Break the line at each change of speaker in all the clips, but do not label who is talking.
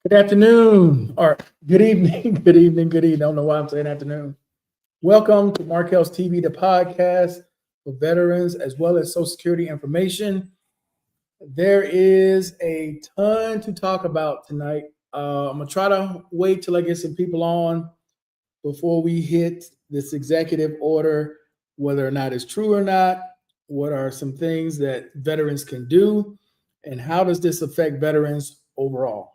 Good afternoon, or good evening, good evening, good evening. I don't know why I'm saying afternoon. Welcome to Markel's TV, the podcast for veterans as well as Social Security information. There is a ton to talk about tonight. I'm gonna try to wait till I get some people on before we hit this executive order, whether or not it's true or not. What are some things that veterans can do, and how does this affect veterans overall?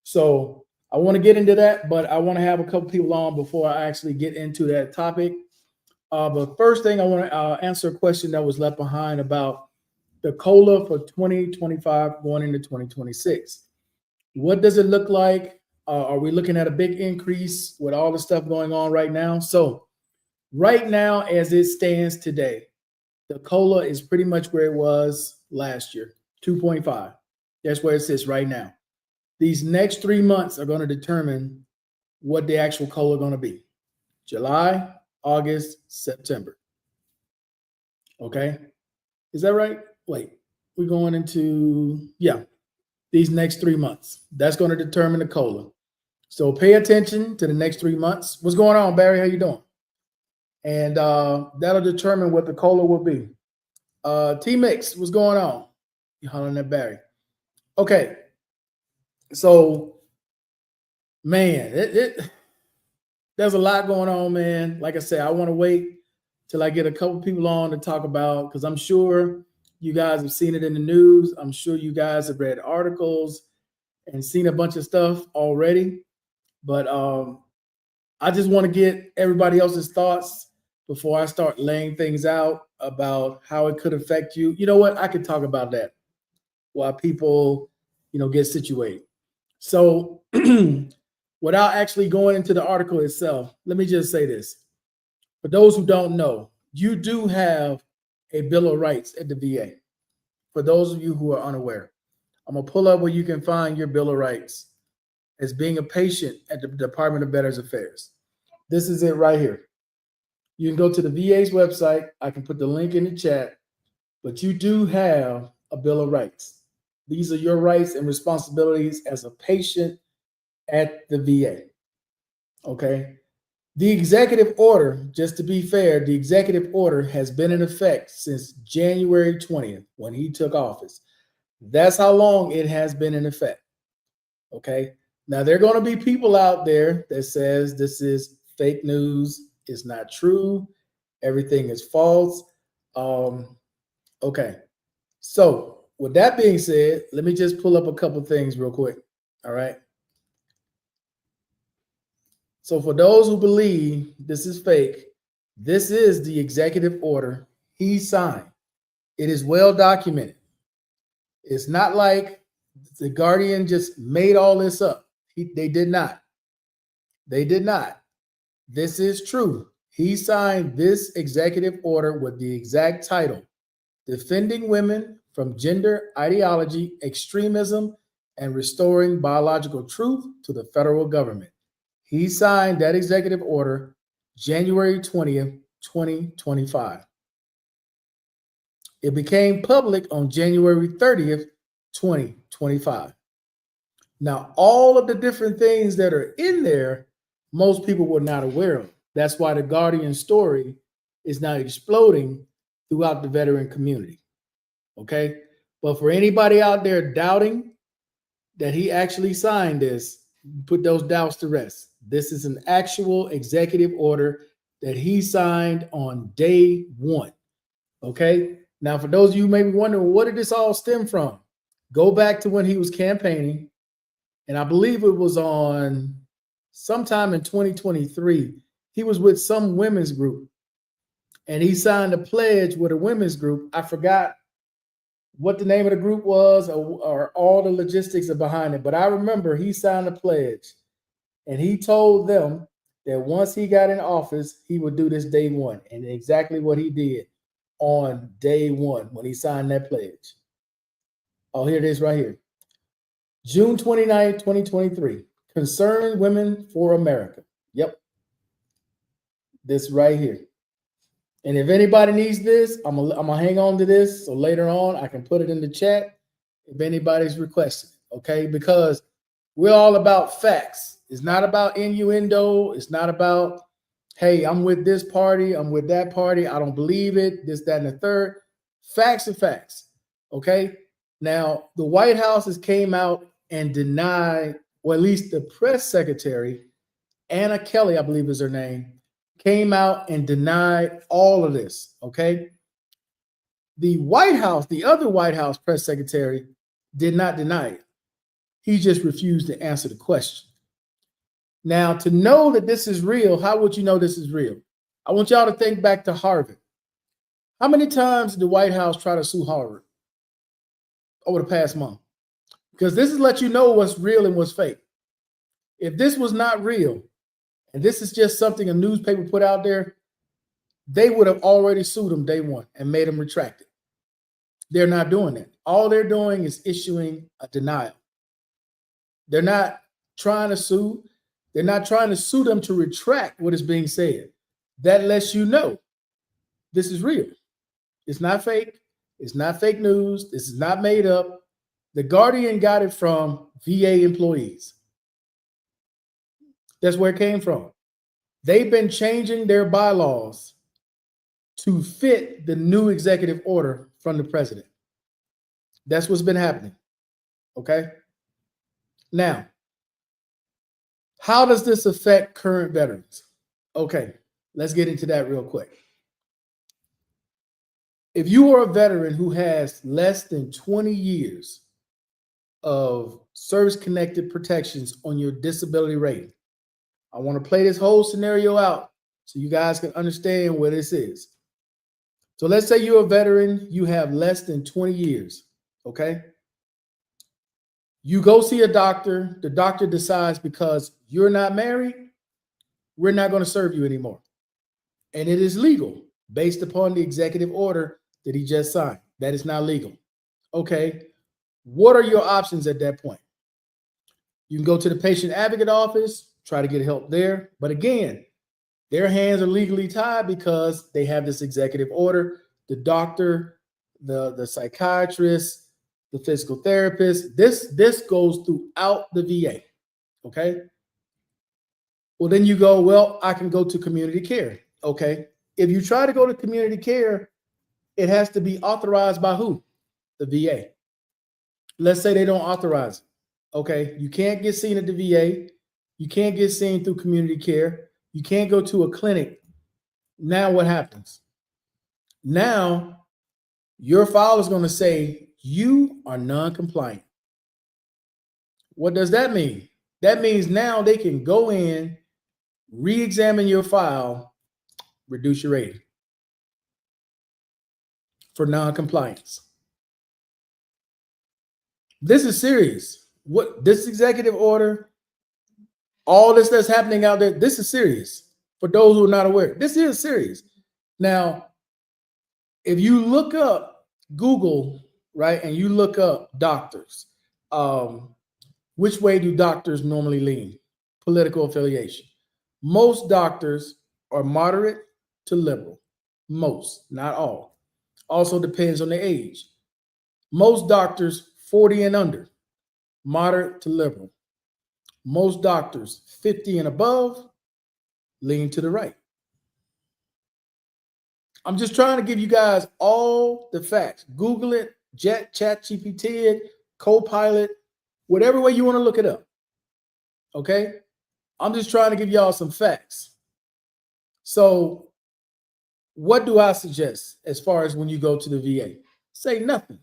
So I want to get into that, but I want to have a couple people on before I actually get into that topic. But first thing, I want to answer a question that was left behind about the COLA for 2025 going into 2026. What does it look like? Are we looking at a big increase with all the stuff going on right now? So right now, as it stands today, the COLA is pretty much where it was last year, 2.5. That's where it sits right now. These next 3 months are going to determine what the actual COLA is going to be. July, August, September. Okay. Is that right? Wait, we're going into, these next 3 months. That's going to determine the COLA. So pay attention to the next 3 months. What's going on, Barry? How you doing? And that'll determine what the COLA will be. T-Mix, what's going on? You hollering at Barry. Okay. So, man, there's a lot going on, man. Like I said, I want to wait till I get a couple people on to talk about, because I'm sure you guys have seen it in the news. I'm sure you guys have read articles and seen a bunch of stuff already. But I just want to get everybody else's thoughts before I start laying things out about how it could affect you. You know what? I could talk about that while people, get situated. So without actually going into the article itself, let me just say this. For those who don't know, you do have a Bill of Rights at the VA. For those of you who are unaware, I'm going to pull up where you can find your Bill of Rights as being a patient at the Department of Veterans Affairs. This is it right here. You can go to the VA's website. I can put the link in the chat, but you do have a Bill of Rights. These are your rights and responsibilities as a patient at the VA. Okay. The executive order, just to be fair, the executive order has been in effect since January 20th when he took office. That's how long it has been in effect. Okay. Now, there are going to be people out there that says this is fake news. It's not true. Everything is false. Okay. So with that being said, let me just pull up a couple things real quick. All right. So for those who believe this is fake, this is the executive order he signed. It is well documented. It's not like the Guardian just made all this up. They did not. They did not. This is true. He signed this executive order with the exact title, Defending Women from Gender Ideology, Extremism, and Restoring Biological Truth to the Federal Government. He signed that executive order January 20th, 2025. It became public on January 30th, 2025. Now, all of the different things that are in there, most people were not aware of. That's why the Guardian story is now exploding throughout the veteran community. Okay? But for anybody out there doubting that he actually signed this, put those doubts to rest. This is an actual executive order that he signed on day one. Okay? Now, for those of you who may be wondering, what did this all stem from? Go back to when he was campaigning, and I believe it was on sometime in 2023. He was with some women's group, and he signed a pledge with a women's group. I forgot what the name of the group was or all the logistics are behind it, but I remember he signed a pledge, and he told them that once he got in office, he would do this day one, and exactly what he did on day one when he signed that pledge. Oh, here it is right here. June 29th, 2023, Concerned Women for America. Yep. This right here. And if anybody needs this, I'm gonna hang on to this so later on I can put it in the chat if anybody's requesting, okay? Because We're all about facts. It's not about innuendo. It's not about, hey, I'm with this party, I'm with that party, I don't believe it, this, that, and the third. Facts are facts. Okay. Now, the White House has came out and denied, or at least the press secretary, Anna Kelly, I believe is her name, came out and denied all of this. Okay. The White House, the other White House press secretary, did not deny it. He just refused to answer the question. Now, to know that this is real, how would you know this is real? I want y'all to think back to Harvard. How many times did the White House try to sue Harvard over the past month? Because this is let you know what's real and what's fake. If this was not real, and this is just something a newspaper put out there, they would have already sued them day one and made them retract it. They're not doing that. All they're doing is issuing a denial. They're not trying to sue. They're not trying to sue them to retract what is being said. That lets you know this is real. It's not fake. It's not fake news. This is not made up. The Guardian got it from VA employees. That's where it came from. They've been changing their bylaws to fit the new executive order from the president. That's what's been happening. Okay? Now, how does this affect current veterans? Okay, let's get into that real quick. If you are a veteran who has less than 20 years of service-connected protections on your disability rating, I want to play this whole scenario out so you guys can understand where this is. So let's say you're a veteran, you have less than 20 years, okay? You go see a doctor, the doctor decides because you're not married, we're not going to serve you anymore. And it is legal based upon the executive order that he just signed. That is now legal. Okay, what are your options at that point? You can go to the patient advocate office, try to get help there. But again, their hands are legally tied because they have this executive order. The doctor, the psychiatrist, the physical therapist, this goes throughout the VA. Okay. Well, then you go, well, I can go to community care. Okay. If you try to go to community care, it has to be authorized by who? The VA. Let's say they don't authorize it. Okay. You can't get seen at the VA. You can't get seen through community care. You can't go to a clinic. Now what happens? Now your file is going to say you are non-compliant. What does that mean? That means now they can go in, re-examine your file, reduce your rating for non-compliance. This is serious. What this executive order, all this that's happening out there, this is serious. For those who are not aware, this is serious. Now, if you look up Google, right, and you look up doctors, which way do doctors normally lean? Political affiliation. Most doctors are moderate to liberal. Most, not all. Also depends on the age. Most doctors 40 and under, moderate to liberal. Most doctors 50 and above lean to the right. I'm just trying to give you guys all the facts. Google it, ChatGPT it, Copilot, whatever way you want to look it up. Okay? I'm just trying to give y'all some facts. So what do I suggest as far as when you go to the VA? Say nothing.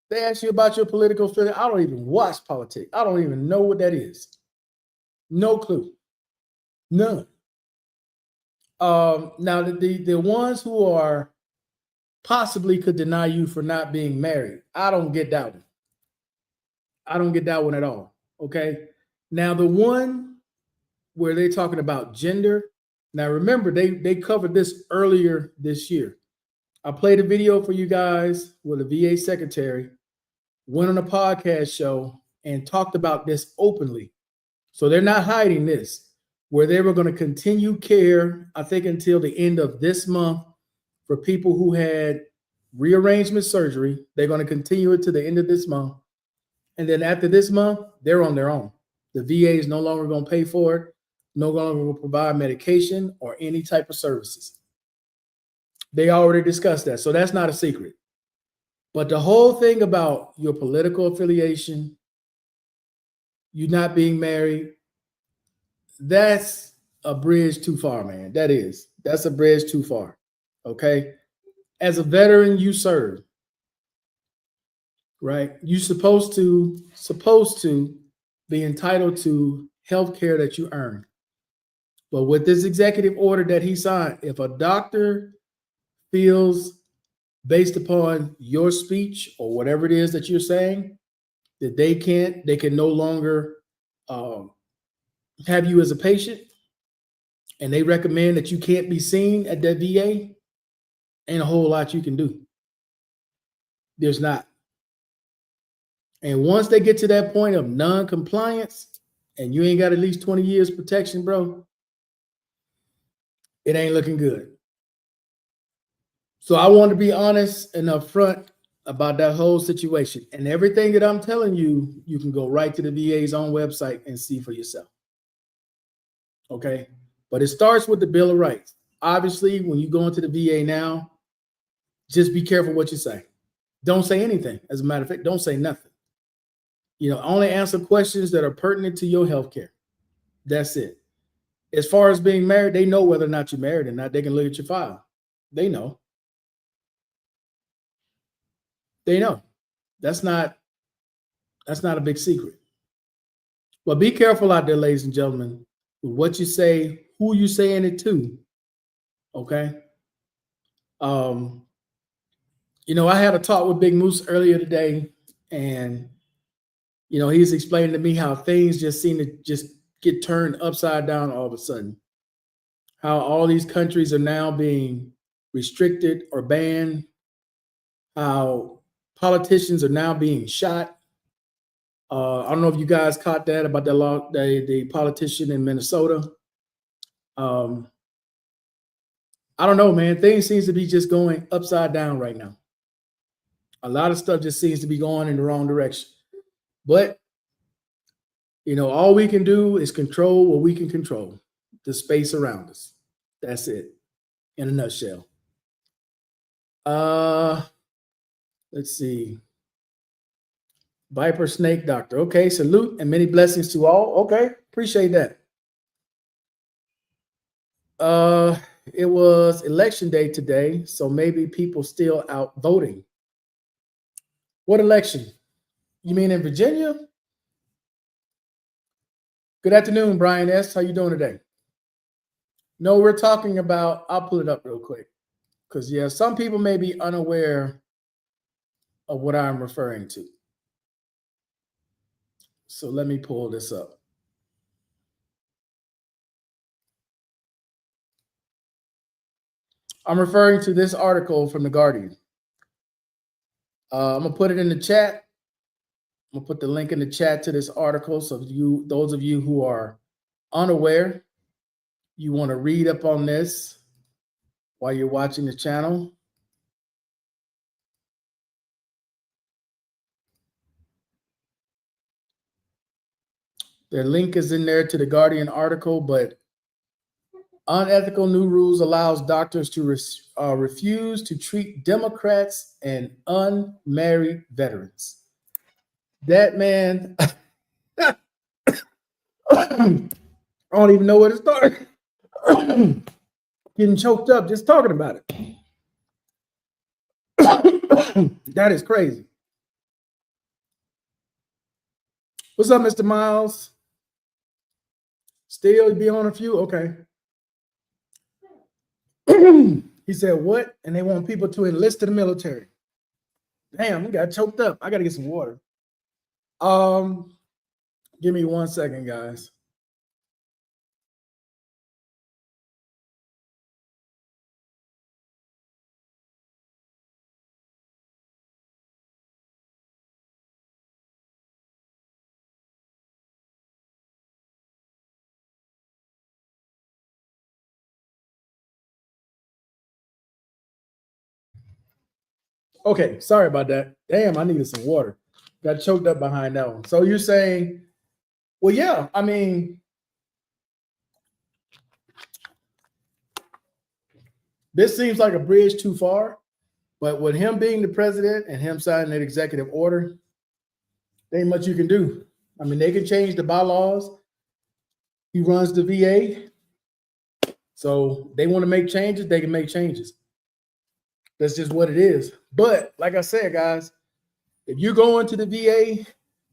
They ask you about your political affiliation. I don't even watch politics. I don't even know what that is. No clue. None. Now, the ones who are possibly could deny you for not being married, I don't get that one. I don't get that one at all. Okay. Now, the one where they're talking about gender. Now, remember, they covered this earlier this year. I played a video for you guys where the VA secretary went on a podcast show and talked about this openly. So they're not hiding this, where they were going to continue care, I think, until the end of this month for people who had rearrangement surgery. They're going to continue it to the end of this month. And then after this month, they're on their own. The VA is no longer going to pay for it, no longer will provide medication or any type of services. They already discussed that, so that's not a secret. But the whole thing about your political affiliation, you not being married, that's a bridge too far, man. That's a bridge too far. Okay. As a veteran, you serve, right? You're supposed to be entitled to health care that you earn. But with this executive order that he signed, if a doctor feels based upon your speech or whatever it is that you're saying, that they can no longer have you as a patient, and they recommend that you can't be seen at that VA, ain't a whole lot you can do. There's not. And once they get to that point of non-compliance and you ain't got at least 20 years protection, bro, it ain't looking good. So I want to be honest and upfront about that whole situation. And everything that I'm telling you, you can go right to the VA's own website and see for yourself. Okay? But it starts with the Bill of Rights. Obviously, when you go into the VA now, just be careful what you say. Don't say anything. As a matter of fact, don't say nothing. Only answer questions that are pertinent to your health care. That's it. As far as being married, they know whether or not you're married or not. They can look at your file. They know. They know. That's not a big secret. But be careful out there, ladies and gentlemen, with what you say, who you saying it to. Okay. I had a talk with Big Moose earlier today, and he's explaining to me how things just seem to just get turned upside down all of a sudden. How all these countries are now being restricted or banned. How politicians are now being shot. I don't know if you guys caught that about the politician in Minnesota. I don't know, man. Things seems to be just going upside down right now. A lot of stuff just seems to be going in the wrong direction. But, all we can do is control what we can control, the space around us. That's it, in a nutshell. Let's see. Viper Snake Doctor. Okay, salute and many blessings to all. Okay, appreciate that. It was election day today, so maybe people still out voting. What election? You mean in Virginia? Good afternoon, Brian S. How you doing today? No, we're talking about, I'll pull it up real quick. Because, some people may be unaware of what I'm referring to. So let me pull this up. I'm referring to this article from The Guardian. I'm going to put it in the chat. I'm going to put the link in the chat to this article. So those of you who are unaware, you want to read up on this while you're watching the channel. The link is in there to the Guardian article, but unethical new rules allows doctors to refuse to treat Democrats and unmarried veterans. That, man, I don't even know where to start. Getting choked up just talking about it. That is crazy. What's up, Mr. Miles? Still be on a few? Okay. He said, what? And they want people to enlist in the military. Damn, I got choked up. I got to get some water. Give me 1 second, guys. Okay, sorry about that. Damn, I needed some water. Got choked up behind that one. So you're saying Well, yeah, I mean, this seems like a bridge too far, but with him being the president and him signing that executive order, there ain't much you can do. I mean, they can change the bylaws. He runs the VA. So they want to make changes, they can make changes. That's just what it is. But like I said, guys, if you go into the VA,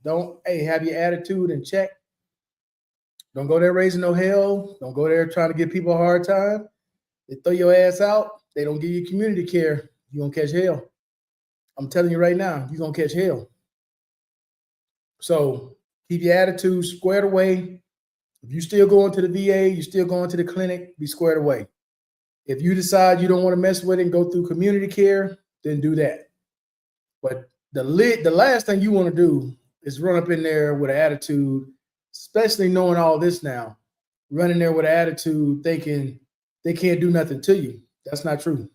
don't have your attitude in check. Don't go there raising no hell. Don't go there trying to give people a hard time. They throw your ass out. They don't give you community care. You're going to catch hell. I'm telling you right now, you're going to catch hell. So keep your attitude squared away. If you still going to the VA, you still going to the clinic, be squared away. If you decide you don't want to mess with it and go through community care, then do that. But the last thing you want to do is run up in there with an attitude, especially knowing all this now, running there with an attitude thinking they can't do nothing to you. That's not true.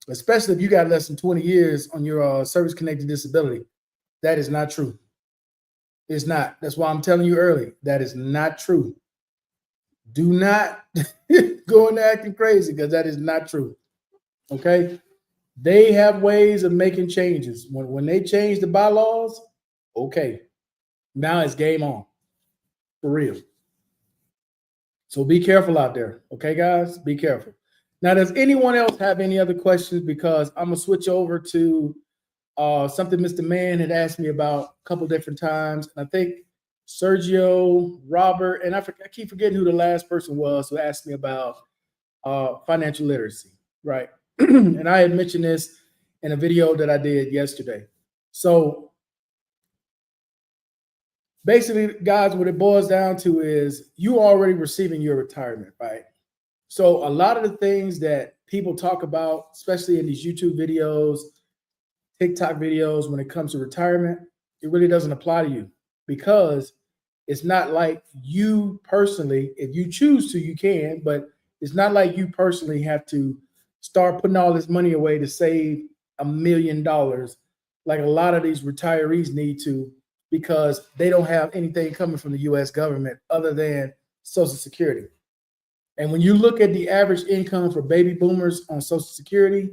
Especially if you got less than 20 years on your service-connected disability. That is not true. It's not. That's why I'm telling you early. That is not true. Do not go into acting crazy because that is not true. Okay? They have ways of making changes. When they change the bylaws, okay. Now it's game on. For real. So be careful out there. Okay, guys? Be careful. Now, does anyone else have any other questions? Because I'm going to switch over to something Mr. Mann had asked me about a couple different times. And I think Sergio, Robert, and I keep forgetting who the last person was who asked me about financial literacy, right? And I had mentioned this in a video that I did yesterday. So basically, guys, what it boils down to is you already receiving your retirement, right? So a lot of the things that people talk about, especially in these YouTube videos, TikTok videos, when it comes to retirement, it really doesn't apply to you because it's not like you personally, if you choose to, you can, but it's not like you personally have to start putting all this money away to save $1 million like a lot of these retirees need to because they don't have anything coming from the U.S. government other than Social Security. And when you look at the average income for baby boomers on Social Security,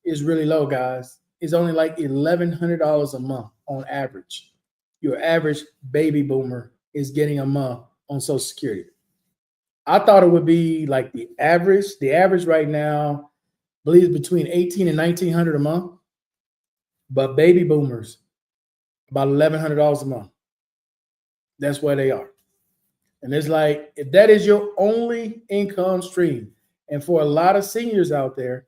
it's really low, guys. It's only like $1,100 a month on average. Your average baby boomer is getting a month on Social Security. I thought it would be like the average. The average right now, I believe, is between $1,800 and $1,900 a month. But baby boomers, about $1,100 a month. That's where they are. And it's like, if that is your only income stream, and for a lot of seniors out there,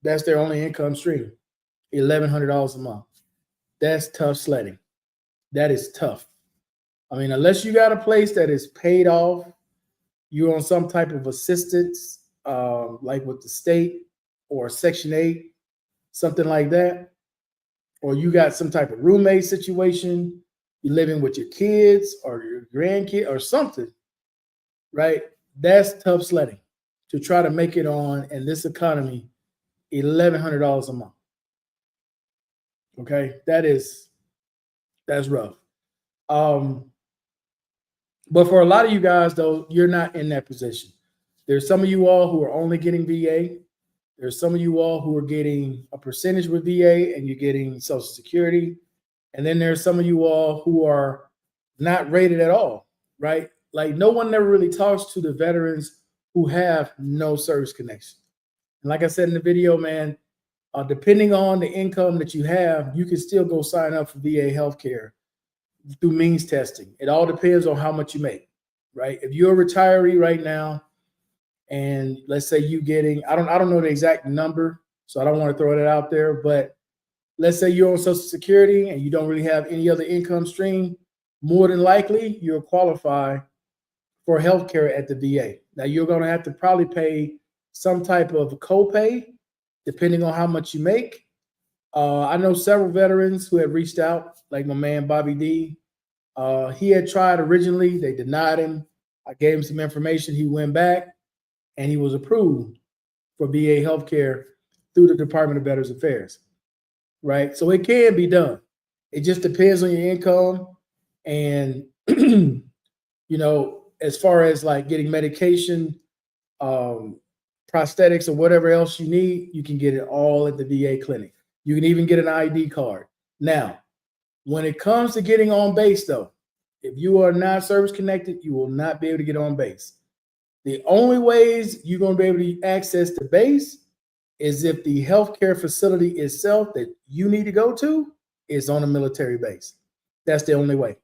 that's their only income stream, $1,100 a month. That's tough sledding. That is tough. I mean, unless you got a place that is paid off, you're on some type of assistance, like with the state or Section 8, something like that, or you got some type of roommate situation, you're living with your kids or your grandkid or something, right? That's tough sledding to try to make it on in this economy, $1,100 a month. Okay, that's rough. But for a lot of you guys, though, you're not in that position. There's some of you all who are only getting VA. There's some of you all who are getting a percentage with VA and you're getting Social Security. And then there's some of you all who are not rated at all, right? Like no one ever really talks to the veterans who have no service connection. And like I said in the video, man, depending on the income that you have, you can still go sign up for VA healthcare through means testing. It all depends on how much you make, right? If you're a retiree right now, and let's say you getting, I don't know the exact number, so I don't want to throw it out there, but let's say you're on Social Security and you don't really have any other income stream, more than likely you'll qualify for healthcare at the VA. Now you're going to have to probably pay some type of copay depending on how much you make. I know several veterans who have reached out, like my man Bobby D. He had tried originally, they denied him. I gave him some information. He went back and he was approved for VA healthcare through the Department of Veterans Affairs, right? So it can be done. It just depends on your income. And As far as like getting medication, prosthetics, or whatever else you need, you can get it all at the VA clinic. You can even get an ID card. Now, when it comes to getting on base, though, if you are not service connected, you will not be able to get on base. The only ways you're going to be able to access the base is if the healthcare facility itself that you need to go to is on a military base. That's the only way.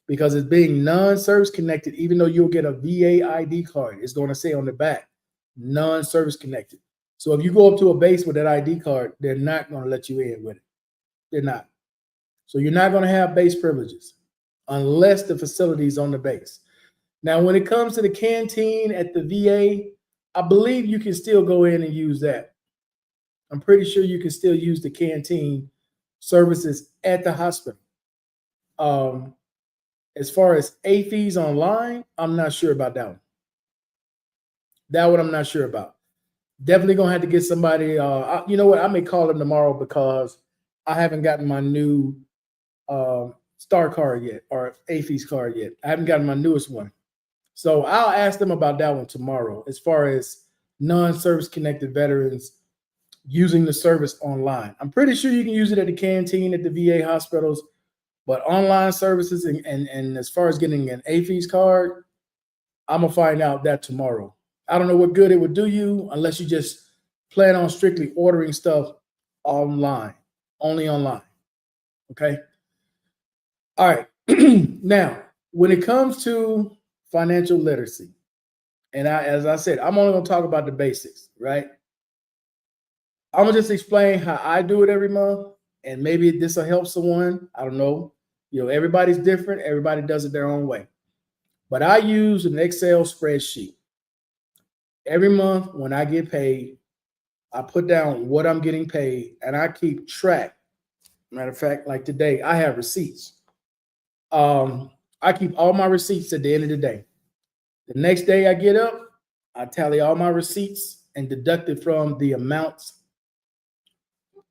Because it's being non-service connected, even though you'll get a VA ID card, it's going to say on the back, non-service connected. So if you go up to a base with that ID card, they're not going to let you in with it. They're not. So you're not going to have base privileges unless the facility is on the base. Now, when it comes to the canteen at the VA, I believe you can still go in and use that. I'm pretty sure you can still use the canteen services at the hospital. As far as AFES online, I'm not sure about that one. That one I'm not sure about. Definitely gonna have to get somebody. You know what? I may call them tomorrow because I haven't gotten my new Star card yet, or AFES card yet. I haven't gotten my newest one. So I'll ask them about that one tomorrow, as far as non-service connected veterans using the service online. I'm pretty sure you can use it at the canteen at the VA hospitals, but online services and as far as getting an AFES card, I'm gonna find out that tomorrow. I don't know what good it would do you unless you just plan on strictly ordering stuff online, only online. Okay. All right. Now, when it comes to financial literacy, and as I said, I'm only going to talk about the basics, right? I'm going to just explain how I do it every month, and maybe this will help someone. I don't know. Everybody's different. Everybody does it their own way. But I use an Excel spreadsheet. Every month when I get paid, I put down what I'm getting paid, and I keep track. Matter of fact, like today, I have receipts. I keep all my receipts at the end of the day. The next day I get up, I tally all my receipts and deduct it from the amounts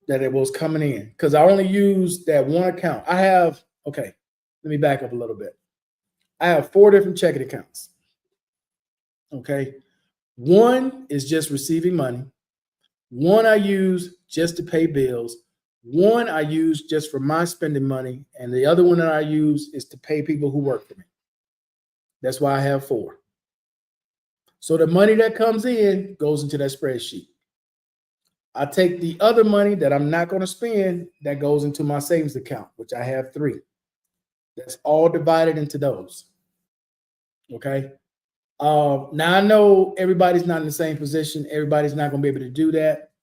that it was coming in. Because I only use that one account. Let me back up a little bit. I have 4 different checking accounts. Okay. One is just receiving money. One I use just to pay bills. One I use just for my spending money, and the other one that I use is to pay people who work for me. That's why I have 4. So the money that comes in goes into that spreadsheet. I take the other money that I'm not going to spend that goes into my savings account, which I have 3. That's all divided into those. Okay. Now I know everybody's not in the same position. Everybody's not going to be able to do that.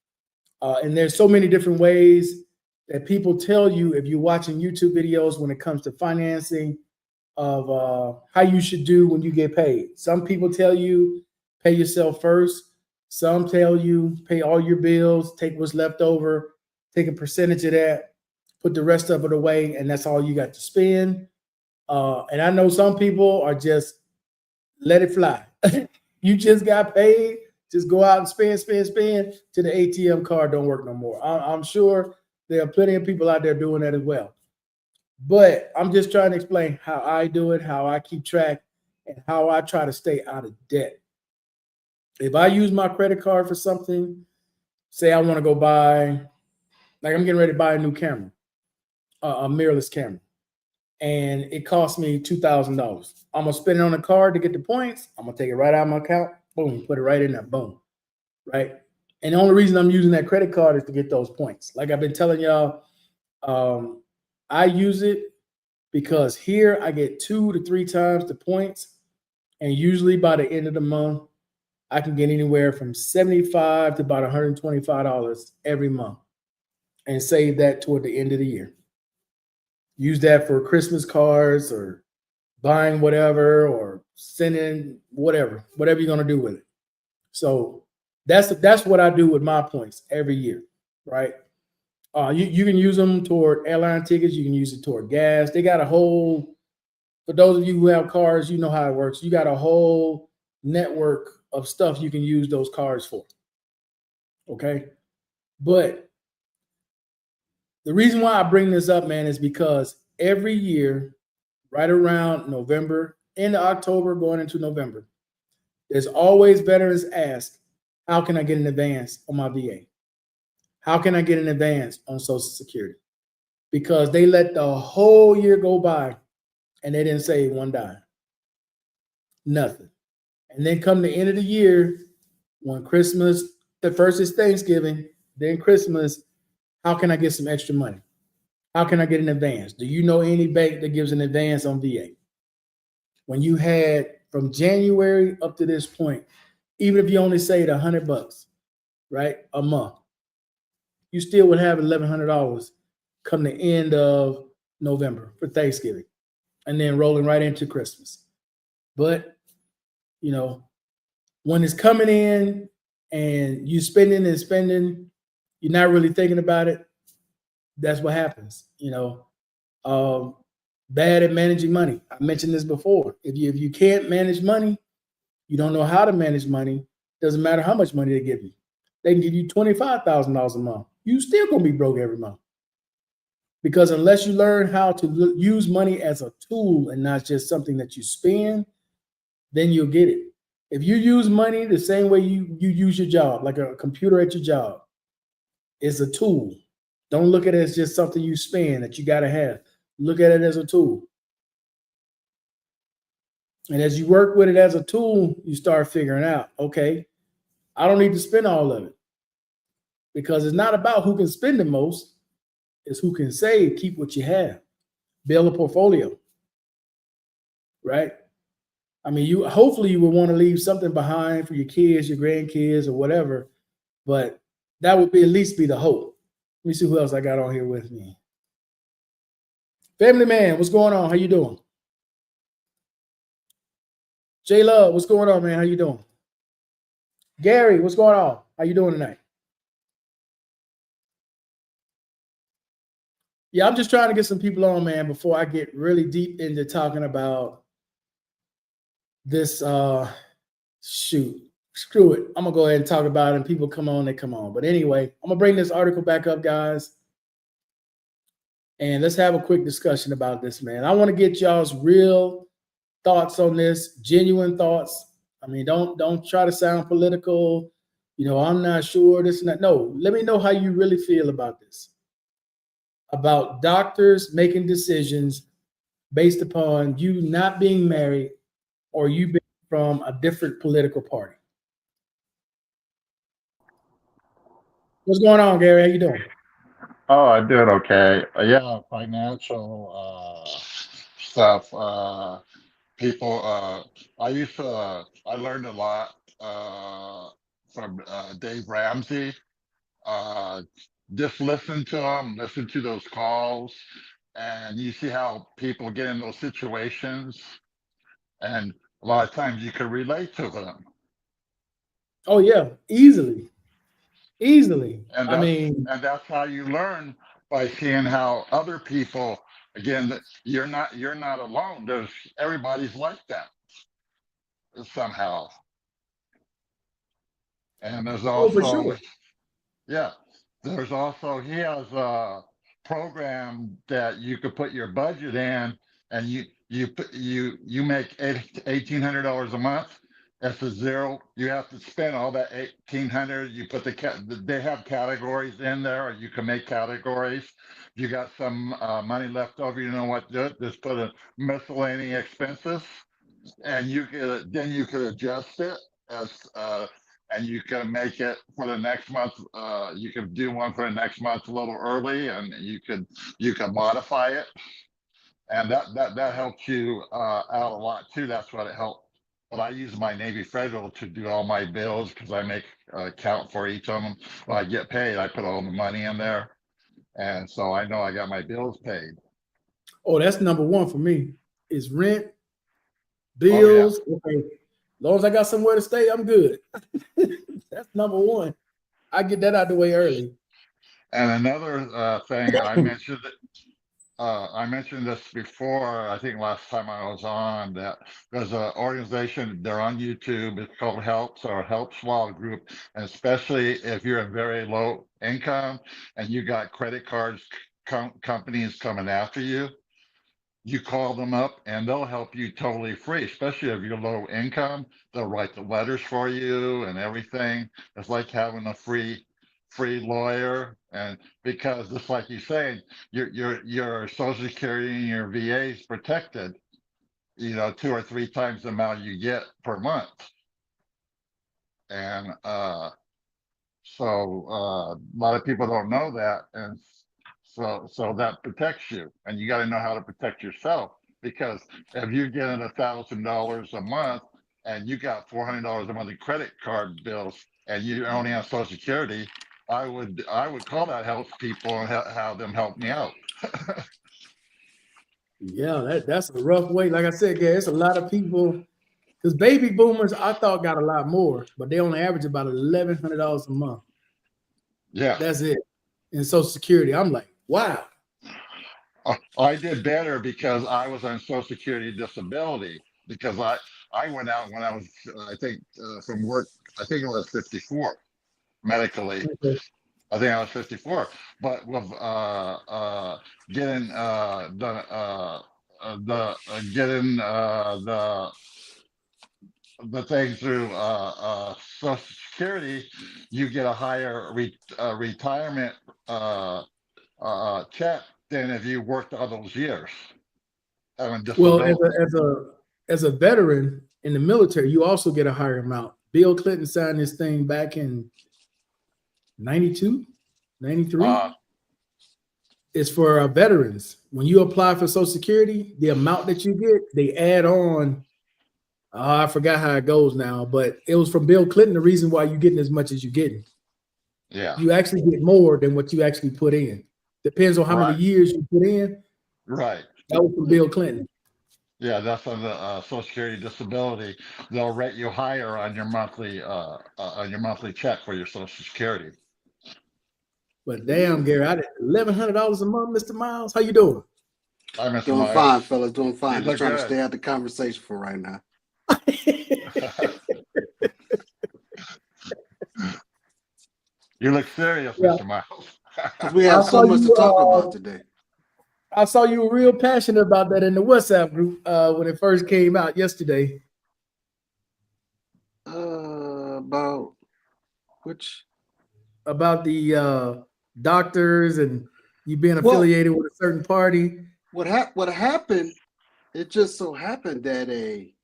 And there's so many different ways that people tell you if you're watching YouTube videos when it comes to financing of how you should do when you get paid. Some people tell you pay yourself first. Some tell you pay all your bills, take what's left over, take a percentage of that, put the rest of it away, and that's all you got to spend. And I know some people are just let it fly. You just got paid. Just go out and spend till the ATM card don't work no more. I'm sure there are plenty of people out there doing that as well. But I'm just trying to explain how I do it, how I keep track, and how I try to stay out of debt. If I use my credit card for something, say I want to go buy, like I'm getting ready to buy a new camera, a mirrorless camera, and it costs me $2,000. I'm going to spend it on a card to get the points. I'm going to take it right out of my account. Boom, put it right in there. Boom. Right. And the only reason I'm using that credit card is to get those points. Like I've been telling y'all, I use it because here I get 2 to 3 times the points. And usually by the end of the month, I can get anywhere from $75 to about $125 every month and save that toward the end of the year. Use that for Christmas cards or buying whatever or sending whatever you're going to do with it. So that's what I do with my points every year, right? You can use them toward airline tickets. You can use it toward gas. They got a whole, for those of you who have cars, you know how it works. You got a whole network of stuff you can use those cards for. Okay. But the reason why I bring this up, man, is because every year right around November, end of October, going into November. There's always veterans ask, how can I get an advance on my VA? How can I get an advance on Social Security? Because they let the whole year go by and they didn't save one dime, nothing. And then come the end of the year, when Christmas, the first is Thanksgiving, then Christmas, how can I get some extra money? How can I get an advance? Do you know any bank that gives an advance on VA? When you had from January up to this point, even if you only saved $100, right, a month, you still would have $1,100 come the end of November for Thanksgiving, and then rolling right into Christmas. But you know, when it's coming in and you spending and spending, you're not really thinking about it. That's what happens. Bad at managing money. I mentioned this before. If you can't manage money, you don't know how to manage money. Doesn't matter how much money they give you. They can give you $25,000 a month. You still gonna be broke every month. Because unless you learn how to use money as a tool and not just something that you spend, then you'll get it. If you use money the same way you use your job, like a computer at your job, it's a tool. Don't look at it as just something you spend that you got to have. Look at it as a tool. And as you work with it as a tool, you start figuring out, okay, I don't need to spend all of it. Because it's not about who can spend the most, it's who can save, keep what you have, build a portfolio. Right? I mean, hopefully you would want to leave something behind for your kids, your grandkids, or whatever, but that would be at least be the hope. Let me see who else I got on here with me. Family Man, what's going on? How you doing? J Love, what's going on, man? How you doing? Gary, what's going on? How you doing tonight? Yeah, I'm just trying to get some people on, man, before I get really deep into talking about this. Shoot, screw it. I'm gonna go ahead and talk about it, and people come on, they come on. But anyway, I'm gonna bring this article back up, guys, and let's have a quick discussion about this, man. I want to get y'all's real thoughts on this, genuine thoughts. I mean, don't try to sound political. I'm not sure this and that. No, let me know how you really feel about this. About doctors making decisions based upon you not being married or you being from a different political party. What's going on, Gary? How you doing?
Oh, I did okay. Yeah, financial stuff. People. I learned a lot from Dave Ramsey. Uh, just listen to them, listen to those calls, and you see how people get in those situations, and a lot of times you can relate to them.
Oh yeah, easily, easily.
and
I
that's
mean,
and that's how you learn, by seeing how other people, again, that you're not alone. There's Everybody's like that somehow. And there's
oh for
also,
sure.
yeah, there's also, he has a program that you could put your budget in, and you make $1,800 a month. That's a zero. You have to spend all that 1,800. You put they have categories in there, or you can make categories. If you got some money left over, you know what to do. Just put a miscellaneous expenses, and you could adjust it as and you can make it for the next month. You could do one for the next month a little early, and you could modify it, and that helps you out a lot too. That's what it helped. But I use my Navy Federal to do all my bills, because I make account for each of them. When I get paid, I put all the money in there, and so I know I got my bills paid.
Oh, that's number one for me. Is rent,
Oh yeah.
bills. Okay, as long as I got somewhere to stay, I'm good. That's number one. I get that out the way early.
And another thing I mentioned this before, I think last time I was on, that there's an organization, they're on YouTube, it's called Helps, or Help Small Group. And especially if you're in very low income and you got credit cards companies coming after you, you call them up and they'll help you totally free, especially if you're low income. They'll write the letters for you and everything. It's like having a free lawyer. And because just like you say, your Social Security and your VA is protected, 2 or 3 times the amount you get per month. And so a lot of people don't know that, and so that protects you, and you got to know how to protect yourself, because if you're getting $1,000 a month and you got $400 a month in credit card bills and you only have Social Security, I would call that help people and have them help me out.
Yeah, that's a rough way. Like I said, yeah, it's a lot of people, because baby boomers I thought got a lot more, but they only average about $1,100 a month.
Yeah,
that's it. In Social Security, I'm like, wow.
I did better because I was on Social Security disability, because I went out when I was I think from work. I think I was 54 medically.
Okay.
I think I was 54, but with getting getting the thing through Social Security, you get a higher retirement check than if you worked all those years having
Well,
disability.
as a veteran in the military, you also get a higher amount. Bill Clinton signed this thing back in 92, 93. It's for veterans. When you apply for Social Security, the amount that you get, they add on. I forgot how it goes now, but it was from Bill Clinton. The reason why you're getting as much as you're getting.
Yeah.
You actually get more than what you actually put in. Depends on how many years you put in.
Right.
That was from Bill Clinton.
Yeah, that's on the Social Security disability. They'll rate you higher on your monthly check for your Social Security.
But damn, Gary, I did $1,100 a month, Mr. Miles. How you doing?
Hi, Mr.
Doing
Miles.
fine, fellas. Doing fine.
You
Just
look
trying to
good.
stay out the conversation for right now.
You look serious, Mr. Miles.
Because we have so much to talk about today.
I saw you were real passionate about that in the WhatsApp group when it first came out yesterday.
About which?
About the doctors and you being affiliated with a certain party.
What happened? It just so happened that a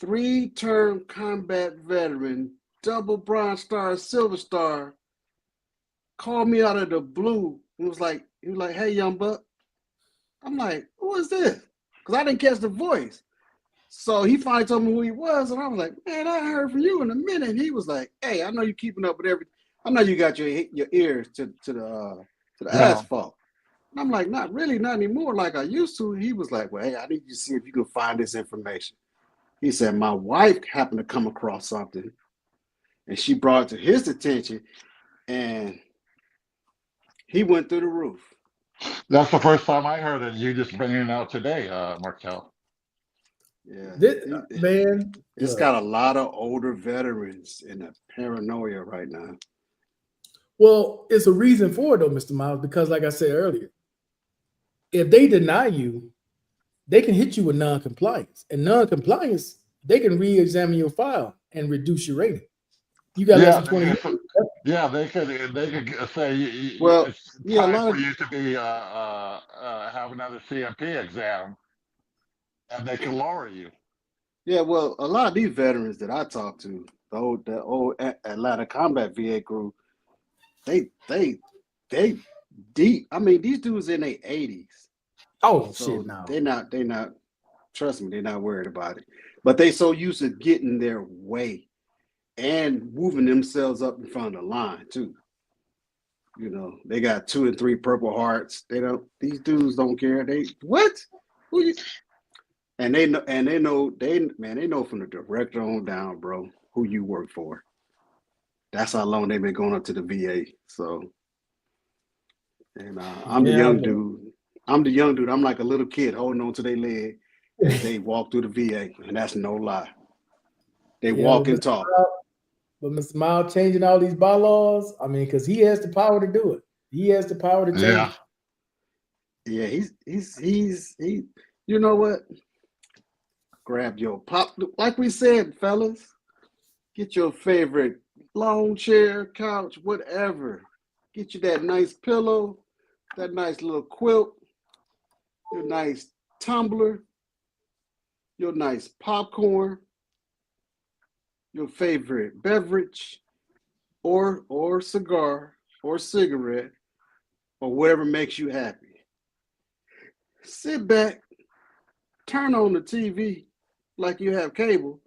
3-term combat veteran, double Bronze Star, Silver Star, called me out of the blue. He was like, "Hey, young buck." I'm like, "Who is this?" Because I didn't catch the voice. So he finally told me who he was, and I was like, "Man, I heard from you in a minute." And he was like, "Hey, I know you're keeping up with everything. I know you got your ears to the asphalt." And I'm like, "Not really, not anymore like I used to." He was like, "Well, hey, I need you to see if you can find this information." He said, "My wife happened to come across something, and she brought it to his attention, and he went through the roof."
That's the first time I heard it. You just bringing it out today, Markel.
Yeah,
man,
it's got a lot of older veterans in a paranoia right now.
Well, it's a reason for it though, Mr. Miles, because like I said earlier, if they deny you, they can hit you with non-compliance. And non-compliance, they can re-examine your file and reduce your rating. You got less than 20 years.
Yeah, they could say,
well,
it's time for you to be have another CMP exam, and they can lower you.
Yeah, well, a lot of these veterans that I talk to, the old Atlanta Combat VA crew, they deep. I mean, these dudes in their 80s.
Oh,
so
shit, no.
They're not, trust me, they're not worried about it. But they so used to getting their way and moving themselves up in front of the line too. They got 2 and 3 Purple Hearts. These dudes don't care. Who you? And they know from the director on down, bro, who you work for. That's how long they've been going up to the VA. So, and I'm the young dude. I'm like a little kid holding on to their leg as they walk through the VA, and that's no lie. They walk and talk.
But Mr. Miles changing all these bylaws, I mean, because he has the power to do it. He has the power to change.
Yeah, he. You know what? Grab your pop, like we said, fellas. Get your favorite lawn chair, couch, whatever. Get you that nice pillow, that nice little quilt, your nice tumbler, your nice popcorn, your favorite beverage, or cigar, or cigarette, or whatever makes you happy. Sit back, turn on the TV like you have cable,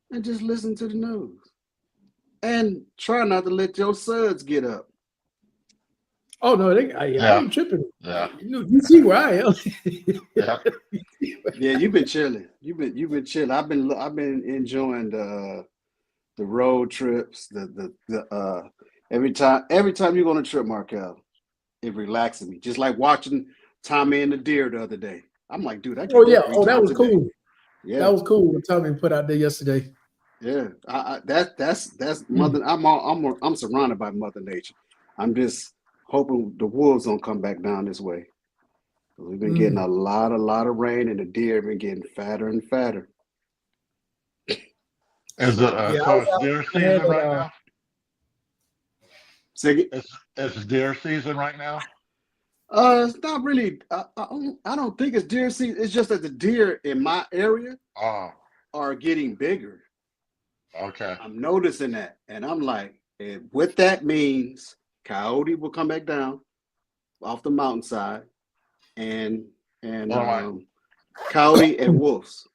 and just listen to the news. And try not to let your suds get up.
Oh no, I ain't tripping.
Yeah.
You see where I am.
Yeah.
Yeah, you've been chilling. You've been chilling. I've been enjoying the road trips. Every time you go on a trip, Markel, it relaxes me. Just like watching Tommy and the Deer the other day. I'm like, dude, I get
that was
today.
cool.
Yeah,
that was cool. What Tommy put out there yesterday.
Yeah, that's mother. I'm surrounded by Mother Nature. I'm just hoping the wolves don't come back down this way. We've been getting a lot of rain, and the deer have been getting fatter and fatter.
Is it deer season right now? It's deer season right now.
It's not really. I don't think it's deer season. It's just that the deer in my area are getting bigger.
Okay.
I'm noticing that, and I'm like, what that means, coyote will come back down off the mountainside, and coyote and wolves.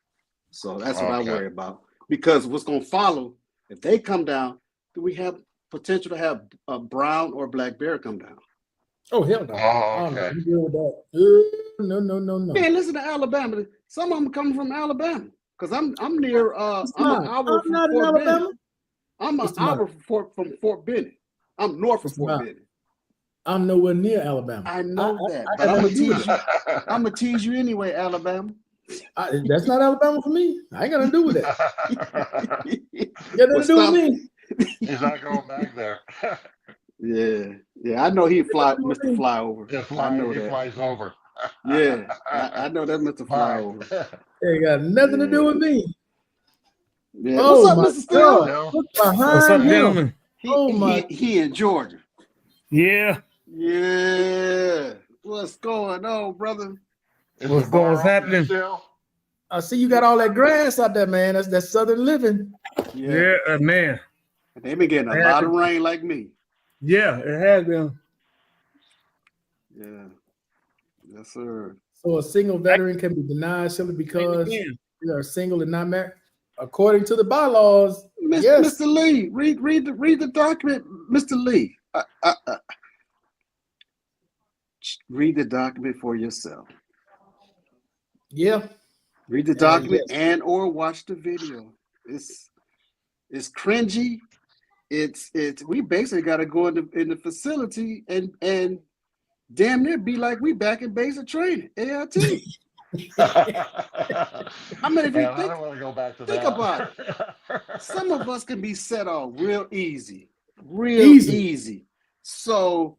So that's what I worry about, because what's going to follow if they come down? Do we have potential to have a brown or black bear come down?
Oh hell no!
Oh, okay.
No.
Man, listen to Alabama. Some of them coming from Alabama. Because I'm near I'm an hour from Fort Benning. I'm an hour from Fort Benning. I'm north of Fort Benning.
I'm nowhere near Alabama.
I know that, but I'm gonna tease you. I'm gonna tease you anyway, Alabama.
That's not Alabama for me. I ain't got nothing to do with that. Got nothing to do with me.
He's not going back there.
Yeah. I know he fly, Mr. Flyover. I know
he
that.
flies over.
Yeah, I know that Mr. Flyover.
Ain't got nothing to do with me.
Yeah. What's up, Mr. Steele?
Look behind
What's up,
him.
gentlemen?
He in Georgia.
Yeah.
Yeah. What's going on, brother?
What's happening?
I see you got all that grass out there, man. That's southern living.
Yeah, man.
They've been getting a lot of rain like me.
Yeah, it has been.
Yeah. Yes, sir.
So a single veteran can be denied simply because they are single and not married. According to the bylaws, yes.
Mr. Lee, read the document, Mr. Lee. Read the document for yourself.
Yeah.
Read the document and or watch the video. It's cringy. It's we basically got to go in the facility and damn near be like we back in basic training, AIT. I mean, if you
I don't want to go back to
think
that.
about it, some of us can be set off real easy. So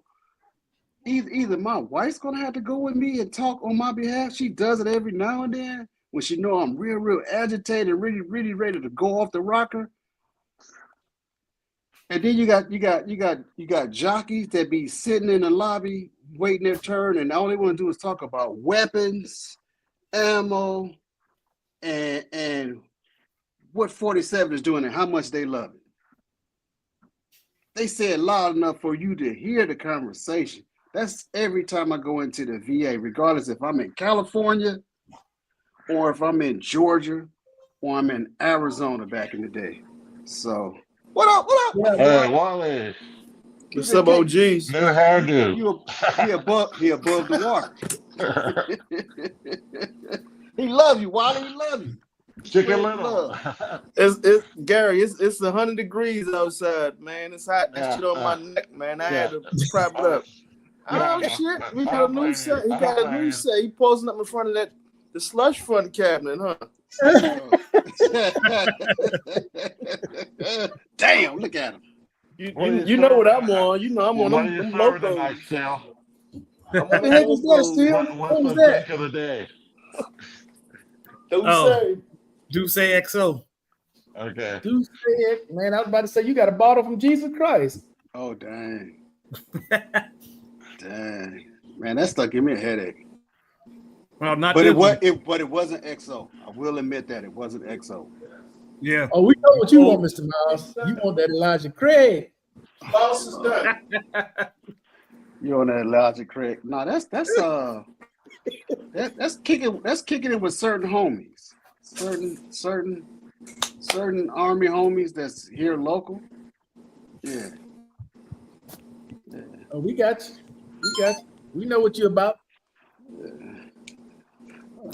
either my wife's gonna have to go with me and talk on my behalf. She does it every now and then when she know I'm real agitated and really ready to go off the rocker. And then you got jockeys that be sitting in the lobby waiting their turn, and all they want to do is talk about weapons, ammo, and what 47 is doing and how much they love it. They say it loud enough for you to hear the conversation. That's every time I go into the VA, regardless if I'm in California or if I'm in Georgia or I'm in Arizona back in the day. So, what up?
Hey, Wally.
What's up, OGs?
New hairdo.
He above the water. He love you, Wally. He love you.
Chicken Little.
It's Gary. It's 100 degrees outside, man. It's hot. That shit on my neck, man. I had to prop it up. Oh shit! We got a new set. He got a new set. He posing up in front of the slush fund cabinet, huh?
Damn! Look at him.
You know what I'm on. You know I'm on them locos. I'm
What
on
the heck is that,
so
Steve?
What's
What was
the
that?
drink of the day?
don't
Oh.
say.
Do say XO.
Okay.
Do say it, man. I was about to say you got a bottle from Jesus Christ.
Oh, dang. Dang. Man, that stuff give me a headache.
Well, not
But
this one.
but it wasn't XO. I will admit that it wasn't XO.
Yeah.
Oh, we know what you want, Mr. Miles. You want that Elijah Craig.
Boss is done.
You on that logic, Craig? No, that's kicking it with certain homies, certain army homies that's here local. Yeah.
Oh, we got you. We got you. We know what you're about.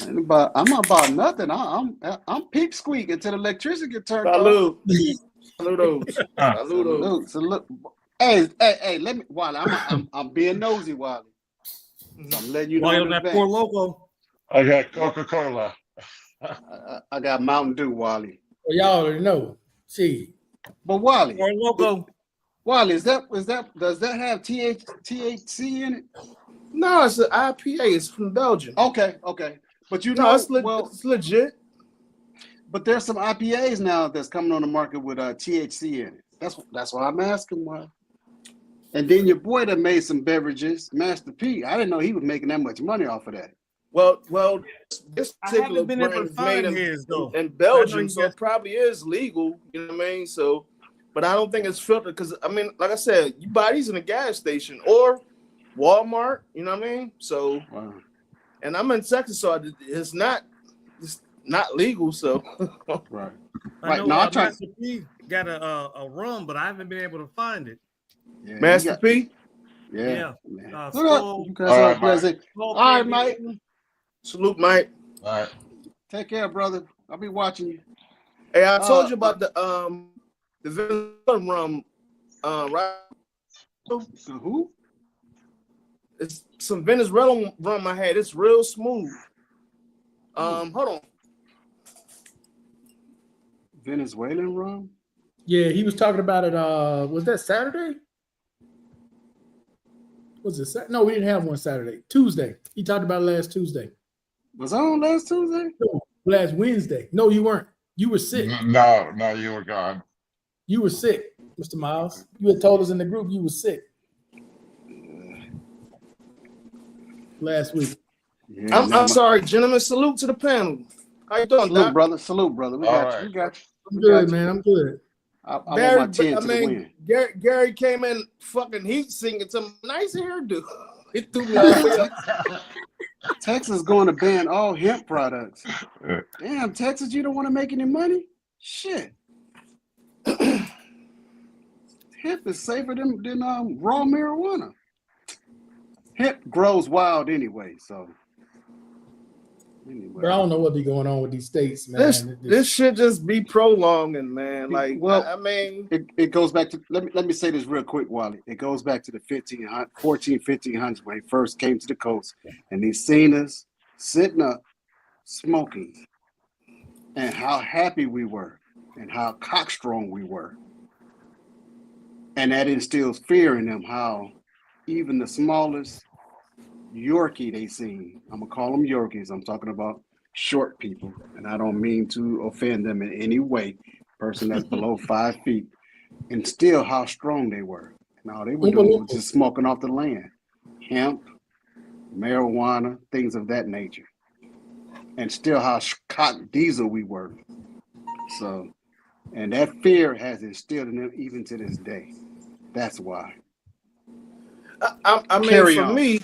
I'm about nothing. I'm peep squeak until the electricity get turned off.
Salute. Saludos. Saludos.
Salute. Hey, let me Wally, I'm being nosy, Wally. So I'm letting you know
Why
in
on that
advance.
poor loco?
I got Coca-Cola.
I got Mountain Dew, Wally.
Well, y'all already know. See,
But Wally,
Poor loco.
does that have THC in it?
No, it's an IPA. It's from Belgium.
Okay. But you
No,
know,
it's legit.
but there's some IPAs now that's coming on the market with THC in it. That's why I'm asking why. And then your boy that made some beverages, Master P. I didn't know he was making that much money off of that.
Well, this
I
particular
haven't been able
brand
to
is made
find his, though.
in
I know
Belgium,
he
so
got-
it probably is legal. You know what I mean? So, but I don't think it's filtered because I mean, like I said, you buy these in a gas station or Walmart. You know what I mean? So,
Wow.
and I'm in Texas, so it's not legal. So,
Right.
I
Right,
know
no, I tried-
Master P got a rum, but I haven't been able to find it.
Yeah, you
Master
got-
P,
Yeah.
Yeah.
Man.
Skull-
Look up. You guys
All
are
right, Mike.
busy.
Skull
All right,
candy.
Mike.
salute, Mike.
All right.
Take care, brother. I'll be watching you.
Hey, I told you about the Venezuelan rum, right?
Who?
It's some Venezuelan rum I had. It's real smooth. Hold on.
Venezuelan rum?
yeah, he was talking about it. Was that Saturday? Was it No, we didn't have one Saturday. Tuesday. He talked about it last Tuesday.
Was I on last Tuesday?
No, last Wednesday. No, you weren't. You were sick.
No, you were gone.
You were sick, Mr. Miles. You had told us in the group you were sick last week.
Yeah,
I'm sorry, gentlemen. Salute to the panel. How you doing,
Salute,
Doc?
brother. Salute, brother. We
All
got
right.
you. We got you.
I'm
We
good,
got you.
man. I'm good.
I want my 10
I
to the
mean,
win.
Gary came in fucking heat singing some nice hairdo. He threw me off.
Texas going to ban all hemp products. Damn, Texas, you don't want to make any money? Shit. Hemp is safer than raw marijuana. Hemp grows wild anyway, so. Anyway.
But I don't know what be going on with these states, man.
This shit just be prolonging, man. Like,
Well,
I mean,
It goes back to let me say this real quick, Wally. It goes back to the 1500s when they first came to the coast and they seen us sitting up smoking and how happy we were and how cockstrong we were. And that instills fear in them, how even the smallest Yorkie they seen, I'm gonna call them Yorkies. I'm talking about short people, and I don't mean to offend them in any way. Person that's below 5 feet, and still how strong they were. And all they were doing was just smoking off the land, hemp, marijuana, things of that nature, and still how cotton diesel we were. So, and that fear has instilled in them even to this day. That's why.
I mean,
Carry
for
on.
me,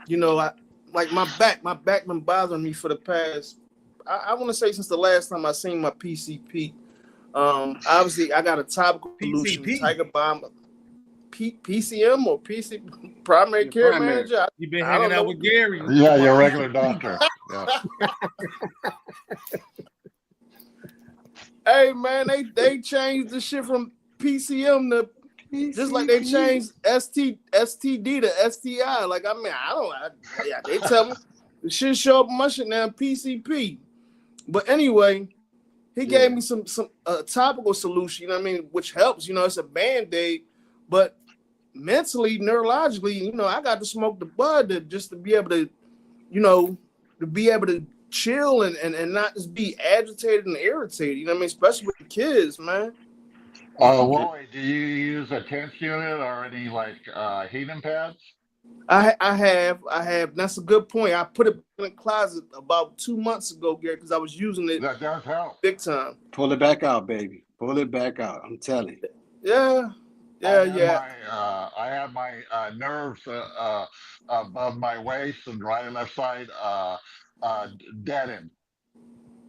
you know, my back been bothering me for the past. I want to say since the last time I seen my PCP. Obviously, I got a topical solution,
PCP?
Tiger Bomb, PCM or PC Primary Care
primary.
Manager.
You been
I don't
hanging out
know.
with Gary.
Yeah, your regular doctor. Yeah.
Hey man, they changed the shit from PCM to just like they changed STD to STI. Like, I mean, they tell me the shit show up on my shit now, PCP. But anyway, he gave me some topical solution, you know what I mean, which helps, you know, it's a Band-Aid, but mentally, neurologically, you know, I got to smoke the bud to be able to, you know, to be able to chill and not just be agitated and irritated. You know what I mean? Especially with the kids, man.
Wally, do you use a tense unit or any like heating pads?
I have. That's a good point. I put it in the closet about 2 months ago, Gary, because I was using it
That does help.
big time.
Pull it back out, baby. Pull it back out. I'm telling you.
Yeah.
I have my nerves above my waist and right and left side deadened.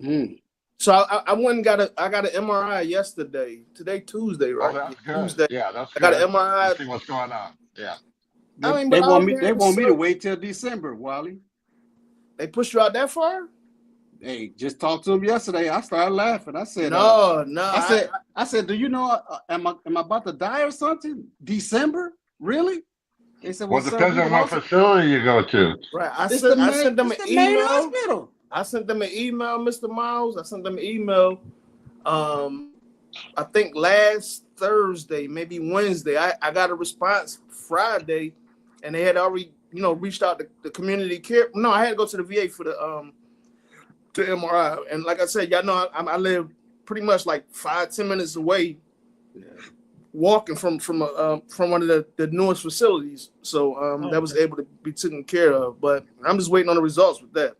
Mm.
So I went and got an MRI yesterday. Today Tuesday, right?
Oh, that's good.
Tuesday.
Yeah, that's
I
good.
got an MRI.
Let's see what's going on. Yeah.
They want me to wait till December, Wally.
They pushed you out that far?
Hey, just talked to him yesterday. I started laughing. I said,
No.
I said, do you know, am I about to die or something? December? Really? They said,
Well,
sir,
depends
we
on
can
what
also-
facility you go to.
Right. I
It's
sent
the
them an
main
email.
hospital.
I sent them an email, Mr. Miles. I sent them an email. I think last Thursday, maybe Wednesday. I got a response Friday, and they had already, you know, reached out to the community care. No, I had to go to the VA for the MRI. And like I said, y'all know I live pretty much like 5-10 minutes away, walking from one of the newest facilities. So that was able to be taken care of. But I'm just waiting on the results with that.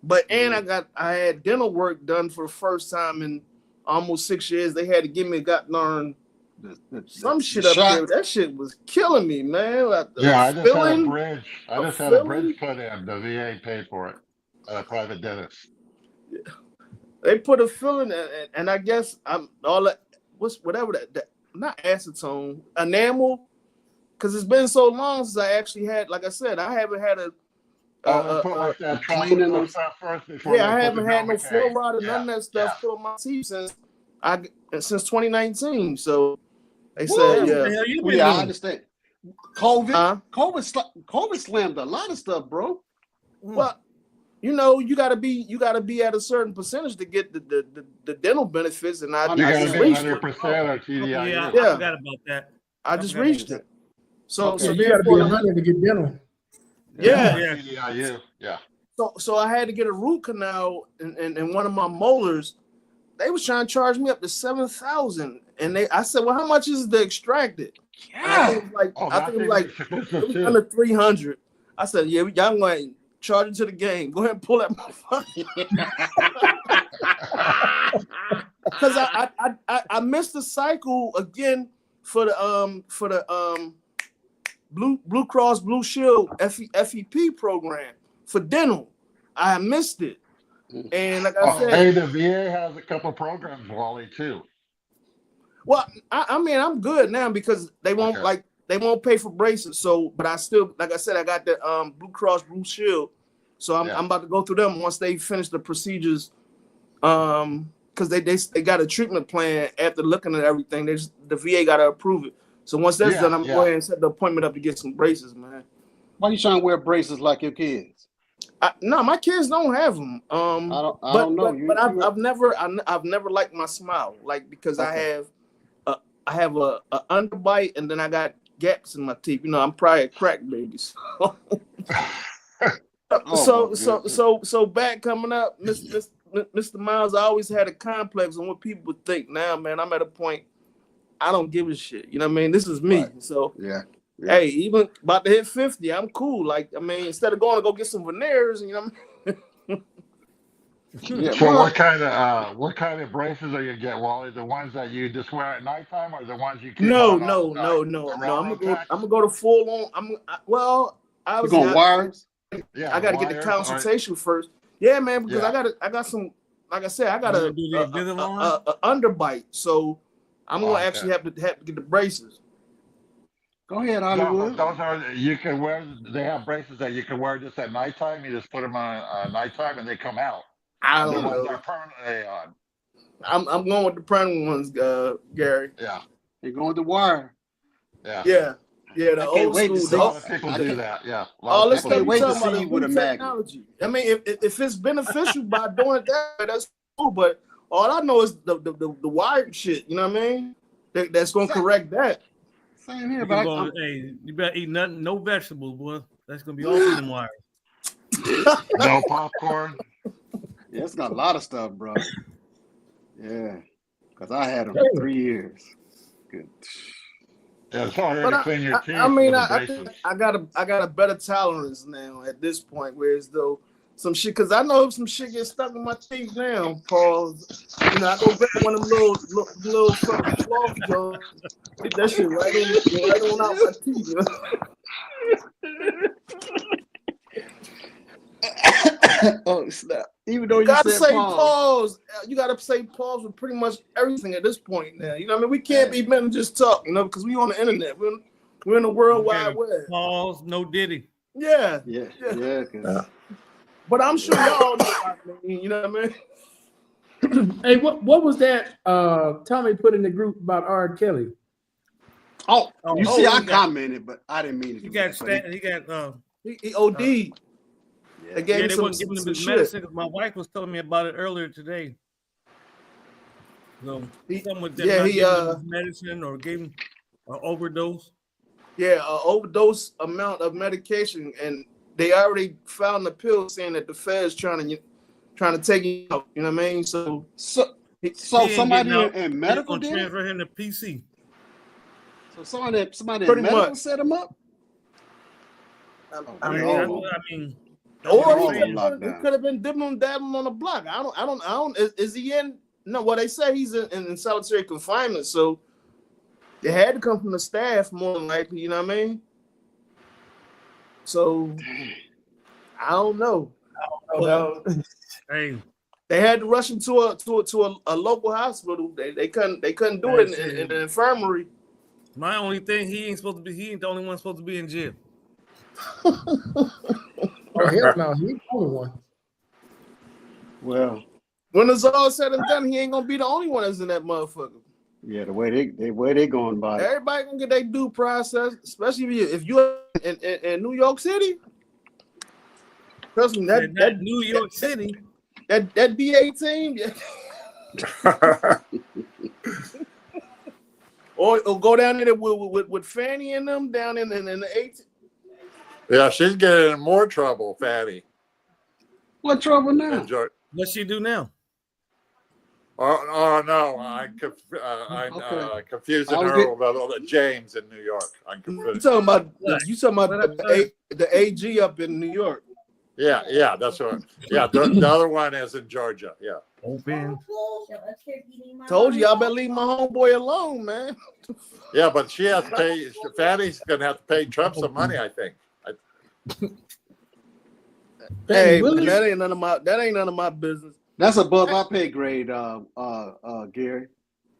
But I had dental work done for the first time in almost 6 years. They had to give me some shit up there. That shit was killing me, man.
I just had a bridge. I just had a bridge put in. The VA paid for it. A private dentist.
They put a filling in, and I guess I'm all that. Whatever that not acetone, enamel, because it's been so long since I actually had. Like I said, I haven't had a.
Put like that
cleaning
tropical
them
stuff first before
Yeah, I
they
haven't
put
had no
the
fluoride or none of that stuff put on my teeth since 2019. So they said,
I understand. COVID slammed a lot of stuff, bro.
Well, you know, you gotta be at a certain percentage to get the dental benefits, and I
just reached
100%
or TDIU.
Yeah, I forgot about that.
I just reached it. So
you got to be 100 to get dental.
Yeah.
TDIU. Yeah.
So I had to get a root canal in one of my molars. They was trying to charge me up to $7,000, and I said, well, how much is the extracted? I think it was like under 300. I said, yeah, y'all going to charge it to the game. Go ahead and pull that motherfucker. Because I missed the cycle again for the Blue Cross Blue Shield FEP program for dental. I missed it. And like I said,
hey, the VA has a couple programs, Wally, too.
Well, I mean, I'm good now because they won't they won't pay for braces. So, but I still, like I said, I got the Blue Cross Blue Shield. So I'm about to go through them once they finish the procedures. Because they got a treatment plan after looking at everything. The VA got to approve it. So once that's done, I'm going to go ahead and set the appointment up to get some braces, man.
Why you trying to wear braces like your kids?
No, my kids don't have them.
I don't know.
But I've never liked my smile, like because I have a underbite and then I got gaps in my teeth. You know, I'm probably a crack baby. So back coming up, Mr. Miles, I always had a complex on what people would think. Now, man, I'm at a point I don't give a shit. You know what I mean? This is me. Right. So hey, even about to hit 50, I'm cool. Like, I mean, instead of going to go get some veneers, you know what I mean?
So what kind of braces are you get, Wally? The ones that you just wear at nighttime, or the ones you keep
No.
I'm
gonna go to full on. I was
going wires.
Yeah, I got to get the consultation first. Yeah, man, because I got some. Like I said, I got a underbite, so I'm gonna actually have to get the braces.
Go ahead, Hollywood.
Those are you can wear. They have braces that you can wear just at nighttime. You just put them on nighttime, and they come out.
I don't know.
They're permanently on.
I'm going with the permanent ones, Gary.
Yeah.
You're going with the wire.
Yeah. The old school.
A lot of people do that. Yeah.
Oh, let's
wait to see you with a
technology. I mean, if it's beneficial by doing that, that's cool. But all I know is the wired shit. You know what I mean? That's going to correct that.
Same here,
You,
but
hey, you better eat nothing, no vegetables, boy. That's gonna be off in them wires.
No popcorn.
yeah, it's got a lot of stuff, bro. Yeah, because I had them
Hey.
for 3 years. Good.
Yeah, it's harder
But
to clean your teeth
I mean,
with
I
braces.
think I got a better tolerance now at this point. Whereas though some shit, because I know if some shit gets stuck in my teeth now, pause. You know, I go grab one of them little fucking floss joints, get that shit right on out my teeth. You know?
Oh snap! Even though
You
you
gotta
said
say
pause.
pause. You gotta say pause with pretty much everything at this point now. You know what I mean? We can't be men and just talk, you know, because we on the internet. We're in the World Wide Web.
Pause, no diddy.
Yeah. 'Cause
But I'm sure y'all know what I mean. You know what I mean?
Hey, what was that Tommy put in the group about R. Kelly?
Oh, you see, I
he got-
commented, but I didn't mean to.
He
do
got
that, but it-
he got
He OD'd. They
yeah.
gave him
they
some,
wasn't giving him
some
his
shit.
medicine. My wife was telling me about it earlier today. So someone that not giving him his medicine or gave him an overdose.
Yeah, an overdose amount of medication, and they already found the pill saying that the Fed's trying to take him out. You know what I mean? So
So
He ain't
somebody
getting out.
in
They're
medical
gonna
did it?
transfer him to PC.
So somebody in
Pretty
medical
much.
set him up?
I
They
mean,
all-
I mean,
or
all
he
on lockdown.
could have been dibbling dabbling on the block. I don't. Is he in? No, well, they say he's in solitary confinement, so it had to come from the staff more than likely. You know what I mean? So I don't know.
hey,
They had to rush him to a local hospital. They couldn't do it in the infirmary.
my only thing, he ain't the only one supposed to be in jail.
Oh hell no, he's the only one.
Well,
When it's all said and done, he ain't gonna be the only one that's in that motherfucker.
yeah, the way they going by it.
Everybody gonna get their due process, especially if you're in New York City. Trust me, that
New York City.
that DA team, or go down there with Fanny and them down in the 18.
Yeah, she's getting in more trouble, Fatty.
What trouble now?
Enjoy.
What she do now?
Oh no, I'm
Okay.
confusing
I was
her with James in New York. I'm
You
confused.
talking about
What?
the AG up in New York?
Yeah, that's right. Yeah, the other one is in Georgia. Yeah.
Open.
Told you, y'all better leave my homeboy alone, man.
Yeah, but she has to pay. Fatty's gonna have to pay Trump some money, I think.
Hey,
Willis?
that ain't none of my business.
That's above our pay grade, Gary.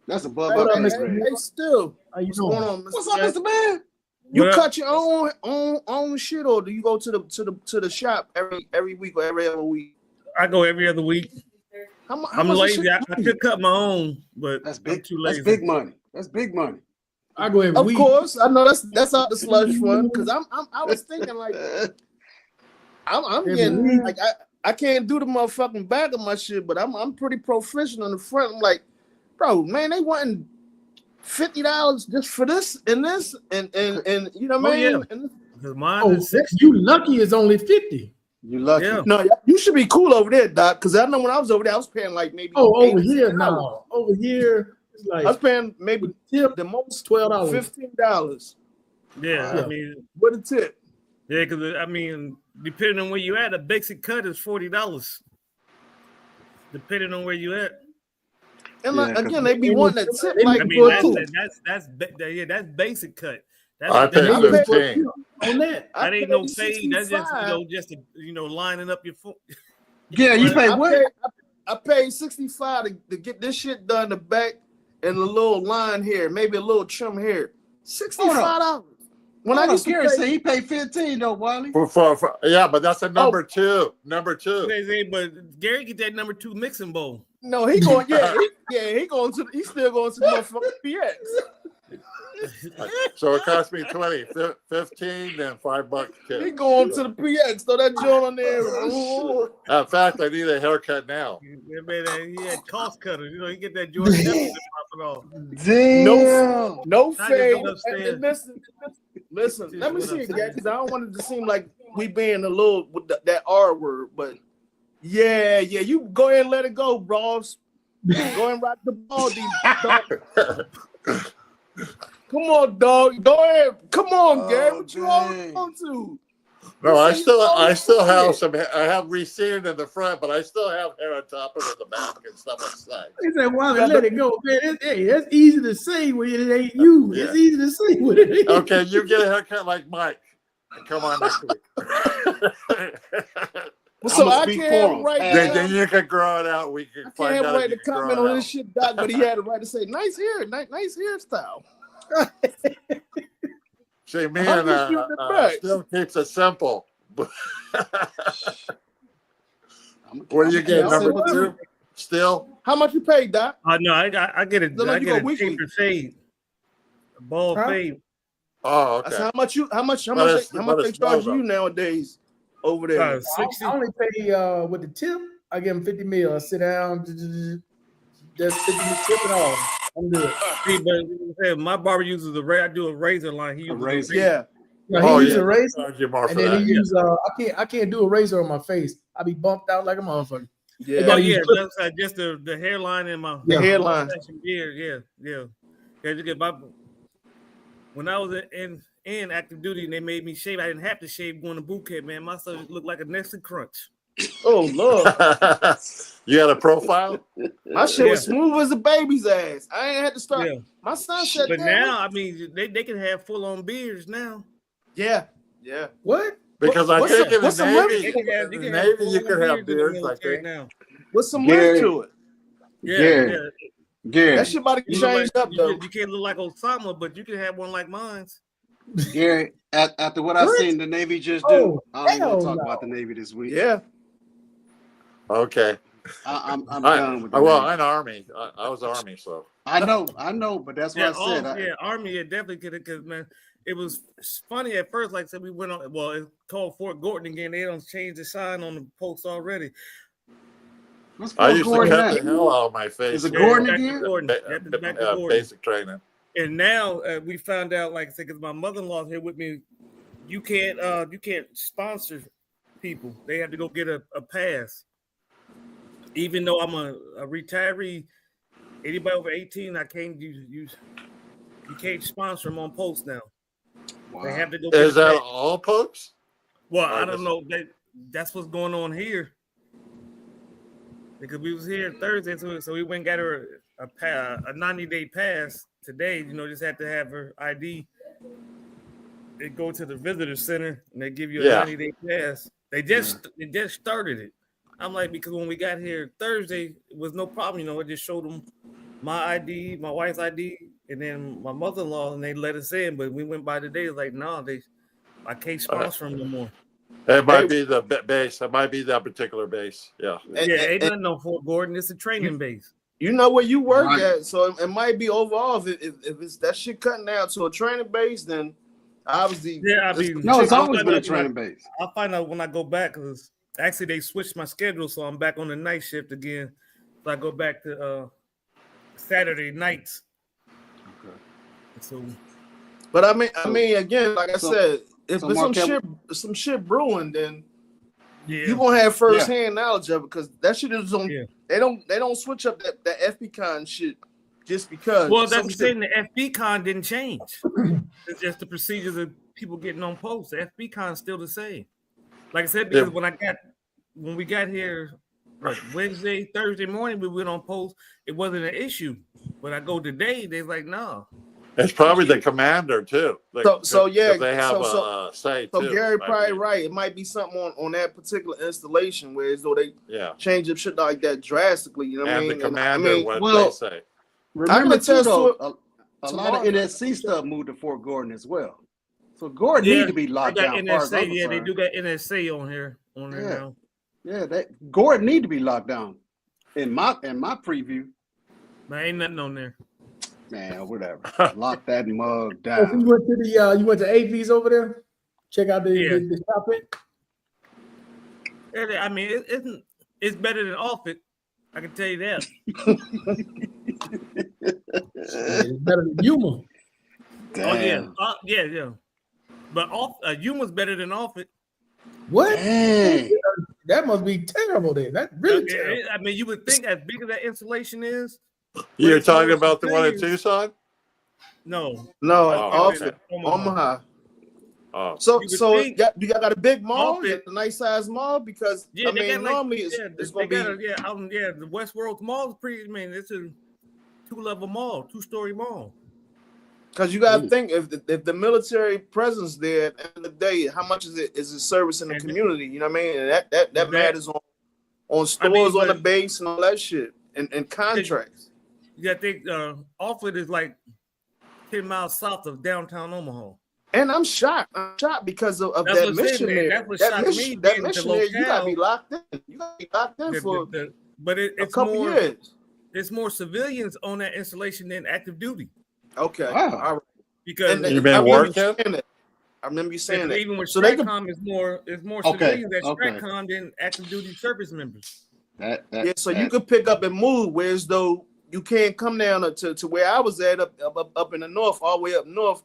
That's above
Hey,
our pay
hey,
grade.
hey, still,
How you
what's going
doing?
on, Mr.
What's up,
Man?
Mr. Man?
You
What up?
cut your own shit, or do you go to the shop every week or every other week?
I go every other week.
How
I'm
much
lazy.
shit
I
you
could cut my own, but
That's
I'm
big.
too
That's
lazy.
big money. That's big money.
I go every
Of
week.
course, I know that's out the slush fund because I was thinking like I'm
Every
getting
week.
like I can't do the motherfucking back of my shit, but I'm pretty proficient on the front. I'm like, bro, man, they wanting $50 just for this and you know what I
Oh,
mean?
yeah. Because mine
Oh,
is 60.
you lucky is only 50.
You lucky.
Yeah.
No, you should be cool over there, Doc. Because I know when I was over there, I was paying like maybe
Oh, over
$80
here
an hour.
now. Over here, it's
I was
like
paying maybe
tip
the most
$12.
$15
Yeah,
Yeah.
I mean,
with a tip.
yeah, because I mean, depending on where you at, a basic cut is $40. Depending on where you at.
And
Yeah, 'cause
again, they be wanting that tip
they
like
I
need
mean,
for a
that's
tip.
that's basic cut. That's
I
that
pay
ain't-
I pay-
15.
On that.
I
that ain't
paid
no fade. That's just
$65.
just lining up your foot.
Yeah, you pay what?
I paid $65 to get this shit done. The back and a little line here, maybe a little trim here. $65. When I used to
Gary
pay,
said he paid 15 though, Wally.
Yeah, but that's a number two. Number two.
But Gary get that number 2 mixing bowl.
no, he going, he still going to the motherfucking PX.
So it cost me 20, 15, then $5
He
tip.
going to the PX, throw that joint on there. Ooh.
In fact, I need a haircut now.
Yeah, man, he had cost cutters. You know, he get that Jordan Peterson popping off.
Damn.
No
I just
fade.
went upstairs.
Listen. Let me
Just
see
went
it, guys,
upstairs.
because I don't want it to seem like we being a little with that R word, but yeah, you go ahead and let it go, bros. Go ahead and rock the ball, dog. Come on, dog. Go ahead. Come on, Gary. What you holding on to?
No, I still have some. I have receded in the front, but I still have hair on top of it in the back and stuff on the side.
He said, "Well, let it go, man. That's easy to say when it ain't you.
Yeah.
It's easy to say when it ain't."
Okay, you get a haircut like Mike. And come on next week.
So
I'ma
I
speak for
can't
him.
write
Then you can grow it out. We can
I
find
can't
out.
write
if
a
you can
comment
grow
on
it
this shit, Doc, but he had the right to say, nice hair, nice hairstyle.
See, me
How
and
you shoot the back?
still keeps it simple. What
I'm
do you get?
I'm
Number
simple
2? Still?
How much you pay, Doc?
No, I get it.
No,
I
you
get
go
a
weekly.
cheaper fade, a ball
Huh?
fade.
Oh,
I said,
okay.
how much
But
they
it's
charge
low,
you nowadays over there?
I
60.
only pay with the tip. I give him 50 mil. I sit down, just 50 mil tip and all. I'm good.
See, but my barber uses I do a razor line. He uses a
razor.
Yeah.
Now,
Oh,
he uses
yeah.
a razor,
Charge you more
and
for
then
that.
he use I can't do a razor on my face. I be bumped out like a motherfucker.
Yeah.
gotta
Oh
use
yeah,
clip-
that's just the hairline and my
The hairline.
beard. Yeah. When I was in active duty and they made me shave, I didn't have to shave going to boot camp, man. My stuff looked like a Nestle Crunch.
Oh, Lord.
You had a profile?
My shit was smooth as a baby's ass. I ain't had to start.
Yeah.
My son said
But
that.
now, I mean, they can have full on beards now.
Yeah.
What?
Because I
What's
think in
what's
the
some
Navy, you could have beards, I think.
now.
What's some
Gary.
length to it?
Yeah.
Gary,
That shit about to get
You look
changed
like,
up, though.
you can't look like Osama, but you can have one like mine.
Gary, after what I
What?
seen the Navy just do,
Oh,
I don't even want
hell
to talk
no.
about the Navy this week.
Yeah.
Okay.
I'm done with the
Well,
Navy.
I'm Army. I was Army, so.
I know, but that's what I said.
Army, definitely could have, because man, it was funny at first. Like I said, we went on. Well, it's called Fort Gordon again. They don't change the sign on the post already.
What's
I
Fort
used to
Gordon
cut
at?
the hell out of my face.
Is it
Yeah,
Gordon
back to
again?
Gordon. Back to Gordon.
Basic training.
And now we found out, like I said, because my mother-in-law's here with me, you can't sponsor people. They have to go get a pass. Even though I'm a retiree, anybody over 18, I can't use. You can't sponsor them on post now.
Wow.
They have to go.
Is
get a
that
pass.
all folks?
Well, I don't know. That's what's going on here. Because we was here Thursday, so we went and got her a 90-day pass today. You know, just had to have her ID. They go to the visitor center and they give you a 90-day pass. They just started it. I'm like, because when we got here Thursday, it was no problem. You know, I just showed them my ID, my wife's ID, and then my mother-in-law, and they let us in. But we went by today, like, no, I can't sponsor them no more.
It might be the base. It might be that particular base. Yeah.
Ain't nothing no Fort Gordon. It's a training base.
You know where you work
Right.
at, so it might be overall. If it's that shit cutting down to a training base, then obviously,
Yeah, I mean,
No, it's always been a
I'll
training base.
I'll find out when I go back, because actually they switched my schedule, so I'm back on the night shift again. So I go back to Saturday nights.
Okay.
So,
but I mean, again, like I said, if
so
there's some shit brewing, then
yeah,
you gonna have first hand knowledge of it, because that shit is on.
Yeah.
They don't switch up that FP-Con shit just because.
well, that's the thing. The FB-Con didn't change. It's just the procedures of people getting on post. The FB-Con is still the same. Like I said, because when we got here, Wednesday, Thursday morning, we went on post. It wasn't an issue. But I go today, they're like, no.
It's probably the commander too.
So yeah,
they have a say
so
too.
Gary probably right. It might be something on that particular installation where as though they change up shit like that drastically. You know what I mean?
And the commander, what they say.
Remember too,
attest
though,
to
a lot of NSC stuff moved to Fort Gordon as well. So Gordon need to be locked down.
NSA, they do got NSA on here now.
Yeah, Gordon need to be locked down. In my preview.
But ain't nothing on there.
Man, whatever. Lock that mug
Oh, so
down.
you went to the you went to AV's over there? Check out the topic.
I mean, it's better than off it. I can tell you that.
It's better than Yuma.
Damn.
Oh yeah. But Yuma's better than off it.
What?
Dang.
That must be terrible then. That's really terrible.
I mean, you would think as big as that insulation is.
You're talking about the one in Tucson?
No,
off
okay.
it. Omaha.
Oh.
So
think-
you got a big mall,
Off it.
a nice size mall, because
yeah,
I
they
mean
got
normally it's gonna be
the Westworld Mall is pretty. I mean, it's a 2-level mall, 2-story mall.
because you got to think if the military presence there at the end of the day, how much is it service in the community? You know what I mean? And that matters on stores on the base and all that shit and contracts.
You got to think Offlet is like 10 miles south of downtown Omaha.
And I'm shocked because of
That's
that
what
mission
saying,
there.
that's what
That
shocked
mission,
me,
that
being
mission
the
there, you gotta be
locale.
locked in. You gotta be locked in for
But
a
it's
couple
more
years.
it's more civilians on that installation than active duty.
Okay.
Wow.
All right.
Because
You been working?
I remember you saying that.
even with
So they could-
STRATCOM, it's more
Okay,
civilians at
okay.
STRATCOM than active duty service members.
You could pick up and move, whereas though you can't come down to where I was at up in the north, all the way up north,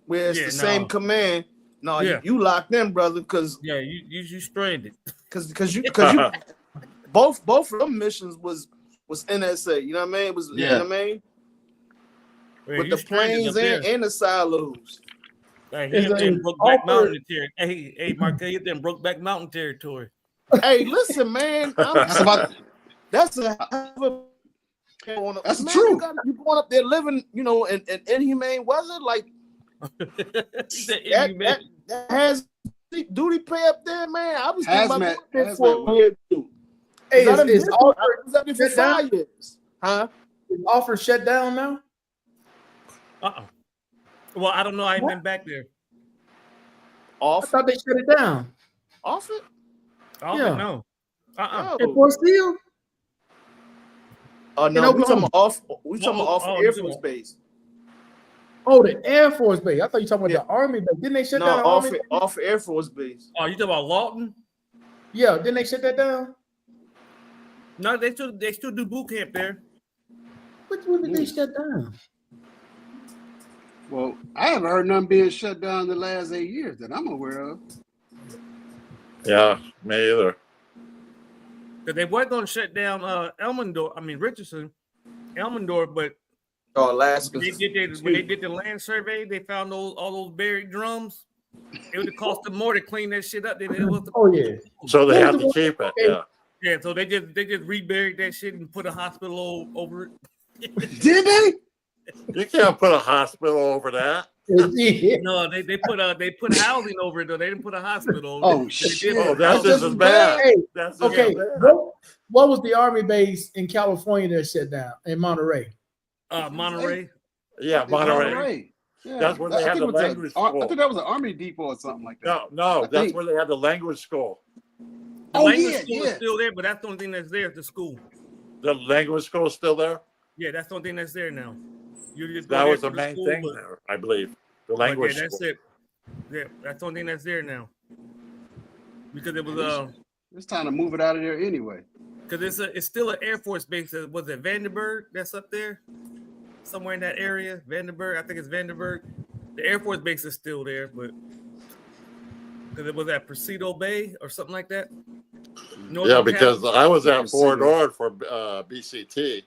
where it's the same command. No, you locked in, brother, because
you stranded.
Because you both of them missions was NSA. You know what I mean? It was you know what I mean?
Man,
with
you
the
stranded
planes
up there.
and the silos.
Like, he up there in Brokeback Mountain territory. Hey, Mark, he up there in Brokeback Mountain territory.
Hey, listen, man. That's a
That's true.
You going up there living, in inhumane weather, like that has duty pay up there, man. I was thinking about going there for a year too.
Hey,
I
is Offer
was up there for 5 years. Huh?
Is Offer shut down now?
Well, I don't know. I ain't been back there.
I thought they shut it down.
Off it?
No.
At Fort Steele?
No, we talking about off Air Force Base.
Oh, the Air Force Base. I thought you talking about the Army Base. Didn't they shut down the Army Base?
Off Air Force Base.
Oh, you talking about Lawton?
Yeah, didn't they shut that down?
No, they still do boot camp there.
Which one did they shut down?
Well, I haven't heard none being shut down in the last 8 years that I'm aware of.
Yeah, me either.
Because they weren't going to shut down Richardson, Elmendorf, but
Alaska.
when they did the land survey, they found all those buried drums. It would have cost them more to clean that shit up than it was.
So they have to keep it. Yeah.
Yeah. So they just reburied that shit and put a hospital over it.
Did they?
You can't put a hospital over that.
No, they put housing over it though. They didn't put a hospital over
Oh
it.
shit!
Oh, that's just as bad.
Hey,
That's
okay. What was the Army base in California that shut down in Monterey?
Monterey.
Yeah, Monterey.
Yeah.
That's where they had the language school.
I think that was an Army depot or something like that.
No, that's where they had the language school.
The language school is still there, but that's the only thing that's there at the school.
The language school is still there?
Yeah, that's the only thing that's there now.
That was the main thing there, I believe. The language
that's
school.
it. Yeah, that's the only thing that's there now. Because it was
it's time to move it out of there anyway.
Because it's still an Air Force base. Was it Vandenberg that's up there? Somewhere in that area? Vandenberg? I think it's Vandenberg. The Air Force base is still there, but because it was at Presidio Bay or something like that.
Yeah, because I was at Fort Ord for BCT.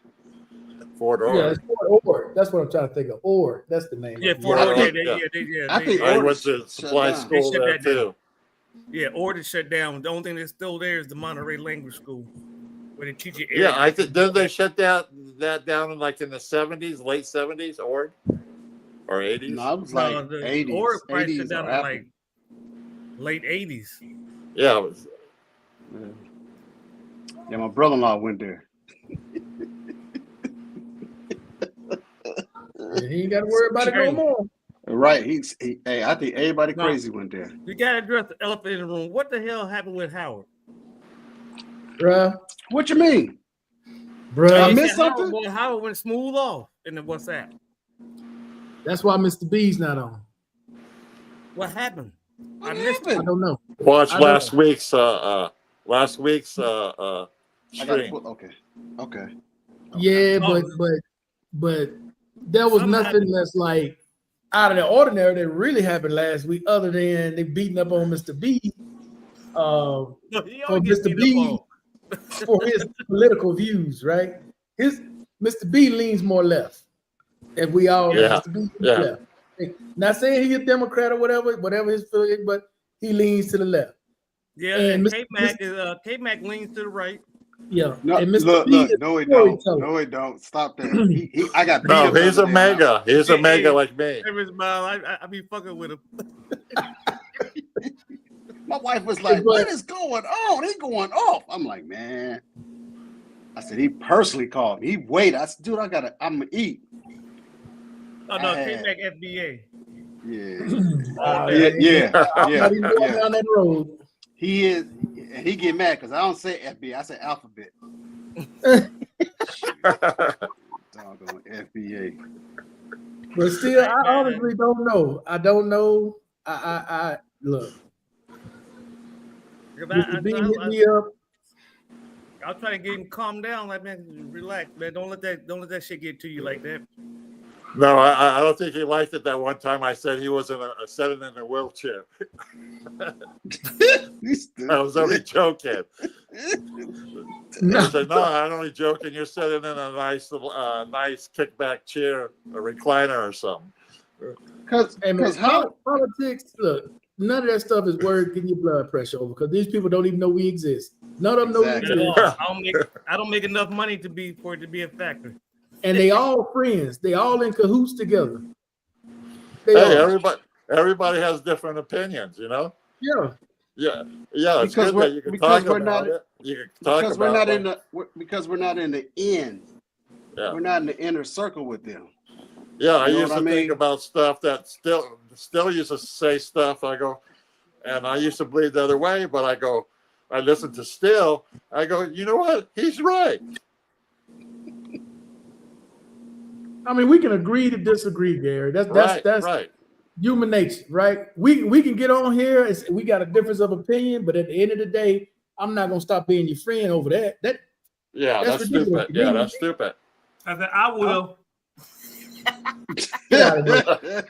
Fort Ord.
Yeah, it's Fort Ord. That's what I'm trying to think of. Ord. That's the name.
Yeah, Fort Ord.
I think
I went to supply school there too.
Yeah, Ord is shut down. The only thing that's still there is the Monterey Language School, where they teach you.
Yeah, I think didn't they shut that down in like in the 70s, late 70s, Ord, or 80s?
No, it was like 80s.
Ord probably
80s
shut down in like late 80s.
Yeah, it was.
Yeah, my brother-in-law went there.
He ain't got to worry about it no more.
Right. Hey, I think everybody crazy went there.
You got to address the elephant in the room. What the hell happened with Howard?
Bruh.
What you mean?
Bruh.
I missed something?
Howard went smooth off in the WhatsApp.
That's why Mr. B's not on.
What happened?
What
I missed
I
happened?
don't know.
Watch
I know.
last week's
I gotta
stream.
put okay.
Yeah,
Oh.
but there was
Something
nothing
happened.
that's like out of the ordinary that really happened last week, other than they beating up on Mr. B.
No, he
For
always gets
Mr.
beat
B
up on.
for his political views, right? His Mr. B leans more left, and we all know
Yeah.
Mr. B leans
Yeah.
left. Not saying he's a Democrat or whatever his feeling, but he leans to the left.
Yeah,
And
and
Mr.
K-Mac leans to the right.
Yeah,
No,
and Mr.
look,
B
look,
is
no,
a
it don't.
storyteller.
No, it don't. Stop that. I got beat
No,
up.
he's
the
a
other day when
mega. He's a
Hey,
mega
hey.
like me.
Every smile, I be fucking with him.
My wife was like,
But-
"What is going on? He going off." I'm like, "Man." I said, "He personally called me. He waited." I said, "Dude, I'm gonna eat."
Oh no,
I had-
K-Mac FBA.
Yeah,
day.
yeah.
But he's going down that road.
He is, and he get mad because I don't say FBA. I say alphabet. Doggone FBA.
But still, I honestly don't know. I don't know. I look. Mr. B hit me up.
I'll try to get him calm down. Like, man, relax, man. Don't let that shit get to you like that.
No, I don't think he liked it that one time I said he was sitting in a wheelchair. I was only joking.
No.
I said, no, I'm only joking. You're sitting in a nice kickback chair, a recliner or something.
Because how
politics, look, none of that stuff is worth getting your blood pressure over because these people don't even know we exist. None of them know we
Exactly.
exist.
I don't make enough money for it to be a factor.
And they all friends. They all in cahoots together. They
Hey,
are.
everybody has different opinions, you know?
Yeah.
Yeah. It's
Because
good that you can talk
we're
about
not-
it. You can talk
because
about
we're not
it.
in the because we're not in the end.
Yeah.
We're not in the inner circle with them.
Yeah, I
You know
used
what
to
I
think
mean?
about stuff that still used to say stuff. I go, and I used to believe the other way, but I listen to Still. I go, you know what? He's right.
I mean, we can agree to disagree, Gary. That's
Right.
human nature, right? We can get on here. We got a difference of opinion, but at the end of the day, I'm not gonna stop being your friend over that.
Yeah, that's
ridiculous
stupid.
to
Yeah,
me.
that's stupid.
I said I will.
Get out of here.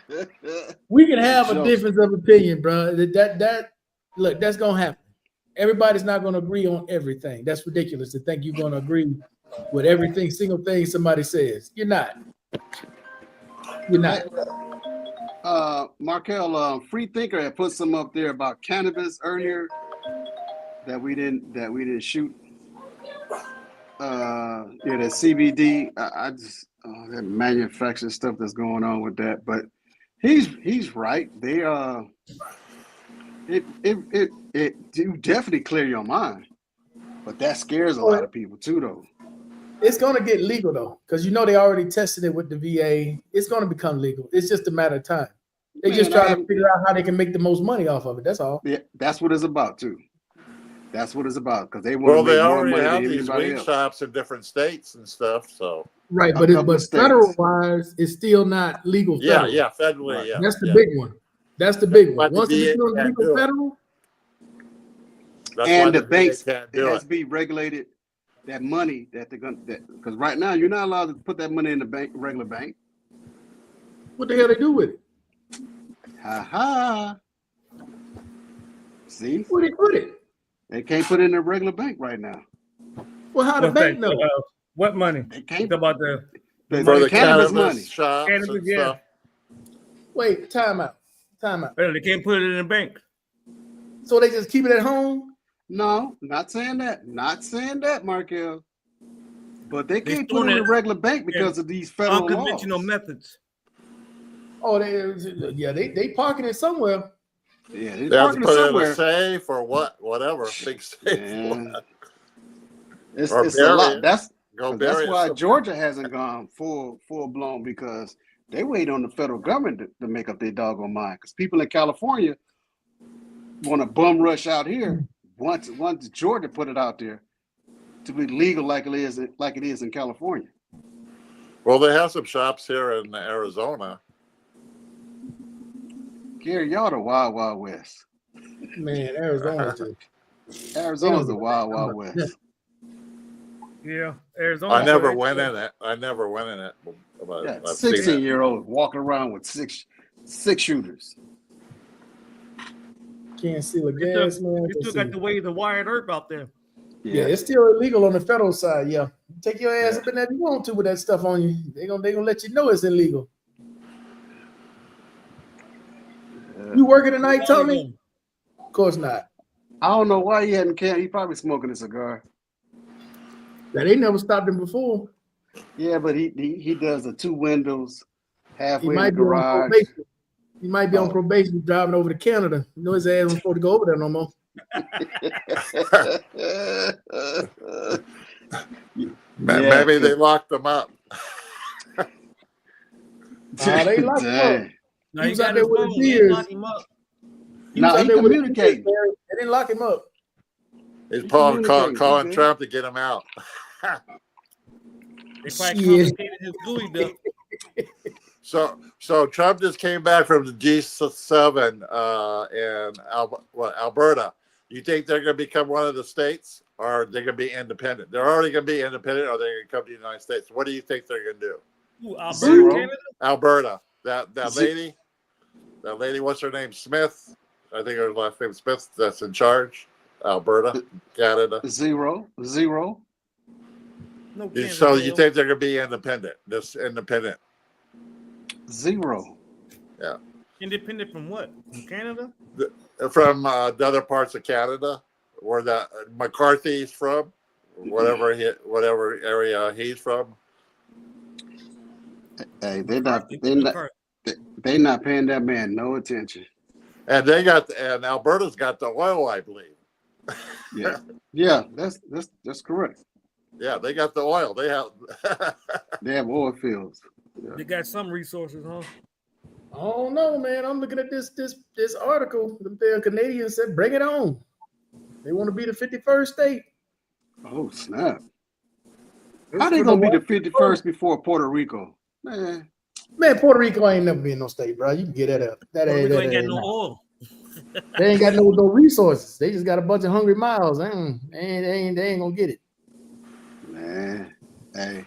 We can have a
Joke.
difference of opinion, bro. That look, that's gonna happen. Everybody's not gonna agree on everything. That's ridiculous to think you're gonna agree with everything, single thing somebody says. You're not. You're not.
Markel, Free Thinker had put some up there about cannabis earlier that we didn't shoot. That CBD. I just that manufacturing stuff that's going on with that, but he's right. They it do definitely clear your mind, but that scares a lot of people too, though.
It's gonna get legal though, because you know they already tested it with the VA. It's gonna become legal. It's just a matter of time. They just trying to figure out how they can make the most money off of it. That's all.
Yeah, that's what it's about too. That's what it's about because they want to
Well, they
make more
already
money
have
than
these
anybody
weed
else.
shops in different states and stuff. So
Right,
A
but
couple of states.
federal wise, it's still not legal. Federal.
yeah, federally,
Right.
yeah.
That's the
yeah.
big one. That's the big
But
one.
the
Once it
VA
becomes
can't
legal
do it.
federal,
That's
And
why
the banks,
VA can't
it
do
has
it.
to be regulated. That money that they're gonna, because right now you're not allowed to put that money in the bank, regular bank.
what the hell they do with it?
Ha ha. See,
Where they put it?
they can't put it in the regular bank right now.
Well, how the
What's
bank
that?
know?
What money?
They
You
can't.
talk about the
For the
cannabis
cannabis
money.
shops
Cannabis,
and
yeah.
stuff.
Wait, time out.
well, they can't put it in the bank.
So they just keep it at home?
No, not saying that. Not saying that, Markel. But they can't put
doing
it in
it
the regular bank because of these federal
Unconventional
laws.
methods.
Oh, they parking it somewhere.
Yeah, they're
They have to
parking it
put it in
somewhere.
a safe or whatever. Big safe.
Yeah. It's
Or
a
bury
lot.
it.
That's
Go
But
bury
that's
it
why
somewhere.
Georgia hasn't gone full blown because they wait on the federal government to make up their doggone mind. Because people in California want to bum rush out here once Georgia put it out there to be legal like it is in California.
Well, they have some shops here in Arizona.
Gary, y'all the wild, wild west.
Man, Arizona just
Arizona's the wild, wild west.
Yeah, Arizona.
I never went in it. But
Yeah,
I've seen it.
16-year-olds walking around with six shooters.
can't seal a gas, man.
You still got the way the wired earth out there.
Yeah, it's still illegal on the federal side. Yeah, take your ass up in there if you want to with that stuff on you. They gonna let you know it's illegal. You working tonight, Tommy? Of course not.
I don't know why he hadn't camped. He probably smoking a cigar.
Now, they never stopped him before.
Yeah, but he does the 2 windows
He
halfway in
might
the
be on
garage.
probation. He might be on probation driving over to Canada. You know his ass wasn't supposed to go over there no more.
Maybe they locked them up.
They locked him up.
No,
He
he
was
got
out there
his
with
phone.
his
They
beers.
locked him up.
No, he communicating.
They didn't lock him up.
He's
He
calling
communicating, okay.
Trump to get him out.
They probably
Shit.
confiscated his GUI bill.
So Trump just came back from the G7 in Alberta. You think they're going to become one of the states, or are they going to be independent? They're already going to be independent, or they're going to come to the United States. What do you think they're going to do?
Ooh, Alberta,
Zero.
Canada?
Alberta, that lady, what's her name? Smith. I think her last name is Smith. That's in charge. Alberta, Canada.
Zero.
No,
So
Canada,
you think they're going to be independent? This independent.
Zero.
Yeah.
independent from what? From Canada?
From the other parts of Canada, where the McCarthy's from, whatever area he's from.
Hey, they're not paying that man no attention.
And Alberta's got the oil, I believe.
Yeah, that's correct.
Yeah, they got the oil. They have
They have oil fields. Yeah.
They got some resources, huh?
I don't know, man. I'm looking at this article. The Canadians said, bring it on. They want to be the 51st state.
Oh, snap. How they going to be the 51st before Puerto Rico? Man,
Puerto Rico ain't never been no state, bro. You can get that up. That
Puerto
ain't,
Rico
that
ain't got
ain't
no
not.
oil.
They ain't got no resources. They just got a bunch of hungry miles. They ain't gonna get it.
man. Hey.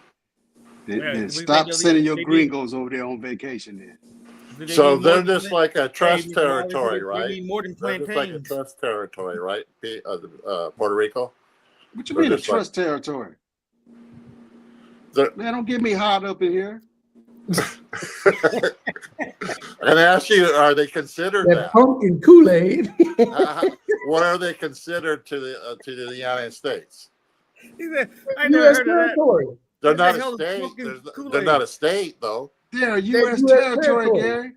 Yeah,
Then
we
stop
think
sending your
they
gringos over there on vacation then.
so they're just like a trust territory,
They
right?
need more than
They're just like a
plantains.
trust territory, right? Puerto Rico.
What you
They're
mean a
just like-
trust territory?
They're-
Man, don't get me hot up in here.
And I ask you, are they considered
That
that?
pumpkin Kool-Aid.
What are they considered to the United States?
He said, I never
U.S.
heard of that.
territory.
They're
What the
not
hell
a
is
state.
smoking
They're
Kool-Aid?
not a state, though.
They're a
That's
U.S.
US
territory,
territory.
Gary.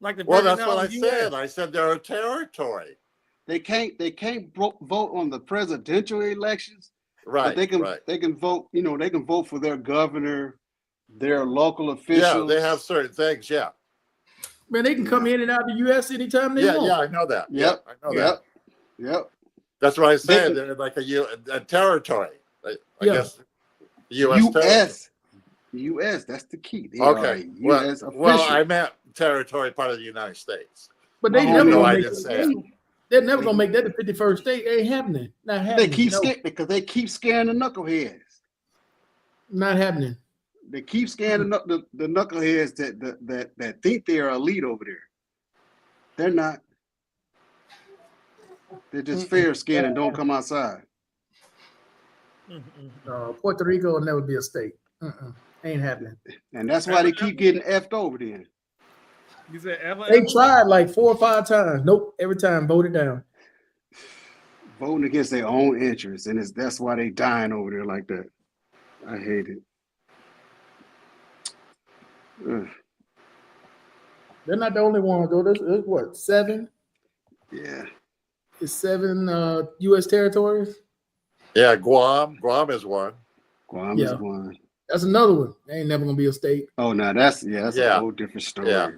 Like the
Well,
Virgin
that's what I
Islands,
said.
US.
I said they're a territory.
They can't vote on the presidential elections,
Right.
but they can vote. You know, they can vote for their governor, their local
Yeah,
officials.
they have certain things. Yeah.
Man, they can come in and out of the U.S. anytime they
Yeah,
want.
yeah, I know that.
Yep.
Yeah, I know that.
Yep.
That's what I said.
They
They're like a territory. I
Yeah.
guess U.S. territory.
U.S. That's the key. They
Okay.
are a U.S.
Well,
official.
I meant territory, part of the United States.
But they
Oh,
never
no,
gonna
I
make
didn't
it.
say it.
They're never gonna make that the 51st state. It ain't happening. Not happening.
They keep
No,
because they keep scaring the knuckleheads.
not happening.
They keep scaring the knuckleheads that think they are elite over there. They're not. They're just fair skinned and don't come outside.
Puerto Rico will never be a state. Ain't happening.
And that's why they keep getting effed over then.
You said ever?
They tried like 4 or 5 times. Nope. Every time voted down.
Voting against their own interests. And that's why they dying over there like that. I hate it. Ugh.
They're not the only ones though. There's what, 7?
Yeah.
It's 7 U.S. territories.
Yeah, Guam is one.
Guam is
Yeah.
one.
That's another one. They ain't never gonna be a state.
Oh no, that's
Yeah.
a whole different story.
Yeah.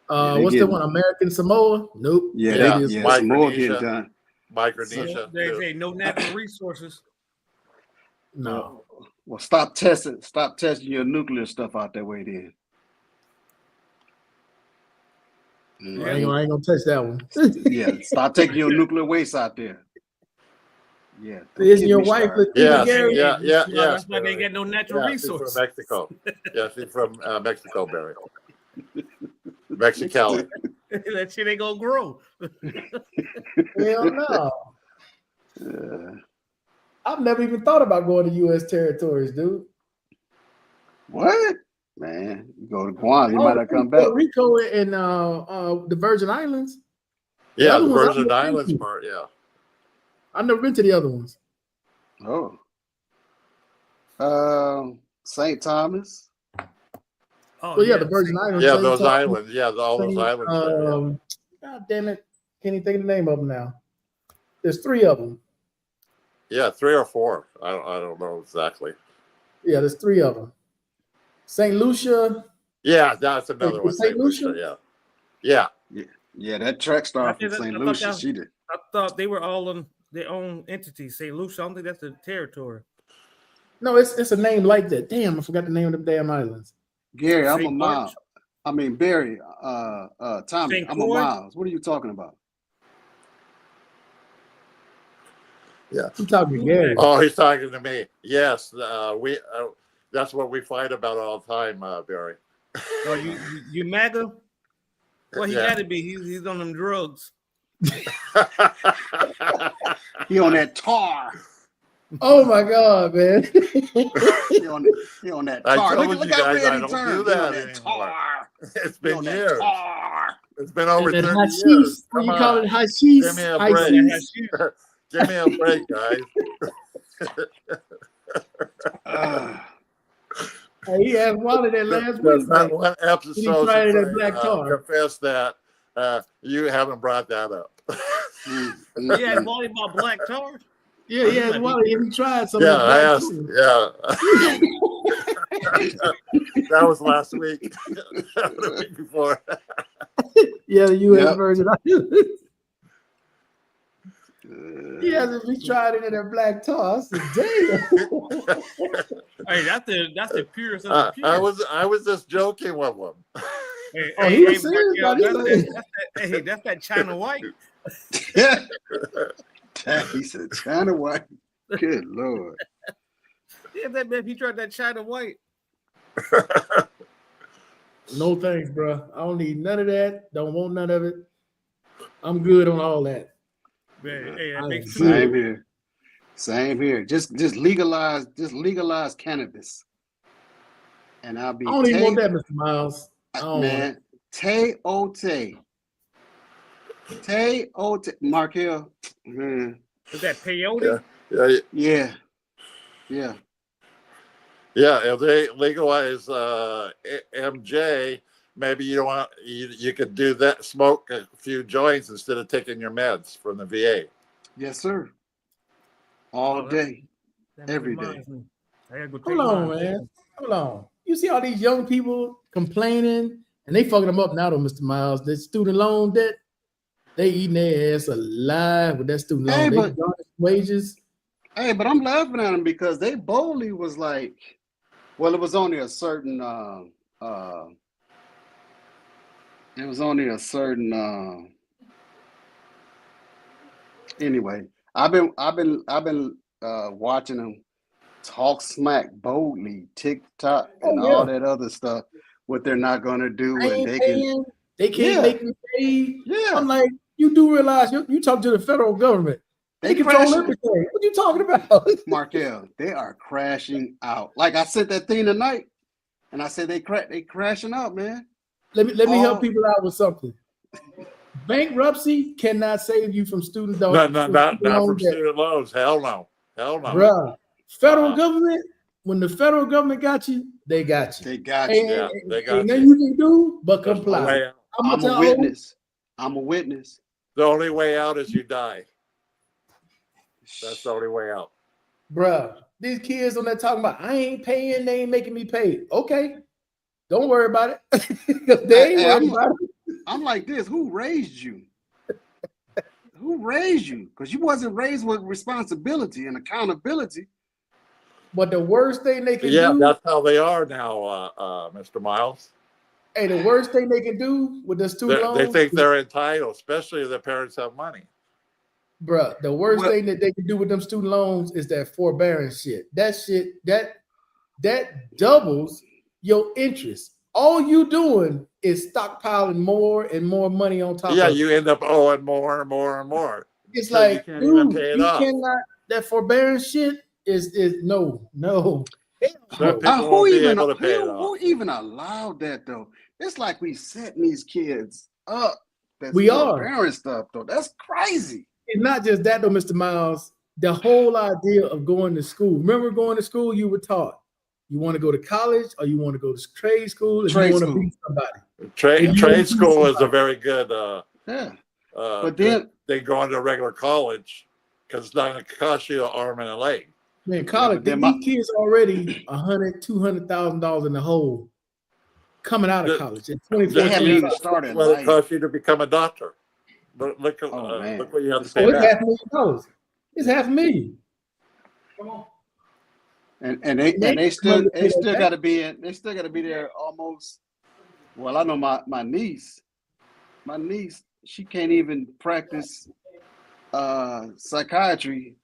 They
What's the
getting-
one? American Samoa? Nope.
Yeah,
Yeah.
they, yeah,
Micronesia.
some more getting done.
Micronesia.
They say no natural resources.
No.
Well, stop testing your nuclear stuff out that way then.
I ain't gonna touch that one.
Yeah, stop taking your nuclear waste out there. Yeah. don't
Isn't
get
your
me
wife
started.
Latina,
Yes,
Gary?
yeah.
That's why they ain't got no natural
Yeah, she's from
resource.
Mexico. Yeah, she's from Mexico, Barry. Mexicali.
That shit ain't gonna grow.
Hell no.
Uh,
I've never even thought about going to U.S. territories, dude.
what? Man, you go to Guam, you might not come
Puerto
back.
Rico and the Virgin Islands.
Yeah,
other
the
ones I've
Virgin
never been
Islands
to.
part, yeah.
I've never been to the other ones.
St. Thomas.
Oh,
Well, yeah, the Virgin Islands.
Yeah,
St.
those
Thomas,
islands. Yeah, all those
St.
islands there, yeah.
God damn it. Can't even think of the name of them now. There's 3 of them.
Yeah, 3 or 4. I don't know exactly.
Yeah, there's 3 of them. St. Lucia.
Yeah, that's another one.
St.
St. Lucia,
Lucia?
yeah.
Yeah, that track star from
I
St.
thought
Lucia,
that-
she did.
I thought they were all on their own entity. St. Lucia, I don't think that's the territory.
No, it's a name like that. Damn, I forgot the name of the damn islands.
Gary, I'm a
St.
Miles. I mean Barry, Tommy,
St.
I'm a
Croix?
Miles. What are you talking about?
I'm talking to Gary.
Oh, he's talking to me. Yes, that's what we fight about all the time, Barry.
Oh, you MAGA? Well, he
Yeah.
got to be. He's on them drugs.
He on that tar.
Oh my God, man.
He on that
I
tar.
told
Look
you
how
guys
red
I
he
don't
turned.
do
He
that
on that
anymore.
tar.
It's
He
been
on that
years.
tar.
It's been over
And
30
hashish.
years.
What
Come
you call
on.
it? Hashish.
Give me a break.
Hashish.
Give me a break, guys.
Hey, he asked Wally that last
There's
week.
not
man.
one episode
tried
since
that black tar.
confess that you haven't brought that up.
Yeah, Wally about black tar.
Yeah, he asked Wally if he tried some of
Yeah,
the
I
black
asked.
tar.
Yeah. That was last week. The week before.
Yeah, the U.S.
Yep.
Virgin Islands. He asked if he tried any of that black tar. I said, damn.
Hey, that's the purest of the pure.
I was just joking with him.
Hey,
Oh, he was serious about it.
That's that China white.
He said China white. Good Lord.
Yeah, that man, he tried that China white.
No thanks, bro. I don't need none of that. Don't want none of it. I'm good on all that.
Man, hey, that
I
makes
am
Same here. Same here. Just legalize cannabis. And I'll be
I don't even want that, Mr. Miles. I don't want it.
man. Teote. Markel. Man.
Is that peyote?
Yeah.
Yeah.
Yeah, if they legalize MJ, maybe you could do that, smoke a few joints instead of taking your meds from the VA.
Yes, sir. All day.
That
Every
reminds
day.
me. I gotta go take
Hold on,
mine.
man. Hold on. You see all these young people complaining, and they fucking them up now, though, Mr. Miles. The student loan debt, they eating their ass alive with that student loan.
Hey,
They
but-
garnish wages.
Hey, but I'm laughing at them because they boldly was like, well, it was only a certain anyway. I've been watching them talk smack boldly, TikTok and
Oh, yeah.
all that other stuff, what they're not gonna do,
I
and
ain't
they
paying. They can't
Yeah.
make me pay.
yeah,
I'm like, you do realize you talk to the federal government. They control
crashing.
everything. What you talking about?
Markel, they are crashing out. Like I said that thing tonight, and I said they crashing out, man.
Let me help
Oh.
people out with something. Bankruptcy cannot save you from student
No,
loan.
not from
debt.
student loans. Hell no.
Bruh, federal
Uh-huh.
government, when the federal government got you, they got you.
They got
Ain't,
you.
Yeah, they got
ain't nothing
you.
you can do but
There's no
comply.
way out.
I'm
I'm
gonna
a
tell
witness. I'm a witness.
The only way out is you die. That's the only way out.
bruh, these kids on there talking about I ain't paying, they ain't making me pay. Okay, don't worry about it. They ain't
Hey,
worried about it.
I'm like this. Who raised you? Who raised you? Because you wasn't raised with responsibility and accountability.
But the worst thing they can
Yeah,
do,
that's how they are now, Mr. Miles.
hey, the worst thing they can do with the student
They
loans,
think they're entitled, especially if their parents have money.
bruh, the worst
Well-
thing that they can do with them student loans is that forbearance shit. That doubles your interest. All you doing is stockpiling more and more money on top
Yeah,
of it.
you end up owing more and more and more.
It's
so you
like,
can't even
dude,
pay it
you
off.
cannot, that forbearance shit is no.
Some
No.
people won't be able to pay it
who
off.
even allowed that though? It's like we setting these kids up. That's
We are.
forbearance stuff though. That's crazy.
It's not just that though, Mr. Miles. The whole idea of going to school. Remember going to school, you were taught you want to go to college or you want to go to trade school or
Trade
you want
school.
to be somebody.
Trade
you
school
want
is a very good
Yeah.
but
then-
they go into regular college because it's not going to cost you an arm and a leg.
Man, college,
then
these kids already $100,000, $200,000 in the hole coming out of
The-
college. At
They
24,
haven't even started
What it
life.
costs you to become a doctor. Look, look,
Oh, man.
look what you have to
Oh,
pay
it's
back.
$500,000. It's $500,000. Come on.
And they still gotta be in, they still gotta be there almost. Well, I know my niece, she can't even practice psychiatry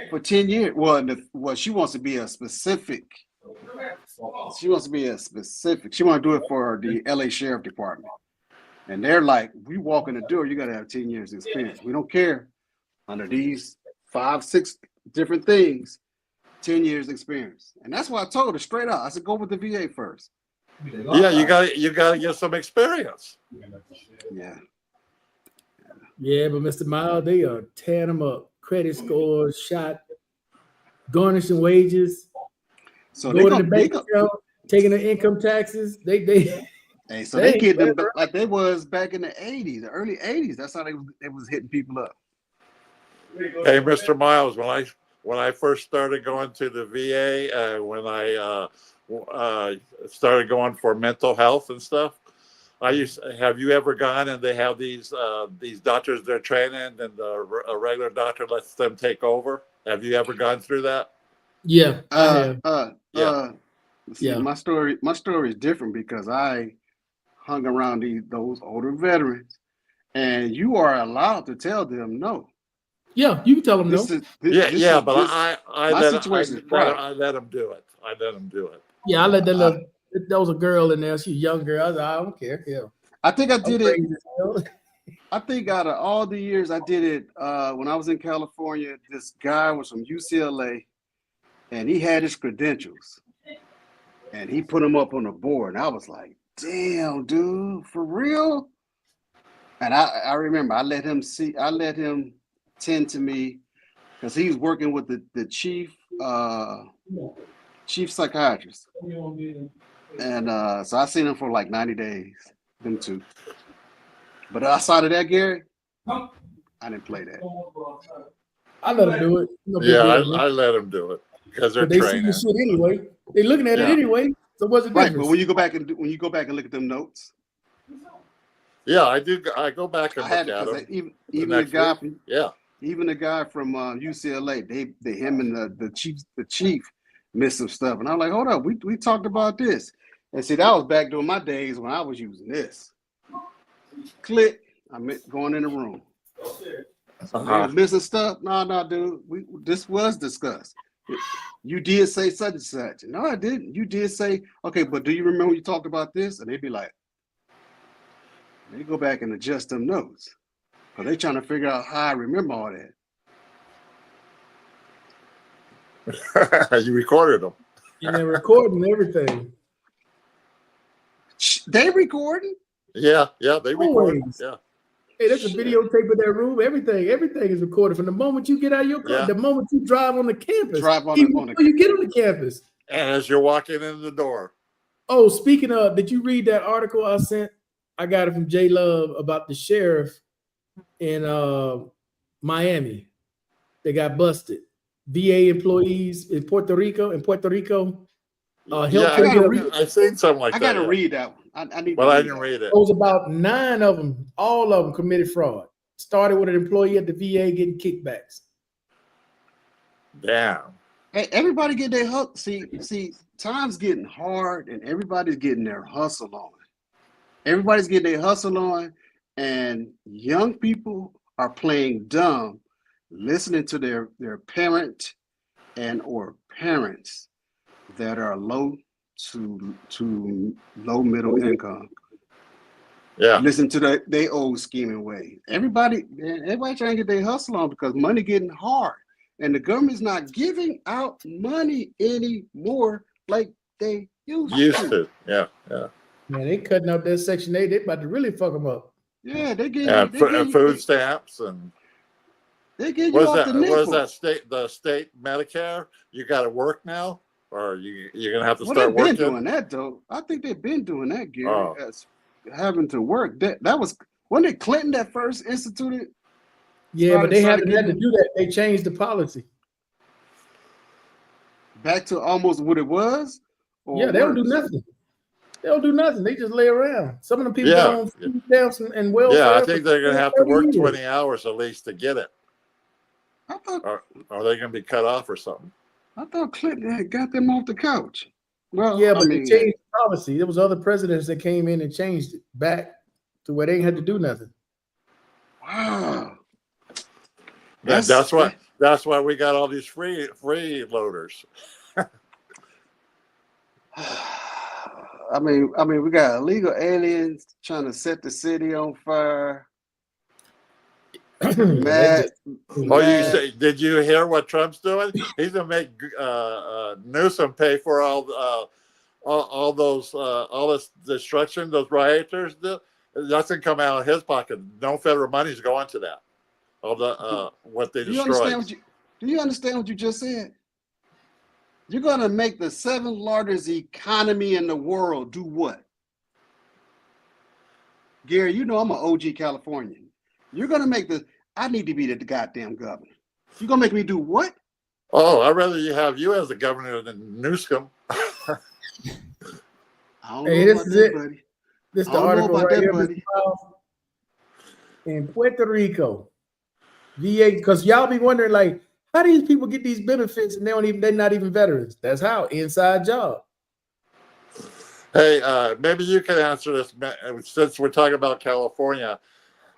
for 10 years. Well, she wants to be a specific. She wants to do it for the LA Sheriff Department. And they're like, we walk in the door, you gotta have 10 years experience. We don't care. Under these 5-6 different things, 10 years experience. And that's why I told her straight out. I said, go with the VA first.
Yeah, you got to get some experience.
Yeah.
Yeah, but Mr. Miles, they are tearing them up. Credit scores, shot, garnishing wages,
So
going to the
they
bank
go,
account, taking the income taxes. They
hey, so they get them
better.
like they was back in the 80s, the early 80s. That's how they was hitting people up.
Hey, Mr. Miles, when I first started going to the VA, when I started going for mental health and stuff, have you ever gone and they have these doctors they're training and a regular doctor lets them take over? Have you ever gone through that?
Yeah, I have.
See,
Yeah.
my story is different because I hung around those older veterans, and you are allowed to tell them no.
Yeah, you can tell them no.
I
situation is private.
let them do it.
Yeah, I let that little. There was a girl in there. She's a young girl. I was like, I don't care. Yeah,
I think I did it.
crazy as hell.
I think out of all the years I did it, when I was in California, this guy was from UCLA, and he had his credentials, and he put them up on the board, and I was like, "Damn, dude, for real?" And I remember I let him tend to me because he was working with the chief psychiatrist, and so I seen him for like 90 days, them two. But outside of that, Gary, I didn't play that.
I let them do it. No big
Yeah,
deal.
I let them do it because they're
But they see
training.
the shit anyway. They looking at it
Yeah.
anyway. So what's the
Right,
difference?
but when you go back and look at them notes,
Yeah, I do. I go back and
I
look
had
at
because
them.
even the
next
guy
week.
from
Yeah.
UCLA, him and the chief missed some stuff, and I'm like, hold up, we talked about this, and see that was back during my days when I was using this. Click, going in the room. So they was missing stuff. No, dude, this was discussed. You did say such and such. No, I didn't. You did say, okay, but do you remember you talked about this? And they'd be like, they go back and adjust them notes. Because they trying to figure out how I remember all that.
You recorded them.
And they're recording everything.
They recording?
Yeah, they recorded.
Always.
Yeah.
Hey, there's a videotape of that room. Everything is recorded from the moment you get out of your car,
Yeah.
the moment you drive on the campus,
Drive on
even
the
before you get on the campus.
And as you're walking in the door.
Oh, speaking of, did you read that article I sent? I got it from J Love about the sheriff in Miami. They got busted. VA employees in Puerto Rico.
I've seen something like
I
that.
gotta read that one. I need.
But I didn't read it.
It was about 9 of them. All of them committed fraud. Started with an employee at the VA getting kickbacks.
Damn.
Hey, everybody get their hustle. See, time's getting hard, and everybody's getting their hustle on. Everybody's getting their hustle on, and young people are playing dumb, listening to their parent and or parents that are low to low middle income.
Yeah.
Listen to they old scheming way. Everybody trying to get their hustle on because money getting hard. And the government's not giving out money anymore like they used to.
Yeah.
Man, they cutting out that Section 8. They about to really fuck them up.
Yeah, they get
And food stamps and
they get you off the nickel.
What is that the state Medicare? You got to work now, or you're gonna have to start working.
They've been doing that though. I think they've been doing that, Gary. As having to work. That was wasn't it Clinton that first instituted?
Yeah, but they haven't had to do that. They changed the policy
back to almost what it was.
Yeah, they don't do nothing. They don't do nothing. They just lay around. Some of the people on food stamps and welfare.
Yeah, I think they're going to have to work 20 hours at least to get it.
I thought,
or are they going to be cut off or something?
I thought Clinton had got them off the couch. Well,
yeah, but they changed the policy. There was other presidents that came in and changed it back to where they had to do nothing.
Wow.
That's why we got all these free loaders.
I mean, we got illegal aliens trying to set the city on fire. Mad.
Did you hear what Trump's doing? He's gonna make Newsom pay for all this destruction those rioters do. That's gonna come out of his pocket. No federal money's going to that. All the what they destroyed.
Do you understand what you just said? You're gonna make the 7th largest economy in the world do what? Gary, you know I'm an OG Californian. You're gonna make I need to be the goddamn governor. You're gonna make me do what?
Oh, I'd rather you have you as the governor than Newsom.
I don't
hey,
know
this
about
is
that,
it.
buddy.
This is the article right here,
buddy.
In Puerto Rico, VA, because y'all be wondering like, how do these people get these benefits and they're not even veterans? That's how, inside job.
Hey, maybe you can answer this since we're talking about California.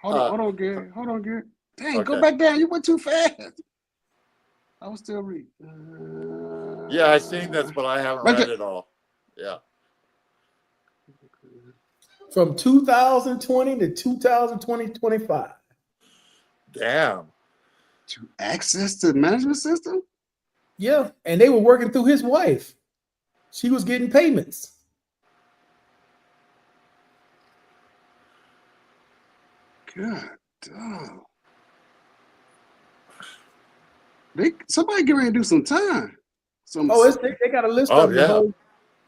Hold on, Gary. Dang, go back down. You went too fast. I was still reading.
Yeah, I've seen this, but I haven't read it all. Yeah.
From 2020 to 2025.
Damn.
To access to the management system?
Yeah, and they were working through his wife. She was getting payments.
God damn. Somebody get ready to do some time.
They got a list of them.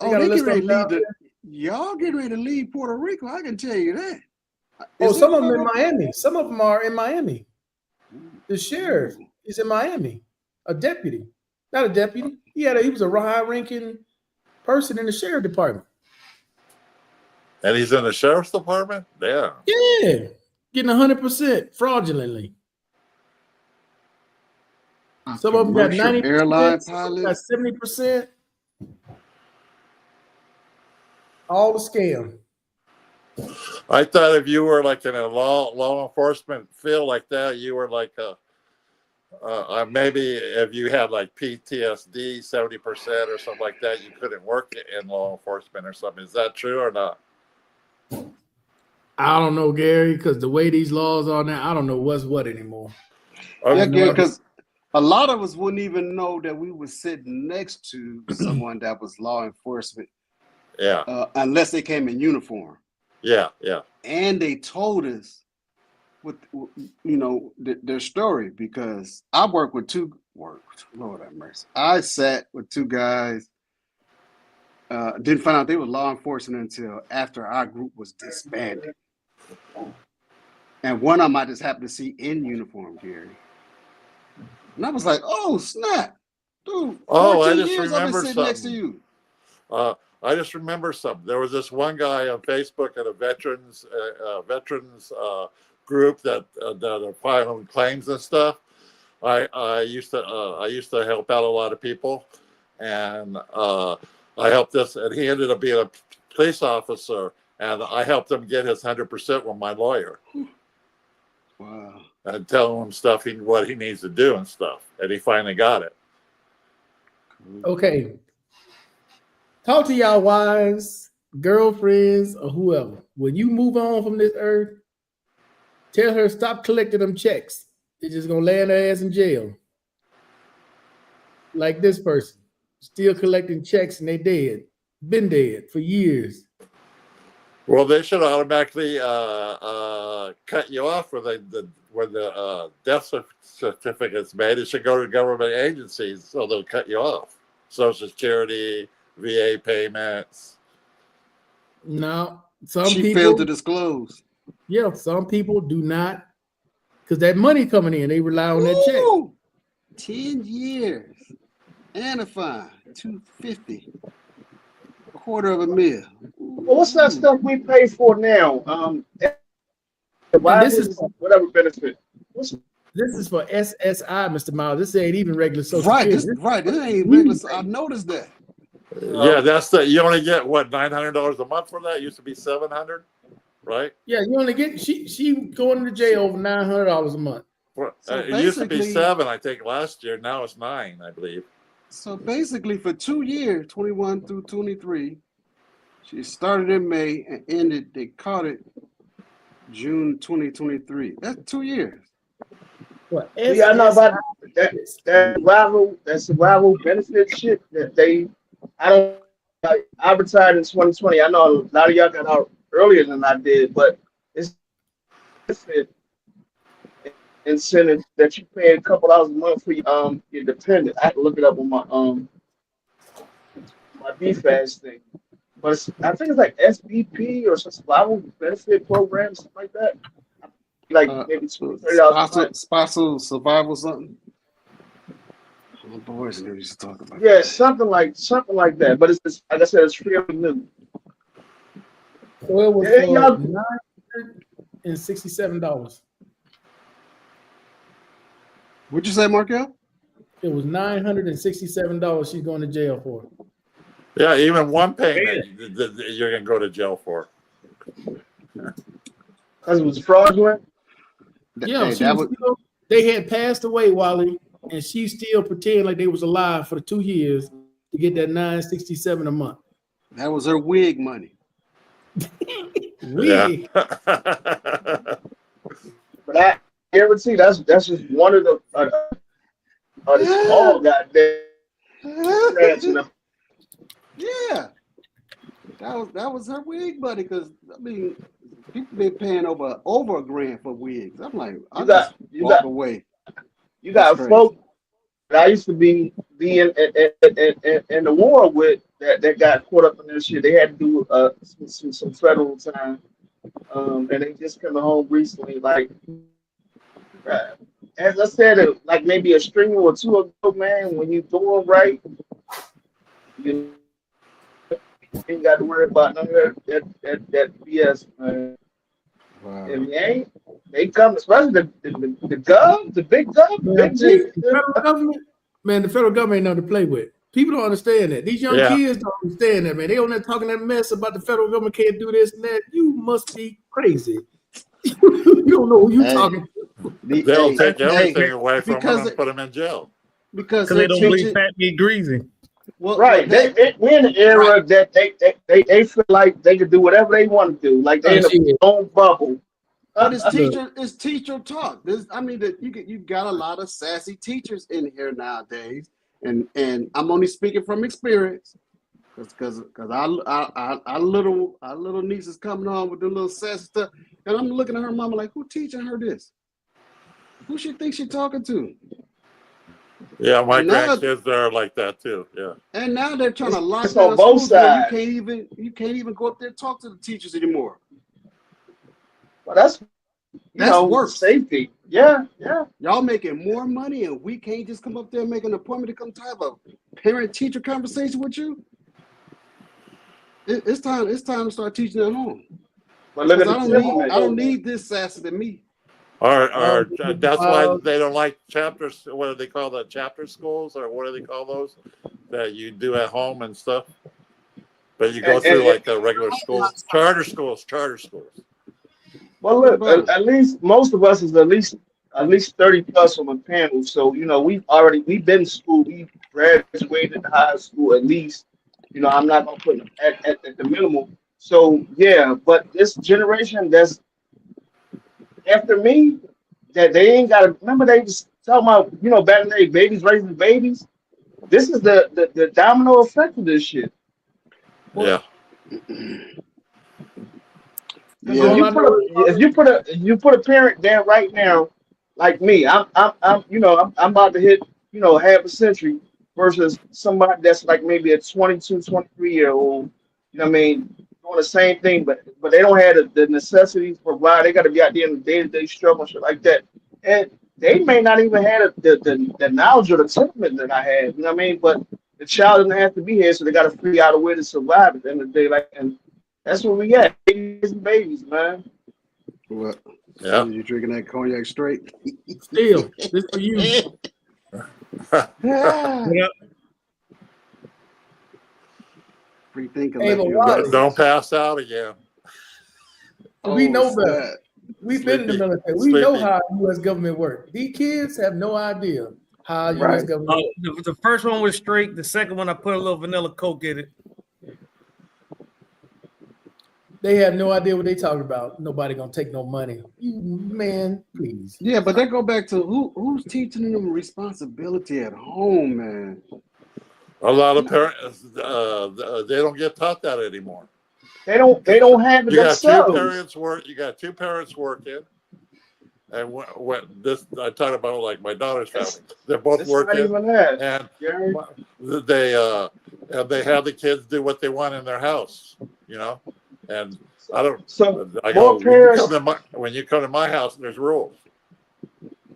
They get ready to leave y'all get ready to leave Puerto Rico. I can tell you that.
Some of them in Miami. Some of them are in Miami. The sheriff is in Miami. A deputy. Not a deputy. He was a high-ranking person in the sheriff department.
And he's in the sheriff's department? Yeah.
Yeah. Getting 100% fraudulently. Some of them got 90%,
airline pilots.
got 70%. All the scam.
I thought if you were like in a law enforcement field like that, you were like maybe if you had like PTSD 70% or something like that, you couldn't work in law enforcement or something. Is that true or not?
I don't know, Gary, because the way these laws are now, I don't know what's what anymore.
Yeah, Gary, because a lot of us wouldn't even know that we were sitting next to someone that was law enforcement.
Yeah.
Unless they came in uniform.
Yeah.
And they told us their story, because I worked with Lord have mercy. I sat with two guys, didn't find out they were law enforcement until after our group was disbanded. And one of them I just happened to see in uniform, Gary. And I was like, oh, snap. Dude,
I just
years
remember
I've been sitting
something.
next to you.
I just remember something. There was this one guy on Facebook at a veterans group that are filing claims and stuff. I used to help out a lot of people, and I helped this, and he ended up being a police officer, and I helped him get his 100% with my lawyer.
Wow.
And telling him stuff what he needs to do and stuff, and he finally got it.
Okay. Talk to y'all wives, girlfriends, or whoever. When you move on from this earth, tell her stop collecting them checks. They're just gonna land her ass in jail. Like this person, still collecting checks and they dead. Been dead for years.
Well, they should automatically cut you off when the death certificate's made. It should go to government agencies, so they'll cut you off. Social Security, VA payments.
No, some
She
people
failed to disclose.
Yeah, some people do not, because that money coming in, they rely on that check.
Woo! 10 years and a fine, $250, $250,000.
Well, what's that stuff we pay for now?
This is
whatever benefit.
This is for SSI, Mr. Miles. This ain't even regular Social
Right,
Security.
this ain't regular. I noticed that.
Yeah, that's you only get what, $900 a month for that? It used to be $700, right?
Yeah, you only get she going to jail over $900 a month.
So
It used to be
basically-
7, I think, last year. Now it's 9, I believe.
So basically, for 2 years, 21 through 23, she started in May and ended. They caught it June 2023. That's 2 years.
What?
Yeah, I know about that survival benefit shit that I don't I retired in 2020. I know a lot of y'all got out earlier than I did, but it's benefit incentive that you pay a couple dollars a month for your dependent. I have to look it up on my BFAS thing. But I think it's like SBP or some survival benefit program, something like that. Like maybe $30
Spousal survival something. My boys never used to talk about.
Yeah, something like that. But it's just, like I said, it's fairly new.
So it was $967.
What'd you say, Markel?
It was $967 she's going to jail for.
Yeah, even one payment you're gonna go to jail for.
Because it was fraudulent.
Yeah, they had passed away, Wally, and she still pretended like they was alive for the 2 years to get that $967 a month.
That was her wig money.
Wig.
But I guarantee that's just one of the small goddamn.
Yeah, that was her wig money. Because I mean, people been paying over $1,000 for wigs. I'm like, walk away.
You got folk that I used to be in the war with that got caught up in this shit. They had to do some federal time, and they just coming home recently. Like, as I said, like maybe a string or two ago, man. When you doing right, you ain't got to worry about none of that BS, man.
Wow.
And they come, especially the gov, the big gov, big G.
The federal government ain't nothing to play with. People don't understand that. These young kids don't understand that, man. They on there talking that mess about the federal government can't do this and that. You must be crazy. You don't know who you talking to.
They'll take everything away from them and put them in jail.
Because
they don't believe fat meat greasy.
Well,
right. We're in an era that they feel like they can do whatever they want to do. Like they're in their own bubble.
But it's teacher talk. You got a lot of sassy teachers in here nowadays, and I'm only speaking from experience, because our little niece is coming on with the little sassy stuff, and I'm looking at her mama like, who teaching her this? Who she think she talking to?
Yeah, my grandkids are like that too. Yeah.
And now they're trying to lock
down both sides.
You can't even go up there and talk to the teachers anymore.
Well, that's
work.
Safety. Yeah.
Y'all making more money, and we can't just come up there and make an appointment to come to have a parent-teacher conversation with you. It's time to start teaching at home.
But look at
I don't need this sassy to me.
Or that's why
uh,
they don't like chapters. What do they call that? Chapter schools, or what do they call those that you do at home and stuff? But you go through like the regular schools, charter schools.
Well, look, at least most of us is at least 30 plus on the panel. So, you know, we've been in school, we graduated high school at least. You know, I'm not gonna put at the minimum. So yeah, but this generation that's after me, that they ain't gotta remember they just talking about, you know, back in the day, babies raising babies. This is the domino effect of this shit.
Yeah.
If you put a parent there right now, like me, I'm about to hit, you know, half a century versus somebody that's like maybe a 22, 23-year-old, you know what I mean, doing the same thing, but they don't have the necessities to provide. They got to be out there in the day-to-day struggle and shit like that. And they may not even have the knowledge or the temperament that I have, you know what I mean? But the child doesn't have to be here, so they got to figure out a way to survive at the end of the day. Like, and that's what we got. Babies, man.
What?
Yeah.
You drinking that cognac straight?
Still, this for you.
Free thinking.
Hey, but
Don't pass out again.
We know better.
Sad.
We've been in the military. We know how U.S. government works. These kids have no idea how U.S. government works.
The first one was straight. The second one, I put a little vanilla Coke in it.
They have no idea what they talking about. Nobody gonna take no money. You man, please.
Yeah, but that go back to who's teaching them responsibility at home, man.
A lot of parents, they don't get taught that anymore.
They don't have it themselves.
You got two parents working, and when this I talk about like my daughter's family. They're both working, and they have the kids do what they want in their house, you know. And I don't.
So
I go,
parents,
when you come to my house, there's rules.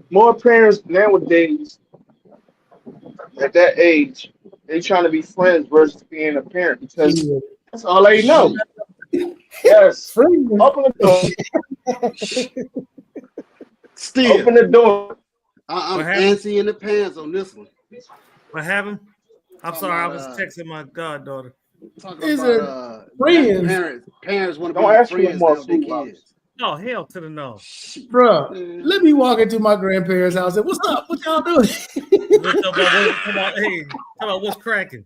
More parents nowadays at that age, they trying to be friends versus being a parent because that's all they know. Yes, open the door.
Still,
open the door.
I'm antsy in the pants on this one.
What happened? I'm sorry, I was texting my goddaughter.
Talking about
friends.
Parents want to be friends with their kids.
Oh, hell to the no.
Bro, let me walk into my grandparents' house and what's up? What y'all doing?
Hey, come on, what's cracking?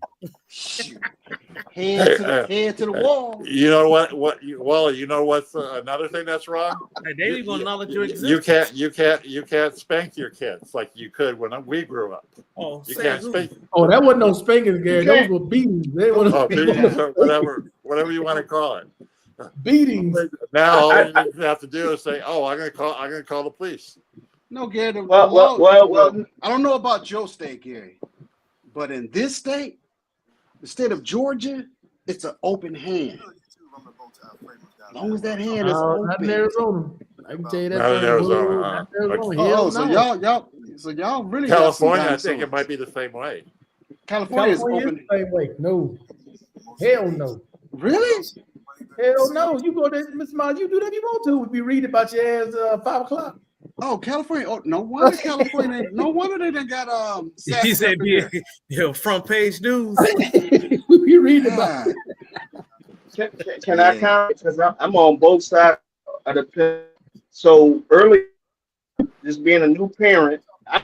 Head to the wall.
You know what? Wally, you know what's another thing that's wrong?
Hey, they ain't gonna acknowledge your existence.
You can't spank your kids like you could when we grew up.
Oh,
you can't spank.
Oh, that wasn't no spankings, Gary. Those were beatings.
Beatings or whatever you want to call it.
Beatings.
Now all you have to do is say, "Oh, I'm gonna call the police."
No, Gary.
Well,
I don't know about your state, Gary, but in this state, the state of Georgia, it's an open hand. As long as that hand is open.
Not in Arizona. I can tell you that.
Not in Arizona.
So y'all really
California. I think it might be the same way.
California is open.
The same way. No. Hell no.
Really?
Hell no. You go there, Mr. Miles, you do that if you want to. We'll be reading about your ass 5 o'clock.
Oh, California. Oh, no wonder California. No wonder they done got
He said, front page news.
We'll be reading about
it. Can I comment? Because I'm on both sides of the pen. So early, just being a new parent, I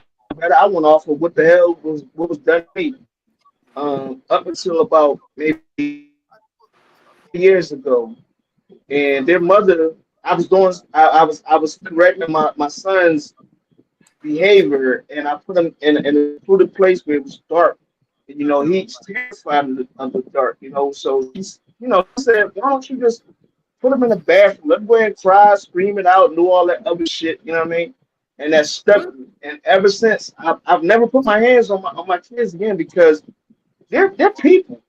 went off of what the hell was done to me. Up until about maybe years ago, and their mother, I was correcting my son's behavior, and I put him in a place where it was dark. And, you know, he's terrified of the dark. You know, so he said, "Why don't you just put him in the bathroom? Let him go ahead and cry, scream it out, and do all that other shit." You know what I mean? And that stuck. And ever since, I've never put my hands on my kids again because they're people.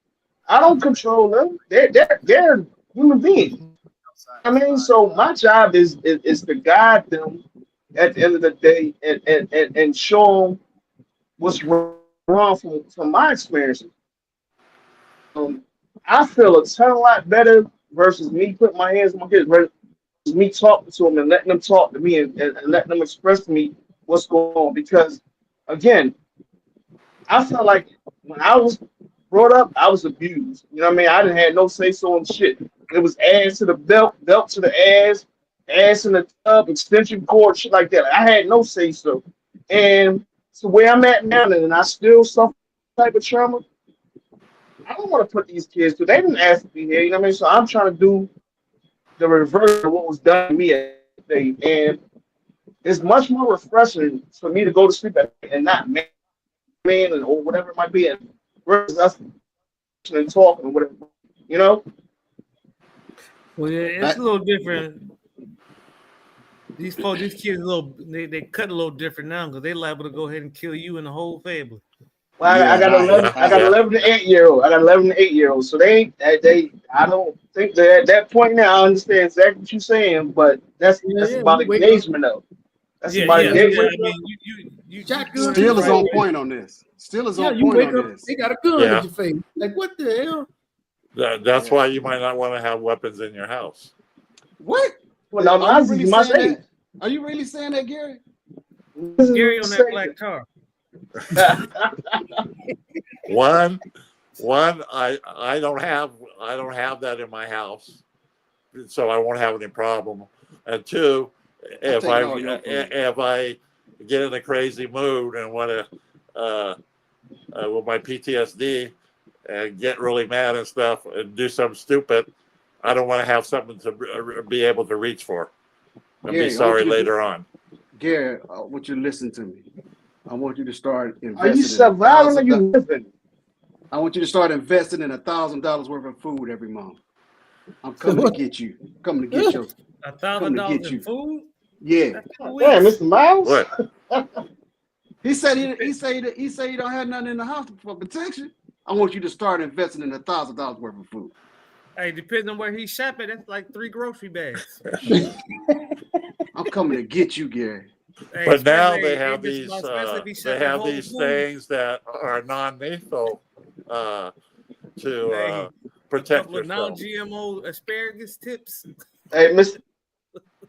I don't control them. They're human beings. I mean, so my job is to guide them at the end of the day and show them what's wrong from my experiences. I feel a ton lot better versus me putting my hands on my kids. me talking to them and letting them talk to me and letting them express to me what's going on. Because again, I felt like when I was brought up, I was abused. You know what I mean? I didn't have no say so and shit. It was ass to the belt, belt to the ass in the tub, extension cord, shit like that. I had no say so. And so where I'm at now, and I still suffer type of trauma. I don't want to put these kids through. They didn't ask to be here. You know what I mean? So I'm trying to do the reverse of what was done to me at the day. And it's much more refreshing for me to go to sleep at night and not man or whatever it might be, and versus us and talking or whatever, you know.
Well, yeah, it's a little different. These kids, they cut a little different now because they're liable to go ahead and kill you and the whole family.
Well,
Yeah,
I got 11. I got 11 to 8-year-old. I got 11 to 8-year-olds. So they. I don't think that at that point now. I understand exactly what you're saying, but that's about engagement though. That's about engagement.
I mean, you
Still is on point on this. Still is on point on this.
They got a gun at your face. Like, what the hell?
That's why you might not want to have weapons in your house.
What?
Well, now,
Are you really saying that, Gary?
Gary on that black car.
One, I don't have that in my house, so I won't have any problem. And two, if I get in a crazy mood and want to with my PTSD and get really mad and stuff and do something stupid, I don't want to have something to be able to reach for and be sorry later on.
Gary, I want you to listen to me. I want you to start investing.
Are you surviving or you living?
I want you to start investing in $1,000 worth of food every month. I'm coming to get you. Coming to get you.
$1,000 in food?
Yeah.
Yeah, Mr. Miles.
What?
He said he don't have nothing in the house for protection. I want you to start investing in $1,000 worth of food.
Hey, depending on where he's shopping, that's like 3 grocery bags.
I'm coming to get you, Gary.
Hey,
but now they
hey,
have these things that are non-lethal to protect yourself.
Non-GMO asparagus tips.
Hey, Mr.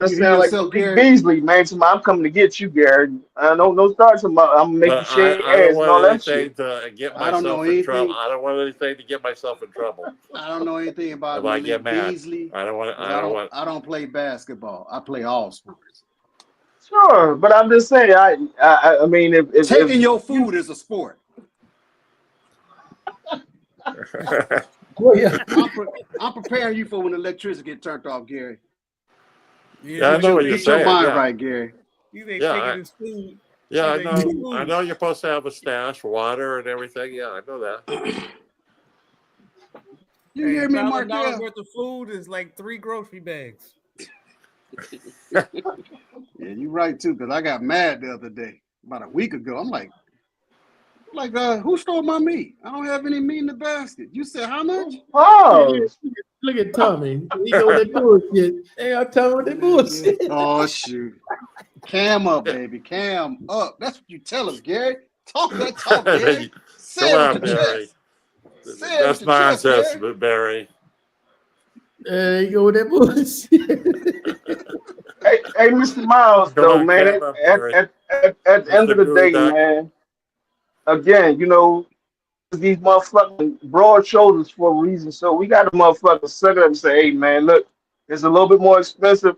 That sounds like Big Beasley, man. I'm coming to get you, Gary. I don't know. Start some. I'm making shake ass and all that shit.
To get myself in trouble. I don't want anything to get myself in trouble.
I don't know anything about
if I get mad.
Beasley.
I don't
play basketball. I play all sports.
Sure, but I'm just saying. I mean, if
taking your food is a sport.
Well, yeah.
I'm preparing you for when the electricity get turned off, Gary.
Yeah, I know what you're saying.
Get your mind right, Gary.
Yeah, I know you're supposed to have a stash, water and everything. Yeah, I know that.
You hear me, Mark?
$1,000 worth of food is like 3 grocery bags.
Yeah, you're right too. Because I got mad the other day, about a week ago. I'm like, who stole my meat? I don't have any meat in the basket. You said how much?
Oh,
look at Tommy. He know that bullshit. Hey, I'm telling you that bullshit.
Oh shoot. Cam up, baby. Cam up. That's what you tell us, Gary. Talk that talk, Gary.
Come on, Barry. That's nonsense, Barry.
There you go with that bullshit.
hey, Mr. Miles, though, man. At the end of the day, man. Again, you know, these motherfucking broad shoulders for a reason. So we got to motherfucker suck up and say, hey, man, look, it's a little bit more expensive.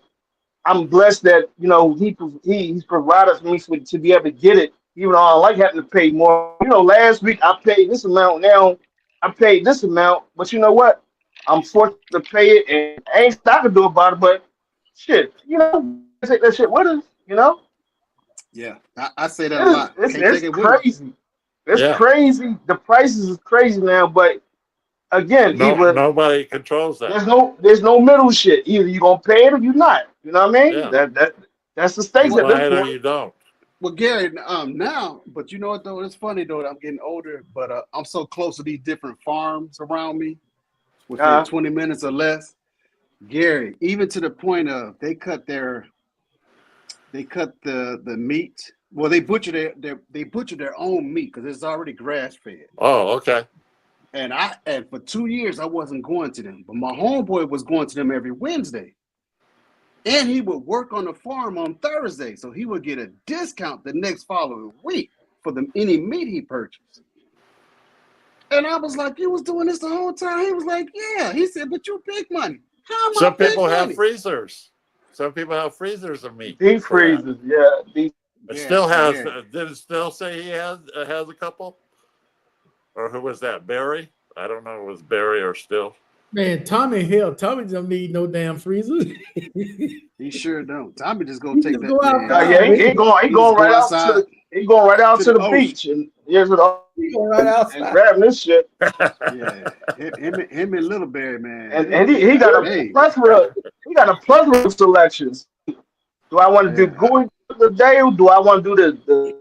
I'm blessed that, you know, he's provided for me to be able to get it, even though I don't like having to pay more. You know, last week I paid this amount. Now I paid this amount. But you know what? I'm forced to pay it, and I ain't nothing to do about it. But shit, you know, take that shit with us, you know?
Yeah, I say that a lot.
It's crazy. It's crazy. The prices is crazy now, but again,
nobody controls that.
There's no middle shit. Either you gonna pay it or you're not. You know what I mean?
Yeah.
That's the stakes at this point.
You don't.
Well, Gary, now, but you know what though? It's funny though that I'm getting older, but I'm so close to these different farms around me, within 20 minutes or less. Gary, even to the point of they cut the meat. Well, they butcher their own meat because it's already grass fed.
Oh, okay.
And for 2 years I wasn't going to them, but my homeboy was going to them every Wednesday. And he would work on the farm on Thursday, so he would get a discount the next following week for any meat he purchased. And I was like, "You was doing this the whole time?" He was like, "Yeah." He said, "But you big money." How am I
Some
big
people have
money?
freezers. Some people have freezers of meat.
Deep
for that.
freezers, yeah. Deep.
It
Yeah,
still has.
yeah.
Did it still say he has a couple? Or who was that? Barry? I don't know. It was Barry or Still.
Man, Tommy don't need no damn freezer.
He sure don't. Tommy just go
He
take
just
that.
go out
man.
there.
Yeah, he
He
going
just
right
go
out
outside
to he going right out
to
to
the
the
ocean.
beach and here's what
He go right
and
outside.
grabbing this shit.
Yeah, him and Little Bear, man.
And he got a
Hey,
plethora. He got a plethora of selections. Do I want to do
yeah.
gooey today, or do I want to do the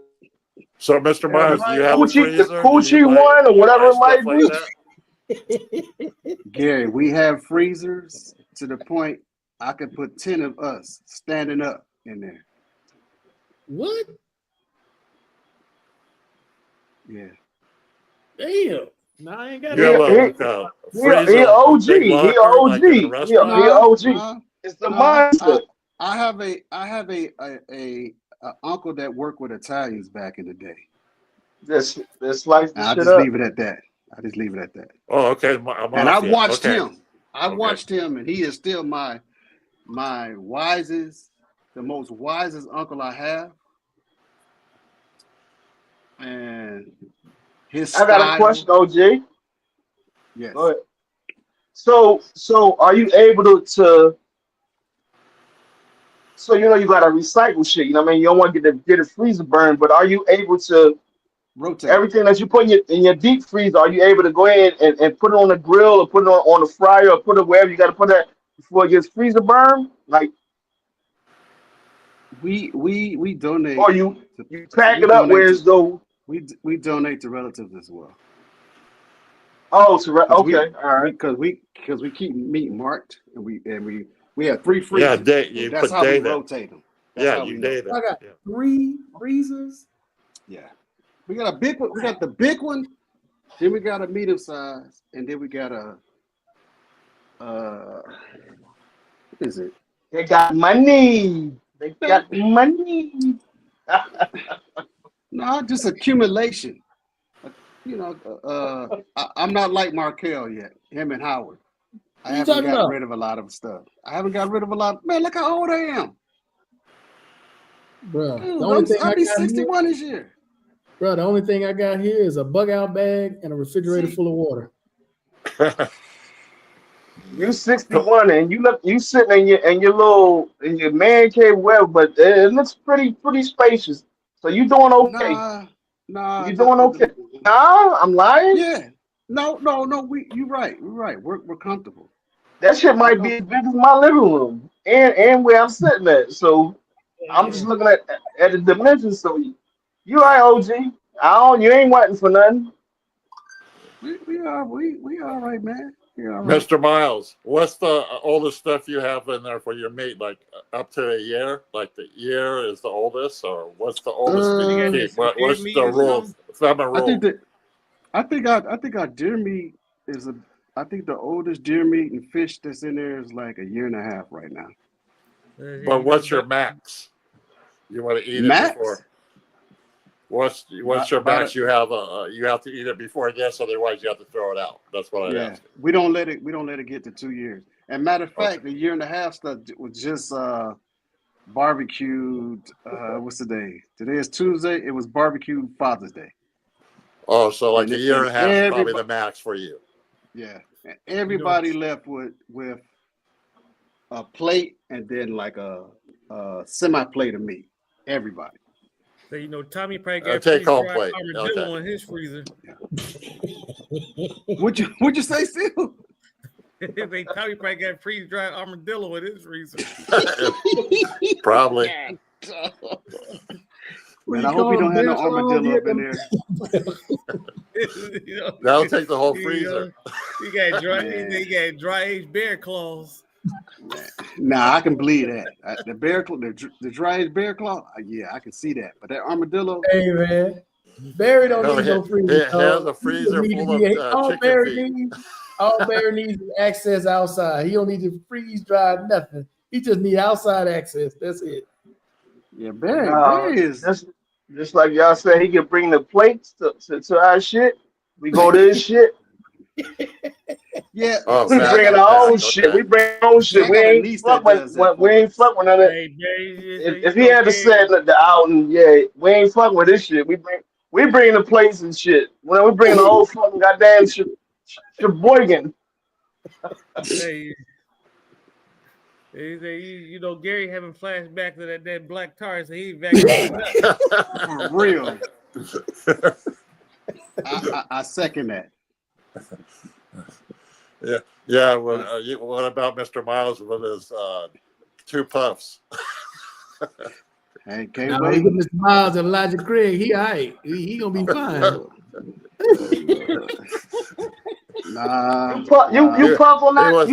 So, Mr. Myers, do you have a
coochie,
freezer?
the coochie one, or whatever it might be?
Gary, we have freezers to the point I could put 10 of us standing up in there.
What?
Yeah.
Damn. No, I ain't got
You have
that.
a
He
freezer,
OG.
big
He
locker,
OG.
like in a
He
restaurant?
OG. It's the mindset.
I have a uncle that worked with Italians back in the day.
Just slice
And
the
I
shit
just
up.
leave it at that.
Oh, okay.
And I watched him. I
Okay.
watched him, and he is still my wisest, the most wisest uncle I have. And his
I got a question, OG.
Yes.
Go ahead. So are you able to so you got to recycle shit, you know what I mean? You don't want to get a freezer burn, but are you able to
Rotate.
everything that you put in your deep freezer, are you able to go ahead and put it on the grill or put it on the fryer or put it wherever you got to put that before it gets freezer burn? Like
We donate.
or you pack it up where it's though.
We donate to relatives as well.
Oh, so
Okay,
all right.
Because we keep meat marked, and we have 3 freezers.
Yeah, you
That's
put
how we
data.
rotate them. That's
Yeah,
how
you
we know.
data.
I got
Yeah.
3 freezers.
Yeah, we got a big one. We got the big one. Then we got a medium size, and then we got a what is it?
They got money. They got money.
No, just accumulation. I'm not like Markel yet. Him and Howard. I
you
haven't
talking
got
about?
rid of a lot of stuff. I haven't got rid of a lot. Man, look how old I am.
Bro,
Dude,
the only thing
I'll
I
be
got
61 this year.
Bro, the only thing I got here is a bug out bag and a refrigerator full of water.
You 61 and you sitting in your man cave, well, but it looks pretty spacious. So you doing okay?
Nah.
You doing okay? Nah, I'm lying.
Yeah. No. You're right. We're comfortable.
That shit might be as big as my living room and where I'm sitting at. So I'm just looking at the dimensions. So you right, OG. You ain't waiting for nothing.
We all right, man. We all right.
Mr. Miles, what's the oldest stuff you have in there for your meat? Like up to a year? Like the year is the oldest, or what's the oldest that you keep? What's the rule? Thumb and rule?
I think our deer meat is I think the oldest deer meat and fish that's in there is like a year and a half right now.
But what's your max? You want to eat
Max?
it before? What's your max? You have to eat it before this, otherwise you have to throw it out. That's what I asked.
We don't let it get to 2 years. And matter of fact, the year and a half stuff was just barbecued. What's the day? Today is Tuesday. It was barbecued Father's Day.
Oh, so like a year and a half is probably the max for you.
Yeah, and everybody left with a plate and then like a semi plate of meat. Everybody.
So Tommy probably got
take-home plate.
armadillo in his freezer.
Would you say, Phil?
Tommy probably got freeze dried armadillo in his freezer.
Probably.
Man, I hope you don't have no armadillo up in there.
That'll take the whole freezer.
You got dry aged bear claws.
Nah, I can believe that. The bear claw, the dry aged bear claw. Yeah, I can see that. But that armadillo.
Hey man, Barry don't need no freezer.
It has a freezer full of chicken feet.
All Barry needs is access outside. He don't need to freeze dry nothing. He just need outside access. That's it.
Yeah, Barry is.
Just like y'all said, he can bring the plates to our shit. We go to his shit.
Yeah,
Oh,
We
see, I
bring
got,
our own
okay.
shit. We bring our own
see,
shit.
I
We
got a
ain't
niece
fuck
that
with
does that
we
for
ain't
us.
fuck with none of.
Hey, Jay,
If he had to say the outing, yeah, we ain't fuck with this shit. We bring the plates and shit. When we bring the whole fucking goddamn Sheboygan.
hey, you know, Gary having flashbacks to that black tar, so he back to nothing.
For real. I second that.
Yeah. What about Mr. Miles with his 2 puffs?
Hey, can't
Now we
wait.
get Mr. Miles and Elijah Craig. He all right. He gonna be fine.
Nah,
You puff on
He was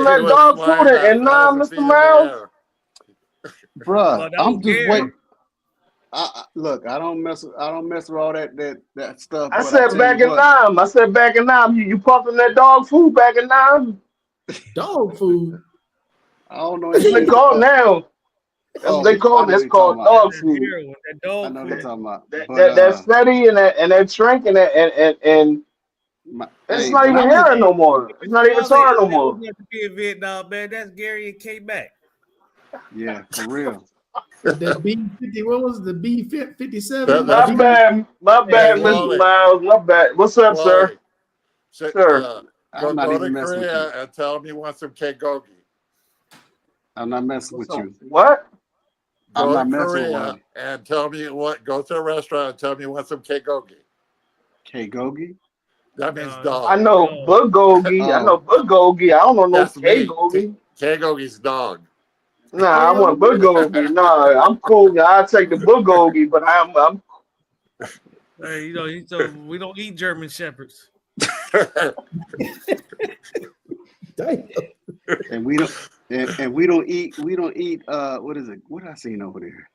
that dog food
flying
and
1,000
Mr.
feet in the
Miles.
air.
bruh.
Oh, that
I'm
was
just
Gary.
waiting. Look, I don't mess with all that stuff.
I
But
said
tell
back
you
in
what,
Nam. I said back in Nam. You puffing that dog food back in Nam.
Dog food.
I don't know
That's what they
anything
call it
about.
now. That's what they
I
call
know
it. It's
what you're talking
called
about.
dog
That
food.
heroin, that
I
dog
know what
food.
you're talking about.
That steady and that drink and it's not
but
even
I was
hearing no more. It's not even
Miles ain't
tar no
old
more.
enough to be in Vietnam, man. That's Gary and came back.
yeah, for real.
That B50. What was the B57?
That's
My bad,
Hey,
Mr.
Wally.
Miles. My bad. What's up, sir?
Wally. So,
Sir.
I'm not
go
even
to
messing with
Korea
you.
and tell him you want some kegogi.
I'm not messing with you.
What?
I'm
Go to
not messing with
Korea
Wally.
and tell me go to a restaurant and tell me you want some kegogi.
K-Gogi?
That means
No,
dog.
I know bulgogi. I know
Oh,
bulgogi. I don't know no
That's me.
K-gogi.
Kegogi's dog.
Nah, I want bulgogi. Nah, I'm cool. I'll take the bulgogi, but I'm
hey, you know, so we don't eat German shepherds.
Damn.
and we don't and we don't eat what is it? What I seen over there?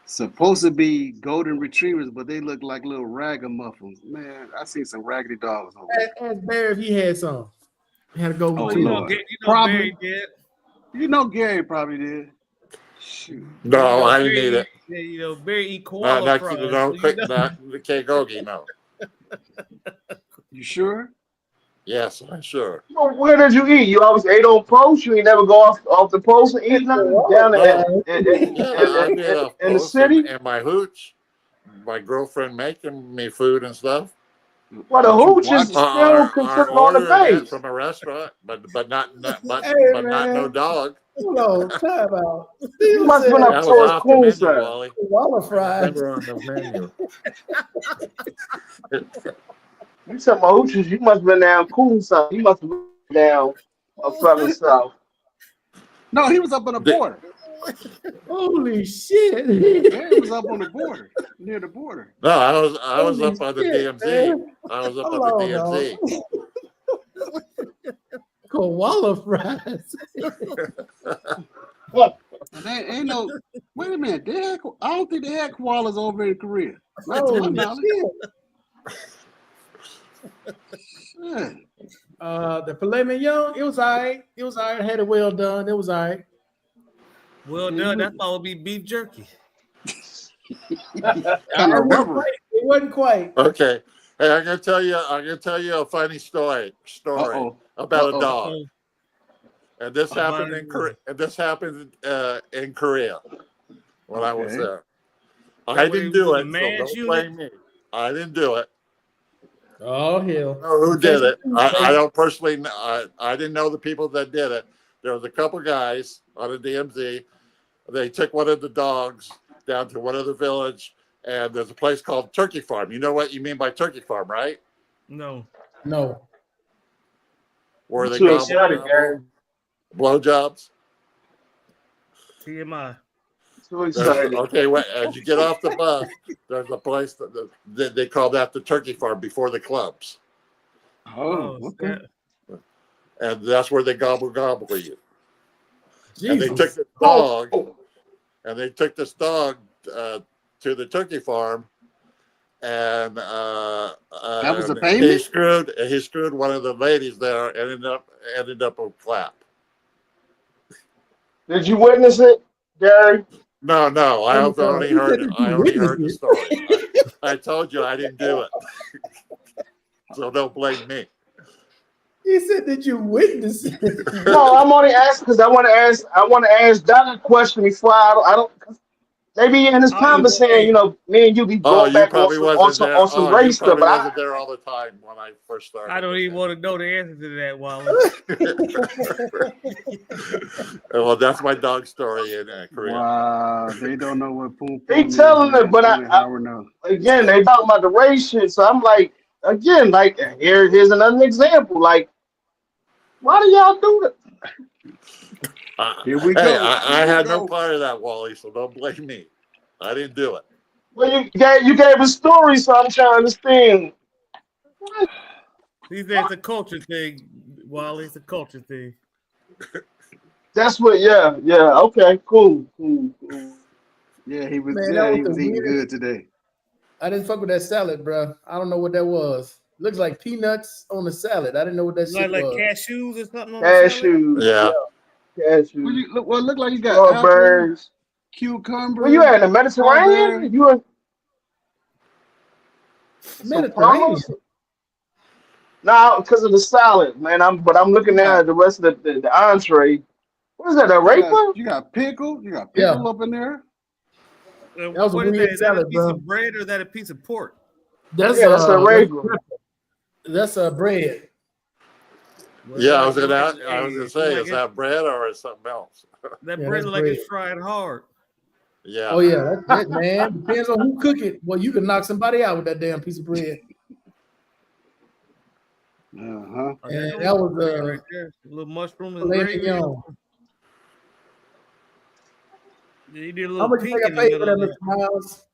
Supposed to be golden retrievers, but they look like little ragamuffins. Man, I seen some raggedy dogs over there.
Ask Barry if he had some. He had to go
Oh,
with
You
two.
know,
Lord.
Barry did.
You know Gary probably did. Shoot.
No, I didn't
Barry
eat it.
You know, Barry eat
Not
koala fries. So
not the kegogi, no.
You sure?
Yes, I'm sure.
Well, where did you eat? You always ate on post. You ain't never go off the post and eat nothing down
No.
in,
Yeah, I made a
in the
post
city.
and my hooch, my girlfriend making me food and stuff.
Well, the
Did you
hooch is
watch?
still
Or
considered on the
ordering it
base.
from a restaurant, but not
Hey
not no
man,
dog.
hold on, time out.
You
Steve
must have
said
been up
That was
towards
off the menu,
Queensland.
Wally.
koala
That was
fries.
never on the menu.
You said my hooches. You must have been down Queensland. You must have been down further south.
No, he was up on the
The-
border.
Holy shit!
Barry was up on the border, near the border.
No, I was
Holy
up on the
shit,
DMZ.
man.
I was up
Hold
on the
on,
DMZ.
Koala fries.
And they ain't no. Wait a minute. I don't think they had koalas over in Korea. Not to my
Holy
knowledge.
shit.
Shit.
The filet mignon, it was all right. It was all right. Had it well done. It was all right.
well done. That's why it would be beef jerky.
Kind of
It
rubbery.
wasn't quite.
Okay. Hey, I'm gonna tell you a funny story
Uh-oh.
about a
Uh-oh.
dog. And this
About
happened
it.
in Korea. And this happened in Korea when I was
Okay.
there. I
That way
didn't
it
do
was a
it, so
man's
don't
unit.
blame me. I didn't do it.
Oh
I
hell.
don't know who did it. I don't personally know. I didn't know the people that did it. There was a couple guys on a DMZ. They took one of the dogs down to one of the village, and there's a place called Turkey Farm. You know what you mean by Turkey Farm, right?
No.
No.
Where they
Too
gobble,
excited, Gary.
blowjobs.
TMI.
Too excited.
Okay, as you get off the bus, there's a place that they call that the Turkey Farm before the clubs,
Oh, okay.
snap.
and that's where they gobble you. And they took
Jesus.
the dog, and they took this dog to the Turkey Farm, and
That was the
he
payment?
screwed one of the ladies there, and ended up with clap.
Did you witness it, Gary?
No, I only
He said
heard.
that
I
you
only
witnessed
heard the
it.
story. I told you I didn't do it, so don't blame me.
He said that you witnessed it.
No, I'm only asking because I want to ask Don a question before I don't. Maybe in this conversation, me and you be
Oh,
going
you
back on
probably wasn't there.
on some
Oh, you
race stuff,
probably
but
wasn't there all the time when I first started.
I don't even want to know the answer to that, Wally.
Well, that's my dog story in Korea.
Wow, they don't know what poom
they
poom is.
telling it, but
only Howard knows.
again, they talking about the race shit. So I'm like, again, like here's another example. Like, why do y'all do that?
Here we
Hey,
go.
I had no part of that, Wally, so don't blame me. I didn't do it.
Well, you gave a story, so I'm trying to understand.
He said it's a culture thing, Wally. It's a culture thing.
That's what. Yeah. Okay. Cool.
Yeah, he was.
Man, that
Yeah,
was
he
the
was eating
weirdest.
good today.
I didn't fuck with that salad, bro. I don't know what that was. Looks like peanuts on the salad. I didn't know what that shit
Like
was.
cashews or something on the salad?
Cashews.
Yeah.
Cashews.
Well, look like you got apples,
Strawberries.
cucumber.
Where you at in the Mediterranean?
strawberry.
You in
Mediterranean.
No, because of the salad, man. I'm looking now at the rest of the entree. What is that? A raper?
You got pickle. You got
Yeah.
pickle up in there.
That was a
What is
weird
that? Is that a
salad,
piece
bro.
of bread or is that a piece of pork?
That's
That's a raper.
That's a bread.
Yeah, I was gonna say, is that bread or is something else?
That
Yeah,
bread
that's
look like
bread.
it's fried hard.
Yeah.
Oh yeah, that's it, man. Depends on who cook it. Well, you can knock somebody out with that damn piece of bread.
Uh-huh.
And that was
right there. A little mushroom and
filet
gravy.
mignon.
Yeah, you did a
How
little
much you
pink
think
in
I
the
paid for
middle
that,
of
Mr. Miles?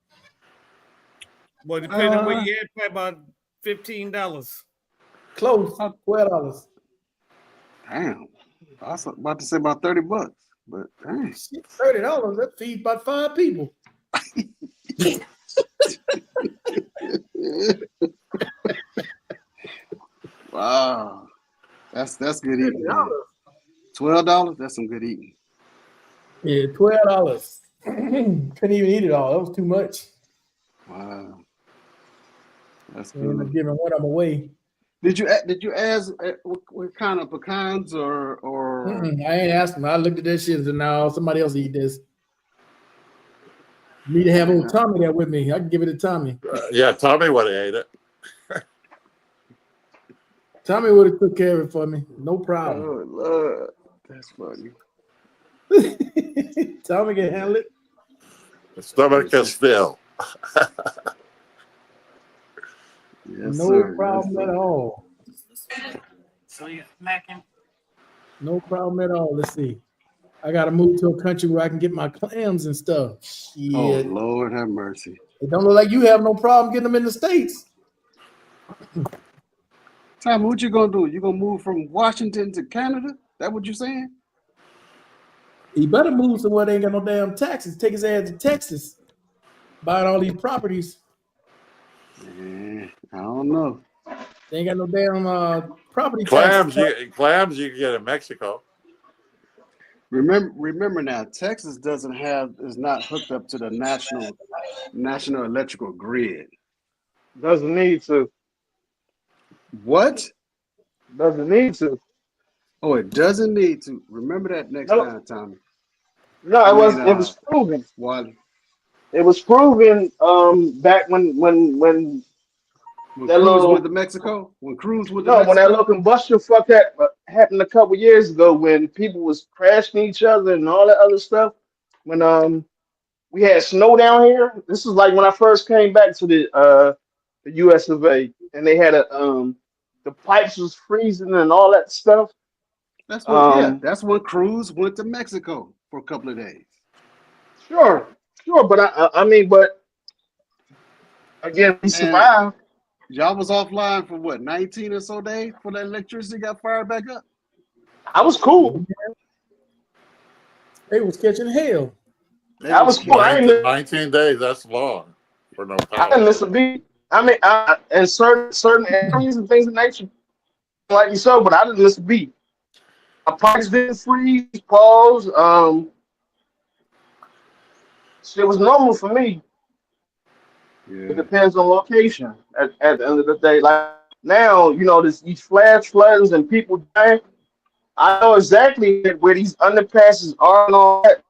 Well, depending on where you at, probably about $15.
Close, $12.
Damn. I was about to say about $30, but dang.
$30. That feeds about 5 people.
Wow. That's good eating. Man. $12. That's some good eating.
Yeah, $12. Couldn't even eat it all. That was too much.
Wow. That's
I ended
good.
up giving one of them away.
Did you ask what kind of pecans or?
I ain't asked him. I looked at that shit and said, "No, somebody else eat this." Need to have old Tommy there with me. I can give it to Tommy.
Yeah, Tommy would have ate it.
Tommy would have took care of it for me. No problem.
Oh Lord, that's funny.
Tommy can handle it.
The stomach is still.
Yes,
No
sir.
problem
Yes,
at all.
So you smacking?
No problem at all. Let's see. I got to move to a country where I can get my clams and stuff. Shit.
Oh Lord, have mercy.
It don't look like you have no problem getting them in the States.
Tommy, what you gonna do? You gonna move from Washington to Canada? That what you saying?
He better move somewhere they ain't got no damn taxes. Take his ass to Texas. Buying all these properties.
I don't know.
They ain't got no damn property
Clams,
taxes.
clams you can get in Mexico.
Remember now, Texas is not hooked up to the national electrical grid.
Doesn't need to.
What?
Doesn't need to.
Oh, it doesn't need to. Remember that next time, Tommy.
No, it was proven.
Wally.
It was proven back when that
Cruz
little
went to Mexico. When Cruz went to
when that
Mexico.
little combustion fuck happened a couple years ago when people was crashing each other and all that other stuff. When we had snow down here. This was like when I first came back to the US of A, and they had the pipes was freezing and all that stuff.
That's what. That's when Cruz went to Mexico for a couple of days.
Sure, but but again, we survived.
Y'all was offline for what, 19 or so days before that electricity got fired back up?
I was cool.
They was catching hell.
I was cool.
19 days, that's long for no power.
I didn't miss a beat. And certain areas and things of nature, like you so, but I didn't miss a beat. My price didn't freeze. Pause. It was normal for me. It
Yeah.
depends on location. At the end of the day, like now, these flash floodings and people dying. I know exactly where these underpasses are and all that.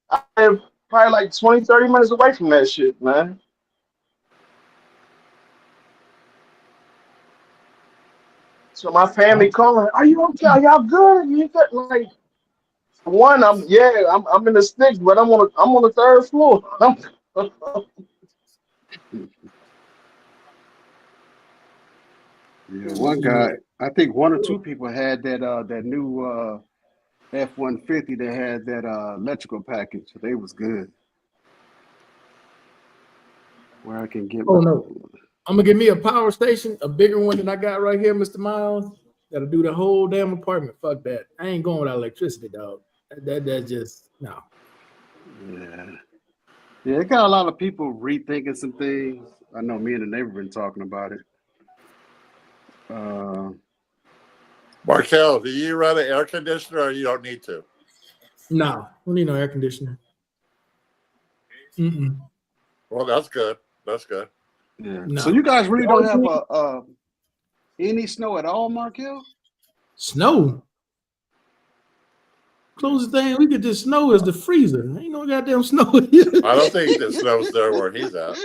I live probably like 20, 30 minutes away from that shit, man. So my family calling, are you okay? Are y'all good? You got like one, I'm in the sticks, but I'm on the third floor.
Yeah, one guy, I think one or two people had that new F-150 that had that electrical package. They was good. Where I can get
Oh
my
no. I'm gonna give me a power station, a bigger one than I got right here, Mr. Miles. That'll do the whole damn apartment. Fuck that. I ain't going without electricity, dog. That just no.
Yeah, it got a lot of people rethinking some things. I know me and the neighbor been talking about it.
Markel, do you run an air conditioner or you don't need to?
No, we need no air conditioner. Mm-mm.
Well, that's good. That's good.
Yeah.
No.
So you guys really don't have any snow at all, Markel?
Snow. Closest thing we get this snow is the freezer. Ain't no goddamn snow here.
I don't think the snow's there where he's at.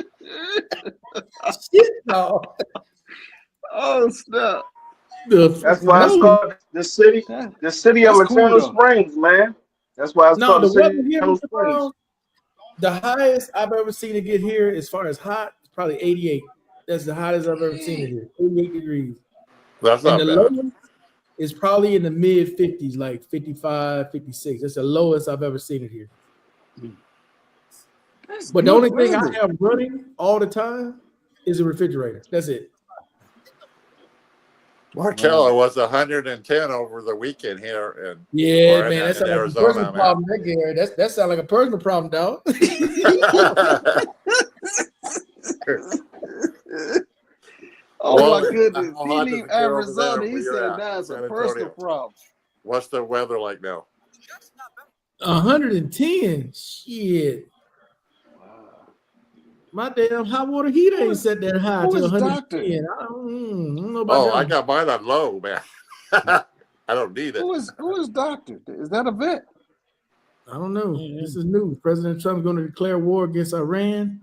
Shit, no.
Oh snap!
That's why it's called the city of Eternal Springs, man. That's why it's called the city of Eternal Springs.
The highest I've ever seen it get here, as far as hot, is probably 88. That's the hottest I've ever seen it here. 88 degrees.
That's not
and the
bad.
lowest is probably in the mid 50s, like 55, 56. That's the lowest I've ever seen it here. But the only thing I have running all the time is a refrigerator. That's it.
Markel, it was 110 over the weekend here in
man, that sounds like a personal problem. That sounds like a personal problem, dog.
Oh my goodness! He leave Arizona. He said that's a personal problem.
What's the weather like now?
110. Shit. My damn hot water heater ain't set that high to 110. I don't know about that.
I got mine on low, man. I don't need it.
Who is doctor? Is that a vet?
I don't know. This is new. President Trump's going to declare war against Iran.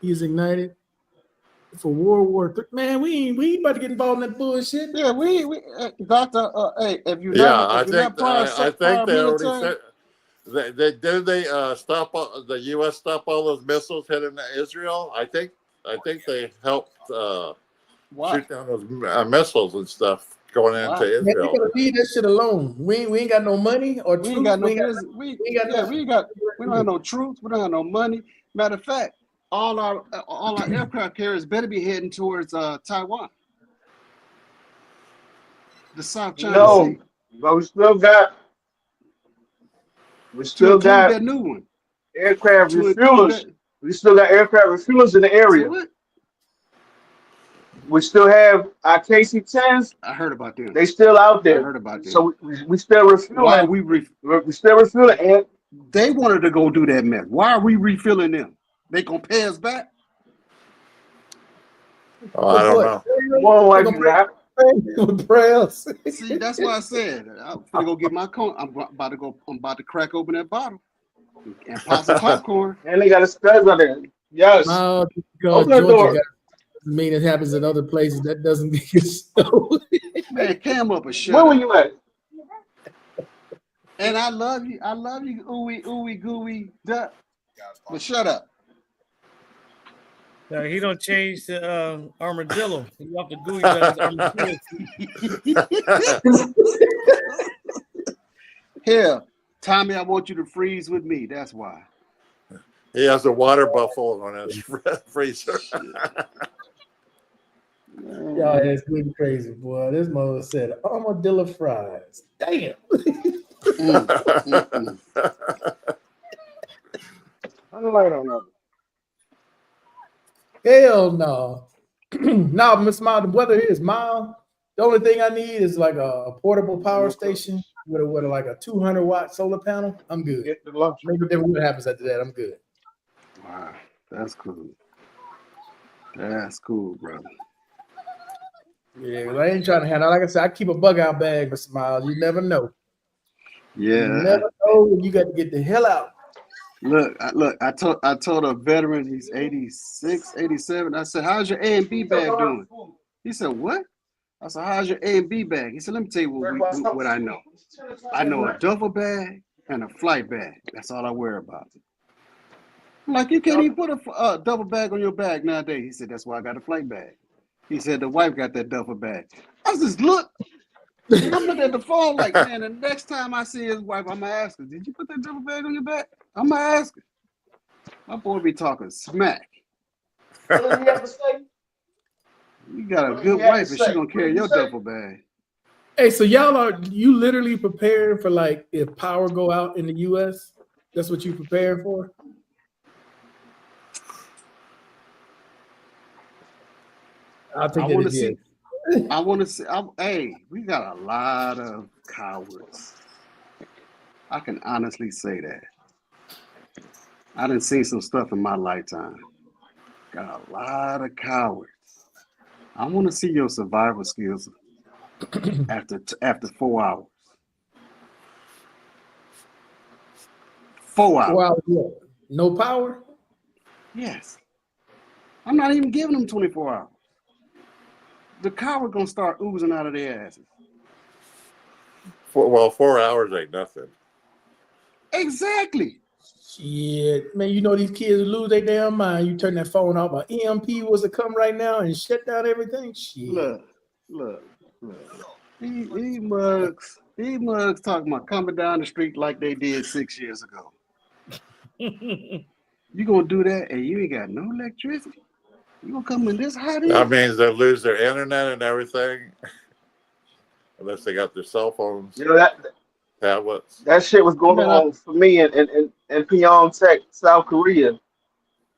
He is ignited for World War III. Man, we ain't about to get involved in that bullshit.
Yeah, we doctor. Hey, if you
I think they already said. They stop the U.S. stop all those missiles hitting Israel? I think they helped shoot down those missiles and stuff going into Israel.
Man, we gotta leave that shit alone. We ain't got no money or truth.
We don't have no truth. We don't have no money. Matter of fact, all our aircraft carriers better be heading towards Taiwan, the South China Sea.
But we still got
that new one.
Aircraft refuelers. We still got aircraft refuelers in the area. We still have our KC-10s.
I heard about them.
They still out there.
I heard about them.
So we still refueling.
Why
we still refueling? And
they wanted to go do that mess. Why are we refilling them? They gonna pay us back?
I don't know.
Well, like that.
See, that's why I said I'm gonna go get my coat. I'm about to crack open that bottle and pop some popcorn.
And they got a studs on there. Yes.
Open the door. Doesn't mean it happens in other places. That doesn't mean it's so.
Man, Cam up a shut.
Where were you at?
And I love you, ooey gooey duck. But shut up.
No, he don't change to armadillo. He off the gooey duck.
Here, Tommy, I want you to freeze with me. That's why.
He has a water buffalo on his freezer.
Y'all, it's getting crazy, boy. This mother said armadillo fries. Damn.
I don't know.
Hell no. No, Miss Mild, the weather here is mild. The only thing I need is like a portable power station with like a 200-watt solar panel. I'm good.
Get the lunch.
Maybe then what happens after that, I'm good.
Wow, that's cool. That's cool, brother.
Yeah, 'cause I ain't trying to handle. Like I said, I keep a bug out bag, Mr. Miles. You never know. You
Yeah.
never know when you got to get the hell out.
Look, I told a veteran, he's 86, 87. I said, how's your A and B bag doing? He said, what? I said, how's your A and B bag? He said, let me tell you what I know. I know a duffel bag and a flight bag. That's all I worry about. I'm like, you can't even put a duffel bag on your bag nowadays. He said, that's why I got a flight bag. He said, the wife got that duffel bag. I was just and I'm looking at the phone like, man, the next time I see his wife, I'm going to ask her, did you put that duffel bag on your back? I'm going to ask her. My boy be talking smack. You got a good wife and she going to carry your duffel bag.
Hey, so you literally preparing for like if power go out in the U.S.? That's what you preparing for? I'll take that as yes.
I want to see. Hey, we got a lot of cowards. I can honestly say that. I done seen some stuff in my lifetime. Got a lot of cowards. I want to see your survival skills after 4 hours. 4 hours.
4 hours. Yeah. No power?
Yes. I'm not even giving them 24 hours. The coward gonna start oozing out of their asses.
4 hours ain't nothing.
Exactly.
Shit, man, you know these kids lose their damn mind. You turn that phone off. My EMP was to come right now and shut down everything. Shit.
Look. These mugs talking about coming down the street like they did 6 years ago. You gonna do that and you ain't got no electricity? You gonna come in this hot?
That means they lose their internet and everything, unless they got their cell phones.
You know
tablets.
That shit was going on for me in Pyeongtaek, South Korea.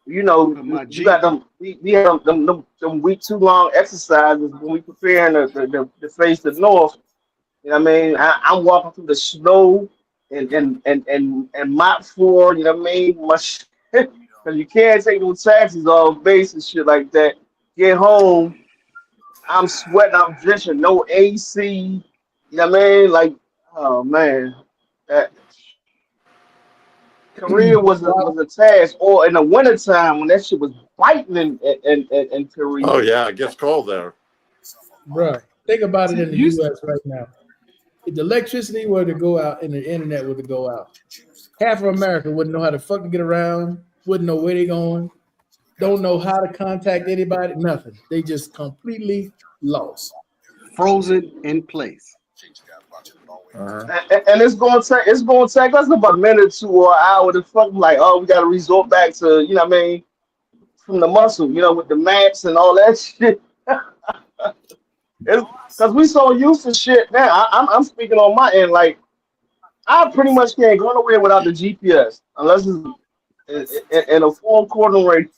You know, you got them. We have them week 2 long exercises when we preparing to face the north. You know what I mean? I'm walking through the snow and mop floor. You know what I mean? Because you can't take no taxis off base and shit like that. Get home, I'm sweating, I'm drenching, no AC. You know what I mean? Like, oh man, that Korea was a task. Or in the wintertime when that shit was biting in Korea.
Oh yeah, it gets cold there.
Bruh, think about it in the U.S. right now. If the electricity were to go out and the internet were to go out, half of America wouldn't know how to fucking get around, wouldn't know where they're going, don't know how to contact anybody, nothing. They just completely lost.
Frozen in place.
And it's gonna take us about a minute to or an hour to fuck like, oh, we gotta resort back to, you know what I mean, from the muscle, you know, with the maps and all that shit. Because we so used to shit now. I'm speaking on my end, like I pretty much can't go nowhere without the GPS unless it's in a 4 quarter range.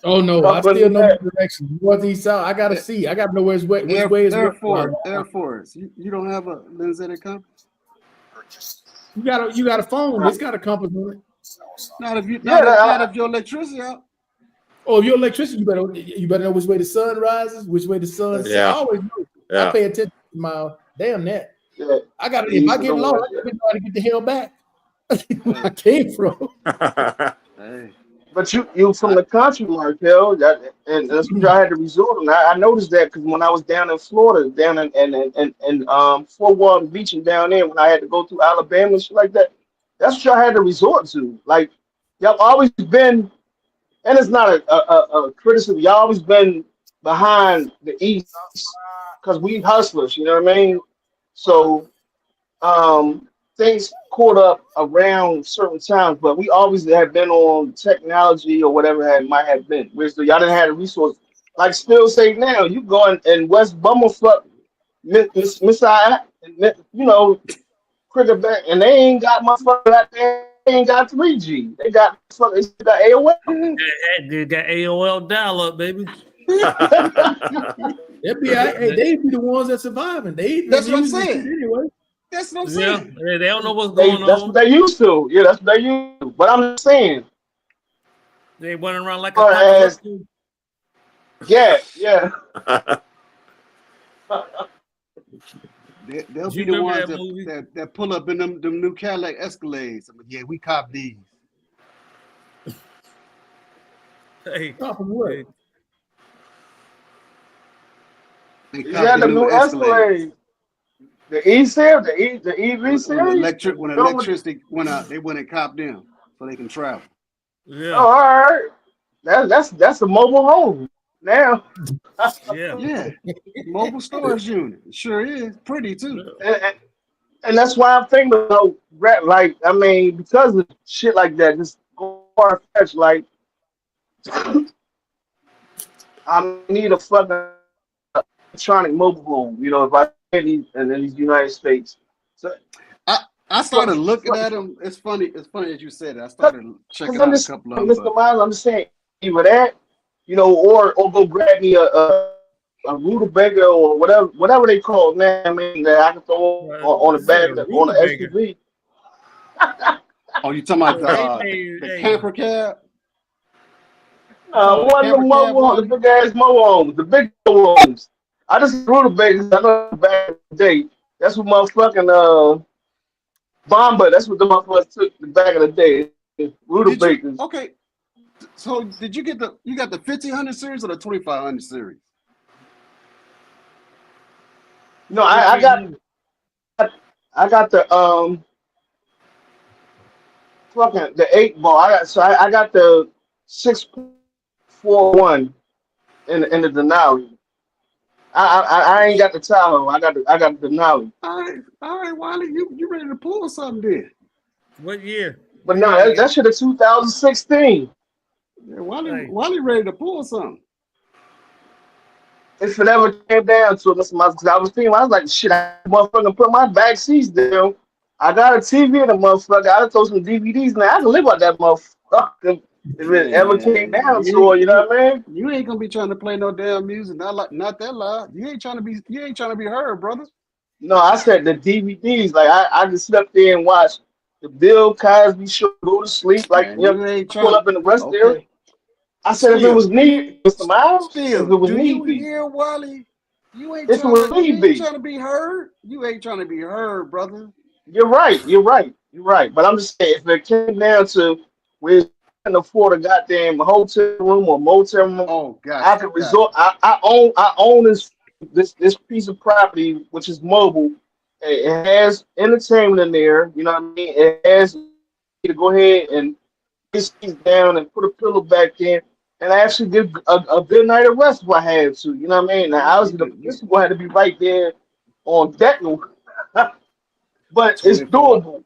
Oh no, I still know the direction. Northeast, south. I gotta see. I gotta know which way is
Air Force. You don't have a lensated compass?
You got a phone. It's got a compass on it.
Not if your electricity out.
Oh, if your electricity, you better know which way the sun rises, which way the sun sets. I always know. I pay attention to my damn that. Yeah. I got if I get lost, I gotta try to get the hell back. Where I came from.
Hey.
But you from the country, Markel, and that's what I had to resort to. I noticed that because when I was down in Florida, down in Fort Walton Beach and down there, when I had to go through Alabama and shit like that, that's what I had to resort to. Like, y'all always been, and it's not a criticism, y'all always been behind the East because we hustlers, you know what I mean? So, things caught up around certain times, but we always have been on technology or whatever it might have been. Whereas y'all didn't have the resources. Like still say now, you go in West Bumblefuck, Mississippi, you know, cricket back, and they ain't got motherfucker. They ain't got 3G. They got AOL.
They got AOL dial-up, baby.
They'd be, hey, they'd be the ones that surviving.
That's what I'm saying.
Anyway.
That's what I'm
Yeah,
saying.
they don't know what's
That's
going
what
on.
they used to. Yeah, that's what they used to. But I'm just saying.
They running around like a
As, yeah.
They'll be
You
the
remember
ones
that movie?
that pull up in them new Cadillac Escalades. Yeah, we cop these.
Hey,
Top of what?
hey,
They
You
cop
had
the
the
new
new Escalade. The E series, the EV series.
When electricity went out, they went and copped them so they can travel.
yeah,
Oh, all right. That's a mobile home now.
yeah.
Yeah, mobile storage unit. It sure is pretty too.
And that's why I'm thinking about like, I mean, because of shit like that, just far fetched. Like, I need a fucking electronic mobile home. You know, if I in these United States. So,
I started looking at them. It's funny. It's funny that you said it. I started checking
I'm
out a
just,
couple of them.
Mr. Miles, I'm just saying either that, you know, or go grab me a rutabaga or whatever they call it now. I mean, that I can throw on the back on the SUV.
Oh, you talking about the camper cab?
One of the mobile homes, the big ass mobile homes, the big mobile homes. I just rutabagas. I know back in the day. That's what motherfucking Bomber. That's what the motherfuckers took back in the day. Rutabagas.
Okay. So did you got the 1500 series or the 2500 series?
No, I got the fucking the 8 ball. I got the 641 in the Denali. I ain't got the Tahoe. I got the Denali.
All right, Wally, you ready to pull something there?
What year?
But no, that shit is 2016.
Yeah, Wally ready to pull something.
If it ever came down to it, Mr. Miles, because I was like, shit, I motherfucking put my back seats down. I got a TV in the motherfucker. I throw some DVDs now. I can live with that motherfucker if it ever came down to it, you know what I mean?
You ain't gonna be trying to play no damn music, not that loud. You ain't trying to be heard, brother.
No, I said the DVDs. Like I just slept there and watched the Bill Cosby show, go to sleep, like
Man,
you know, pull up in the rest area. I said if it was needed, Mr. Miles, if it was need be.
Hear Wally? You ain't
if
trying
it was need be.
to be heard. You ain't trying to be heard, brother.
You're right. But I'm just saying, if it came down to where you can afford a goddamn hotel room or motel room, I could resort. I own this piece of property which is mobile. It has entertainment in there. You know what I mean? It has to go ahead and get seats down and put a pillow back in and actually get a good night of rest if I had to. You know what I mean? Now this one had to be right there on deck. But it's doable.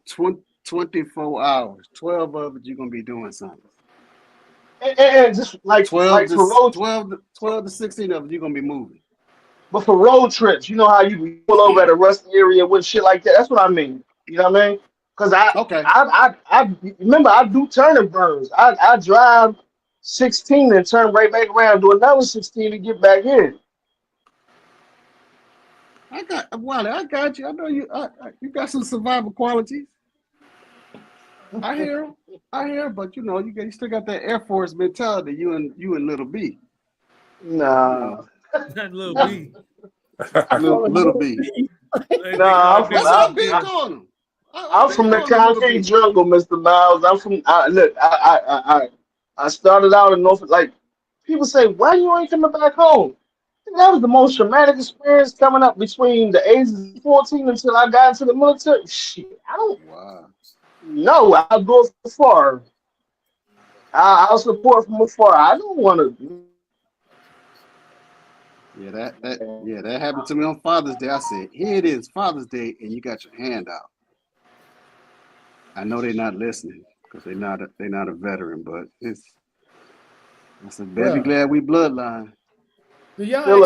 24 hours. 12 of it, you're going to be doing something.
And just like
12
to
16 of it, you're going to be moving.
But for road trips, you know how you pull over at a rest area with shit like that? That's what I mean. You know what I mean? Because I remember I do turn and burns. I drive 16 and turn right back around, do another 16 to get back in.
I got you. I know you. You got some survival qualities. I hear, but you know, you still got that Air Force mentality. You and Little B.
Nah,
Not Little B.
Little B.
Nah,
that's what I've been calling him.
I'm from the concrete jungle, Mr. Miles. I'm from. I started out in Norfolk. Like people say, why you ain't coming back home? That was the most traumatic experience coming up between the ages of 14 until I got into the military. Shit, I don't.
Wow.
No, I'll go from afar. I'll support from afar. I don't want to.
Yeah, that happened to me on Father's Day. I said, here it is, Father's Day, and you got your hand out. I know they're not listening because they're not a veteran, but I said, baby, glad we bloodline.
Do y'all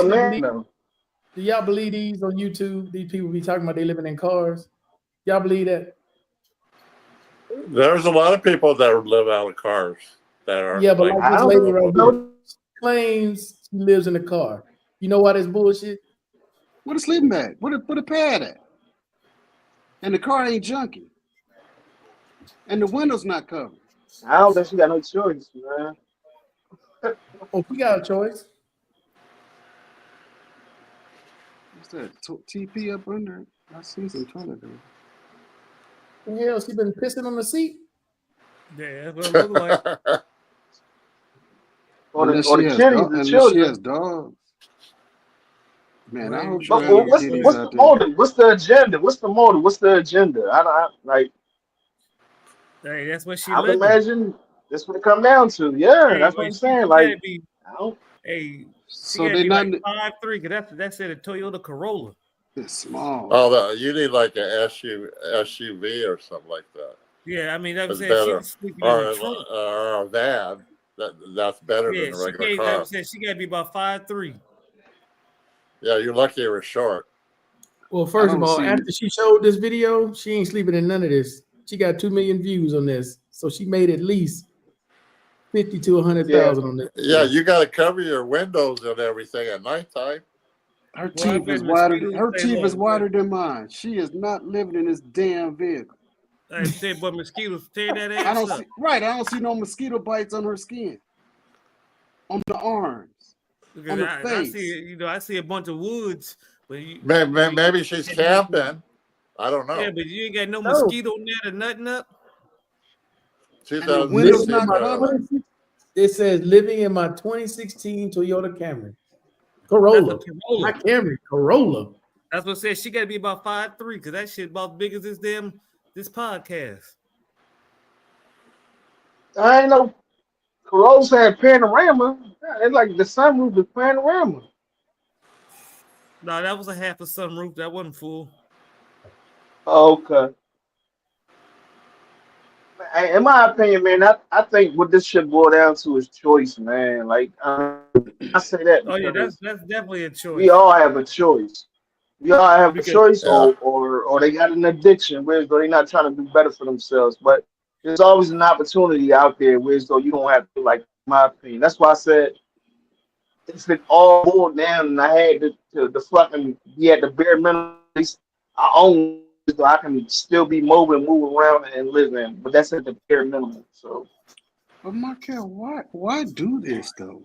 believe these on YouTube? These people be talking about they living in cars. Y'all believe that?
There's a lot of people that live out of cars that are.
Yeah, but like this lady right here claims She lives in the car. You know why that's bullshit?
What a sleeping bag? What a pad at? And the car ain't junky. And the window's not covered.
I don't think she got no choice, man.
Oh, we got a choice.
What's that? TP up under it? I see some toilet paper.
The hell, she been pissing on the seat?
Yeah, that's what it look like.
Or the
Unless
kitties, the
she
children.
has dogs. Man, I hope she
But
has no
what's
kitties
the
out there.
motive? What's the agenda? What's the motive? What's the agenda? I like.
Hey, that's what she
I would
living.
imagine that's what it come down to. Yeah,
Hey,
that's what
wait,
I'm
she
saying.
gotta
Like,
be,
I don't.
hey, she
So
gotta
they
be
not
like 5'3", cause that's at a Toyota Corolla.
it's small.
Oh, you need like an SUV or something like that.
Yeah, I mean, that was
It's
saying she
better,
was sleeping in the trunk.
or a van. That's better
Yeah,
than a
she
regular
gave that
car.
was saying she gotta be about 5'3".
Yeah, you're lucky it was short.
Well, first of
don't
all,
see-
after she showed this video, she ain't sleeping in none of this. She got 2 million views on this, so she made at least 50 to 100,000 on this.
Yeah, you got to cover your windows and everything at nighttime.
Her
Well, I
teeth
bet
is wider.
mosquitoes
Her
stay
teeth is
low.
wider than mine. She is not living in this damn vehicle.
I said, but mosquitoes tear that
I
ass
don't
up.
see I don't see no mosquito bites on her skin, on the arms,
Because
on the
I
face.
see, I see a bunch of woods, but
Maybe she's camping. I don't know.
Yeah, but you ain't got no
No.
mosquito net or nothing up.
And the windows
2016
not
Toyota.
covered.
It says living in my 2016 Toyota Camry.
That's
Corolla.
a Corolla.
Not Camry, Corolla.
That's what says she got to be about 5'3", because that shit about big as this podcast.
I ain't know. Corollas had panorama. It's like the sunroof is panorama.
No, that was a half a sunroof. That wasn't full.
Oh, okay. In my opinion, man, I think what this shit boil down to is choice, man. Like I say that
Oh yeah,
because
that's definitely a choice.
we all have a choice. We all have a
Because-
choice,
Yeah.
or they got an addiction where they're not trying to do better for themselves. But there's always an opportunity out there where as though you don't have to, like, in my opinion. That's why I said it's been all boiled down, and I had to fucking be at the bare minimum. At least I own, so I can still be mobile and move around and live in. But that's at the bare minimum. So.
But Markel, why do this though?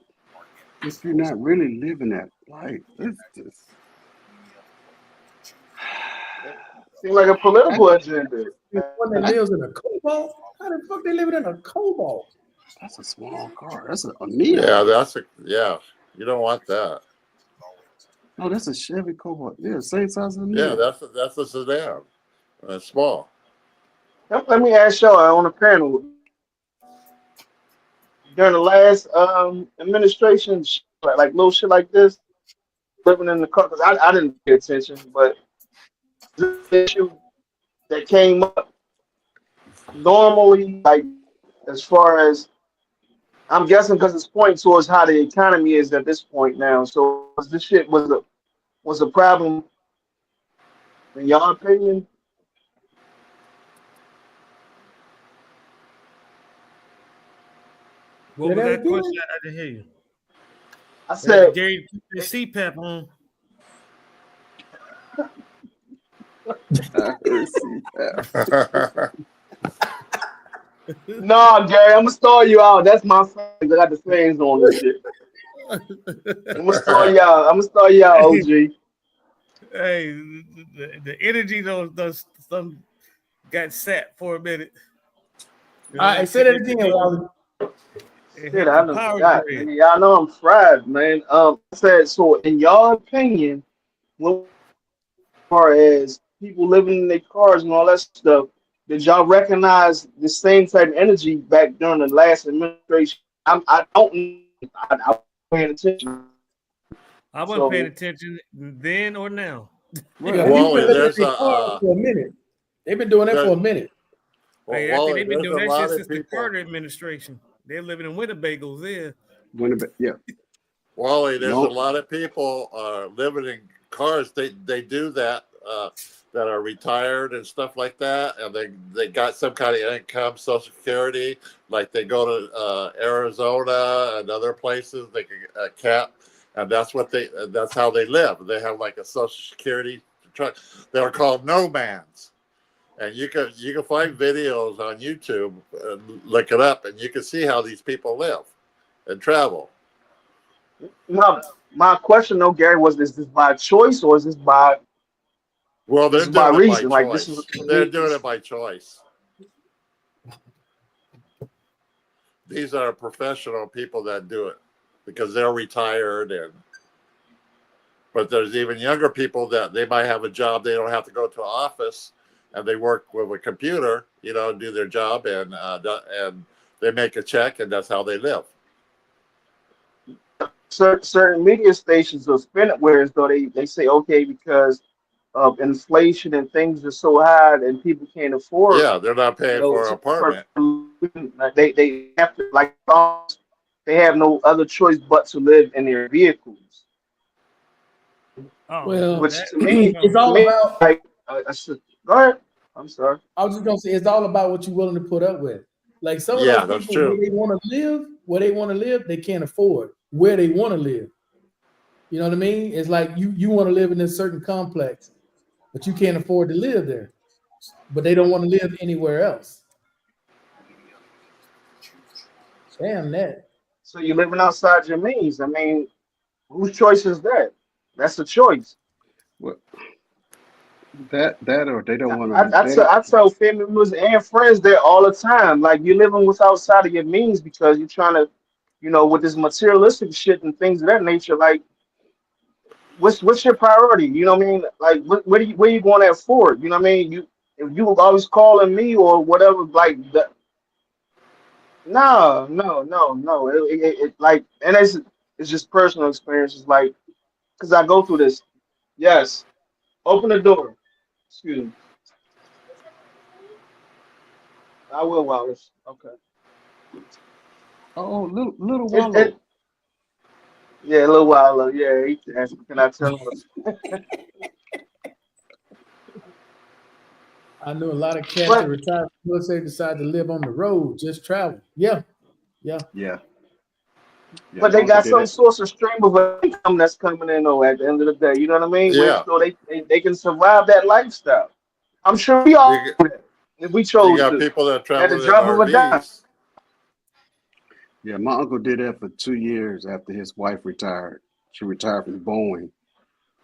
If you're not really living that life, it's just
Seems like a political agenda.
One that lives in a Cobalt? How the fuck they living in a Cobalt?
that's a small car. That's a Neo.
Yeah, you don't want that.
No, that's a Chevy Cobalt. Yeah, same size as a
Yeah,
Neo.
that's a sedan. It's small.
Let me ask y'all on the panel. During the last administration, like little shit like this, living in the car, because I didn't pay attention, but this issue that came up normally, like as far as I'm guessing, because it's pointing towards how the economy is at this point now. So this shit was a problem in your opinion?
What was that question? I didn't hear you.
I said,
Gary, keep the CPAP on.
no, Gary, I'm gonna stall you out. That's my friend. I got the fans on this shit. I'm gonna stall you out, OG.
Hey, the energy does some got sat for a minute.
I said it again, Wally.
Shit, I done forgot. Y'all know I'm fried, man. I said, so in your opinion, as far as people living in their cars and all that stuff, did y'all recognize the same type of energy back during the last administration? I wasn't paying attention.
I wasn't paying attention then or now.
Wally, there's
for a minute. They've been doing that for a minute.
Hey, I think they've been doing that shit since the Carter administration. They're living in Winnebagos there.
Yeah.
Wally, there's a lot of people living in cars. They do that that are retired and stuff like that, and they got some kind of income, Social Security. Like they go to Arizona and other places. They can and that's how they live. They have like a social security truck. They're called nomads, and you can find videos on YouTube and look it up, and you can see how these people live and travel.
No, my question though, Gary, was is this by choice or is this by
Well, they're
by
doing it by
reason? Like this is
choice. They're doing it by choice. These are professional people that do it because they're retired, but there's even younger people that they might have a job. They don't have to go to an office, and they work with a computer, do their job, and they make a check, and that's how they live.
certain media stations will spin it whereas though they say okay because of inflation and things are so high and people can't afford
Yeah, they're not paying for an apartment.
they have to they have no other choice but to live in their vehicles.
Oh,
Well,
Which to me,
it's all about.
like go ahead. I'm sorry.
I was just gonna say it's all about what you're willing to put up with. Like some of
Yeah,
those
that's
people
true.
where they want to live, they can't afford where they want to live. You know what I mean? It's like you want to live in a certain complex, but you can't afford to live there. But they don't want to live anywhere else. Damn that.
So you're living outside your means. I mean, whose choice is that? That's a choice.
What that or they don't want to.
I tell family members and friends that all the time. Like you're living with outside of your means because you're trying to, with this materialistic shit and things of that nature. Like, what's your priority? You know what I mean? Like, where you going at for? You know what I mean? If you always calling me or whatever, like that. No. It like, and it's just personal experiences. Like, because I go through this. Yes. Open the door. Excuse me. I will, Wallace. Okay.
Oh, little
It,
Wallow.
it, yeah, a little while. Yeah, he asked, can I tell him?
I knew a lot of cats that
But
retired from the military decide to live on the road, just travel. Yeah.
Yeah.
but they
Uncle
got
did
some
it.
source of stream of income that's coming in though at the end of the day. You know what I mean? Where
Yeah,
so they can survive that lifestyle. I'm sure we all
you,
could if we
you
chose
got
to
people that
at the
travel in
drop of a dime.
RVs.
Yeah, my uncle did that for 2 years after his wife retired. She retired from Boeing,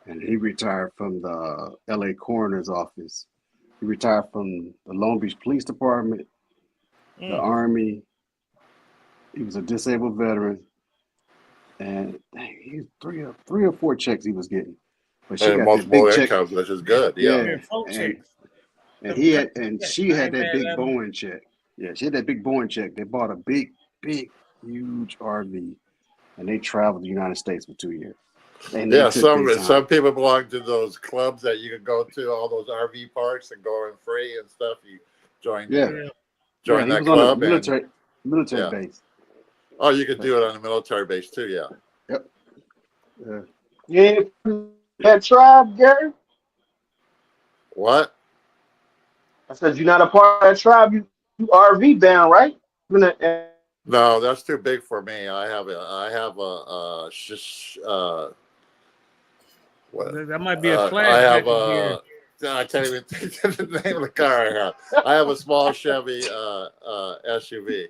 and he retired from the LA coroner's office. He retired from the Long Beach Police Department, the Army. He was a disabled veteran, and dang, he was three or four checks he was getting. But she
And
got that big
multiple
check.
incomes, which is good. Yeah.
Yeah,
folk
and
chicks.
she
I
had
ain't
that
mad
big
at 'em.
Boeing check. Yeah, she had that big Boeing check. They bought a big, huge RV, and they traveled the United States for 2 years. And they
Yeah,
took their
some
time.
people belong to those clubs that you can go to, all those RV parks and go in free and stuff. You join
Yeah,
Yeah.
yeah. He
that
was on a
club, and
military
yeah.
base.
Oh, you could do it on a military base too. Yeah.
Yep. Yeah.
You ain't that tribe, Gary?
What?
I said you're not a part of that tribe. You RV bound, right?
No, that's too big for me. I have what?
That might be a
I have
flashback of here.
I can't even think of the name of the car I have. I have a small Chevy SUV.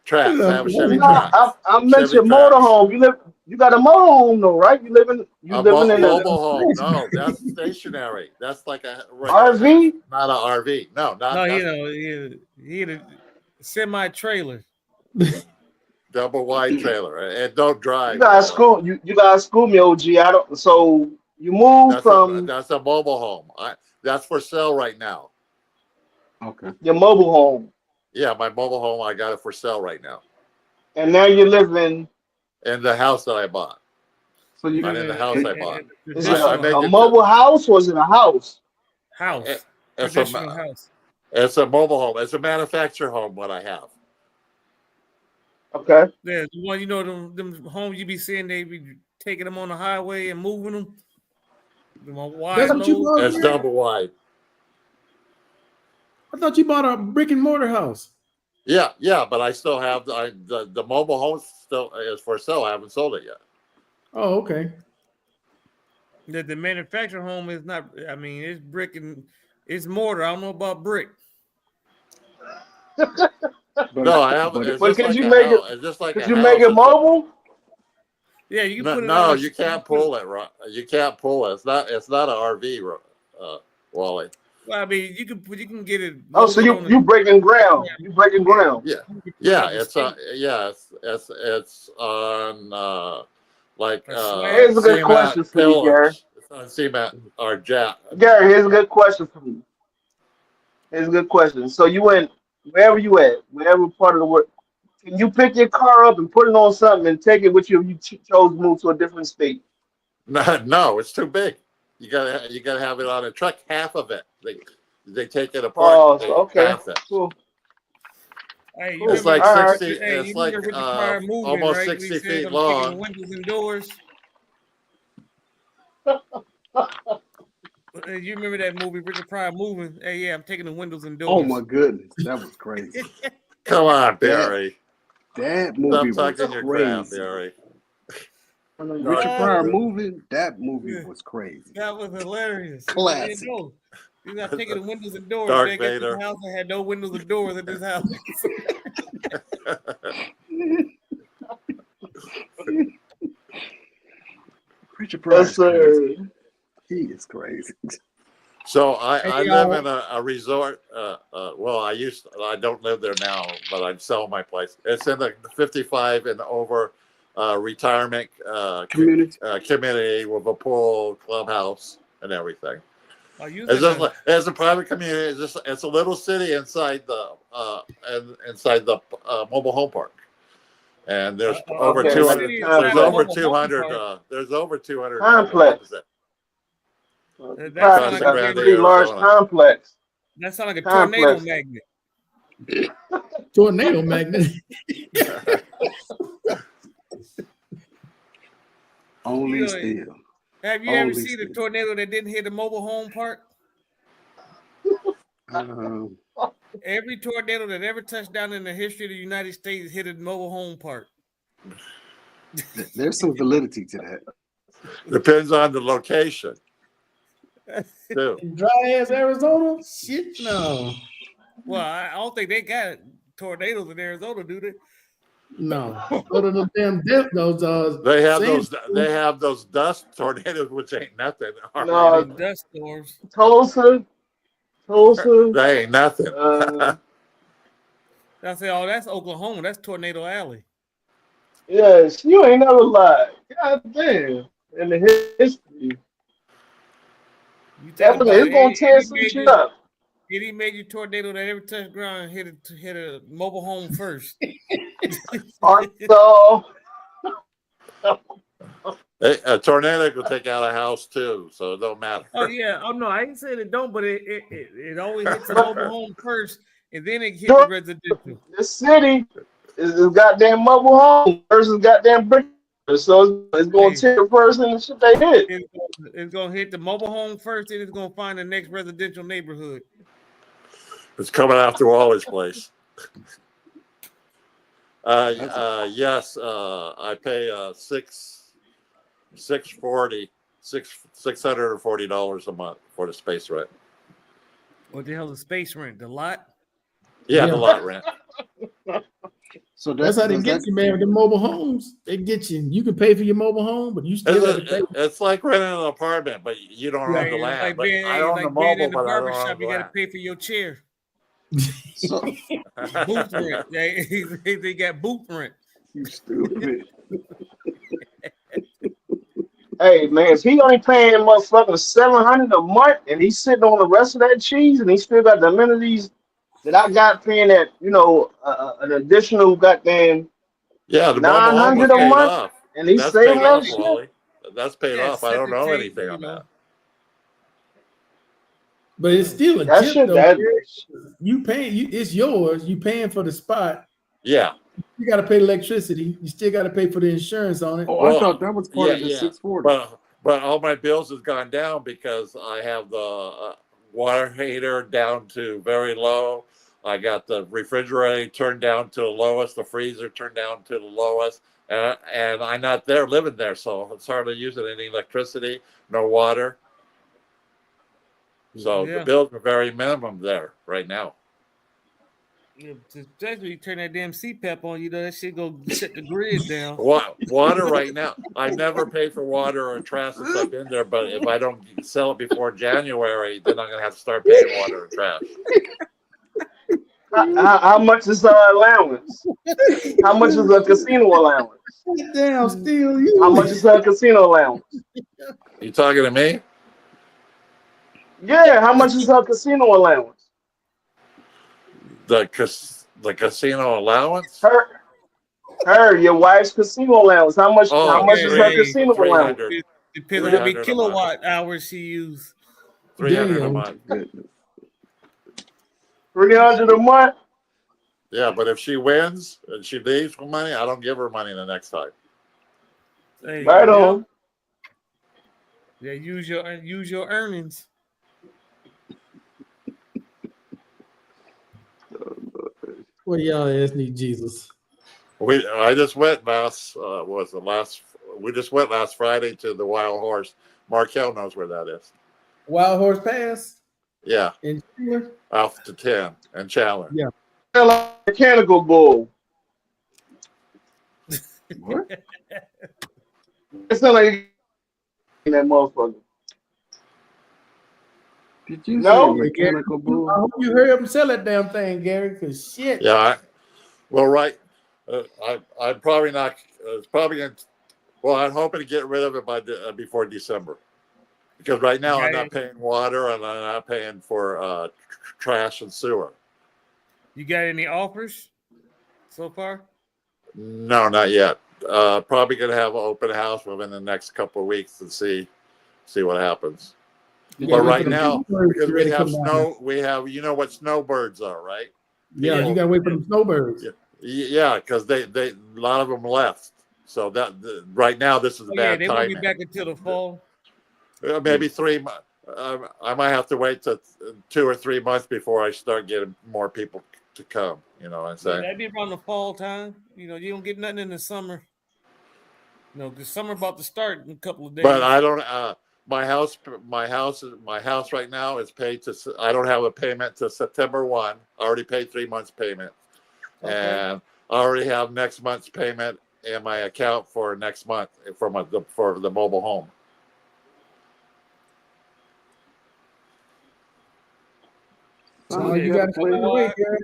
Trax. I have a Chevy
No,
Trax.
I
Chevy
mentioned
Trax.
motorhome. You got a motorhome though, right? You living in a
Mobile home. No, that's stationary. That's like a regular house,
RV?
not an RV. No,
No,
that's
he had a semi trailer.
double wide trailer, and don't drive.
You guys school me, OG. I don't. So you moved from
That's a mobile home. That's for sale right now.
Okay.
your mobile home,
Yeah, my mobile home. I got it for sale right now,
and now you're living.
in the house that I bought.
So you
Not in the house I bought.
is it
I made
a
it
mobile house or is it a house?
House.
It's
Traditional
a
house.
it's a mobile home. It's a manufactured home. What I have.
Okay.
Yeah, the one them homes you be seeing, they be taking them on the highway and moving them. Them wide
That's what you
load.
bought
It's
here?
double wide.
I thought you bought a brick and mortar house.
Yeah, but I still have the mobile home still is for sale. I haven't sold it yet.
Oh, okay.
The manufactured home is not. I mean, it's brick and it's mortar. I don't know about brick.
No, I have.
But
It's
But
just
could
like
you
a
make it?
house. It's just like
Could
a
you make
house.
it mobile?
Yeah, you can
No,
put it
no,
on.
you can't pull it. Right? You can't pull it. It's not. It's not an RV, Wally.
Well, I mean, you can get it
Oh, so
loaded on
you breaking ground? You breaking
Yeah,
ground?
Yeah,
you can put it
yeah.
on the
It's
stake,
it's on like
a slab.
Here's a good question
cement
for you, Gary.
pillars. It's on cement or jack.
Gary, here's a good question for you. Here's a good question. So you went wherever you at, wherever part of the world. Can you pick your car up and put it on something and take it with you if you chose to move to a different state?
No, it's too big. You gotta have it on a truck. Half of it. They take it apart.
Oh,
They
so okay,
half it.
cool,
Hey, you
cool.
It's
remember?
like
All right.
60.
Hey,
It's
you
like
remember Richard Pryor moving,
almost
right? When he
60
said,
feet
"I'm taking the
long.
windows and doors." You remember that movie, Richard Pryor moving? Hey, yeah, I'm taking the windows and
oh
doors.
my goodness, that was crazy.
Come on, Barry.
That
Stop
movie was
tucking your crap,
crazy.
Barry.
Richard
Uh,
Pryor moving, that movie was crazy.
That was hilarious.
Classic.
He's not taking the windows and doors.
Darth
Man, get
Vader.
this house that had no windows and doors in this house.
Richard Pryor's
Yes,
crazy.
sir.
He is crazy.
So
Hey,
I live in a resort. Well, I don't live there now, but I'm selling my place. It's in the 55 and over retirement
Community.
community with a pool, clubhouse, and everything.
Oh, you
It's
in
just like it's a private community. It's a little city inside the mobile home park, and there's over
Okay,
200.
like a
city
There's
inside a
complex.
over
mobile home
200.
park.
There's over 200
Complex.
homes there.
That
Casa
sounds like a
Grande,
pretty large
Arizona.
complex.
that sound like a tornado
Complex.
magnet.
Tornado magnet.
Only
You know,
still.
have you ever
Only
seen a
still.
tornado that didn't hit a mobile home park?
Um,
Every tornado that ever touched down in the history of the United States hit a mobile home park.
there's some validity to that.
Depends on the location, too.
In dry ass Arizona? Shit, no.
Well, I don't think they got tornadoes in Arizona, do they?
No. Go to the damn dip, those
They have
sand-
those dust tornadoes, which ain't nothing.
No,
Dust storms.
Tulsa.
They ain't nothing.
I say, oh, that's Oklahoma. That's Tornado Alley.
Yes, you ain't never lied. God damn. In the history.
You think
Definitely,
about
it's
it.
gonna tear some shit up.
Any major tornado that ever touched ground hit a mobile home first.
Arkansas.
A tornado could take out a house too, so it don't matter.
Oh yeah. Oh no, I ain't saying it don't, but it always hits a mobile home first, and then it hits the residential.
This city is goddamn mobile home versus goddamn brick. So it's gonna tear the person and shit they did.
It's gonna hit the mobile home first, and it's gonna find the next residential neighborhood.
It's coming after Wally's place. Yes, I pay $640 a month for the space rent.
What the hell is space rent? The lot?
Yeah,
Yeah.
the lot rent.
So
That's how they get you, man. With the mobile homes, they get you. You can pay for your mobile home, but you still have to pay.
It's like renting an apartment, but you don't own the land.
Like
But
being,
I own the
like being
mobile,
in the
but I don't
barber
own
shop,
the
you got to
land.
pay for your chair.
So,
Booth rent. They got booth rent.
you stupid.
Hey man, if he only paying motherfucking $700 a month and he's sitting on the rest of that cheese and he still got the amenities that I got paying that, an additional goddamn
Yeah, the mobile home was
900 a
paid
month
off.
and he's
That's
saving
paid
that
off,
shit.
Wally. That's paid off. I don't know
septic
anything
tank,
on that.
But it's still a
That
tip,
shit,
though.
that
You paying, it's yours. You paying for the spot.
Yeah.
You got to pay electricity. You still got to pay for the insurance on it.
Oh,
Well,
I thought that was part of the
yeah.
640.
But all my bills has gone down because I have the water heater down to very low. I got the refrigerator turned down to the lowest, the freezer turned down to the lowest. and I'm not there living there, so it's hardly using any electricity, no water. So the bills are very minimum there right now.
Especially you turn that damn CPAP on, that shit go shut the grid down.
Water right now. I never paid for water or trash since I've been there, but if I don't sell it before January, then I'm gonna have to start paying water and trash.
How much is allowance? How much is a casino allowance?
Damn, still
How much is a casino allowance?
You talking to me?
Yeah, how much is her casino allowance?
The casino allowance?
Your wife's casino allowance. How much? How much is her casino allowance?
Depends on how many kilowatt hours she use.
300 a month.
300 a month.
Yeah, but if she wins and she leaves with money, I don't give her money the next time.
Right on.
Yeah, use your earnings.
Well, y'all ass need Jesus.
I just went we just went last Friday to the Wild Horse. Markel knows where that is.
Wild Horse Pass?
Yeah.
In Chandler?
Off to 10 and Chandler.
Yeah.
Mechanical bull.
What?
It sounds like that motherfucker.
Did you
No.
say mechanical bull?
I hope you heard him sell that damn thing, Gary, because shit.
Yeah. I'm probably not. It's probably going to. Well, I'm hoping to get rid of it by before December, because right now I'm not paying water and I'm not paying for trash and sewer.
You got any offers so far?
No, not yet. Probably going to have an open house within the next couple of weeks and see what happens. But right now, because we have snow, you know what snowbirds are, right?
Yeah, you gotta wait for the snowbirds.
Yeah, because they a lot of them left. So right now this is bad
they
timing.
won't be back until the fall.
Maybe 3 months. I might have to wait to 2 or 3 months before I start getting more people to come. You know what I'm saying?
That'd be around the fall time. You don't get nothing in the summer. The summer about to start in a couple of days.
But I don't. My house right now is paid to. I don't have a payment to September 1. I already paid 3 months payment, and I already have next month's payment in my account for next month for the mobile home.
So you gotta clear the way, Gary.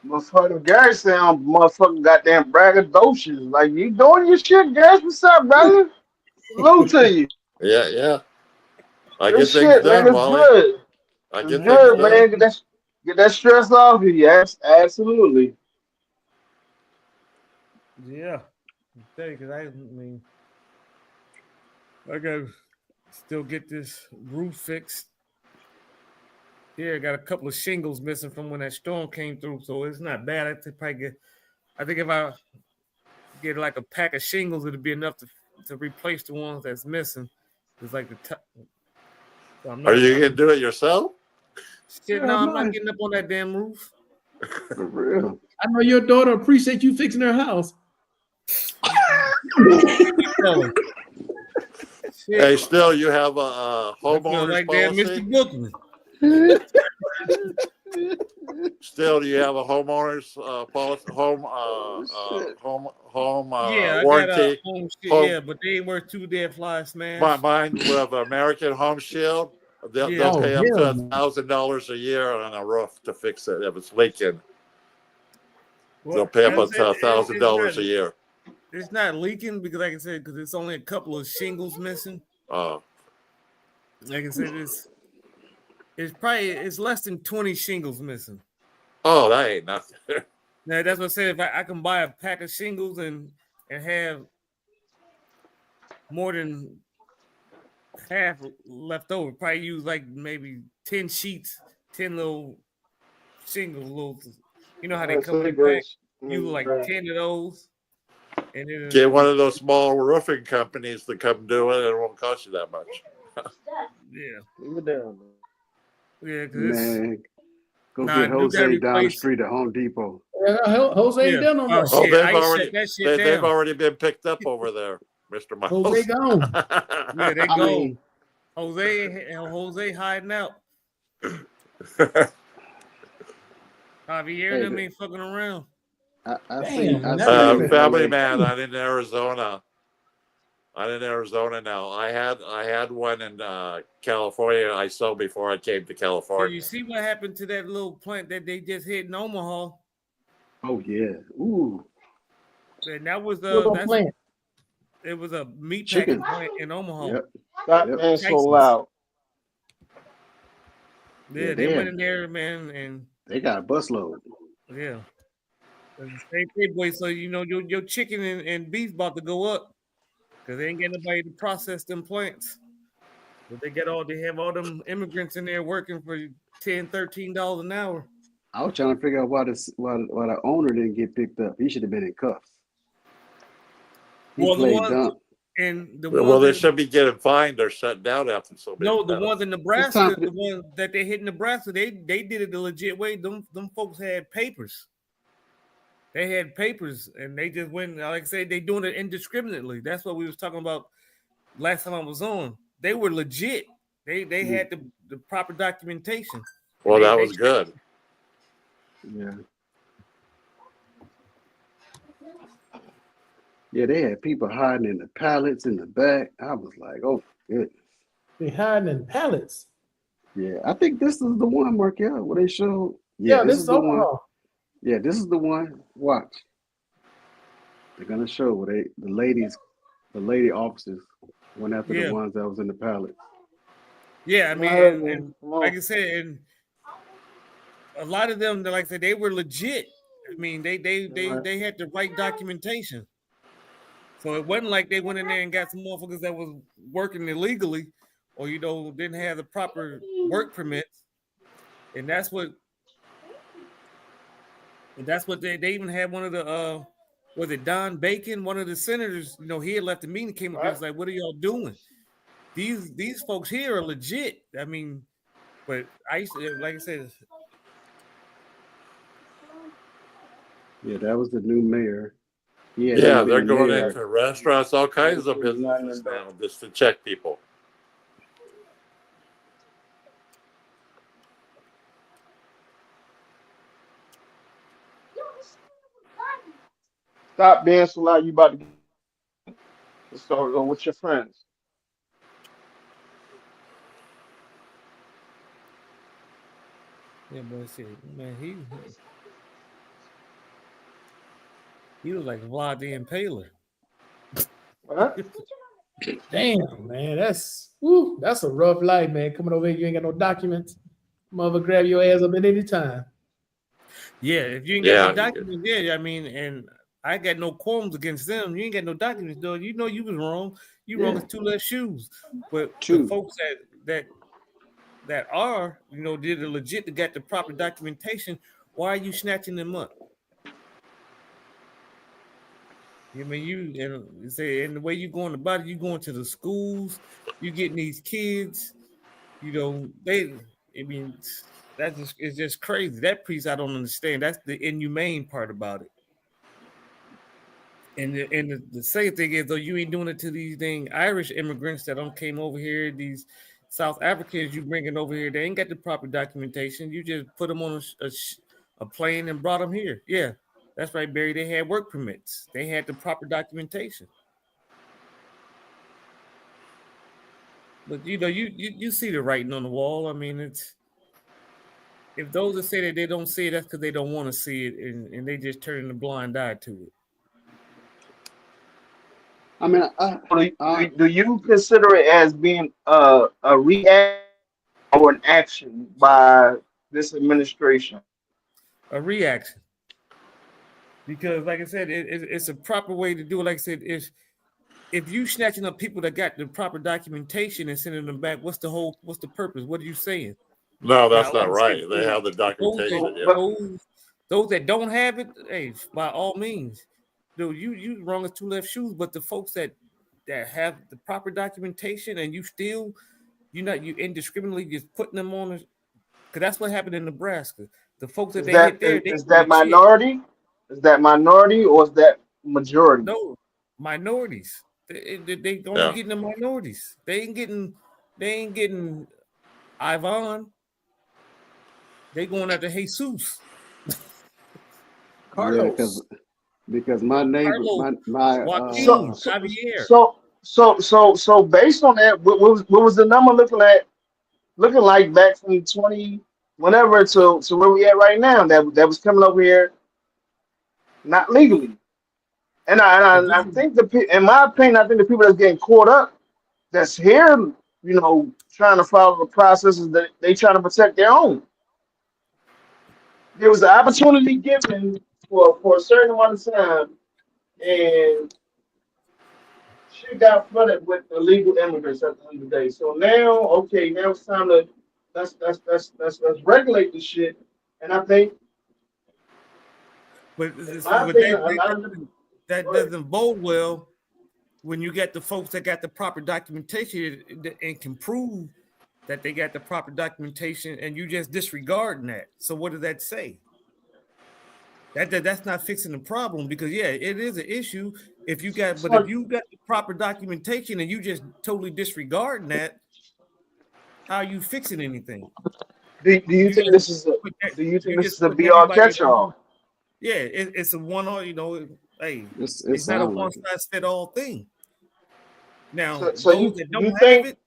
Motherfucker, Gary sound motherfucking goddamn braggadocious. Like, you doing your shit, Gary? What's up, brother? Salute to you.
Yeah. I
Good
get
shit,
things done,
man. It's
Wally.
good.
I
It's
get
good,
things done.
man. Get that stress off of you. Yes, absolutely.
Yeah. Because I mean, I gotta still get this roof fixed. Yeah, I got a couple of shingles missing from when that storm came through, so it's not bad. I think if I get like a pack of shingles, it'd be enough to replace the ones that's missing. It's like so
Are you gonna do it yourself?
Shit, no, I'm not getting up on that damn roof.
For real.
I know your daughter appreciates you fixing her house.
Hey, still, you have a homeowner's
like
policy?
Mr. Bookman.
Still, do you have a homeowner's policy, warranty?
Yeah, but they ain't worth two dead flies, man.
Mine with American Home Shield. They'll pay up to $1,000 a year on a roof to fix it if it's leaking. They'll pay up to $1,000 a year.
It's not leaking because, like I said, because it's only a couple of shingles missing.
Oh.
Like I said, it's less than 20 shingles missing.
Oh, that ain't nothing.
Now that's what I said. If I can buy a pack of shingles and have more than half left over, probably use like maybe 10 sheets, 10 little shingles, you know how they come in pack. Use like 10 of those. And then
get one of those small roofing companies to come do it, and it won't cost you that much.
Yeah.
Leave it down,
Yeah, because
Go
Nah,
get
dude gotta
Jose down the
replace.
street at Home Depot.
Jose ain't
Yeah.
done no more.
Oh
Oh,
shit!
they've
I shut
already
that shit
they've
down.
already been picked up over there, Mr.
Jose
Miles.
gone.
Yeah, they
I
go.
mean,
Jose hiding out. Javier
hey,
them ain't fucking around.
I
Damn,
seen
man, that man been
Family
LA.
man, I'm in Arizona. I'm in Arizona now. I had one in California. I sold before I came to
So
California.
you see what happened to that little plant that they just hit in Omaha?
Oh yeah. Ooh,
And that was
What little plant?
it was a meat
chicken.
packing plant in Omaha.
Yep.
Stop
Yep.
being so
Tyson's.
loud.
Yeah,
Yeah,
they
they
went
had-
in there, man, and
They got a busload.
yeah. It's the same thing, boy. So you know your chicken and beef about to go up because they ain't got nobody to process them plants. But they have all them immigrants in there working for $10, $13 an hour.
I was trying to figure out why the owner didn't get picked up. He should have been in cuffs. He
Well, the
played
ones
dumb.
and the
Well,
ones
they
that,
should be getting fined or shut down after so many.
no, the ones in Nebraska,
time-
the ones that they hit in Nebraska, they did it the legit way. Them folks had papers. They had papers, and they just went. Like I said, they doing it indiscriminately. That's what we was talking about last time I was on. They were legit. They had the proper documentation.
Well,
They-
that
they-
was good.
Yeah. Yeah, they had people hiding in the pallets in the back. I was like, oh goodness.
They hiding in pallets.
Yeah, I think this is the one, Markel, where they showed.
Yeah,
Yeah,
this is
the one.
Omaha.
Yeah, this is the one. Watch. They're gonna show where the lady officers went after
Yeah.
the ones that was in the pallet.
Yeah, I
Go
mean,
ahead,
and
man. Come on.
like I said, and a lot of them, like I said, they were legit. I mean, they had the right documentation. So it wasn't like they went in there and got some motherfuckers that was working illegally, or didn't have the proper work permits. And that's what they even had one of the was it Don Bacon, one of the senators, he had left the meeting, came up and was like, what are y'all doing? These folks here are legit. I mean, but I used to, like I said,
Yeah, that was the new mayor.
Yeah, they're going into restaurants, all kinds of businesses now, just to check people.
Stop being so loud. You about to start going with your friends.
yeah, but shit, man, he was like Vlad the Impaler.
What?
Damn, man, that's a rough life, man. Coming over here, you ain't got no documents. Mother grab your ass up at any time.
Yeah, if you ain't got no documents, yeah, I mean, and I got no qualms against them. You ain't got no documents, though. You know you was wrong. You wrong as two left shoes. But the folks that are, did it legit, that got the proper documentation, why are you snatching them up? I mean, and the way you going about it, you going to the schools, you getting these kids, it's just crazy. That piece I don't understand. That's the inhumane part about it. And the same thing is, though, you ain't doing it to these dang Irish immigrants that came over here, these South Africans you bringing over here, they ain't got the proper documentation. You just put them on a plane and brought them here. Yeah, that's right, Barry. They had work permits. They had the proper documentation. But you see the writing on the wall. I mean, if those that say that they don't see it, that's because they don't want to see it, and they just turn a blind eye to it.
I mean,
do you consider it as being a reaction or an action by this administration?
A reaction, because like I said, it's a proper way to do it. Like I said, if you snatching up people that got the proper documentation and sending them back, what's the purpose? What are you saying?
No, that's not right. They have the documentation.
Those that don't have it, hey, by all means, dude, you wrong as two left shoes. But the folks that have the proper documentation and you still, you indiscriminately just putting them on, because that's what happened in Nebraska. The folks that
Is
they
that
hit there, they
is
doing
that
the shit.
minority? Is that minority or is that majority?
No, minorities. They only
Yeah.
getting the minorities. They ain't getting Ivan. They going after Jesus.
Yeah,
Carlos.
because my neighbor,
Carlos,
my
So
Joaquin, Javier.
so based on that, what was the number looking like back from 20 whenever to where we at right now that was coming over here not legally? And
But this
I
is
think in my opinion, I think the people that's getting caught up that's here, trying to follow the processes that they trying to protect their own. There was an opportunity given for a certain amount of time, and she got flooded with illegal immigrants at the end of the day. So now, okay, now it's time to let's regulate this shit. And I think,
but
in
this,
my
but
opinion, a lot of
that
go ahead.
doesn't bode well when you get the folks that got the proper documentation and can prove that they got the proper documentation, and you just disregarding that. So what does that say? That's not fixing the problem, because yeah, it is an issue if you got the proper documentation and you just totally disregarding that, how are you fixing anything?
Do you
You
think
just
this is
put that,
do you think
you
this is
just
a
putting
be all
everybody
catch all?
yeah, it's a one all, hey,
it
it's not a
sounds
one
like it.
size fit all thing. Now,
So
those that
you
don't have
think
it,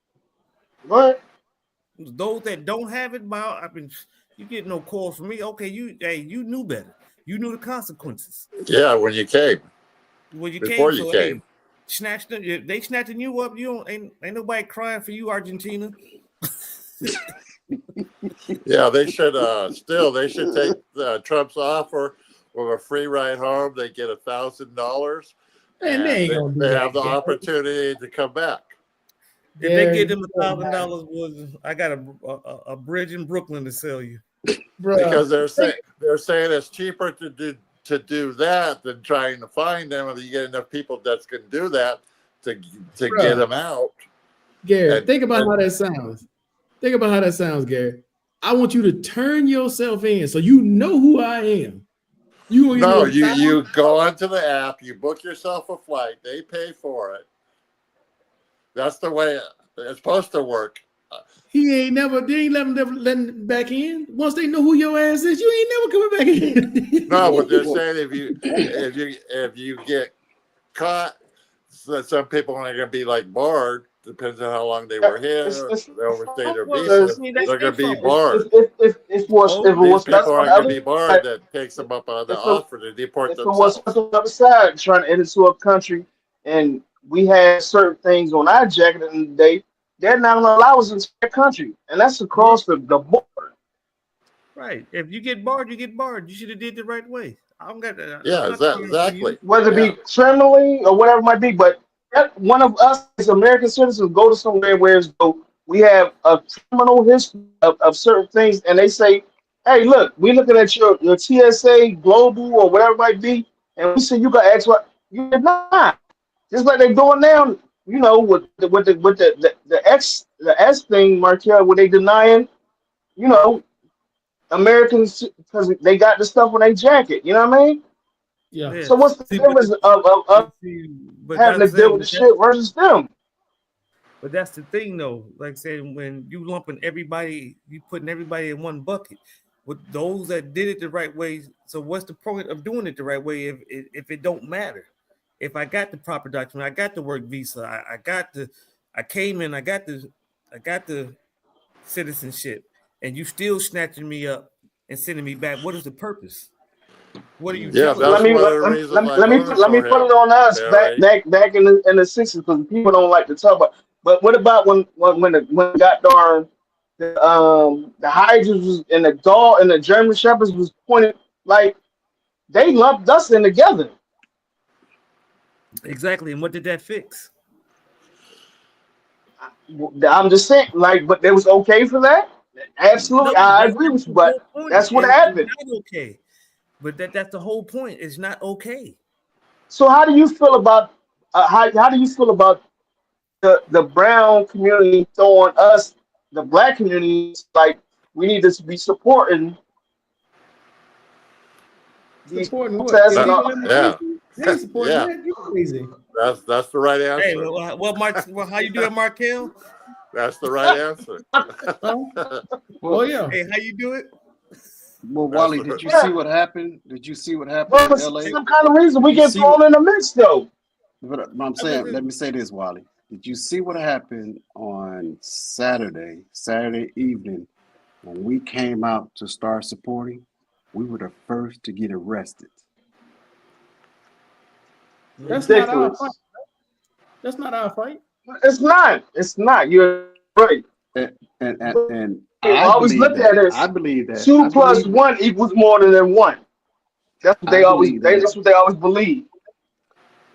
what?
those that don't have it, you get no call from me. Okay, you knew better. You knew the consequences
Yeah, when you came,
when you
before
came.
you
So
came.
hey, they snatching you up. You don't ain't nobody crying for you, Argentina.
Yeah, they should they should take Trump's offer with a free ride home. They get $1,000,
Man, they
and
ain't gonna do
they
that,
have the
Gary.
opportunity to come back.
If they
Gary,
give them $1,000, I got a bridge in Brooklyn to sell you.
Because
bro.
they're saying it's cheaper to do that than trying to find them. If you get enough people that's going to do that to get them out.
Gary,
And-
think about
and-
how that sounds. Think about how that sounds, Gary. I want you to turn yourself in so you know who I am. You will
No,
give me
you go onto the app, you book yourself a flight, they pay for it. That's the way it's supposed to work.
they ain't never letting back in. Once they know who your ass is, you ain't never coming back in.
No, what they're
Well,
saying, if you get caught, so some people are going to be like barred. Depends on how long they were here. They overstayed their
Well,
visa.
I mean, that's
They're
their
going to be
fault.
barred.
If it
These
was that's
people
on the
aren't going to
other
be barred.
side,
That takes them up on the
if it,
offer to deport
if it was
themselves.
on the other side trying to enter into a country and we had certain things on our jacket in the day, they're not gonna allow us into their country. And that's across the board.
Right. If you get barred, you get barred. You should have did the right way. I don't got that.
Yeah,
I'm not crying for you.
exactly.
Whether it
Yeah.
be criminally or whatever it might be, but one of us as American citizens go to somewhere where we have a criminal history of certain things, and they say, "Hey, look, we looking at your TSA global or whatever it might be, and we say you got X, Y, you did not." Just like they're doing now, the S thing, Markel, where they denying, you know, Americans because they got the stuff on their jacket. You know what I mean?
Yeah.
Yeah.
So what's the
See, but
difference of
but
having to
that's
deal with the shit versus them?
but that's the thing, though. Like I said, when you lumping everybody, you putting everybody in one bucket. With those that did it the right way. So what's the point of doing it the right way if it don't matter? If I got the proper document, I got the work visa, I came in, I got the citizenship, and you still snatching me up and sending me back. What is the purpose? What are you
Yeah,
telling
that's
me?
one of the reasons I voted
Let me
for
put
him,
it on us
Barry.
back in the 60s because people don't like to talk about. But what about when got darn the hydras was and the dog and the German shepherds was pointed like they lumped us in together.
Exactly. And what did that fix?
I'm just saying, like, but it was okay for that.
No,
Absolutely, I agree
that was
with you,
the
but
whole point.
that's what
It's
happened.
not okay. But that's the whole point. It's not okay.
So how do you feel about how do you feel about the brown community throwing us the black community like we need to be supporting
Supporting what?
Protests and
Illegal
all-
immigration? They ain't supporting
Yeah.
that. You crazy.
That's the right
Hey,
answer.
how you do it, Markel?
That's the right answer.
Oh yeah.
Hey, how you do it?
Well, Wally, did you
Yeah.
see what happened? Did you see what happened
Well,
in
for
LA?
some kind of reason, we
Did you
get
see
thrown in the mix, though.
But I'm saying, let me say this, Wally. Did you see what happened on Saturday evening, when we came out to start supporting? We were the first to get arrested.
That's not our
Ridiculous.
fight. That's not our fight.
It's not. It's not. You're right.
And
I
I
always
believe
looked at
that.
it as
I believe that.
2
I
plus
believe,
1 equals more than 1. That's what
I
they always.
believe that.
That's what they always believe.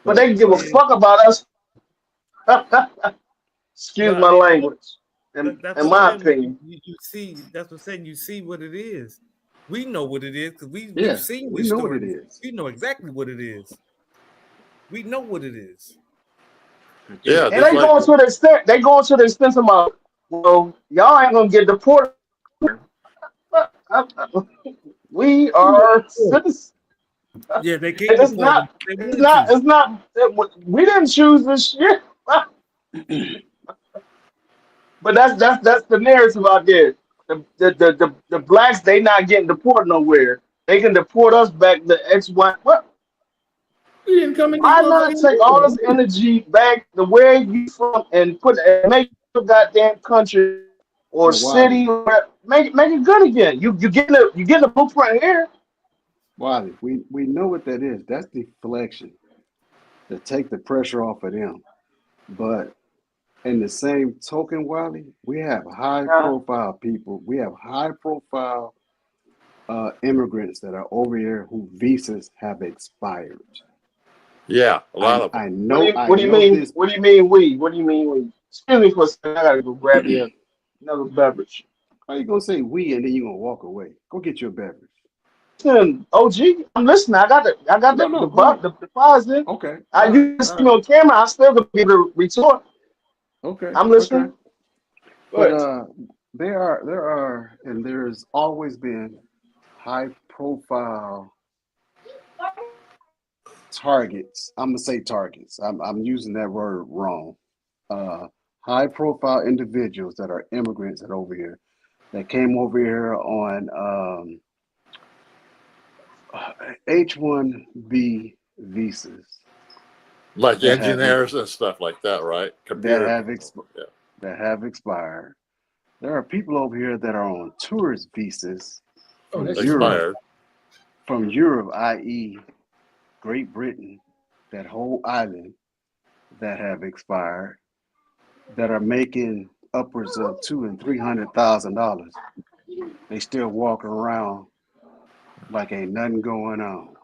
But they
But
can give a
but
fuck about us. Excuse
But I
my
mean,
language.
that's
In
what
my
I'm saying.
opinion.
You see, that's what I'm saying. You see what it is. We know what it is because we've
yeah,
seen
we
this
know what it
story.
is.
We know exactly what it is. We know what it is.
Yeah,
And
just
they
like
going to the extent. They going to the extent of my. Well, y'all ain't gonna get deported. We are citizens.
Yeah, they can't
It's
deport them.
not.
They
It's
wanted
not.
to.
It's not. We didn't choose this shit. But that's the narrative out there. The blacks, they not getting deported nowhere. They can deport us back to XY. What?
We didn't come in this
Why not take all
motherfucker.
this energy back to where you from and make your goddamn country or
But Wally,
city, make it good again. You getting a blueprint here.
Wally, we know what that is. That's deflection to take the pressure off of them. But in the same token, Wally, we have high profile people. We have high profile immigrants that are over here who visas have expired.
yeah, a lot of them.
I
What
know.
do you,
I
what do you
know
mean?
this.
What do you mean we? What do you mean we? Excuse me for a second. I gotta go grab you another beverage.
How you gonna say we and then you gonna walk away? Go get your beverage.
Listen, OG, I'm listening. I got
No, no, go ahead.
the prize in.
Okay.
I
All right.
you see
All
me
right.
on camera. I still gonna be able to retort.
Okay.
I'm
Okay.
listening.
But
Good.
there are, and there's always been high profile targets. I'm gonna say targets. I'm using that word wrong. High profile individuals that are immigrants that over here that came over here on H-1B visas
Like
that have
engineers and stuff like that, right?
that
Computer
have
people. Yeah.
that have expired. There are people over here that are on tourist visas
Oh,
from
that's
Expired.
Europe, i.e., Great Britain, that whole island that have expired, that are making upwards of $200,000 and $300,000. They still walking around like ain't nothing going on.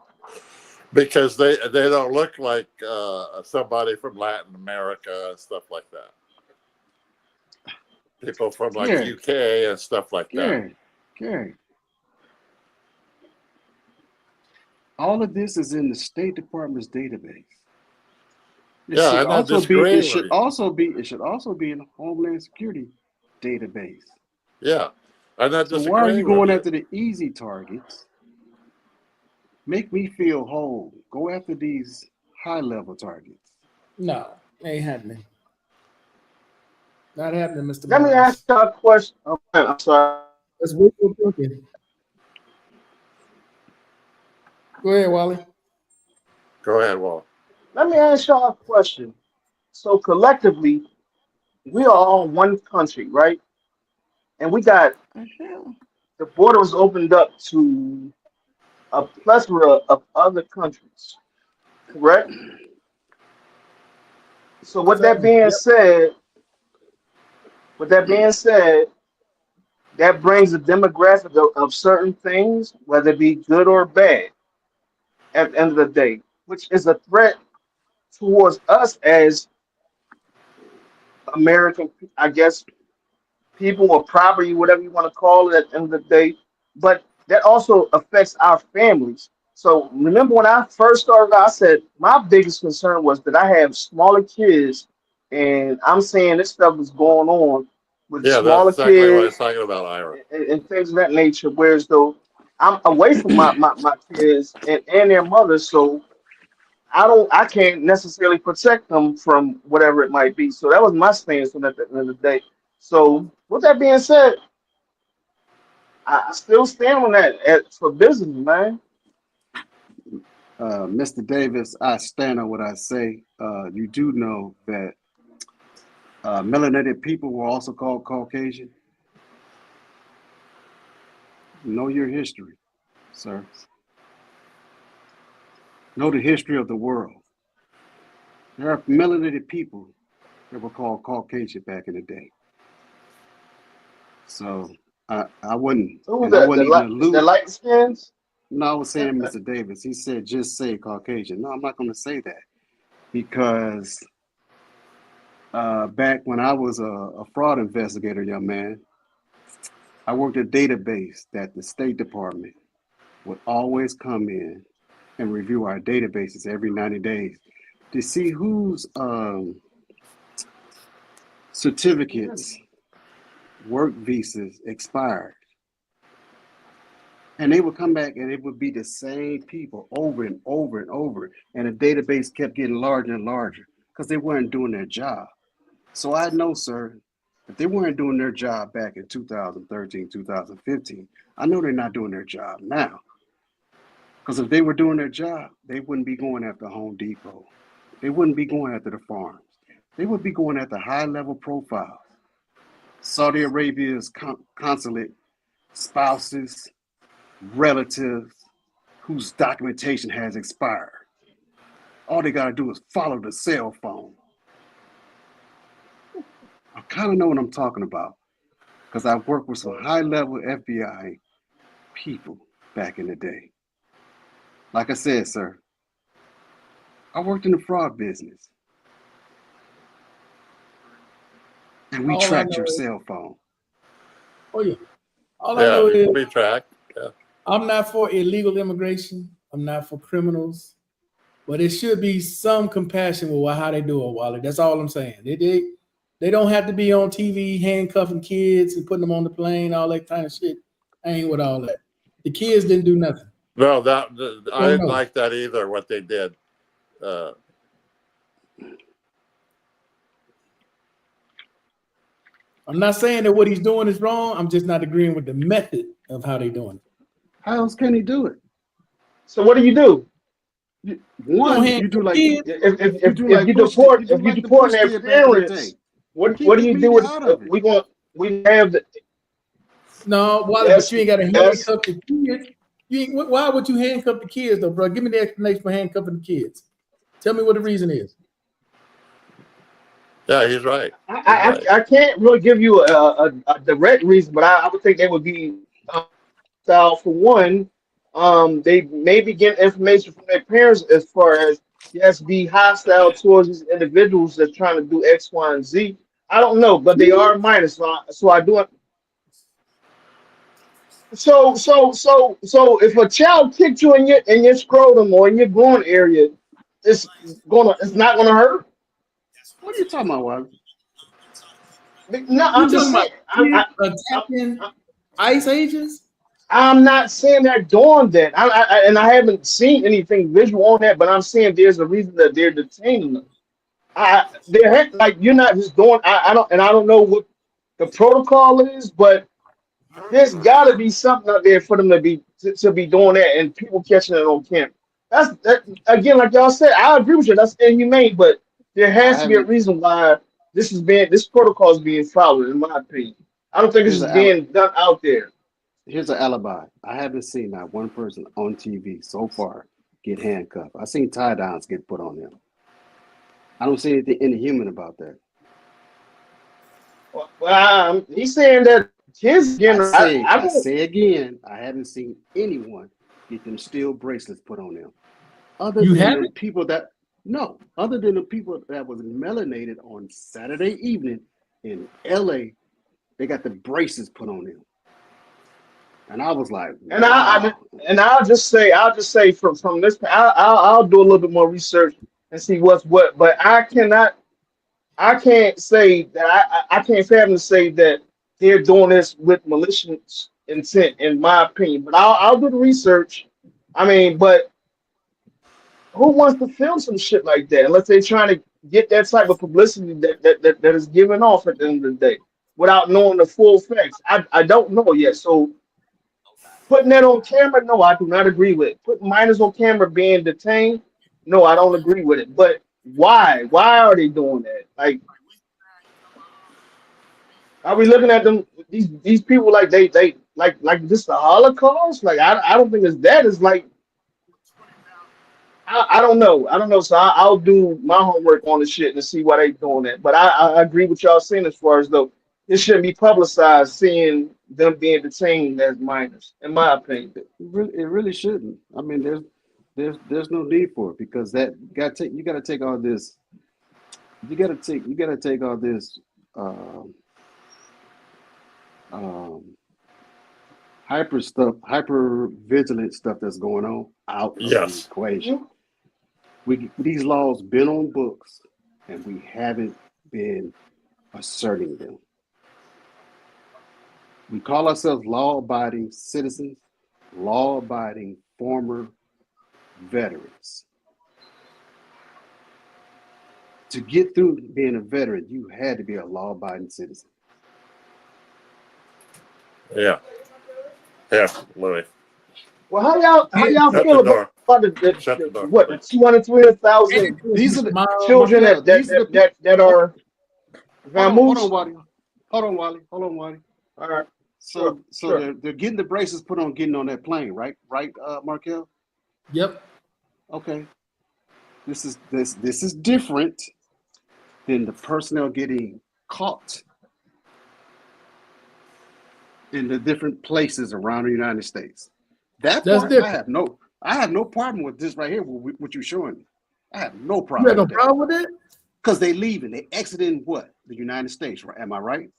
Because they don't look like somebody from Latin America and stuff like that. People from like
Gary,
UK and stuff like that.
Gary, all of this is in the State Department's database.
Yeah, I'm not disagreeing with you.
It should also be in the Homeland Security database.
Yeah, I'm not
So why are you
disagreeing
going
with
after the easy targets? Make me feel whole. Go after these high level targets.
No, ain't happening. Not happening, Mr.
Let me
Miles.
ask you a question. Oh, I'm sorry.
That's wishful thinking. Go ahead, Wally.
you. Go ahead, Walt.
Let me ask y'all a question. So collectively, we are all one country, right? And we got the border was opened up to a plethora of other countries, correct? So
Yep.
with that being said, that brings a demographic of certain things, whether it be good or bad, at the end of the day, which is a threat towards us as American, I guess, people or property, whatever you want to call it at the end of the day. But that also affects our families. So remember when I first started, I said my biggest concern was that I have smaller kids, and I'm saying this stuff is going on with
Yeah, that's
smaller
exactly what I was
kids
talking about, Ira.
and things of that nature. Whereas though I'm away from my kids and their mothers, so I can't necessarily protect them from whatever it might be. So that was my stance at the end of the day. So with that being said, I still stand on that for business, man.
Mr. Davis, I stand on what I say. You do know that melanated people were also called Caucasian. Know your history, sir. Know the history of the world. There are melanated people that were called Caucasian back in the day. So I wouldn't,
Who was
and I
that?
wouldn't even allude.
The light skins?
No, I was saying Mr. Davis. He said just say Caucasian. No, I'm not going to say that because back when I was a fraud investigator, young man, I worked a database that the State Department would always come in and review our databases every 90 days to see whose certificates, work visas expired. And they would come back and it would be the same people over and over and over. And the database kept getting larger and larger because they weren't doing their job. So I know, sir, if they weren't doing their job back in 2013, 2015, I know they're not doing their job now. Because if they were doing their job, they wouldn't be going after Home Depot. They wouldn't be going after the farms. They would be going after high-level profiles. Saudi Arabia's consulate spouses, relatives whose documentation has expired. All they got to do is follow the cell phone. I kind of know what I'm talking about because I've worked with some high-level FBI people back in the day. Like I said, sir, I worked in the fraud business. And we tracked your cell phone.
Oh, yeah. All I know
you
is
can be tracked. Yeah.
I'm not for illegal immigration. I'm not for criminals. But it should be some compassion with how they do it, Wally. That's all I'm saying. They don't have to be on TV handcuffing kids and putting them on the plane, all that kind of shit. I ain't with all that. The kids didn't do nothing.
No, I didn't like that either, what they did.
I'm not saying that what he's doing is wrong. I'm just not agreeing with the method of how they're doing it.
How else can he do it?
So what do?
You do like
if you deport their parents, what do you do with we have the
no, Wally, but you ain't got to handcuff the kids. Why would you handcuff the kids though, bro? Give me the explanation for handcuffing the kids. Tell me what the reason is.
Yeah, he's right.
I can't really give you a direct reason, but I would think they would be style for one. They may be getting information from their parents as far as yes, be hostile towards these individuals that's trying to do X, Y, and Z. I don't know, but they are minors, so I do it. So if a child kicked you in your scrotum or in your groin area, it's not gonna hurt.
What are you talking about, Wally?
No, I'm just saying.
Attacking ICE agents.
I'm not saying they're doing that. I haven't seen anything visual on that, but I'm saying there's a reason that they're detaining them. They're like you're not just doing. I don't know what the protocol is, but there's got to be something out there for them to be doing that, and people catching it on camera. That again, like y'all said, I agree with you. That's inhumane, but there has to be a reason why this protocol is being followed. In my opinion, I don't think this is being done out there.
Here's an alibi. I haven't seen not one person on TV so far get handcuffed. I've seen tie downs get put on them. I don't see anything inhuman about that.
Well, he's saying that kids again.
I say again, I haven't seen anyone get them steel bracelets put on them. Other than the people that was melanated on Saturday evening in LA, they got the bracelets put on them. And I was like, wow.
I'll just say from this, I'll do a little bit more research and see what's what. But I can't say that I can't fathom to say that they're doing this with malicious intent, in my opinion. But I'll do the research. I mean, but who wants to film some shit like that unless they're trying to get that type of publicity that is given off at the end of the day without knowing the full facts? I don't know yet. So putting that on camera, no, I do not agree with it. Putting minors on camera being detained, no, I don't agree with it. But why? Why are they doing that? Like, are we looking at them these people like they like this the Holocaust? Like I don't think it's that. It's like I don't know. I don't know. So I'll do my homework on the shit and see why they doing that. But I agree with y'all saying as far as though it shouldn't be publicized seeing them being detained as minors, in my opinion.
It really shouldn't. I mean, there's no need for it because you got to take all this. You got to take all this hyper vigilant stuff that's going on out of the equation. These laws been on books, and we haven't been asserting them. We call ourselves law-abiding citizens, law-abiding former veterans. To get through being a veteran, you had to be a law-abiding citizen.
Yeah. Yeah, Louis.
Well, how y'all
Shut
feel
the door.
about
Shut the door.
what 200,000
These are the
children that are
Hold on, Wally. Hold on, Wally.
All right.
So
Sure.
they're getting the braces put on getting on that plane, right? Right, Markel?
Yep.
Okay. This is different than the personnel getting caught in the different places around the United States. That's part,
different.
I have no problem with this right here. What you're showing me, I have no
You
problem.
had no
with that.
problem with that?
Because they leaving, they exiting what? The United States, right? Am I right?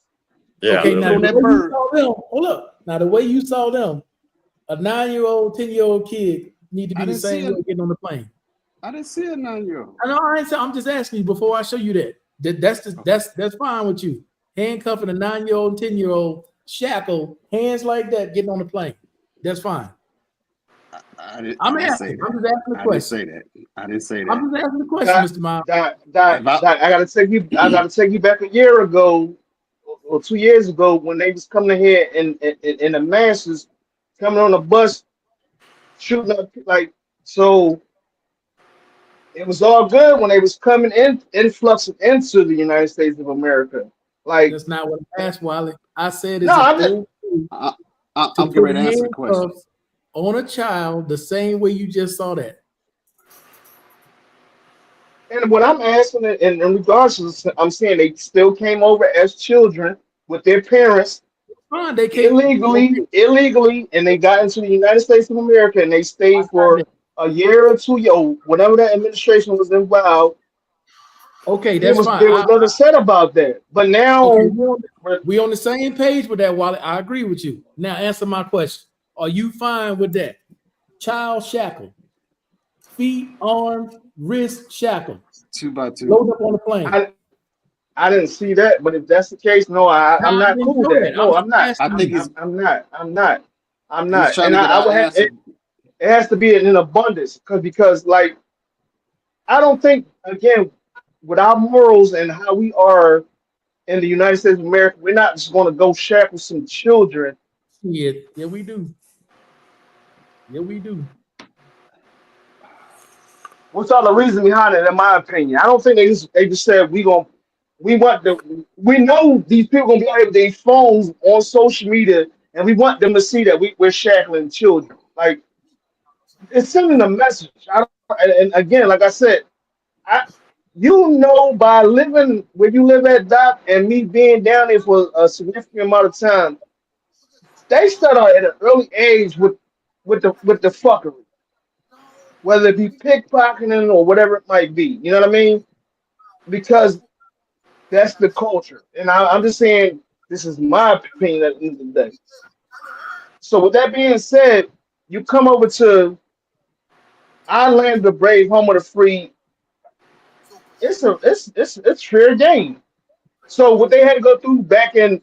Yeah.
Okay, now
on
the
that
way you
bird.
saw them, hold up. Now the way you saw them, a 9-year-old, 10-year-old kid need to be
I
the
didn't see
same
it.
way getting on the plane.
I didn't see a 9-year-old.
I know I ain't saying, I'm just asking you before I show you that. That's fine with you. Handcuffing a 9-year-old, 10-year-old, shackle, hands like that, getting on the plane. That's fine.
I didn't
asking.
say that.
I'm just asking the
I didn't
question.
say that. I didn't say that.
I'm just asking the question, Mr. Miles.
I gotta take you back a year ago or 2 years ago when they was coming here in the masses coming on the bus shooting up like so. It was all good when they was coming in influxing into the United States of America. Like
That's not what I asked, Wally. I said, is
no, I'm
it
just,
okay
I'm
to
getting
put
ready to answer the question.
handcuffs on a child the same way you just saw that?
and what I'm asking in regards to, I'm saying they still came over as children with their parents
Fine, they can't.
illegally, and they got into the United States of America and they stayed for a year or 2 years, whatever that administration was involved.
Okay,
There
that's
was
fine.
nothing said about that. But now
we on the same page with that, Wally. I agree with you. Now answer my question. Are you fine with that? Child shackle, feet, arms, wrist shackle,
2x2.
load up on the plane.
I didn't see that, but if that's the case, no, I'm not cool with that. No, I'm not.
I think
I'm not. I'm not.
He's trying
And
to get
I
our
would have
answer.
it has to be in abundance because like I don't think again with our morals and how we are in the United States of America, we're not just going to go shackle some children.
Yeah, we do. Yeah, we do.
What's all the reason behind it? In my opinion, I don't think they just said we know these people gonna be on their phones on social media, and we want them to see that we're shackling children. Like it's sending a message. And again, like I said, by living where you live at, Doc, and me being down there for a significant amount of time, they start out at an early age with the fuckery, whether it be pickpocketing or whatever it might be. You know what I mean? Because that's the culture. And I'm just saying, this is my opinion at the end of the day. So with that being said, you come over to our land of the brave, home of the free. It's fair game. So what they had to go through back in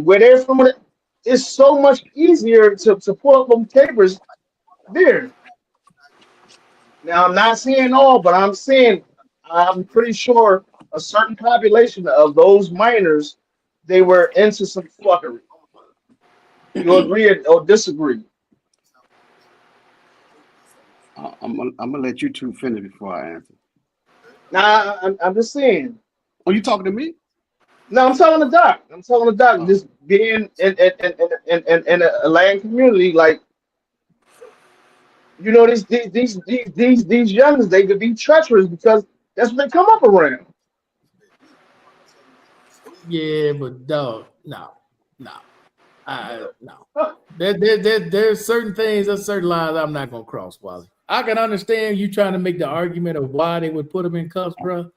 where they're from, it's so much easier to pull up them papers there. Now I'm not saying all, but I'm pretty sure a certain population of those minors, they were into some fuckery. You agree or disagree?
I'm gonna let you two finish before I answer.
Nah, I'm just saying.
Oh, you talking to me?
No, I'm telling the doc. I'm telling the doc.
Oh.
Just being in a land community, like you know, these youngsters, they could be treacherous because that's what they come up around.
Yeah, but dog, no. No. There's certain things, there's certain lines I'm not gonna cross, Wally. I can understand you trying to make the argument of why they would put them in cuffs, bro.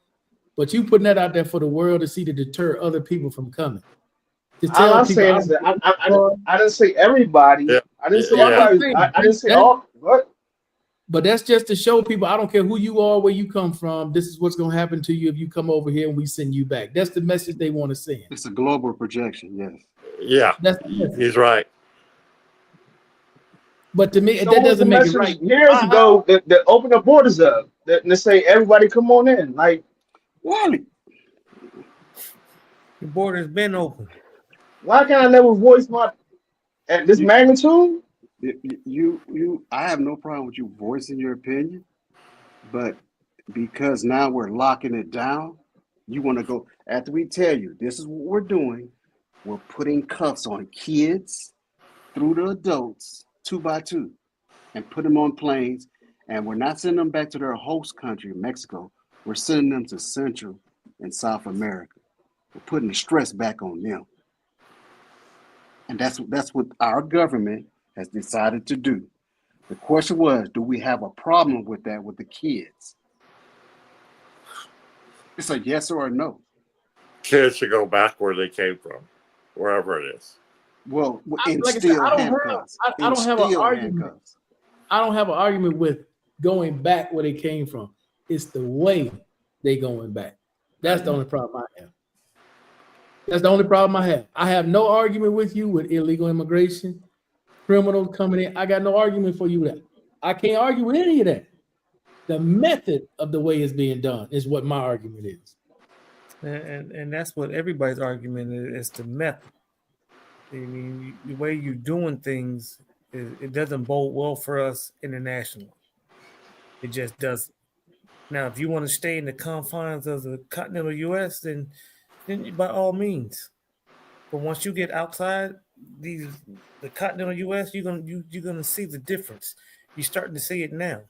But you putting that out there for the world to see to deter other people from coming. To
All
tell
I'm
people,
saying is that I didn't say everybody.
Yeah.
I didn't say
Yeah.
everybody. I didn't say all. What?
but that's just to show people I don't care who you are, where you come from. This is what's gonna happen to you if you come over here and we send you back. That's the message they want to send.
It's a global projection. Yes.
Yeah,
That's the message.
he's right.
But to me,
So
that
what's the
doesn't make it
message
right.
years ago that opened the borders up that they say everybody come on in? Like
Wally.
The border's been open.
why can't I never voice my at this magnitude?
I have no problem with you voicing your opinion, but because now we're locking it down, you want to go after we tell you this is what we're doing. We're putting cuffs on kids through the adults 2 by 2 and put them on planes, and we're not sending them back to their host country, Mexico. We're sending them to Central and South America. We're putting the stress back on them. And that's what our government has decided to do. The question was, do we have a problem with that with the kids? It's a yes or a no.
Kids should go back where they came from, wherever it is.
Well,
Like I said,
instill
I don't
handcuffs.
I don't have an
Instill
argument.
handcuffs.
I don't have an argument with going back where they came from. It's the way they going back. That's the only problem I have. That's the only problem I have. I have no argument with you with illegal immigration, criminals coming in. I got no argument for you with that. I can't argue with any of that. The method of the way it's being done is what my argument is.
And that's what everybody's argument is the method. I mean, the way you're doing things, it doesn't bode well for us internationally. It just doesn't. Now, if you want to stay in the confines of the continental U.S., then by all means. But once you get outside the continental U.S., you're gonna see the difference. You're starting to see it now.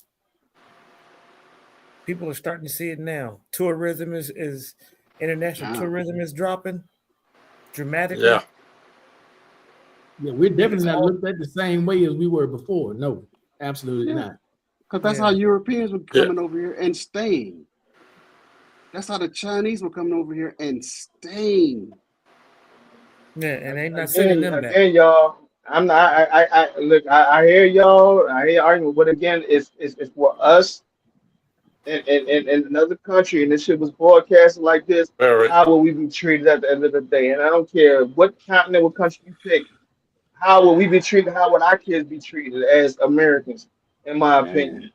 People are starting to see it now. Tourism is international tourism is dropping dramatically.
Yeah.
Yeah, we're definitely not looked at the same way as we were before. No, absolutely not.
Because that's how Europeans were coming over here and staying. That's how the Chinese were coming over here and staying.
Yeah, and they not sending them back.
Again, y'all. I'm not. Look. I hear y'all. I hear argument, but again, it's for us in another country, and this shit was broadcasted like this. How will we be treated at the end of the day? And I don't care what continent, what country you pick. How will we be treated? How would our kids be treated as Americans? In my opinion,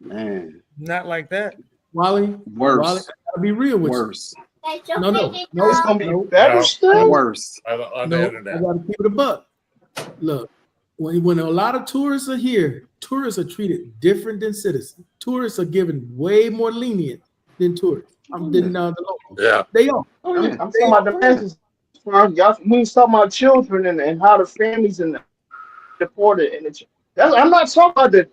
man,
not like that.
Wally,
worse.
Wally, I gotta be real with
worse.
you. No,
it's gonna be better still.
Worse.
I gotta keep it a buck. Look, when a lot of tourists are here, tourists are treated different than citizens. Tourists are given way more lenient than tourists. Than the locals.
Yeah,
they are.
I'm talking about the masses. Y'all, we talking about children and how the families and deported and I'm not talking about the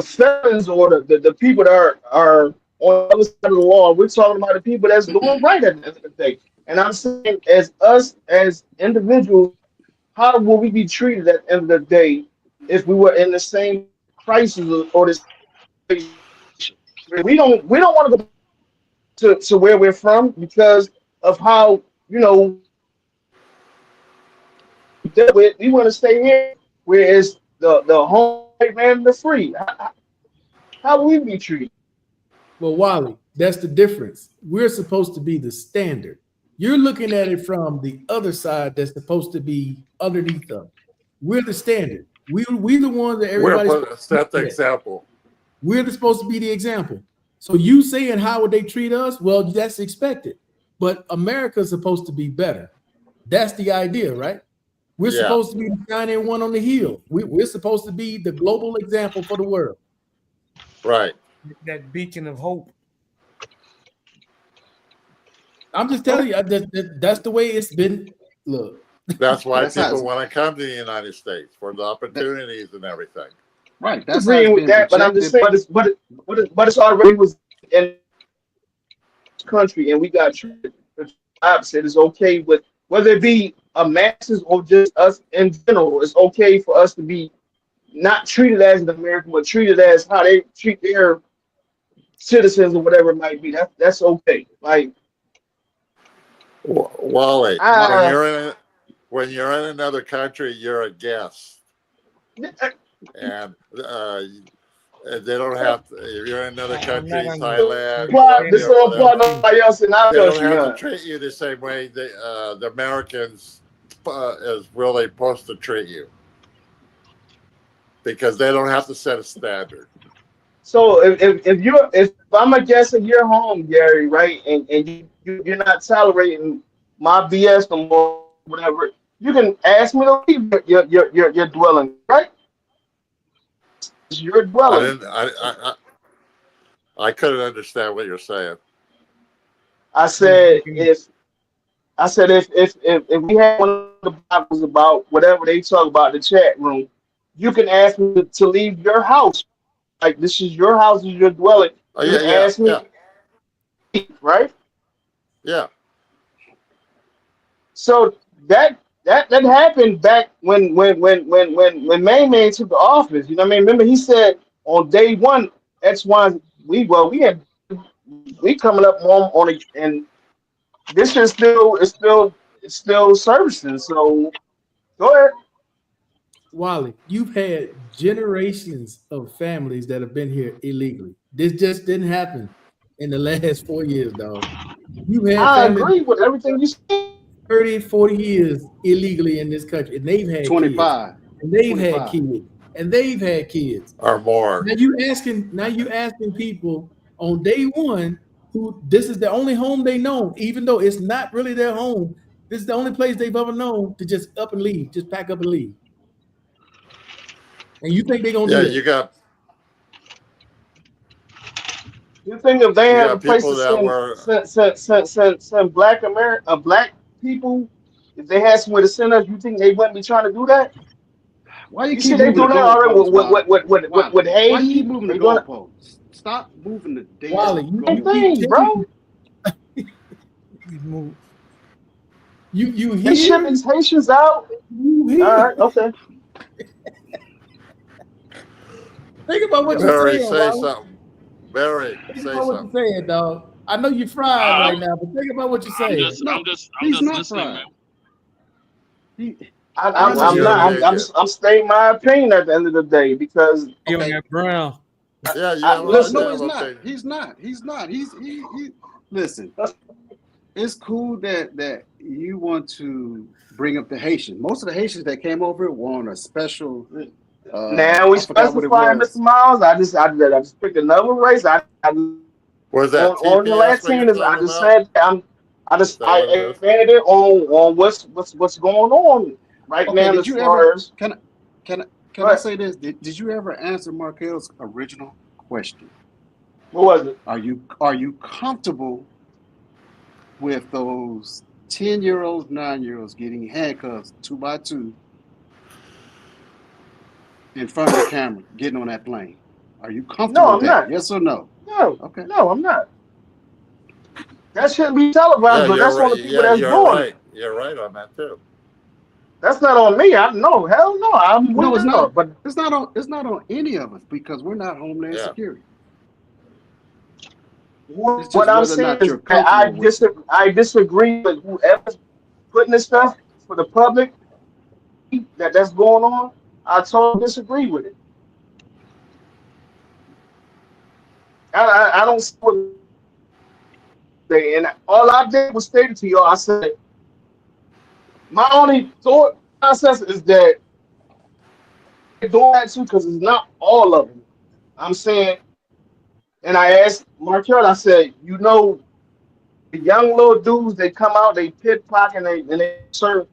felons or the people that are on the other side of the law. We're talking about the people that's doing right at the end of the day. And I'm saying, as us as individuals, how will we be treated at the end of the day if we were in the same crisis or this? We don't want to go to where we're from because of how we want to stay here, whereas the home man, the free. How will we be treated?
Well, Wally, That's the difference. We're supposed to be the standard. You're looking at it from the other side that's supposed to be underneath them. We're the standard. We the ones that
We're
everybody's
supposed to set the
at.
example.
We're supposed to be the example. So you saying how would they treat us? Well, that's expected. But America's supposed to be better. That's the idea, right? We're
Yeah.
supposed to be the shining one on the hill. We're supposed to be the global example for the world.
Right.
That beacon of hope.
I'm just telling you, that's the way it's been. Look,
That's why
That's how
people
it's-
want to come to the United States for the opportunities and everything.
Right.
I'm
That's how
agreeing
it's
with
been
that, but I'm just
projected.
saying, but it's already was in this country, and we got treated the opposite. It's okay with whether it be a masses or just us in general. It's okay for us to be not treated as an American, but treated as how they treat their citizens or whatever it might be. That's okay. Like
Wally,
I,
when you're in another country, you're a guest, and they don't have to. If you're in another country, Thailand,
this don't apply to nobody else in our
they don't
country.
have to treat you the same way the Americans is really supposed to treat you, because they don't have to set a standard.
So if I'm a guest in your home, Gary, right, and you're not tolerating my BS no more, whatever, you can ask me to leave your dwelling, right? It's your dwelling.
I couldn't understand what you're saying.
I said if we had one of the Bibles about whatever they talk about in the chat room, you can ask me to leave your house. Like, this is your house, this is your dwelling.
Oh,
You can ask me, right?
Yeah.
So that happened back when Main Man took the office. You know what I mean? Remember, he said on day one, X, Y, we coming up on it, and this is still servicing. So go ahead.
Wally, you've had generations of families that have been here illegally. This just didn't happen in the last 4 years, dog. You've had
I
families
agree with everything you said.
30, 40 years illegally in this country, and they've had
25.
kids, and they've
25.
had kids, and they've had kids.
Or more.
Now you asking people on day one who this is the only home they know, even though it's not really their home. This is the only place they've ever known to just up and leave, just pack up and leave. And you think they're gonna do that?
You think if they have a place
people
to send black people, if they had somewhere to send us, you think they wouldn't be trying to do that?
Why
You see they do that already with Haiti?
Why you keep moving the goalposts? Stop moving the damn
Wally,
thing, bro.
You
Haitians out. All right, okay.
Think about what
Barry,
you're saying.
say something. Barry,
Think
say
about what
something.
you're saying, dog. I know you're fried right now, but think about what you're saying.
I'm just listening, man.
I'm stating my opinion at the end of the day because
Brown.
He's not. Listen. It's cool that you want to bring up the Haitians. Most of the Haitians that came over were on a special.
Now we specifying Mr. Miles. I just picked another race.
Was that
on the Latinos? I just said I expanded it on what's going on right now as far as.
Can I say this? Did you ever answer Markel's original question?
What was it?
Are you comfortable with those 10-year-olds, 9-year-olds getting handcuffs 2 by 2 in front of the camera, getting on that plane? Are you comfortable with that?
Not.
Yes or no?
No.
Okay.
No, I'm not. That shouldn't be televised, but that's on the people that's doing it.
You're right on that too.
That's not on me. Hell no.
It's not. But it's not on any of us because we're not Homeland Security.
What I'm saying is I disagree with whoever's putting this stuff for the public that's going on. I totally disagree with it. I don't see what And all I did was state it to y'all. I said, my only thought process is that they're doing that too, because it's not all of them. I'm saying, and I asked Markel, I said, the young little dudes, they come out, they pickpocket, and they serve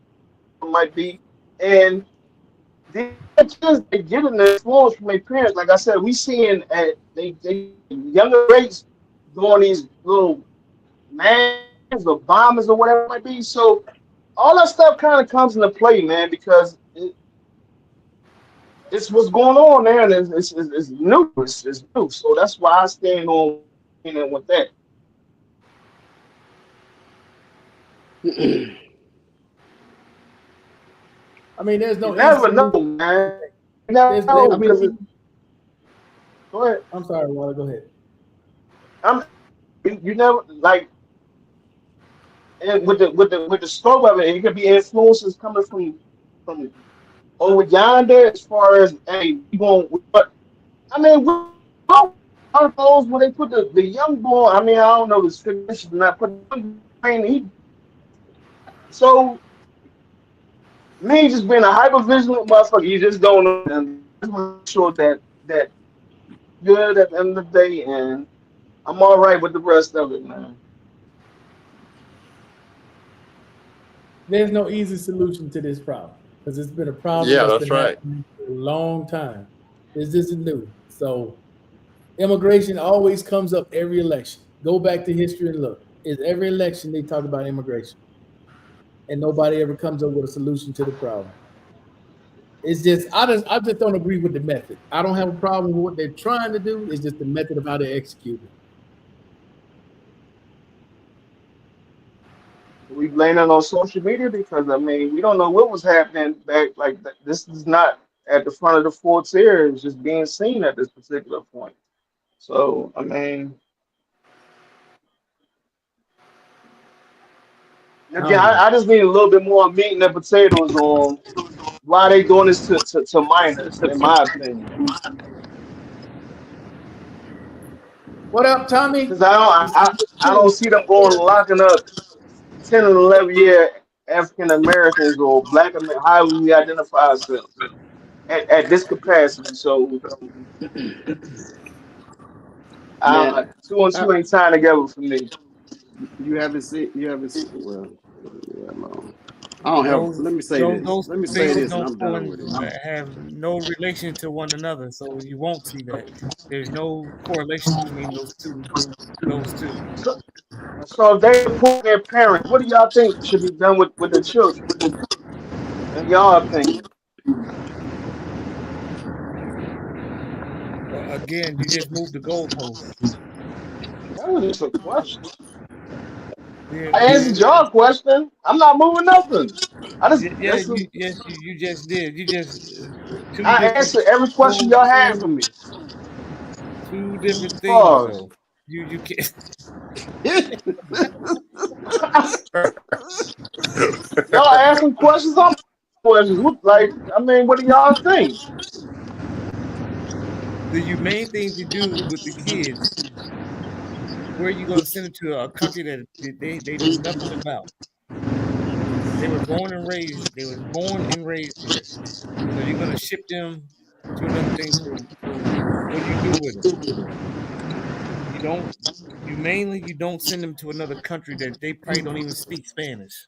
might be, and the kids they getting the influence from their parents. Like I said, we seeing at they younger rates doing these little mans or bombers or whatever it might be. So all that stuff kind of comes into play, man, because it's what's going on there, and it's new. It's new. So that's why I stand on with that.
I mean, there's
You
no
never
easy
know,
solution.
man. You never
There's,
know
I
because
mean,
go ahead.
I'm sorry, Wally, go ahead.
You never like, and with the scope of it, it could be influences coming from over yonder as far as hey, you going, but I mean, aren't those when they put the young boy? I mean, I don't know the stipulations, not put he. So me just being a hyper vigilant motherfucker, you just don't know. And I just want to show that good at the end of the day, and I'm all right with the rest of it, man.
There's no easy solution to this problem because it's been a problem
Yeah,
that's
that's
been
right.
happening for a long time. This isn't new. So immigration always comes up every election. Go back to history and look. Is every election they talk about immigration, and nobody ever comes up with a solution to the problem. It's just I just don't agree with the method. I don't have a problem with what they're trying to do. It's just the method of how they execute it.
We blame it on social media because I mean we don't know what was happening back. Like this is not at the front of the fourth tier. It's just being seen at this particular point. So I mean, again, I just need a little bit more meat and the potatoes on why they doing this to minors, in my opinion.
What up, Tommy?
Because I don't see them going locking up 10 and 11-year African Americans or Black however we identify ourselves at this capacity. So
Man,
two and
I,
two ain't tying together for me.
well, yeah, no. I don't have,
Those
let me say
those
this.
those
Let me
two
say
things
this and
don't
I'm done with it.
have no relation to one another, so you won't see that. There's no correlation between those two.
So if they support their parents, what do y'all think should be done with the children? In y'all opinion?
Again, you just moved the goalposts.
That was just a question.
Yeah,
I answered your question. I'm not moving nothing. I just this is
you just did. You just two
I
different
answered every question y'all had for me.
two different things
Pause.
though. You can't.
Y'all asking questions. I'm questions. Like I mean, what do y'all think?
The humane thing to do with the kids, where are you going to send them to a country that they know nothing about? They were born and raised. They was born and raised here. So you're going to ship them to another thing. So what do you do with them? You don't. You don't send them to another country that they probably don't even speak Spanish.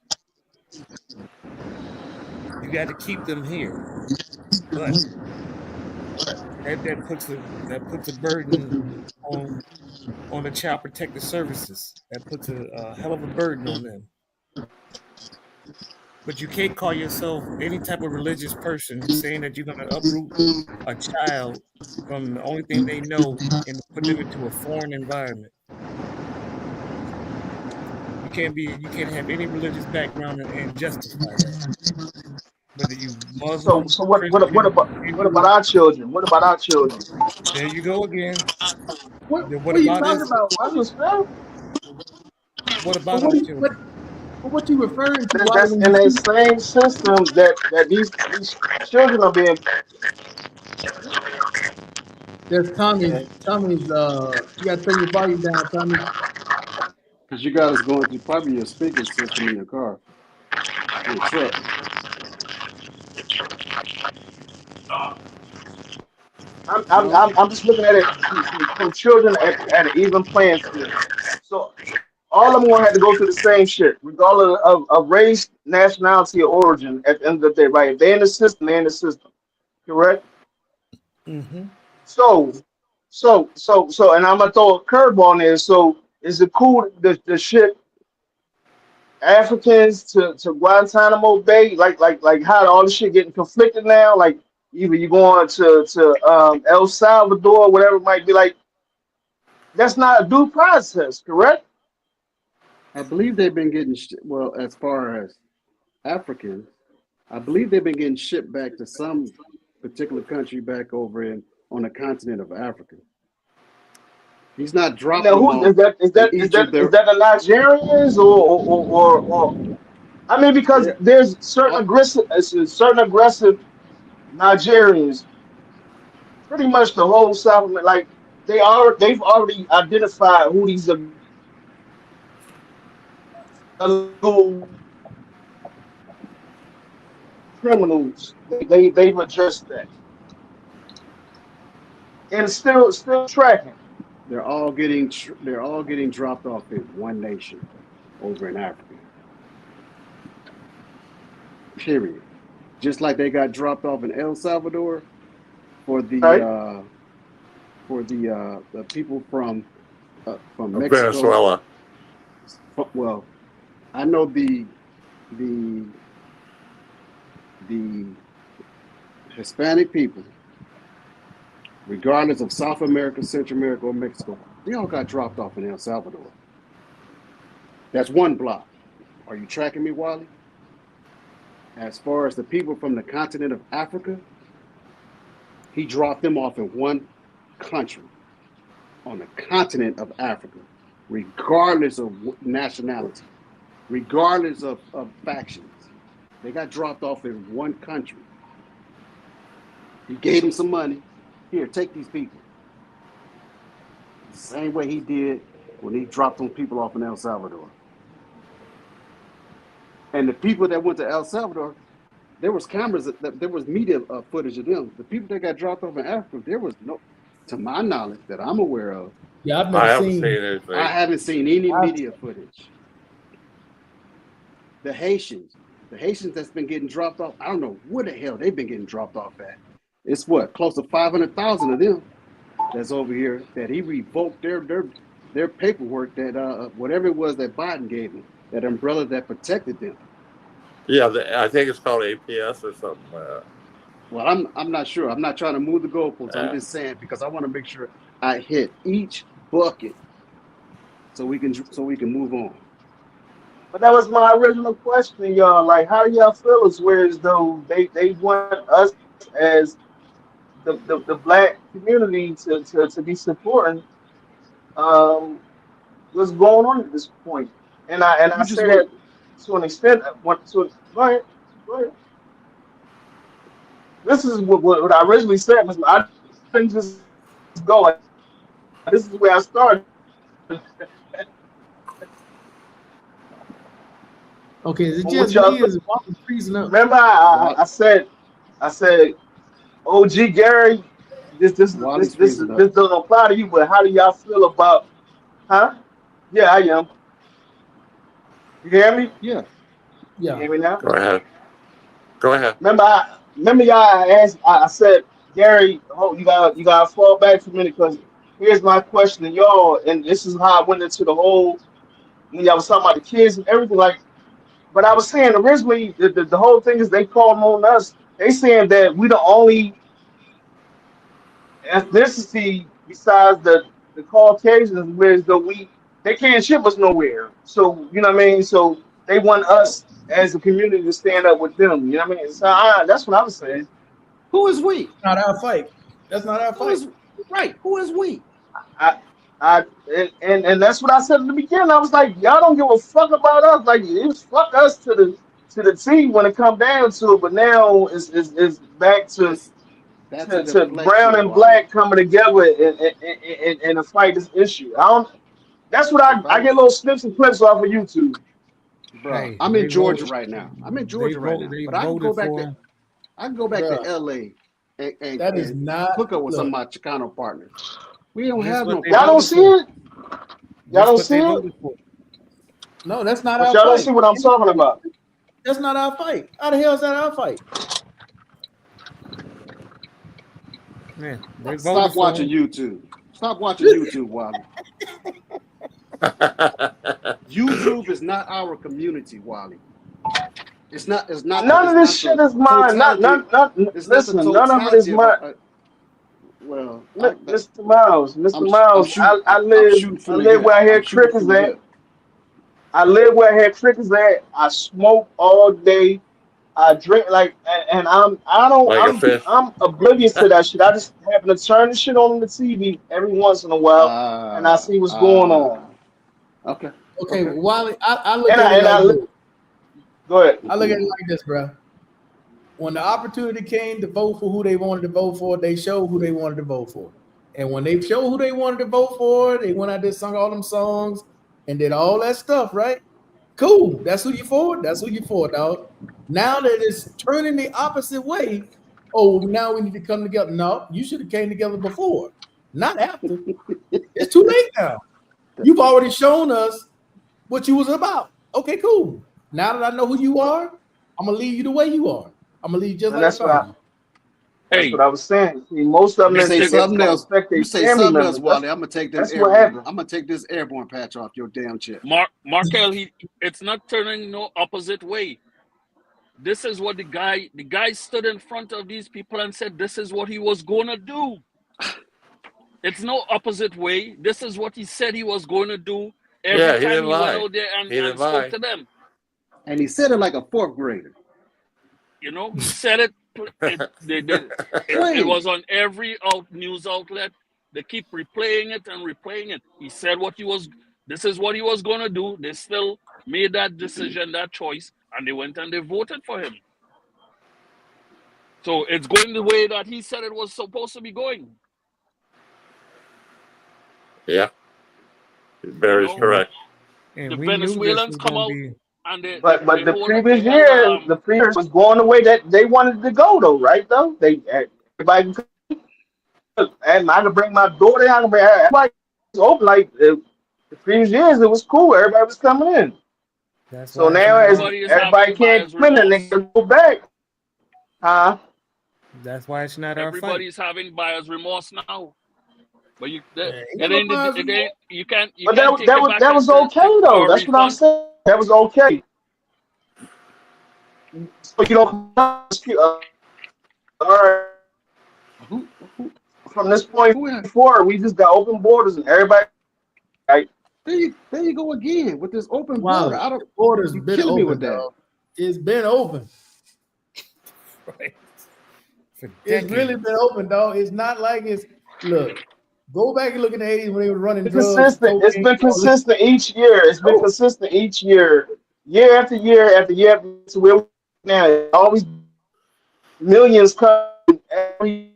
You got to keep them here, but that puts a burden on the child protective services. That puts a hell of a burden on them. But you can't call yourself any type of religious person saying that you're going to uproot a child from the only thing they know and put them into a foreign environment. You can't have any religious background and justify that. Whether you
So
Muslim,
so
Christian,
what about
Hindu,
our children? What about our children?
there you go again.
What
What
are you
about
talking
us?
about?
I understand.
What
But
about our children?
what you referring to, Wally,
That's
when
in
you
that
speak?
same system that these children are being.
There's Tommy's you gotta turn your volume down, Tommy.
Because you guys going through probably your speaker system in your car, your truck.
I'm just looking at it from children at an even playing field. So all of them gonna have to go through the same shit, regardless of race, nationality, or origin. At the end of the day, right? If they're in the system, they're in the system. Correct?
Mm-hmm.
So, and I'm gonna throw a curveball in there. So, is it cool to ship Africans to Guantanamo Bay? Like how all this shit getting conflicted now? Like either you going to El Salvador, whatever it might be. Like that's not a due process, correct?
I believe they've been getting well, as far as Africans, I believe they've been getting shipped back to some particular country back over on the continent of Africa. He's not dropping
Now,
them
who
off in each of
is
their.
that the Nigerians or I mean because
They're,
there's
uh,
certain aggressive Nigerians, pretty much the whole South, like they've already identified who these illegal criminals. They've addressed that and still tracking.
they're all getting dropped off in one nation over in Africa. Period. Just like they got dropped off in El Salvador for
Right?
the people from Mexico.
Venezuela.
Well, I know the Hispanic people, regardless of South America, Central America, or Mexico, they all got dropped off in El Salvador. That's one block. Are you tracking me, Wally? As far as the people from the continent of Africa, he dropped them off in one country on the continent of Africa, regardless of nationality, regardless of factions. They got dropped off in one country. He gave them some money. Here, take these people. The same way he did when he dropped them people off in El Salvador. And the people that went to El Salvador, there was cameras, there was media footage of them. The people that got dropped off in Africa, there was no, to my knowledge, that I'm aware of.
Yeah, I've
I
never
haven't
seen.
seen anything.
I haven't seen any media footage. The Haitians that's been getting dropped off, I don't know where the hell they've been getting dropped off at. It's what, close to 500,000 of them that's over here that he revoked their paperwork, that whatever it was that Biden gave them, that umbrella that protected them.
Yeah, I think it's called APS or something like that.
Well, I'm not sure. I'm not trying to move the goalposts. I'm just saying because I want to make sure I hit each bucket so we can move on.
But that was my original question, y'all. Like, how do y'all feel as whereas though they want us as the black community to be supporting what's going on at this point? And I
You just
say
want
that to an extent. Go ahead. This is what I originally said. Was I didn't just go. This is where I started.
Okay, is it
What
just
y'all
me? Is Walker freezing up?
remember? I said, OG Gary, this
Wally's freezing up.
doesn't apply to you. But how do y'all feel about? Huh? Yeah, I am. You hear me?
Yeah.
You
Yeah.
hear me now?
Go ahead.
Remember y'all. I said, Gary, you gotta fall back for a minute because here's my question to y'all, and this is how I went into the whole when y'all was talking about the kids and everything. Like, but I was saying originally the whole thing is they calling on us. They saying that we the only ethnicity besides the Caucasians, whereas though they can't ship us nowhere. So you know what I mean. So they want us as a community to stand up with them. You know what I mean. So that's what I was saying.
Who is we?
Not our fight. That's not our
Who
fight.
is right? Who is we?
I, and that's what I said in the beginning. I was like, y'all don't give a fuck about us. Like, it was fuck us to the T when it come down to it. But now it's back to
That's a
to brown
deflection,
and
Wally.
black coming together and to fight this issue. That's what I get little snips and clips off of YouTube.
Bro,
Hey,
I'm
they
in Georgia
voted-
right now. I'm in
they
Georgia right now.
They
But I can go
voted
back
for
to
him.
LA and
That is not
hook up with some of
look.
my Chicano partners. We don't
This
have
what
no
they
Y'all don't
problem.
see it? Y'all
This
don't
what
see
they
it?
voted for.
No, that's not
But
our
y'all don't
fight.
see what I'm talking about.
That's not our fight. How the hell is that our fight?
Man, they voted
Stop
for
watching
him.
YouTube. Stop watching YouTube, Wally. YouTube is not our community, Wally. It's not. It's not.
None of this
It's
shit
not
is
the
mine.
totality. It's not the
Listen, none of it is
totality of.
mine.
Well,
Mr. Miles,
I'm shooting.
I
I'm shooting from the
live
hip.
where I
I'm
hear
shooting
crickets
from the
at.
hip.
I live where I hear crickets at. I smoke all day. I drink and
Like a fish.
I'm oblivious to that shit. I just happen to turn the shit on the TV every once in a while, and I see what's going on.
Okay.
Okay,
Okay.
Wally, I look
And
at it like
I
this.
go ahead.
I look at it like this, bro. When the opportunity came to vote for who they wanted to vote for, they showed who they wanted to vote for. And when they showed who they wanted to vote for, they went out there, sung all them songs, and did all that stuff, right? Cool. That's who you for. That's who you for, dog. Now that it's turning the opposite way, oh, now we need to come together. No, you should have came together before, not after. It's too late now. You've already shown us what you was about. Okay, cool. Now that I know who you are, I'm gonna leave you the way you are. I'm gonna leave you just
And
like I found you.
that's
Hey,
what I was saying. See, most of them
You
is
say
they
something
gonna
else.
respect their
You say
family
something
members.
else, Wally. I'm gonna take this
That's what
airborne.
happened.
I'm gonna take this airborne patch off your damn chest.
Markel, it's not turning no opposite way. This is what the guy stood in front of these people and said this is what he was gonna do. It's no opposite way. This is what he said he was going to do every
Yeah, he
time
didn't
he went
lie.
out there
He didn't
and spoke
lie.
to them.
And he said it like a fourth grader.
You know, he said it. It
Wait.
was on every news outlet. They keep replaying it and replaying it. He said this is what he was going to do. They still made that decision, that choice, and they went and they voted for him. So it's going the way that he said it was supposed to be going.
Yeah. Barry's
You know?
correct.
And
The
we knew this
Venezuelans
was
come
gonna
out
be.
and they
But the
hold
previous
they held
year, the previous was going the way that they wanted to go, though, right? Though everybody, and I could bring my daughter. I could bring everybody. Was open like the previous years. It was cool. Everybody was coming in.
That's
So
why it's
now,
not
as
our.
everybody is
everybody
having
can't
buyer's
come in, and they
remorse.
can go back, huh?
That's why it's not our fight.
Everybody's having buyer's remorse now. But you can't
But
take it back
that was
to
okay though.
for a
That's what I'm
refund.
saying. That was okay. So you don't. All right.
Who
From this point
who
forward, we just got open borders and everybody. Right?
there you go again with this open
Wow,
border.
the border's
You
been
killing me
open,
with that.
dog. It's been open.
Right. For
It's
decades.
really been open, dog. It's not like it's look. Go back and look in the 80s when they were running
It's
drugs.
consistent. It's been consistent each year. It's been
Oh,
consistent each year, year after year after year after year. So we're now always millions coming every.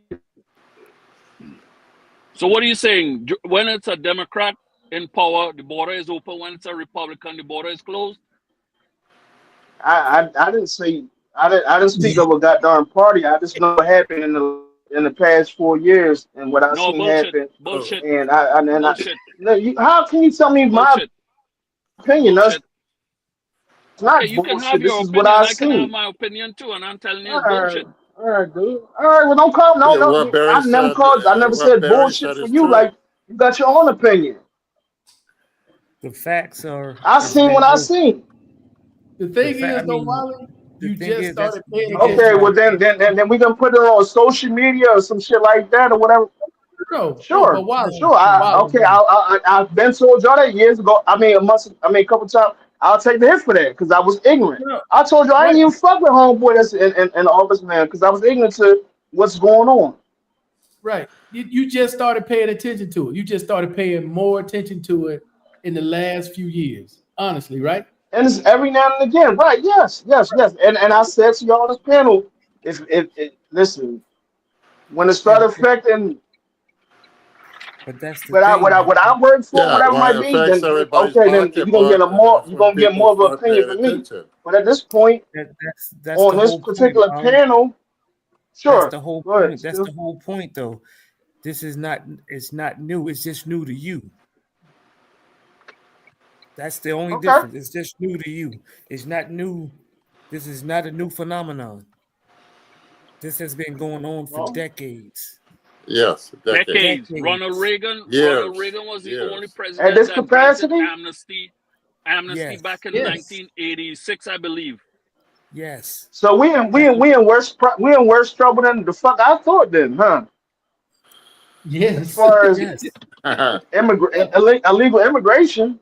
So what are you saying? When it's a Democrat in power, the border is open. When it's a Republican, the border is closed.
I didn't say I didn't speak of a goddamn party. I just know what happened in the past 4 years and what I've
No
seen
bullshit.
happen.
Bullshit.
And
Bullshit.
how can you tell me my
Bullshit.
opinion? That's
Bullshit.
not
Okay, you can have
bullshit. This
your
is what
opinion.
I
I can have
see.
my opinion too, and I'm telling you
All
it's bullshit.
right, dude. All right, well, don't call. No,
Yeah,
no.
what Barry
I never
said,
called. I never
what
said
Barry
bullshit
said
for
is
you.
true.
Like you got your own opinion.
The facts are.
I
it's
seen
been
what I
open.
seen.
the thing
I
is, though,
mean,
Wally,
the
you
thing
just
is that's
started paying
you just
Okay,
attention.
well
started.
then we gonna put it on social media or some shit like that or whatever.
No, but
Sure,
Wally,
sure.
Wally,
I've been told y'all that years ago. A couple times. I'll take the hit for that because I was ignorant.
no,
I told you I
right,
ain't even fuck with homeboy that's in the office, man, because I was ignorant to what's going on.
right. You just started paying attention to it. You just started paying more attention to it in the last few years, honestly, right?
And it's every now and again, right? Yes. And I said to y'all on this panel, listen, when it started affecting
But that's the
What I
thing.
work for,
Yeah,
whatever it
well,
might
it
be,
affects
then
everybody's
okay, then you're gonna get
pocketbook,
a
and
more
that's
you're
when
gonna get
people
more of an
start
opinion
paying
from me.
attention.
But at this point,
That's
on
the
this
whole point,
particular
Ollie.
panel,
That's
sure,
the whole
go ahead,
point. That's
Stu.
the whole point, though. This is not. It's not new. It's just new to you. That's the only
Okay.
difference. It's just new to you. It's not new. This is not a new phenomenon. This has been going on for
Well,
decades.
Yes, decades.
Decades. Ronald Reagan
Years.
was the only
Years.
at
president
this
that granted
capacity,
amnesty
Yes.
back in
Yes.
1986, I believe.
Yes.
so we in worse trouble than the fuck I thought then, huh? As
Yes.
far as
Yes.
illegal immigration,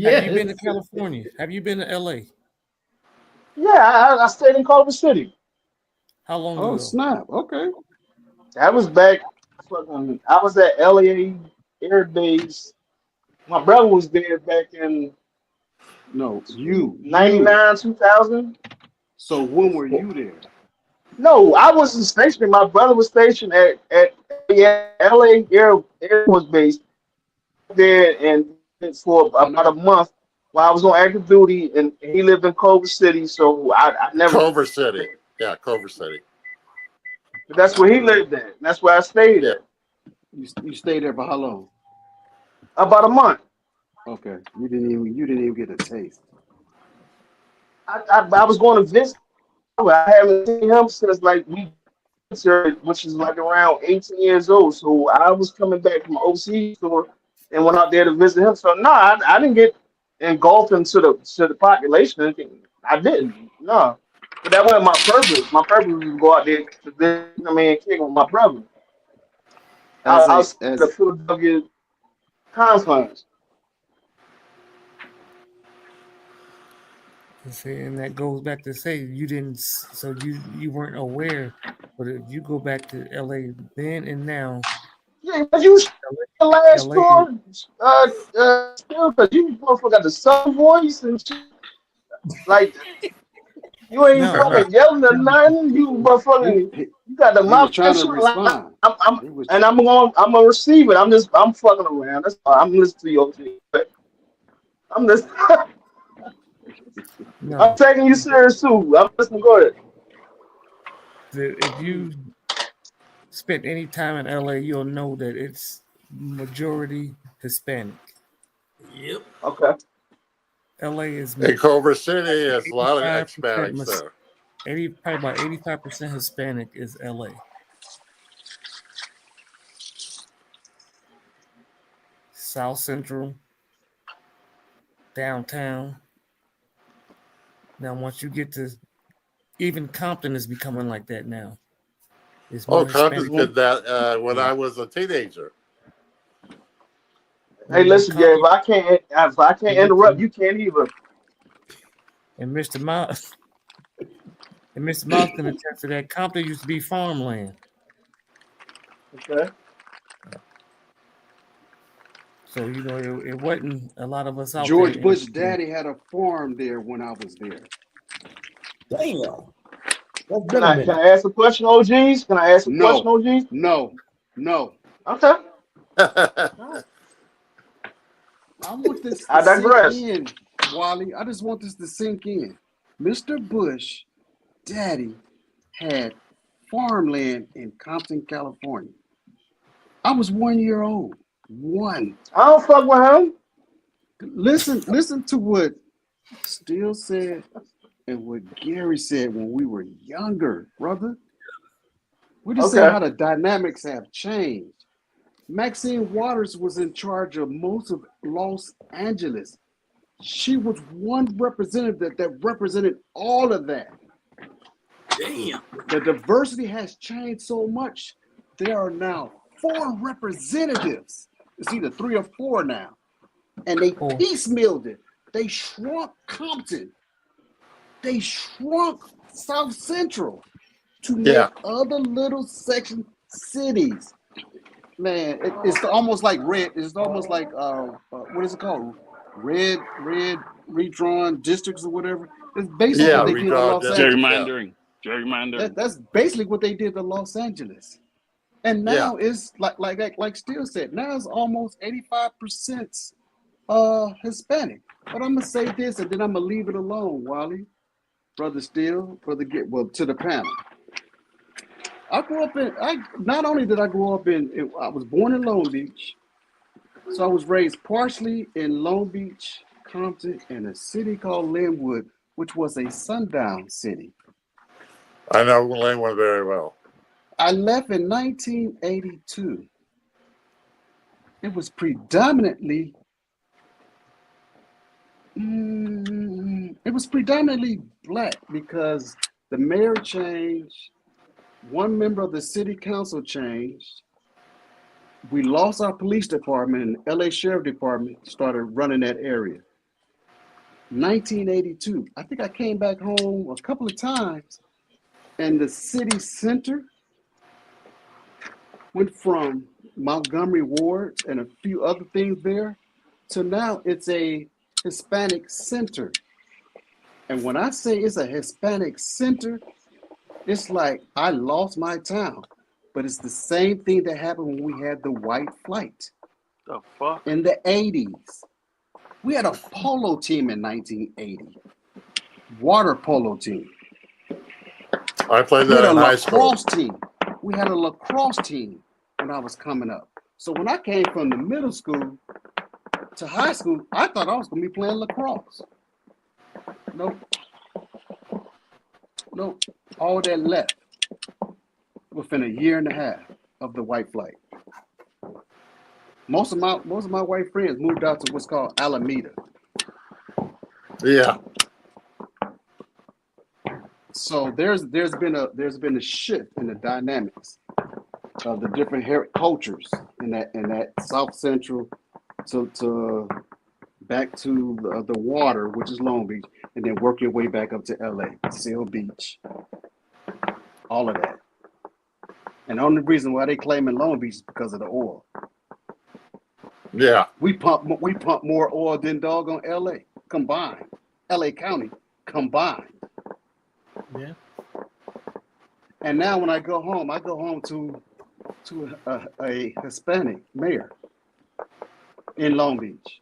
Have you been to
Yes.
California? Have you been to LA?
yeah, I stayed in Culver City.
How long
Oh
ago?
snap! Okay.
That was back. I was at LA Air Base. My brother was there back in
No, you.
99, 2000.
So when were you there?
No, I wasn't stationed. My brother was stationed at LA Air Force Base there and for
I
about a
know.
month while I was on active duty, and he lived in Culver City, so I never.
Culver City. Yeah, Culver City.
But that's where he lived at. That's where I stayed
Yeah.
at.
You stayed there for how long?
About a month.
Okay. You didn't even get a taste.
I was going to visit. I haven't seen him since like which is like around 18 years old. So I was coming back from overseas tour and went out there to visit him. So no, I didn't get engulfed into the population. I didn't. No. But that wasn't my purpose. My purpose was to go out there to visit him and kick with my brother.
As a
Outside the
as
Philadelphia confines.
And that goes back to say you didn't. So you weren't aware. But if you go back to LA then and now,
Yeah, but you the last
LA.
tour, still, because you motherfucker got the sun voice and shit. Like, you ain't
No,
fucking yelling or nothing. You motherfucking,
he,
you got the
he was
mouth
trying to
shit. Like,
respond.
I'm,
He was
and I'm gonna receive it. I'm fucking around. That's all. I'm listening to your shit. But I'm listening.
no.
I'm taking you serious too. I'm listening. Go ahead.
If you spent any time in LA, you'll know that it's majority Hispanic.
Yep.
Okay.
LA is
In Culver City, it's a lot of
85%
Hispanics there.
probably about 85% Hispanic is LA. South Central, downtown. Now, once you get to even Compton is becoming like that now. It's
Oh,
more
Compton
Hispanic.
did that when I was a teenager.
Hey, listen, Gary. If I can't interrupt, you can't either.
And Mr. Miles can attest to that. Compton used to be farmland.
Okay.
So, it wasn't a lot of us out
George
there.
Bush's daddy had a farm there when I was there.
Damn. That's been
Can
a
I
minute.
ask a question, OGs? Can I ask a question, OGs?
No.
Okay.
I want this
I
to
digress.
sink in, Wally. I just want this to sink in. Mr. Bush, daddy, had farmland in Compton, California. I was 1 year old. One.
I don't fuck with him.
Listen to what Steele said and what Gary said when we were younger, brother. We're just saying how the dynamics have changed. Maxine Waters was in charge of most of Los Angeles. She was one representative that represented all of that.
Damn.
The diversity has changed so much. There are now 4 representatives. It's either 3 or 4 now. And they piecemealed it. They shrunk Compton. They shrunk South Central to make other little section cities. Man, it's almost like red. It's almost like what is it called? Red redrawn districts or whatever. It's basically what they did in Los Angeles.
Gerrymandering.
That's basically what they did to Los Angeles. And now it's like Steele said, now it's almost 85% Hispanic. But I'm gonna say this and then I'm gonna leave it alone, Wally. Brother Steele, to the panel. Not only did I grow up I was born in Long Beach, so I was raised partially in Long Beach, Compton, and a city called Linwood, which was a sundown city.
I know Linwood very well.
I left in 1982. It was predominantly black because the mayor changed, one member of the city council changed. We lost our police department, and the LA Sheriff Department started running that area. 1982. I think I came back home a couple of times, and the city center went from Montgomery Ward and a few other things there to now it's a Hispanic center. And when I say it's a Hispanic center, it's like I lost my town. But it's the same thing that happened when we had the white flight.
The fuck?
In the 80s. We had a polo team in 1980. Water polo team.
I played that in high school.
We had a lacrosse team when I was coming up. So when I came from the middle school to high school, I thought I was going to be playing lacrosse. Nope. All that left within a year and a half of the white flight. Most of my white friends moved out to what's called Alameda.
Yeah.
So there's been a shift in the dynamics of the different cultures in that South Central to back to the water, which is Long Beach, and then work your way back up to LA, Seal Beach, all of that. And the only reason why they claim in Long Beach is because of the oil.
Yeah.
We pump more oil than doggone LA combined. LA County combined.
Yeah.
And now when I go home to a Hispanic mayor in Long Beach.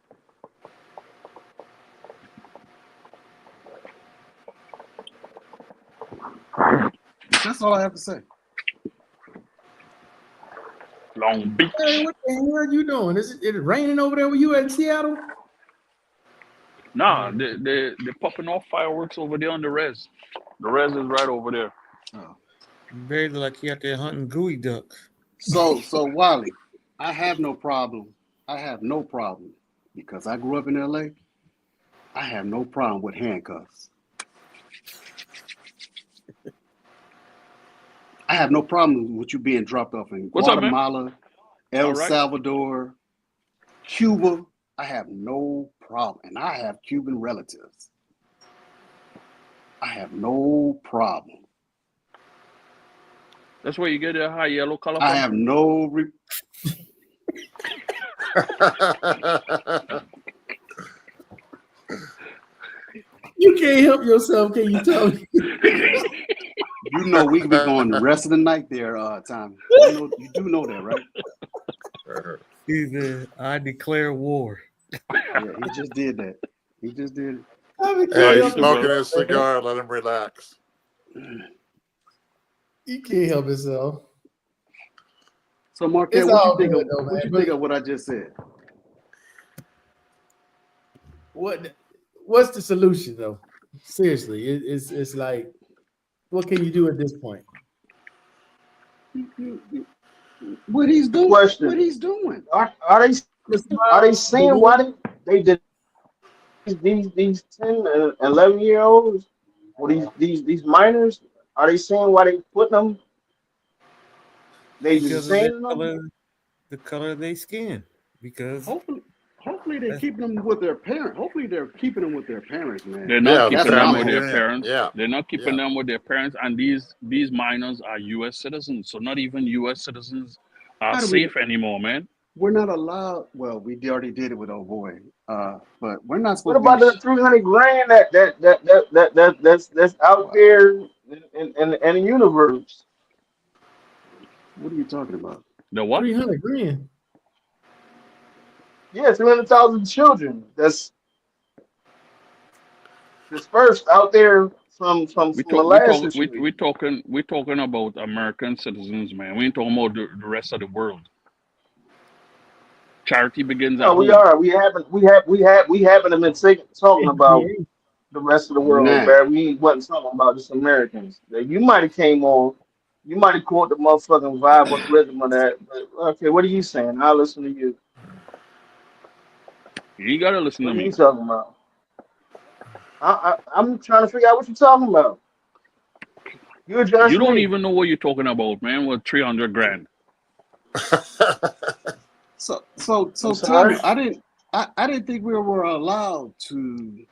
That's all I have to say.
Long Beach.
Hey, what the hell are you doing? Is it raining over there where you at in Seattle?
Nah, they're popping off fireworks over there on the res. The res is right over there.
Oh.
Very like you out there hunting gooey duck.
So Wally, I have no problem. Because I grew up in LA. I have no problem with handcuffs. I have no problem with you being dropped off in Guatemala, El Salvador, Cuba. I have no problem. And I have Cuban relatives. I have no problem.
That's where you get a high yellow color
I
from?
have no...
You can't help yourself, can you tell me?
You know we could be going the rest of the night there, Tommy. You do know that, right?
Either I declare war.
Yeah, he just did that. He just did it.
Hey, he's smoking his cigar. Let him relax.
You can't help yourself.
So, Marquette, what you think of what I just said?
What's the solution, though? Seriously, it's like, what can you do at this point?
What he's doing.
Question.
What he's doing.
Are they saying why they did these 10 and 11-year-olds or these minors? Are they saying why they put them? They just saying
the color of their skin. Because
hopefully they're keeping them with their parents. Hopefully they're keeping them with their parents, man.
They're not keeping them with their
Yeah.
parents.
Yeah.
They're not keeping them with their parents. And these minors are U.S. citizens. So not even U.S. citizens are safe anymore, man.
We're not allowed. Well, we already did it with old boy. But we're not supposed.
What about the $300,000 that's out there in the universe?
What are you talking about?
The what?
300 grand.
Yeah, 300,000 children that's dispersed out there from molasses.
We talking about American citizens, man. We ain't talking about the rest of the world. Charity begins at
No, we
home.
are. We haven't been talking about the rest of the world,
Nah.
man. We wasn't talking about just Americans. You might have came on, you might have caught the motherfucking vibe or the rhythm of that. But okay, what are you saying? I'll listen to you.
You gotta listen
What
to
are you
me.
talking about? I'm trying to figure out what you're talking about. You address
You don't
me.
even know what you're talking about, man. With 300 grand.
So
I'm
Tommy,
sorry.
I didn't think we were allowed to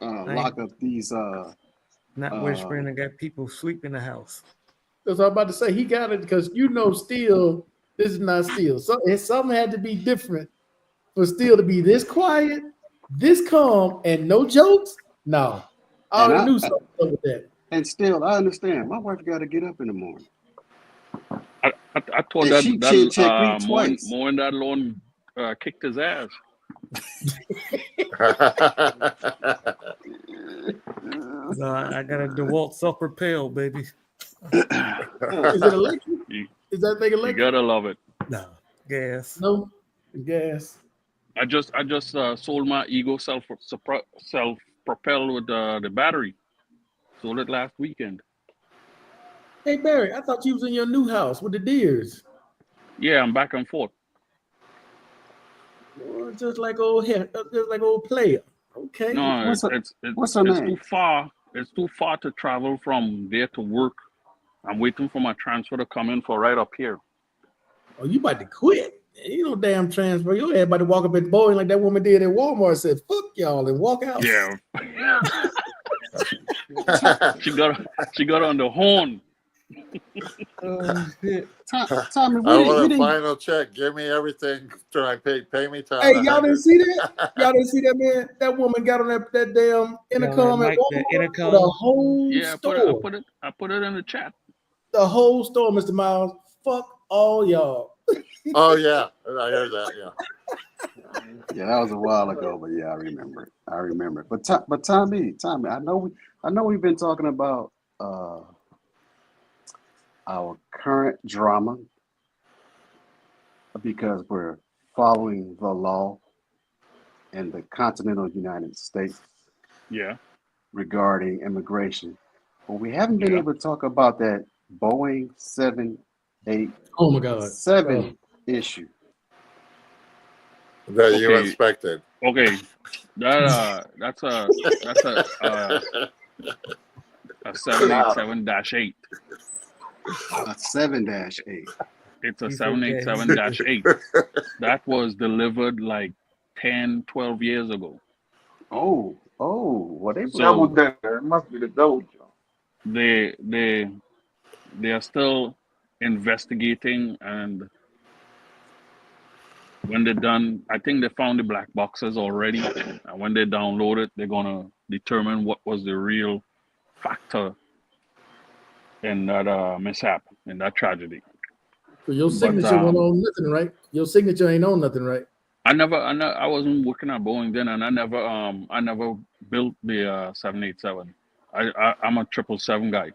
lock up these
Not whispering and got people sleep in the house.
That's what I'm about to say. He got it because still, this is not still. So something had to be different for still to be this quiet, this calm, and no jokes. No, I
and
already knew something up with that.
and still I understand. My wife got to get up in the morning.
I thought
And she checked me twice.
more in that loan kicked his ass.
So I got a DeWalt self-propel, baby.
Is it electric? Is that thing
You
electric?
gotta love it.
No, gas.
No, gas.
I just sold my Ego self propel with the battery. Sold it last weekend.
Hey Barry, I thought you was in your new house with the deers.
Yeah, I'm back and forth.
Well, just like old player. Okay.
No,
What's her
it's
name?
too far. It's too far to travel from there to work. I'm waiting for my transfer to come in for right up here.
Oh, you about to quit? You know, damn transfer. Your ass about to walk up at Boeing like that woman did at Walmart and said, "Fuck y'all," and walk out.
Yeah. she got on the horn.
Oh shit.
Tommy,
I
we
want a
didn't.
final check. Give me everything. Try pay me time.
Hey, y'all didn't see that? Y'all didn't see that, man? That woman got on that damn intercom at
The
Walmart
intercom.
for the whole
Yeah,
store.
I put it in the chat.
The whole store, Mr. Miles. Fuck all y'all.
Oh yeah, I heard that. Yeah.
Yeah, that was a while ago, but yeah, I remember it. But Tommy, I know we've been talking about our current drama because we're following the law in the continental United States.
Yeah.
Regarding immigration, but we haven't been able to talk about that Boeing 787
Oh my God.
issue.
That you expected.
Okay, that's a 787-8.
A 7-8.
It's a 787-8. That was delivered like 10, 12 years ago.
Oh, well they
Double decker. It must be the double.
They are still investigating, and when they're done, I think they found the black boxes already. And when they download it, they're gonna determine what was the real factor in that mishap, in that tragedy.
So your signature went on nothing, right? Your signature ain't on nothing, right?
I wasn't working at Boeing then, and I never built the 787. I'm a 777 guy.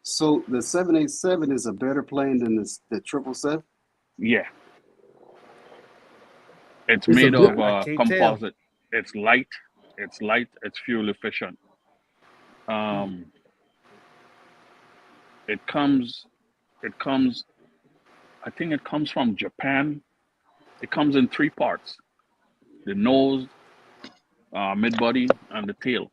So the 787 is a better plane than the 777?
Yeah. It's made of composite. It's light. It's fuel efficient. It comes. I think it comes from Japan. It comes in 3 parts: the nose, mid-body, and the tail.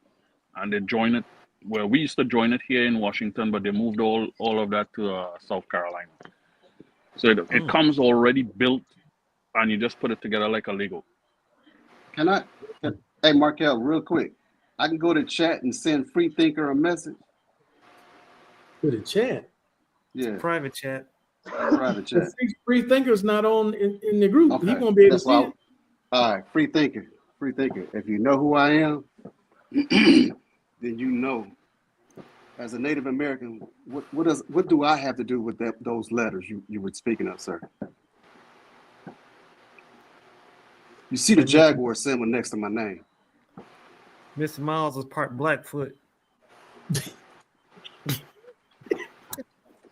And they join it. Well, we used to join it here in Washington, but they moved all of that to South Carolina. So it comes already built, and you just put it together like a Lego.
Hey, Markel, real quick. I can go to chat and send Free Thinker a message.
To the chat?
Yeah.
Private chat.
Private chat.
Free Thinker's not on in the group.
Okay.
He won't be able to see it.
All right, Free Thinker. If you know who I am, then you know As a Native American, what do I have to do with those letters you were speaking of, sir? You see the Jaguar symbol next to my name.
Mr. Miles was part Blackfoot.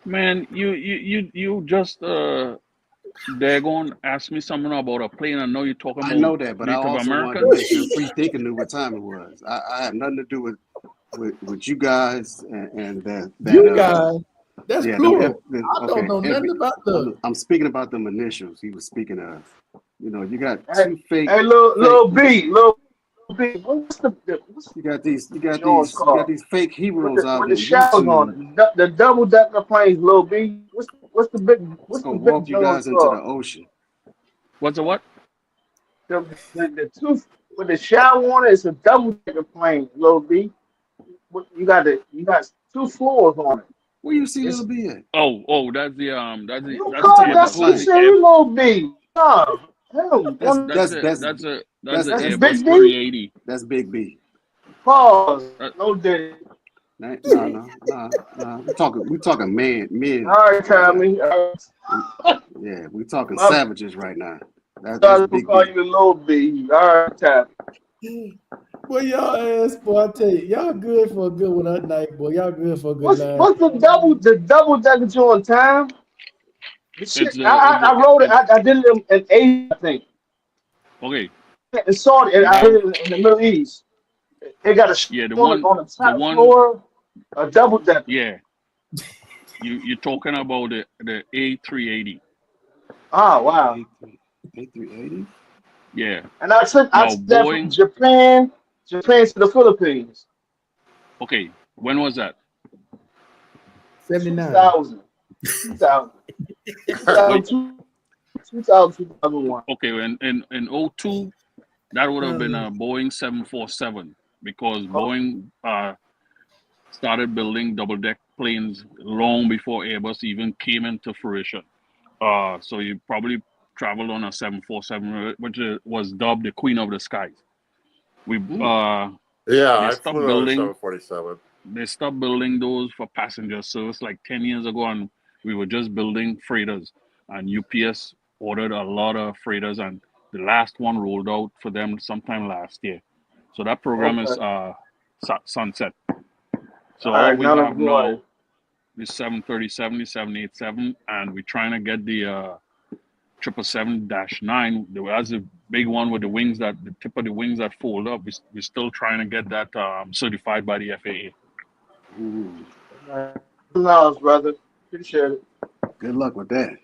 Man, you just they're going to ask me something about a plane. I know you're talking about
I know that, but I
Native
also wanted to
Americans.
make sure Free Thinker knew what time it was. I have nothing to do with you guys and that.
You guys, that's
Yeah,
plural.
them,
I don't know nothing about the.
I'm speaking about them initials he was speaking of. You know, you got two fake.
Hey, little B.
You got these
called?
fake heroes out
With
here.
the showers on it. The double decker planes, little B. What's the big
It's gonna walk you guys into the ocean.
What's the what?
The two with the shower on it, it's a double decker plane, little B. You got 2 floors on it.
Where you see little B at?
Oh, that's the
You call that little B? No, hell,
that's the
Big
Airbus
B?
380.
That's Big B.
Pause. No diddy.
No. We talking men.
All right, Tommy.
Yeah, we talking
My-
savages right now.
I
That's Big
call
B.
you little B. All right, Tommy.
Well, y'all ass, boy, I tell you, y'all good for a good one at night, boy. Y'all good for a good laugh.
What's the double decker joint time? The shit, I wrote it. I did it in 8, I think.
Okay.
And saw it. I did it in the Middle East. It got a
Yeah, the
on
one
the top floor, a double decker.
Yeah. You're talking about the A380.
Oh wow.
A380?
Yeah.
And I took that from Japan to the Philippines.
Okay. When was that?
79.
2001.
Okay, in 02, that would have been a Boeing 747 because Boeing started building double-deck planes long before Airbus even came into fruition. So you probably traveled on a 747, which was dubbed the Queen of the Skies.
I flew on a 747.
They stopped building those for passenger service like 10 years ago, and we were just building freighters. And UPS ordered a lot of freighters, and the last one rolled out for them sometime last year. So that program is sunset. So all we have now is 737, 787, and we're trying to get the 777-9. That's a big one with the wings the tip of the wings that fold up. We're still trying to get that certified by the FAA.
Nice, brother. Appreciate it.
Good luck with that.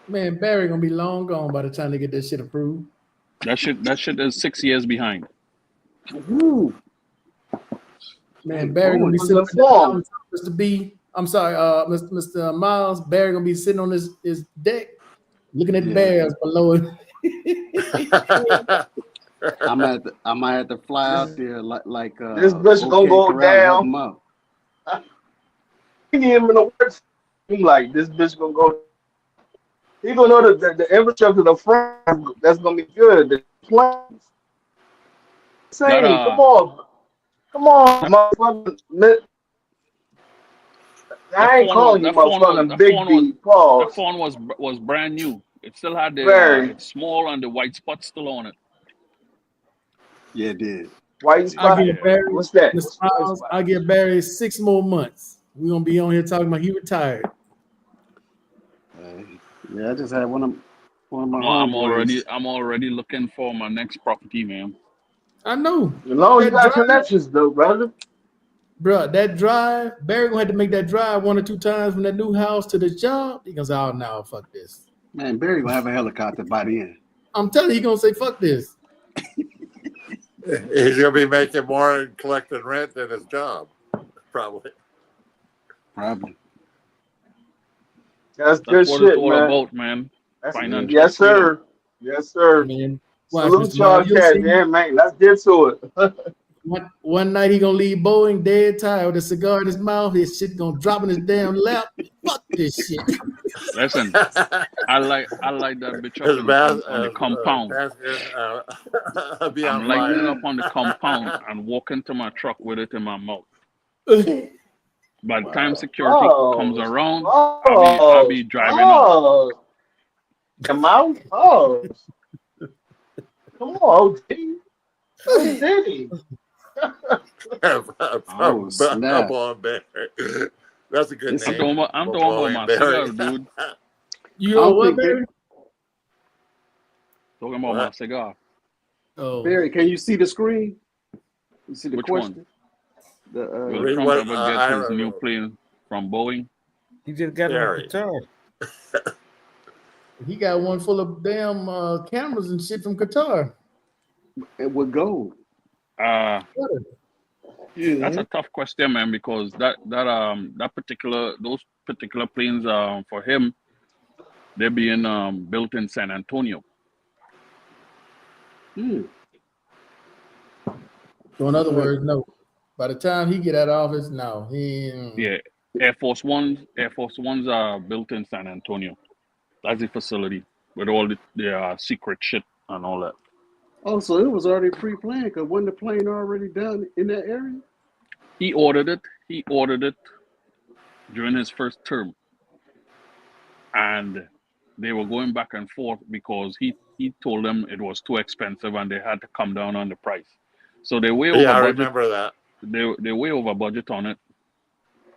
Man, Barry gonna be long gone by the time they get this shit approved.
That shit is 6 years behind.
Woo.
Man, Barry gonna be sitting on Mr. B. I'm sorry, Mr. Miles. Barry gonna be sitting on his deck, looking at the bears below it.
I might have to fly out there like
this bitch gonna go down. He give him the words. He like this bitch gonna go. He gonna know the infrastructure, the front that's gonna be good. The planes. Say, come on, motherfucker. I ain't calling you motherfucking Big B.
That phone was brand new. It still had the small and the white spot still on it.
Yeah, it did.
White spot. What's that?
I'll give Barry 6 more months. We're gonna be on here talking about he retired.
Yeah, I just had one of my
I'm already looking for my next property, man.
I know.
As long as you got connections, though, brother.
Bro, that drive, Barry gonna have to make that drive 1 or 2 times from that new house to the job. He gonna say, "Oh no, fuck this."
Man, Barry gonna have a helicopter by the end.
I'm telling you, he gonna say, "Fuck this."
He's gonna be making more in collecting rent than his job, probably.
That's
good
shit,
what it's all
man.
about, man. Financial
Yes, sir.
freedom.
Yes, sir.
Man,
salute y'all, cat, man. Let's get to it.
One night he gonna leave Boeing dead tired with a cigar in his mouth. His shit gonna drop in his damn lap. Fuck this shit.
Listen, I like that bitch up on the compound. I'm lighting it up on the compound and walking to my truck with it in my mouth. By the time security comes around,
Oh,
I'll be driving out.
Come out. Oh, come on, OG. Who's Diddy?
Oh, snap.
on Barry. That's a good
It's-
name.
I'm talking about my cigar, dude.
You
I
know
don't
what,
think
Barry?
Talking about my cigar.
Oh,
Barry, can you see the screen? You see the
Which
question? The
Will
Read
Trump
what,
ever
I
get his new
remember.
plane from Boeing?
He just got
Barry.
on Qatar.
he got one full of damn cameras and shit from Qatar.
it would go.
That's a tough question, man, because those particular planes for him, they're being built in San Antonio.
So in other words, no. By the time he get out of office, no, he.
Yeah, Air Force Ones are built in San Antonio. That's the facility with all the secret shit and all that.
Oh, so it was already pre-planned because wasn't the plane already done in that area?
He ordered it during his first term, and they were going back and forth because he told them it was too expensive and they had to come down on the price. So they way over
Yeah, I
budget.
remember that.
They way over budget on it,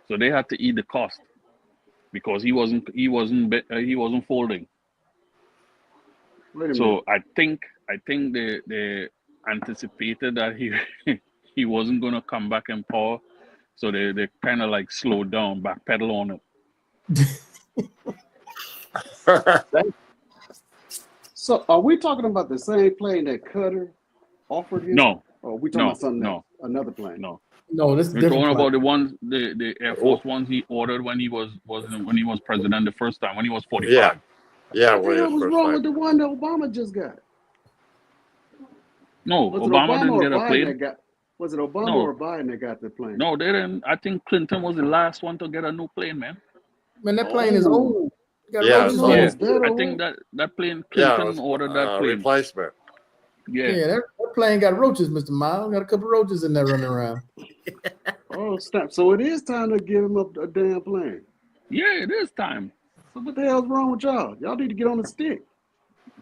so they had to eat the cost because he wasn't folding.
Wait a minute.
So I think they anticipated that he wasn't going to come back in power, so they kind of like slowed down, backpedal on it.
So are we talking about the same plane that Cutter offered him?
No,
Or are we talking about something
no.
else? Another plane?
No, this is
We're
different.
talking about the ones, the Air Force ones he ordered when he was president the first time, when he was 45.
Yeah. Yeah,
What the hell was wrong with the one that Obama just got?
No,
Was it
Obama didn't
or
get a
Biden
plane.
that got? Was it Obama
No.
or Biden that got the plane?
No, they didn't. I think Clinton was the last one to get a new plane, man.
Man, that plane is old. Got
Yeah,
roaches
it's
on
old.
it.
That
I
old?
think that plane,
Yeah,
Clinton ordered that plane.
replacement.
Yeah, that plane got roaches, Mr. Miles. Got a couple roaches in there running around.
Oh, snap. So it is time to give him a damn plane.
Yeah, it is time.
So what the hell's wrong with y'all? Y'all need to get on the stick.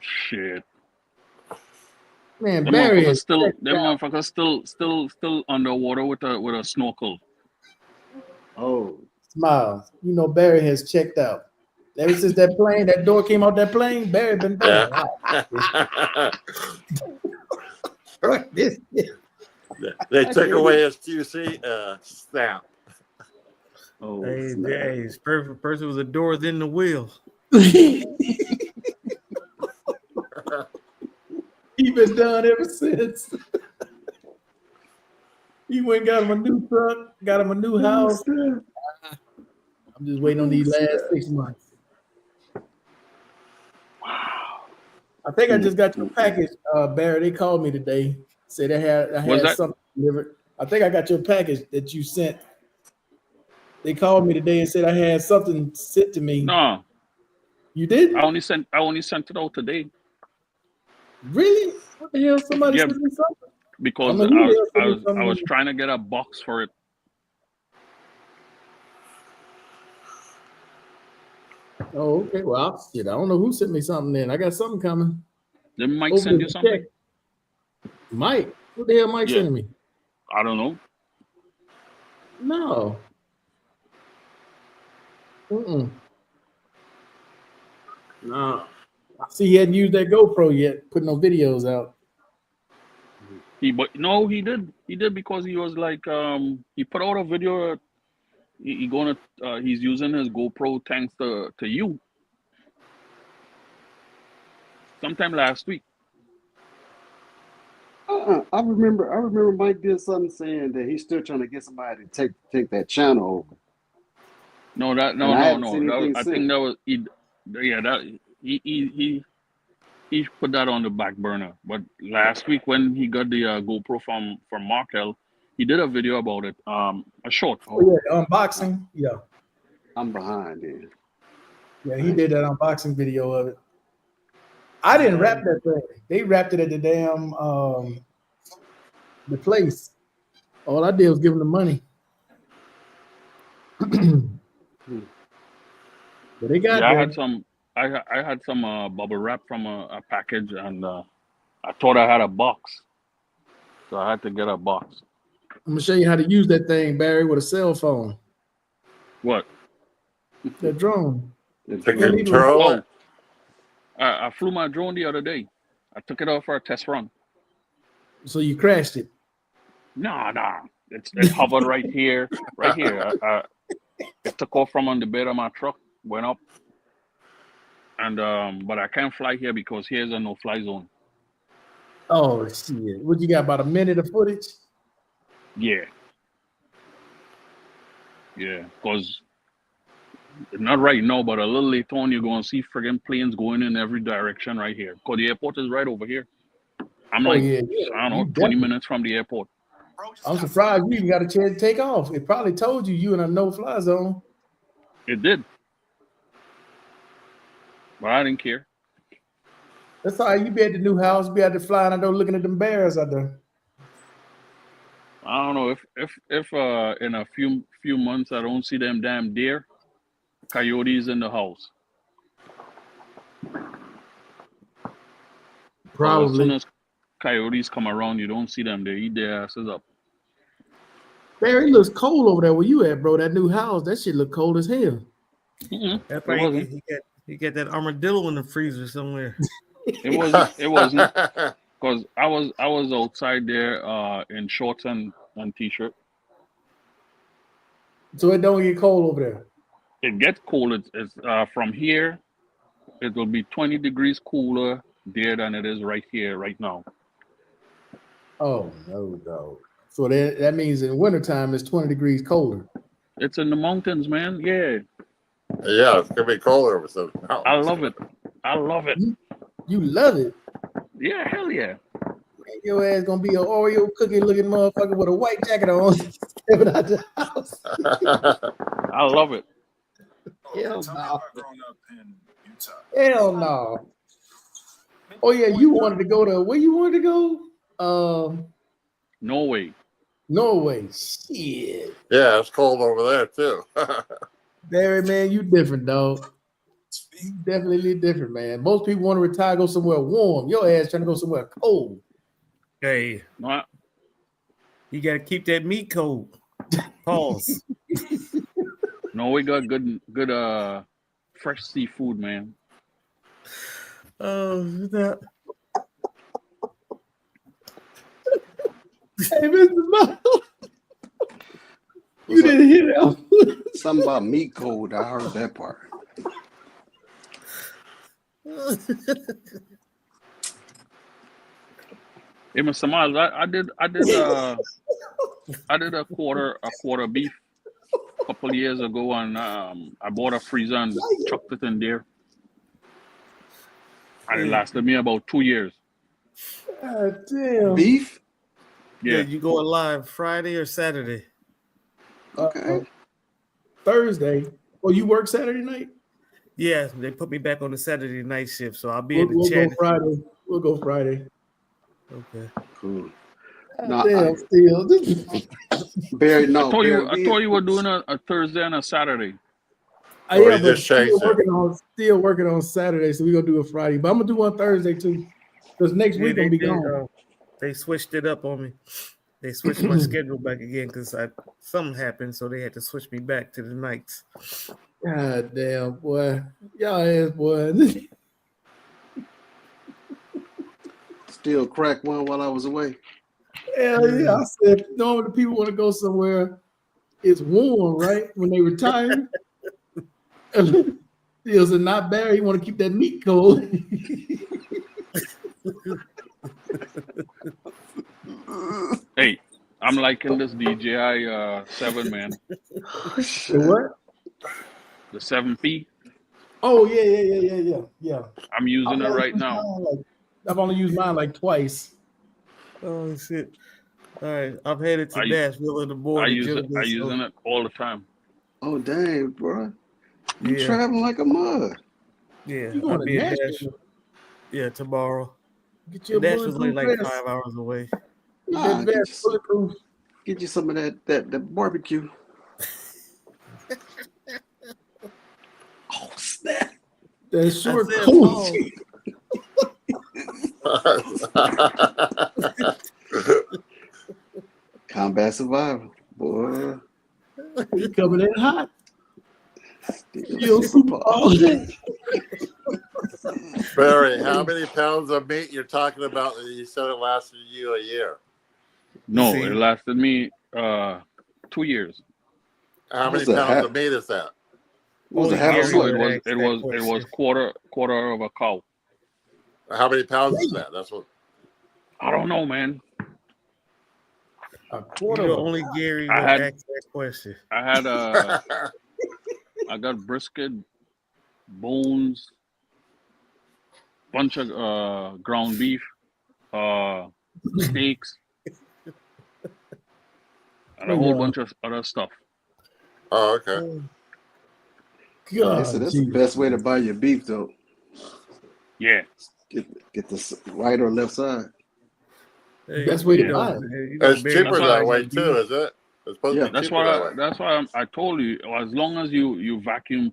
Shit.
Man,
Them
Barry
motherfuckers still underwater with a snorkel.
Oh.
Miles. You know Barry has checked out. Ever since that door came out that plane, Barry been banging out.
They took away his QC stamp.
Oh,
Hey,
snap.
his perfect person was a door then the wheel.
He been done ever since. He went and got him a new truck, got him a new house. I'm just waiting on these last 6 months. Wow. I think I just got your package, Barry. They called me today. Said I had something delivered. I think I got your package that you sent. They called me today and said I had something sent to me.
No.
You did?
I only sent it out today.
Really? What the hell? Somebody sent me something?
Because I was trying to get a box for it.
Oh, okay. Well, I don't know who sent me something then. I got something coming.
Did Mike send you something?
Mike? What the hell Mike sending me?
I don't know.
No. No. I see he hadn't used that GoPro yet, putting no videos out.
He did. He did because he was like he put out a video. He's using his GoPro thanks to you. Sometime last week.
I remember Mike did something saying that he's still trying to get somebody to take that channel over.
No. I think that was he put that on the back burner. But last week when he got the GoPro from Markel, he did a video about it. A short.
Oh yeah, unboxing. Yeah.
I'm behind there.
Yeah, he did that unboxing video of it. I didn't wrap that thing. They wrapped it at the damn the place. All I did was give them the money. But they got
Yeah, I
there.
had some. I had some bubble wrap from a package, and I thought I had a box, so I had to get a box.
I'm gonna show you how to use that thing, Barry, with a cell phone.
What?
That drone.
To
Yeah, leave it-
control
Oh,
it.
I flew my drone the other day. I took it out for a test run.
So you crashed it.
Nah. It hovered right here, right here. It took off from on the bed of my truck, went up, and but I can't fly here because here's a no-fly zone.
Oh shit! What you got? About a minute of footage?
Yeah, because not right now, but a little later on, you're gonna see friggin' planes going in every direction right here. Cause the airport is right over here. I'm
Oh
like,
yeah.
I don't know,
You
20
definitely-
minutes from the airport.
I'm surprised you even got a chance to take off. It probably told you in a no-fly zone.
It did, but I didn't care.
That's all right. You be at the new house, be out there flying out there looking at them bears out there.
I don't know if in a few months I don't see them damn deer, coyotes in the house. Well, as soon
Probably.
as coyotes come around, you don't see them. They eat their asses up.
Barry, it looks cold over there where you at, bro. That new house, that shit look cold as hell.
Mm-mm,
That's
it
right.
wasn't.
He got that armadillo in the freezer somewhere.
It wasn't. It wasn't. Because I was outside there in shorts and t-shirt.
So it don't get cold over there.
It gets cold. It's from here. It will be 20 degrees cooler there than it is right here right now.
Oh no, dog. So that means in wintertime it's 20 degrees colder.
It's in the mountains, man. Yeah,
Yeah, it's gonna be colder with the mountains.
I love it. I love it.
You love it.
Yeah, hell yeah.
Man, your ass gonna be an Oreo cookie looking motherfucker with a white jacket on stepping out the house.
I love it.
Hell no. Hell no. Oh yeah, you wanted to go to where you wanted to go?
No way.
Norway. Shit.
Yeah, it's cold over there too.
Barry, man, you different, dog. You definitely different, man. Most people want to retire, go somewhere warm. Your ass trying to go somewhere cold.
Hey,
No,
you got to keep that meat cold. Pause.
no, we got good fresh seafood, man.
Oh, that.
Hey, Mr. Mo. You didn't hear that.
Something about meat cold. I heard that part.
Hey, Mr. Miles, I did a quarter beef a couple of years ago, and I bought a freezer and chucked it in there, and it lasted me about 2 years.
God damn.
Beef?
Yeah,
Yeah,
you going live Friday or Saturday?
Okay.
Thursday. Oh, you work Saturday night?
Yeah, they put me back on the Saturday night shift, so I'll be
We'll
in the chat.
go Friday. We'll go Friday.
Okay.
Cool.
God
No,
damn, still.
Barry, no.
I thought
Barry,
you were doing a Thursday and a Saturday.
Or
Yeah,
you
but
just changed
still working on Saturday, so we're gonna do a Friday. But I'm gonna do one Thursday too. Because next
Yeah,
week I'm gonna be gone.
they switched it up on me. They switched my schedule back again because something happened, so they had to switch me back to the nights.
God damn, boy. Y'all ass boy.
still crack one while I was away.
Hell yeah. I said normally people want to go somewhere it's warm, right? When they retire. Feels not bad. You want to keep that meat cold.
Hey, I'm liking this DJI 7, man.
The what?
The 7P.
Oh yeah.
I'm using it right now.
I've only used mine like twice.
Oh shit! All right, I'm headed to
I-
Nashville in the morning.
I using it all the time.
Oh, dang, bro. You
Yeah.
traveling like a mud.
Yeah,
You going
I'll
to
be in
Nashville?
Nashville. Yeah, tomorrow.
Get your
Nashville's only
bulletproof
like
vest.
5 hours away.
Get
Nah,
that vest bulletproof.
get you some of that barbecue.
That short
said
coat.
Combat survival, boy.
He coming in hot.
Still
Yo,
super
Super Bowl.
Barry, how many pounds of meat you're talking about that you said it lasted you a year?
No,
See?
it lasted me 2 years.
How many
What's that,
pounds
half-
of meat is that?
Was
Only
it half a
Gary
No,
foot?
would
it
ask that
was
question.
quarter of a cow.
How many pounds is that? That's what.
I don't know, man.
A
You
quarter
know,
of a
only Gary
I
would
had-
ask that question.
I got brisket, bones, bunch of ground beef, steaks, and a whole bunch of other stuff.
Oh, okay.
They
God,
said that's the best way to buy your beef, though.
Yeah.
Get the right or left side.
Hey,
Best way to
you
buy
know,
it.
you know,
It's
Barry
cheaper
buys
that way
beef.
too, is it? It's supposed to be
That's
cheaper that way.
why I told you, as long as you vacuum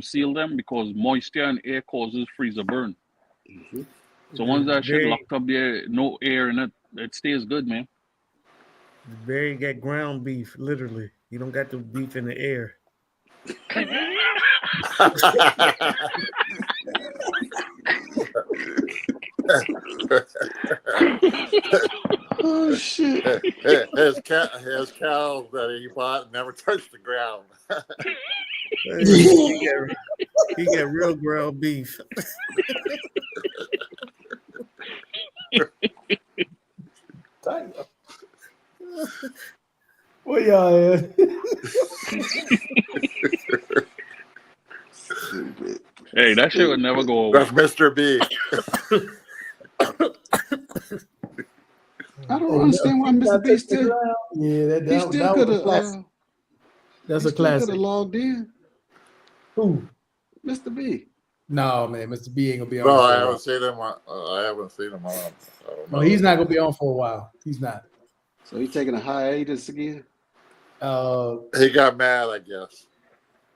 seal them, because moisture and air causes freezer burn.
Mm-hmm.
So once that shit
Barry,
locked up there, no air in it, it stays good, man.
Barry got ground beef, literally. You don't got the beef in the air.
Oh shit!
his cow that he bought never touched the ground.
He got real ground beef.
Where y'all at?
Hey, that shit would never go away.
That's Mr. B.
I don't understand why Mr. B still.
Yeah,
He still
that
could
was a
have.
classic. That's
He
a
still could
classic.
have logged in.
Who?
Mr. B.
No, man, Mr. B ain't gonna be on.
No,
for
I
a while.
haven't seen him. I haven't seen him on. I don't know.
No, he's not gonna be on for a while. He's not.
So he's taking a hiatus again.
He got mad, I guess.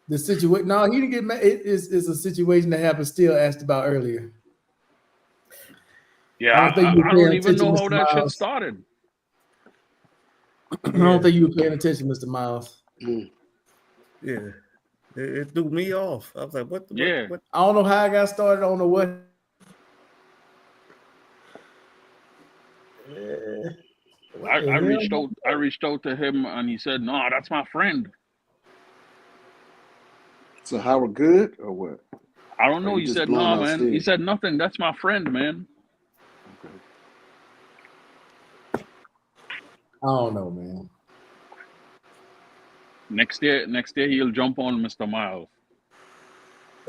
The situation. No, he didn't get mad. It is a situation that happened. Still asked about earlier.
Yeah,
I don't think you were
I don't
paying
even know
attention,
how
Mr.
that shit
Miles.
started.
I don't think you were paying attention, Mr. Miles.
Mm.
Yeah. It threw me off. I was like, what?
Yeah.
I don't know how I got started. I don't know what.
I reached out to him and he said, "No, that's my friend."
So Howard good or what?
I don't
Or
know.
you
He
just
said,
blowing
"No,
out
man."
steam?
He said, "Nothing. That's my friend, man."
Okay.
I don't know, man.
Next year he'll jump on Mr. Miles.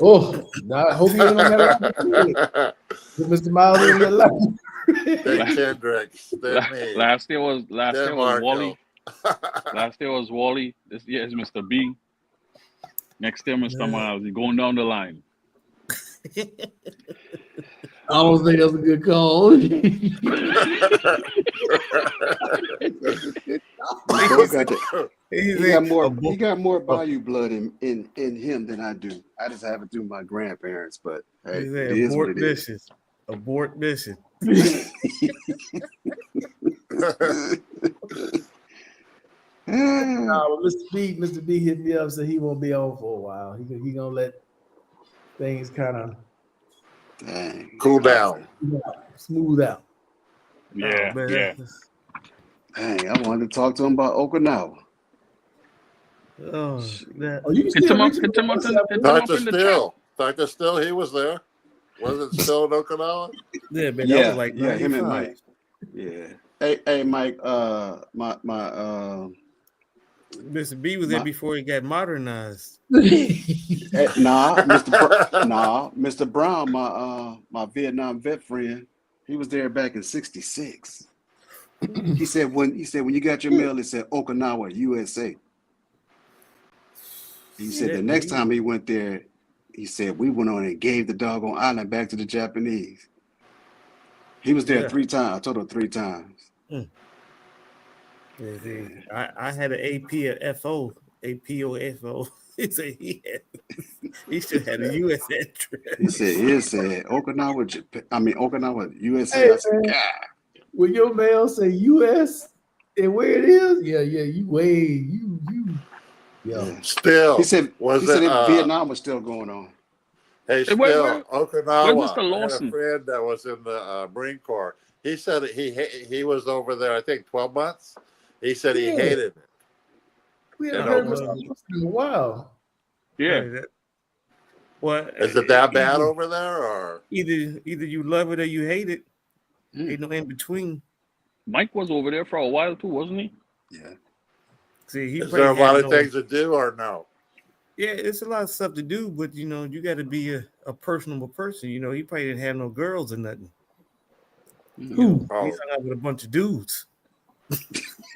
Oh, I hope you ain't on that opportunity. Mr. Miles in your life.
Then Kendricks, then me.
Last year was
Marco.
Wally. Last year was Wally. This year is Mr. B. Next year, Mr. Miles. He's going down the line.
I don't think that's a good call.
He got more Bayou blood in him than I do. I just have it through my grandparents, but hey, it is what it is.
Abort mission.
Mr. B hit me up, so he won't be on for a while. He gonna let things kind of
cool down,
smooth out.
Yeah, yeah.
Dang, I wanted to talk to him about Okinawa.
You
hit him up in the chat.
Dr. Still, he was there. Was it still in Okinawa?
Yeah, man. That was like
him and
95.
Mike. Yeah. Hey, Mike. My
Mr. B was there before he got modernized.
Mr. Brown, my Vietnam vet friend, he was there back in '66. He said when you got your mail, it said Okinawa, USA. He said the next time he went there, he said we went on and gave the doggone island back to the Japanese. He was there 3 times. I told him 3 times.
I had an AP at FO APOFO. He said he should have a U.S. address.
He said Okinawa, Japan. I mean Okinawa, USA.
Hey,
I said,
man.
God.
When your mail say U.S. and where it is, yeah, you,
Yeah.
Still,
He said
was it?
Vietnam was still going on.
Hey,
Hey,
still,
where's
Okinawa.
Mr.
I had a
Lawson?
friend that was in the Marine Corps. He said that he was over there, I think, 12 months. He said he
Yeah.
hated it.
We
You
haven't
know,
heard Mr. Lawson in a while.
Yeah.
Well,
is it that bad over there, or?
Either you love it or you hate it.
Mm.
Ain't no in between.
Mike was over there for a while too, wasn't he?
Yeah.
See, he
Is there a
probably
lot
had
of things to do, or no?
Yeah, it's a lot of stuff to do, but you know, you got to be a personable person. You know, he probably didn't have no girls or nothing.
Mm.
You know,
Who?
he hung out with a bunch of dudes.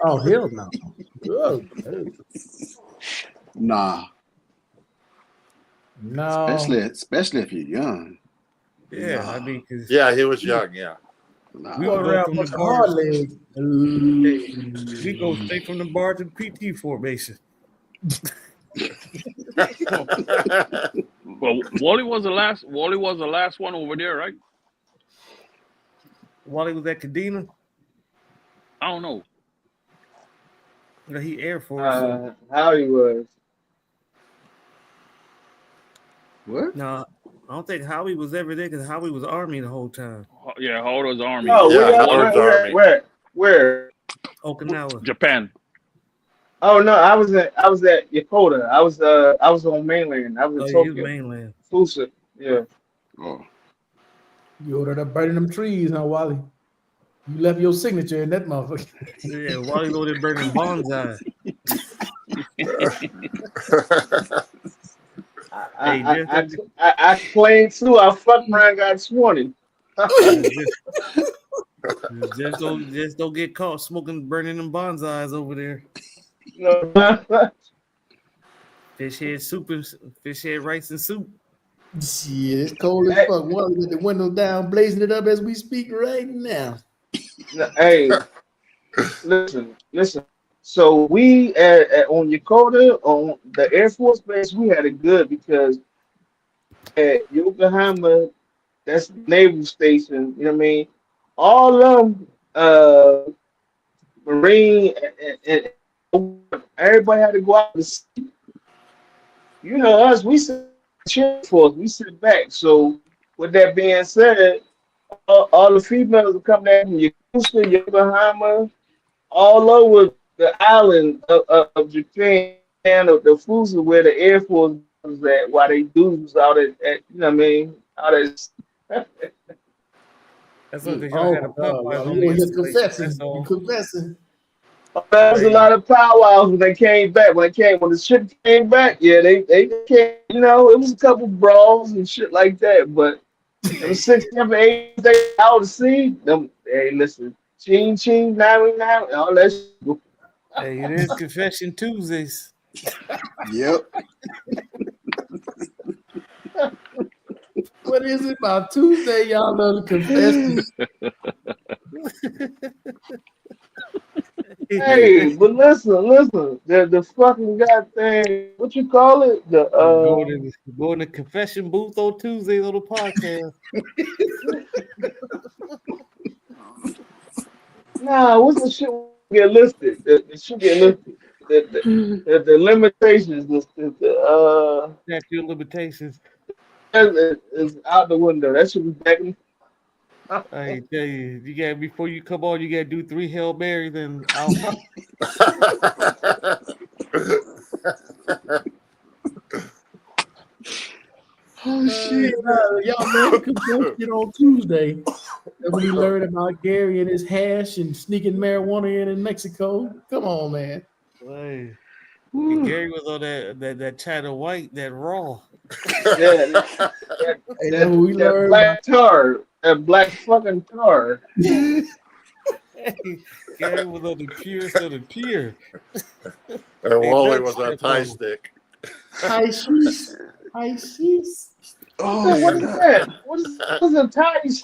Oh, hell no. Oh,
Nah.
no.
Especially if you're young.
Yeah,
Nah.
I mean, cause
Yeah, he was young. Yeah.
Nah.
we
Going
go
around
from
a bunch
the
of
bar.
hard legs.
We go straight from the bar to the PT formation.
Well, Wally was the last one over there, right?
Wally was at Kadena.
I don't know.
You know, he Air Force. So.
Howdy was.
What?
No, I don't think Howie was ever there because Howie was Army the whole time.
Yeah, Howard was Army.
No,
Yeah, Howard's Army.
where?
Okinawa.
Japan.
Oh no, I was at Yokota. I was on mainland. I was in
Oh, you
Tokyo.
mainland.
Fusa. Yeah.
Oh.
You ordered up burning them trees, huh, Wally? You left your signature in that motherfucker.
Yeah, Wally loaded burning bonsai.
I claimed too. I fucked around, got 20.
just don't get caught smoking, burning them bonsais over there.
No.
Fish head soup and fish head rice and soup.
Shit, it's cold as fuck. Wally with the windows down, blazing it up as we speak right now.
Hey, listen. So we on Yokota, on the Air Force Base, we had it good because at Yokohama, that's the naval station. You know what I mean? All of them, Marine and everybody had to go out to sea. You know us, we sit force, we sit back. So with that being said, all the females will come down from Yokosuka, Yokohama, all over the island of Japan, the Fusa where the Air Force was at, while they dudes out at you know what I mean, out at
That's what y'all
Oh,
had a
God,
Popeyes on
you
the
were just
installation.
confessing.
That's all.
You confessing.
There was a lot of powwows when they came back. When the ship came back, yeah, they came. You know, it was a couple brawls and shit like that. But it was 6, 7, 8 days out to sea. Them, hey, listen, ching, 9, all that shit.
Hey, it is Confession Tuesdays.
Yep.
What is it about Tuesday? Y'all know to confess.
Hey, but listen, the fucking goddamn, what you call it?
Go in the confession booth on Tuesdays on the podcast.
Nah, what's the shit get listed? The shit get listed. The limitations,
Statute of limitations.
is out the window. That should be back.
I tell you, you got before you come on, you gotta do 3 Hail Marys and I'll
Oh shit.
Y'all know confession on Tuesday. And when he learned about Gary and his hash and sneaking marijuana in Mexico. Come on, man.
Hey. And Gary was on that China White, that raw.
Yeah,
We
that
learned
black tar, that black fucking tar.
Hey, Gary was on the purest of the pure.
And Wally was on Thai stick.
high shoes.
Oh,
What is that? What is a Thai? What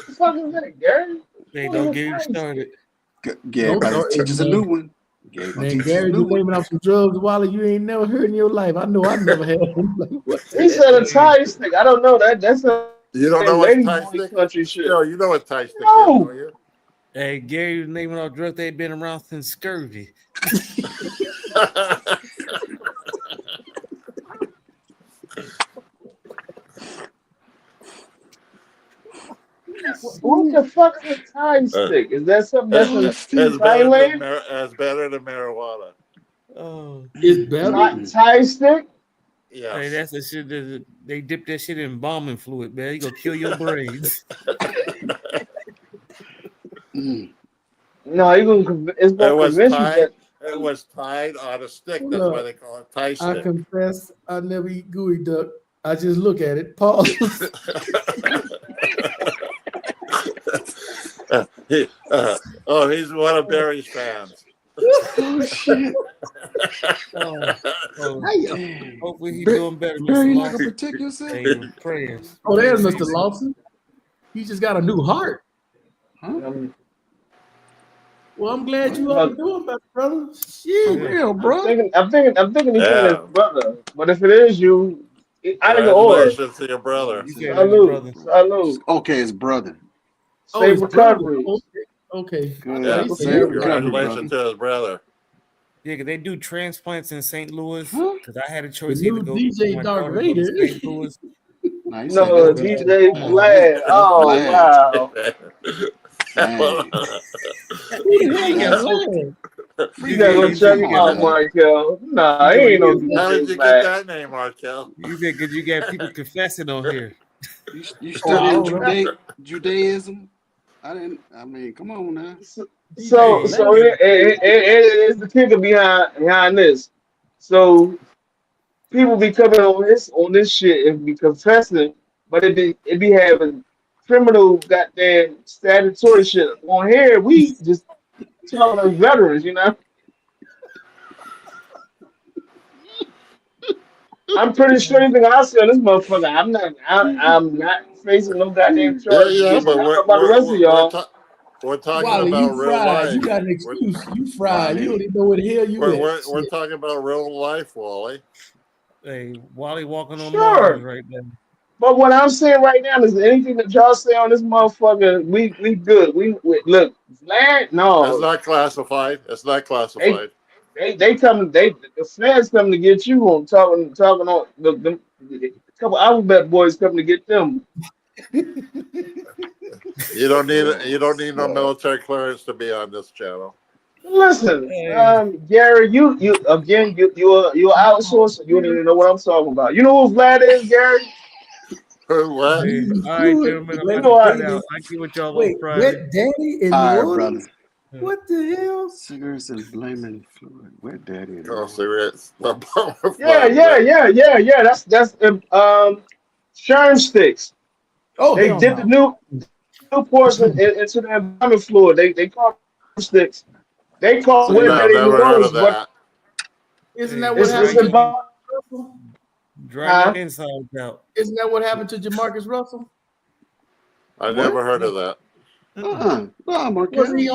the fuck is that, Gary?
Hey, don't get him started.
Gary about to teach us a new one. Gary gonna
Man,
teach
Gary,
you
you
new one.
naming off some drugs, Wally, you ain't never heard in your life. I know I never had. Like, what?
He said a Thai stick. I don't know that. That's a
You don't know what
lady
Thai
boy
stick?
country shit.
No, you know what Thai stick is,
No.
don't you?
Hey, Gary was naming off drugs they've been around since scurvy.
What the fuck is a Thai stick? Is that something that's in
It's better
Thailand?
it's better than marijuana.
Oh,
It's better.
Thai stick?
Yes.
hey, that's the shit that they dip that shit in bombing fluid, man. You gonna kill your brains.
No, it's gonna convince you that.
It was tied on a stick.
Hold
That's
up.
why they call it Thai
I
stick.
confess I never eat gooey duck. I just look at it. Pause.
He's one of Barry's fans.
Oh shit!
Hopefully he's doing better,
Barry,
Mr.
you not gonna
Lawson.
protect yourself?
Hey, prayers.
Oh, there's Mr. Lawson. He just got a new heart. Well, I'm glad you up and doing better, brother.
For
Shit.
real, bro.
I'm thinking he's saying his brother. But if it is you, I didn't go
Congratulations to your brother.
You said his brother.
Salute.
Okay, his brother.
Safe
his brother.
recovery.
Okay.
Good.
Yeah,
He said
Safe
everybody.
recovery,
congratulations to his brother.
Yeah, because they do transplants in St. Louis.
Huh?
Because I had a
The
choice
new
either go
DJ
my
Dark
daughter go to
Vader.
St. Louis.
Nah, he said
No,
that's
DJ
good.
Vlad. Oh
Vlad.
wow.
Dang.
Who the hell
Yeah.
is Vlad?
You gotta go check him out, Michael. Nah, he ain't no
How did
DJ
you get
Vlad.
that name, Markel?
You said because you got people confessing on here.
You
Oh, I
studying
don't know.
Judaism? I mean, come on now.
So
DJ
it is the kicker behind this. So people be coming on this shit and be confessing, but it be having criminal goddamn statutory shit on here. We just talking as veterans, you know. I'm pretty sure anything I say on this motherfucker, I'm not facing no goddamn charges
Yeah,
against me.
but
I don't know about the rest of y'all.
we're talking
Wally,
about
you
real
fried.
life.
You got an excuse. You fried.
Wally.
You don't even know where the hell you at.
We're
Shit.
talking about real life, Wally.
Hey, Wally walking on
Sure.
Mars right now.
But what I'm saying right now is anything that y'all say on this motherfucker, we good. We look, Vlad,
It's
no.
not classified. It's not classified.
The fans come to get you on talking on the couple alphabet boys coming to get them.
You don't need no military clearance to be on this channel.
Listen,
Hey.
Gary, you outsource. You don't even know what I'm talking about. You know who Vlad is, Gary?
What?
Hey,
You
all right,
do it.
gentlemen, I'm
Wait,
about to
wait,
cut out. I get with y'all
Wait,
on Friday.
wet daddy in
All
New
right, brother.
Orleans? What the hell?
Cigarettes and blaming fluid. Wet daddy.
Oh, cigarettes.
Yeah. That's Sherm sticks.
Oh,
They
hell
dip the
no.
new portion into the environment fluid. They call it sticks. They call
So
it wet
No,
daddy in New
never heard
Orleans,
of
but
that.
Isn't
Hey,
that what
it's
happened to
about
Russell?
dry
Huh?
that insides out.
Isn't that what happened to Jamarcus Russell?
I
What?
never heard of that.
No, Markel.
Wasn't he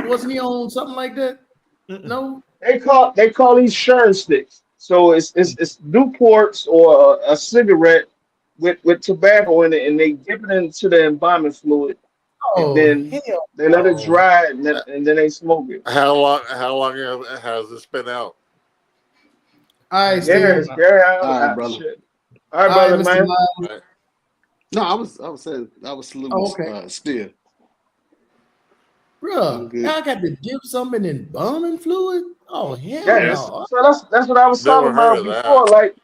wasn't he on something like that? No?
they call these Sherm sticks. So it's Newports or a cigarette with tobacco in it, and they dip it into the embalming fluid, and
Oh,
then
hell
they let it
no.
dry, and then they smoke it.
How long has this been out?
All right,
Gary,
Steve.
All right, brother.
shit. All right,
All right,
brother,
Mr.
man.
Miles.
Right.
No, I was saying I was saluting
Oh, okay.
still. I'm
Bruh,
good.
now I got to dip something in embalming fluid? Oh, hell
Yeah,
Yes.
no.
so that's what I was
Never
talking
heard
about
of
before.
that.
Like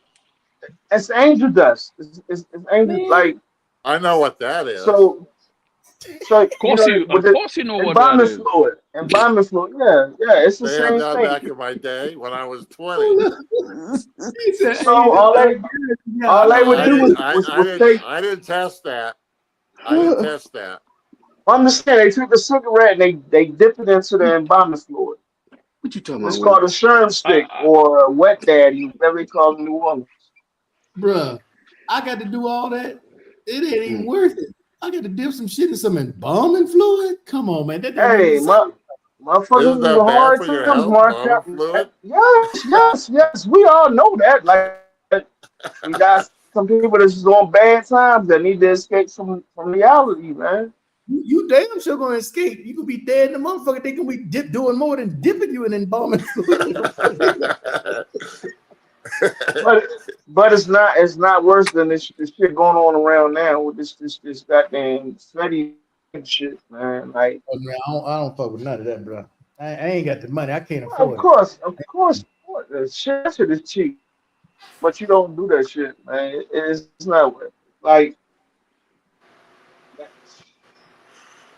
it's angel dust. It's angel
Man.
like
I know what that is.
so
Of
you
course
know with the
you know what that
embalming
is.
fluid. Embalming fluid, yeah, it's the
They had
same
that
thing.
back in my day when I was 20.
He said,
So
hey,
all
this
they
good. Yeah,
all
I
they
know
would
what
do
that is.
I didn't test that. I didn't test that.
I'm just saying they took the cigarette and they dipped it into the embalming fluid.
What you talking
It's
about,
called
Will?
a Sherm stick or a wet daddy, whatever they call it in New Orleans.
Bruh, I got to do all that. It ain't even
Mm.
worth it. I got to dip some shit in some embalming fluid? Come on, man. That don't even
Hey,
sound.
Isn't
Motherfuckers with
that bad
hard
for your
times,
health?
Mark.
Bottle fluid?
Yes. We all know that. Like, we got some people that's just on bad times that need to escape from reality, man.
You damn sure gonna escape. You gonna be dead in the motherfucker. They gonna be doing more than dipping you in embalming fluid.
But it's not worse than this shit going on around now with this goddamn sweaty shit, man. Like,
Oh, man, I don't fuck with none of that, bro. I ain't got the money. I can't
of
afford it.
course, the shit is cheap, but you don't do that shit, man. It's not like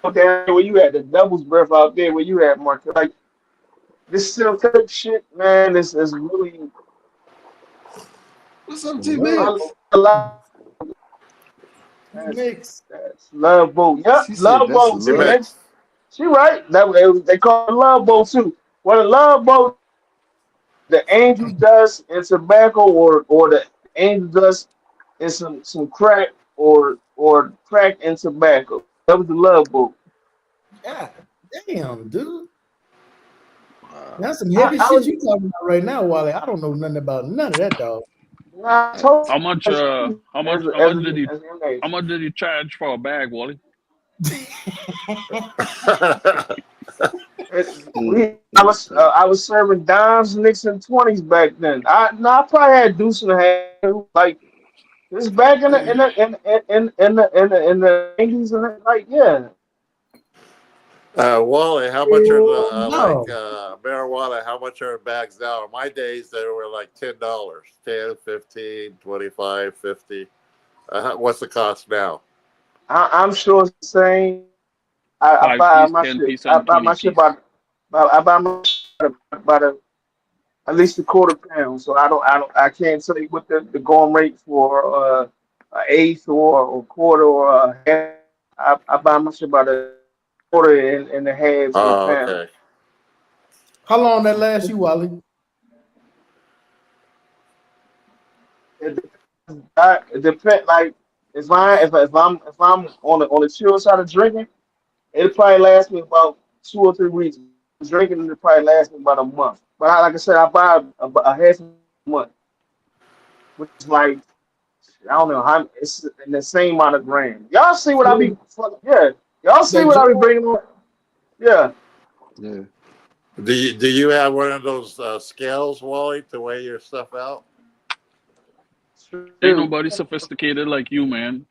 okay where you at the devil's breath out there where you at, Mark. Like this silk shit, man. This is really
What's up, T Mix?
a lot.
Mix.
That's Love Boat. Yep,
She said
Love
that's
Boat. See,
love.
she right. They call it Love Boat too. What a Love Boat, the angel does in tobacco, or the angel does in some crack or crack and tobacco. That was the Love Boat.
God damn, dude.
Wow.
That's some heavy
I
shit
was,
you talking about right now, Wally. I don't know nothing about none of that, dog.
I told
How much?
you,
How much?
as
How much did he?
an inmate.
How much did he charge for a bag, Wally?
I was serving dimes, nicks, and 20s back then. I probably had deuce and a half. Like this back in the 80s and like yeah.
Wally, how much are the
No.
marijuana? How much are bags now? In my days, they were like $10, 10, 15, 25, 50. What's the cost now?
I'm sure it's the same. I
5
buy
piece,
my
10
shit.
piece,
I
and
buy
20
my shit
piece.
I buy my shit by the at least a quarter pound. So I can't tell you what the going rate for an eighth or a quarter or a half. I buy my shit by the quarter and a half to a
Oh,
pound.
okay.
How long that lasts you, Wally?
It depends. Like if I'm on the chill side of drinking, it'll probably last me about 2 or 3 weeks. Drinking it'll probably last me about a month. But like I said, I buy a half a month, which is like I don't know how it's in the same amount of grams. Y'all see what I be yeah. Y'all see
That
what I be
joint,
bringing on? Yeah.
Yeah.
Do you have one of those scales, Wally, to weigh your stuff out?
Ain't
Dude,
nobody sophisticated like you, man.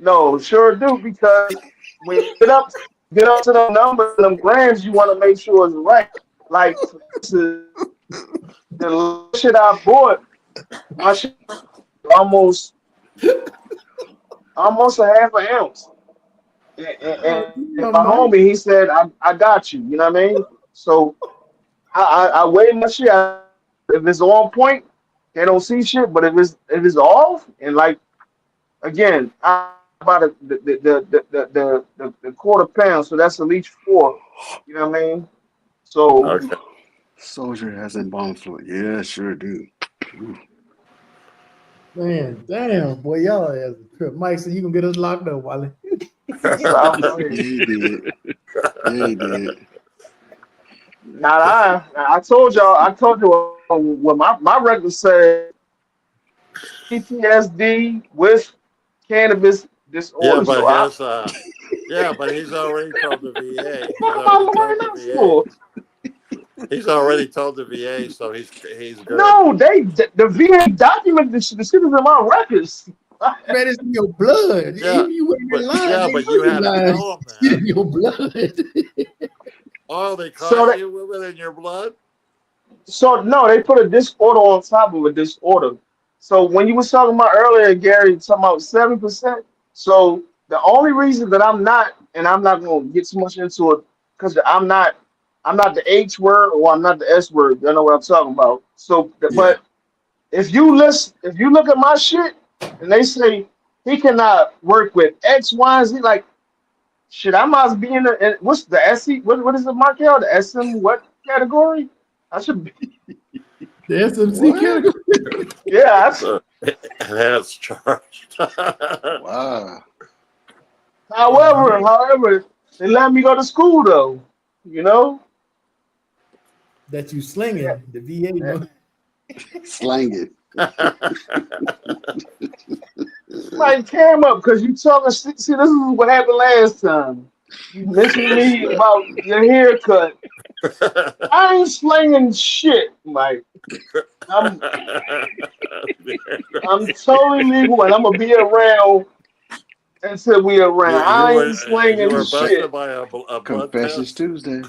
no, sure do because when you get up to the number, them grams, you want to make sure it's right. Like the shit I bought, my shit almost a half an ounce. And my
man.
homie, he said, I got you. You know what I mean? So I weigh my shit. If it's on point, they don't see shit. But if it's off, and like again, I about the quarter pound, so that's at least 4. You know what I mean? So
Okay.
Soldier has embalmed fluid. Yeah, sure do. Ooh.
Man, damn, boy, y'all has a trip. Mike said you can get us locked up, Wally.
South
Yeah, he did. Yeah, he did.
now I told you what my record said PTSD with cannabis
Yeah,
disorder. So
but
I
he's already told the VA.
what am I wearing that for?
He's already told the VA, so he's good.
No, the VA documented this shit. The shit is in my records.
Man, it's in your blood.
Yeah,
Even you went in line, they
but
know
you
you
had to
lying.
tell him
It's
that.
in your blood.
Oh, they
So
caught
that,
you with it in your blood?
so no, they put a disorder on top of a disorder. So when you was talking about earlier, Gary, talking about 7%. So the only reason that I'm not, and I'm not gonna get too much into it, because I'm not the H word or I'm not the S word. You know what I'm talking about. So,
Yeah.
but if you look at my shit, and they say he cannot work with X, Y, and Z, like shit, I must be in the what's the SC? What is the Markel? The SM what category? I should be.
The SMC
What?
category.
Yeah.
That's charged.
Wow.
However, they let me go to school though. You know.
that you slinging the VA. No.
Slang
Mike came up because you talking. See, this is what happened last time. You mentioned me about your haircut. I ain't slinging shit, Mike. I'm totally legal and I'm gonna be around until we around. I ain't
you
slinging
were busted
shit.
by a blood
Confessions
test.
Tuesday.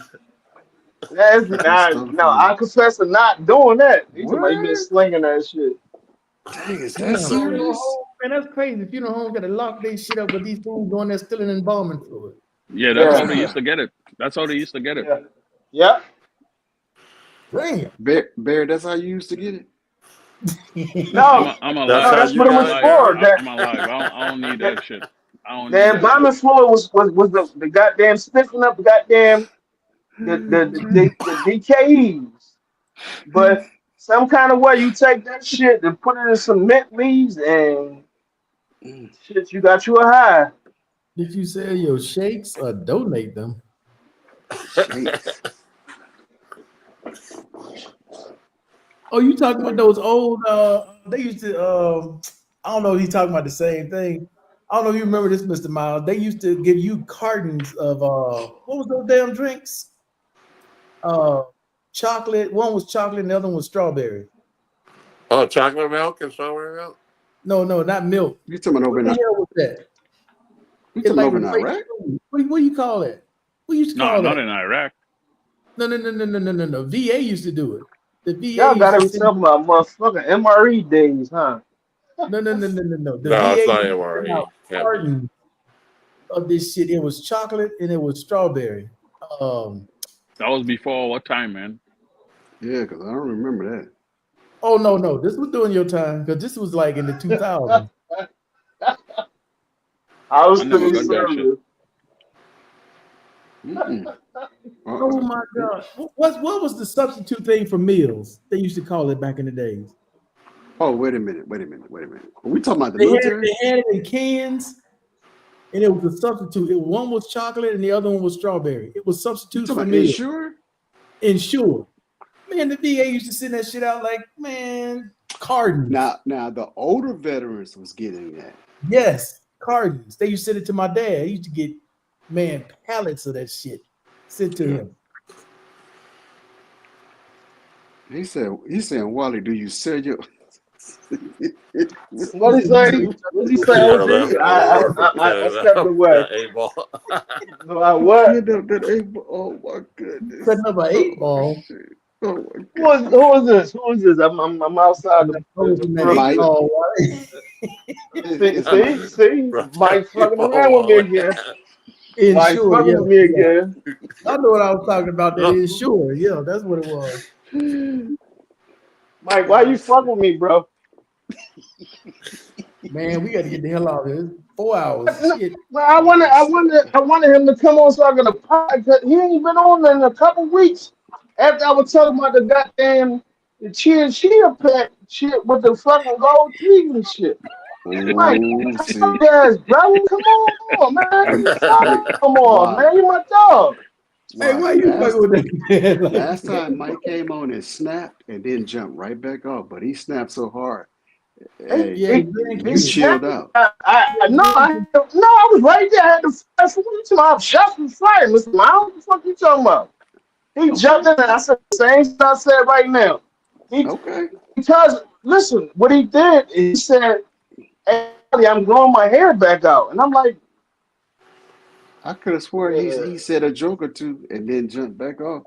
That's
Good
not,
stuff,
no,
man.
I confess to not doing that. You talking about you been
What?
slinging that shit.
Dang, is
Damn,
that
funeral
serious?
home, man, that's crazy. Funeral home got to lock their shit up with these fools going there stealing embalming fluid.
Yeah, that's how
Yeah,
they used to get it. That's how they used to get it.
yeah, yeah.
Damn.
Bear, that's how you used to get it?
No,
I'm
That's
no,
how
alive.
that's
you
what it
I'm
was
got
alive.
for.
Gary?
I'm alive. I don't need that shit. I don't
The
need that shit.
embalming fluid was the goddamn stiffing up the goddamn the DKEs. But some kind of way you take that shit and put it in some mint leaves and shit, you got you a high.
Did you sell your shakes or donate them?
Shakes.
Oh, you talking about those old? They used to. I don't know if he's talking about the same thing. I don't know if you remember this, Mr. Miles. They used to give you cartons of what was those damn drinks? Chocolate. One was chocolate, and the other one was strawberry.
Oh, chocolate milk and strawberry milk?
No, not milk.
You talking about over
What
in
the hell was that?
You
It's
talking
like
over in
replaced
Iraq?
food. What do you call it? What used to
No,
call
not
that?
in Iraq.
No. VA used to do it. The VA
Y'all
used
gotta
to
be
send
talking about motherfucking MRE days, huh?
no. The
No, it's
VA
not
used to send
MRE.
out
Can't be.
cartons of this shit. It was chocolate and it was strawberry.
That was before what time, man?
Yeah, because I don't remember that.
Oh no, this was during your time because this was like in the 2000s.
I was
I
still
never
in
got that shit.
service.
Oh my god, what was the substitute thing for meals? They used to call it back in the days.
Oh, wait a minute. Are we talking about the
They
military?
had it in cans, and it was a substitute. One was chocolate and the other one was strawberry. It was
You
substitutes
talking
for
about
meals.
Ensure?
Ensure. Man, the VA used to send that shit out like, man, cartons.
Now the older veterans was getting that.
Yes, cartons. They used to send it to my dad. He used to get, man, pallets of that shit sent to him.
He's saying, Wally, do you sell your
What he say? What he say, OG? I stepped away. What?
Oh my goodness.
Setting up an 8-ball.
Oh my
Who is this? I'm outside the
Mike.
See? Mike fucking around with me again. Mike
Ensure,
fucking
yeah.
with me again.
I know what I was talking about. That Ensure, yeah, that's what it was.
Mike, why you fucking with me, bro?
Man, we got to get the hell out of here. It's 4 hours. Shit.
Well, I wanted him to come on so I can apologize. He ain't been on in a couple weeks. After I was talking about the goddamn the chia pet shit with the fucking gold teeth and shit. Mike,
see.
guys, bro, come on, man. Come on, man. You my dog.
Hey, why you fucking with that man?
Last time Mike came on and snapped and then jumped right back off, but he snapped so hard. Hey,
Yeah,
you chilled out.
I was right there. I had to fight for you. My shots was fired, Mr. Miles. What the fuck you talking about? He jumped in and I said the same thing I said right now. Because listen, what he did, he said, "Hey, I'm growing my hair back out," and I'm like,
I could have sworn he said a joke or two and then jumped back off.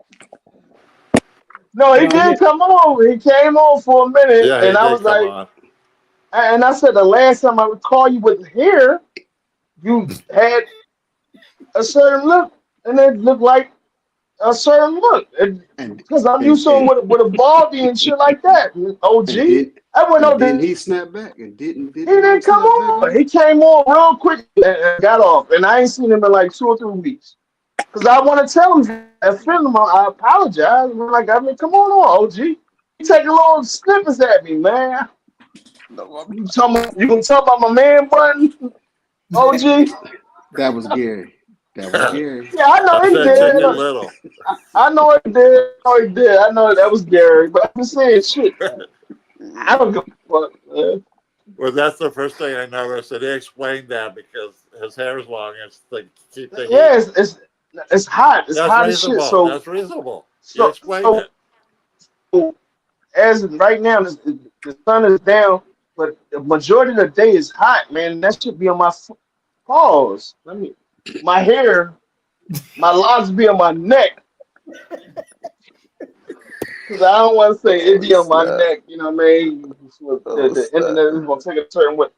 No, he did come on. He came on for a minute,
Yeah,
and I was like, and I said the last time I recall you with hair, you had a certain look, and it looked like a certain look. Because I'm used to him with a baldy and shit like that. OG.
Then he snapped back and didn't.
He didn't come on. He came on real quick and got off. And I ain't seen him in like 2 or 3 weeks. Because I want to tell him, I apologize. I'm like, come on, OG. You taking little snippets at me, man. You gonna talk about my man button, OG?
That was Gary. That was Gary.
Yeah, I know
I
he
said
did.
Chicken Little.
I know he did. I know that was Gary. But I'm just saying, shit. I don't give a fuck, man.
Well, that's the first thing I noticed. And he explained that because his hair is long. It's to keep the heat.
Yeah, it's hot. It's
That's
hot as shit.
reasonable. That's reasonable. You explained it.
As of right now, the sun is down, but the majority of the day is hot, man. That should be on my paws. My hair, my locks be on my neck. Because I don't want to say it be on my neck, you know what I mean? The internet is going to take a certain way.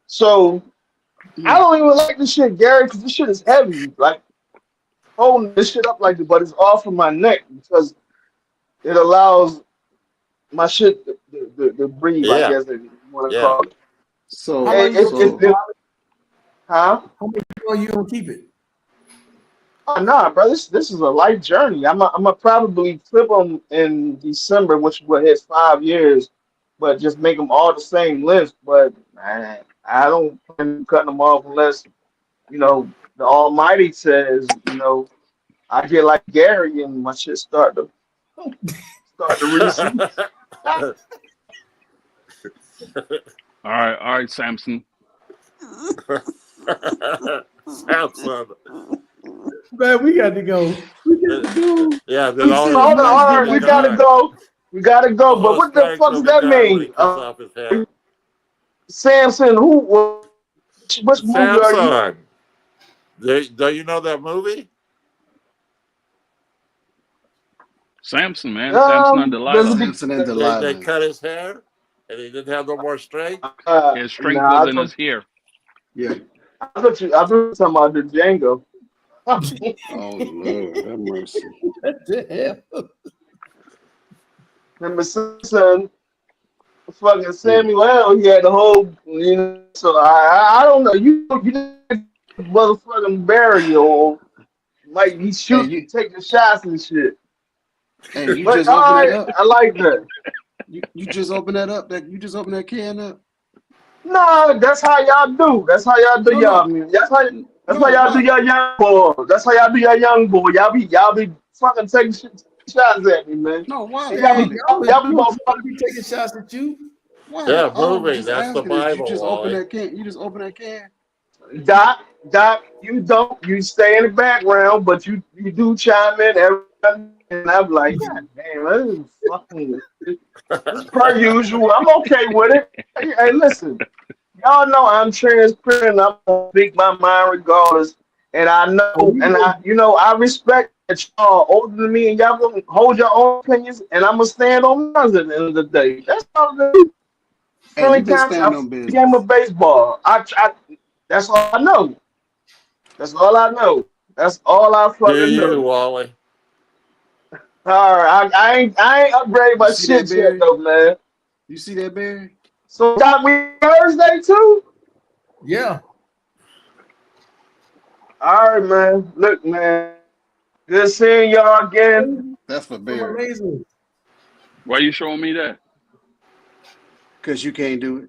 So, I don't even like this shit, Gary, because this shit is heavy. Like, holding this shit up like this, but it's off of my neck because it allows my shit to breathe, I guess if you want to call it.
So,
how many are you gonna keep it?
Oh nah, bro, this is a life journey. I'm gonna probably flip them in December, which will hit 5 years, but just make them all the same length. But man, I don't plan on cutting them off unless, you know, the Almighty says, you know, I get like Gary and my shit start to recede.
All right, Samson.
Samson.
Man, we got to go. We got to go.
Yeah,
Hold on, we gotta go. We gotta go. But what the fuck does that mean? Samson, which movie are you?
Do you know that movie?
Samson, man. Samson and Delilah.
Samson and Delilah.
They cut his hair, and he didn't have no more strength.
His strength was in his hair.
Yeah.
I thought you were talking about the Django.
Oh Lord, have mercy.
What the hell?
Remember Simpson, fucking Samuel L. He had the whole, you know. So I don't know. You motherfucking burial. Like he shoot, you take the shots and shit.
Hey, you just open it up.
I like that.
You just open that up. You just open that can up.
No, that's how y'all do. That's how y'all do y'all. That's how y'all do your young boy. That's how y'all do your young boy. Y'all be fucking taking shots at me, man.
No, why?
Y'all
be taking shots at you.
Why?
Yeah, moving. That's the Bible.
You just open that can. You just open that can.
Doc, you stay in the background, but you do chime in every time, and I'm like, God damn, this is fucking this per usual. I'm okay with it. Hey, listen, y'all know I'm transparent. I'm gonna speak my mind regardless, and I know, and I respect that y'all older than me, and y'all gonna hold your own opinions, and I'm gonna stand on mine at the end of the day. That's all it is.
Hey, you been standing on business.
Game of baseball. That's all I know. That's all I know. That's all I fucking know.
Wally.
All right, I ain't upgraded my shit yet though, man.
You see that, Barry?
So got me Thursday too?
Yeah.
All right, man. Look, man. Good seeing y'all again.
That's for Barry.
Why you showing me that?
Because you can't do it.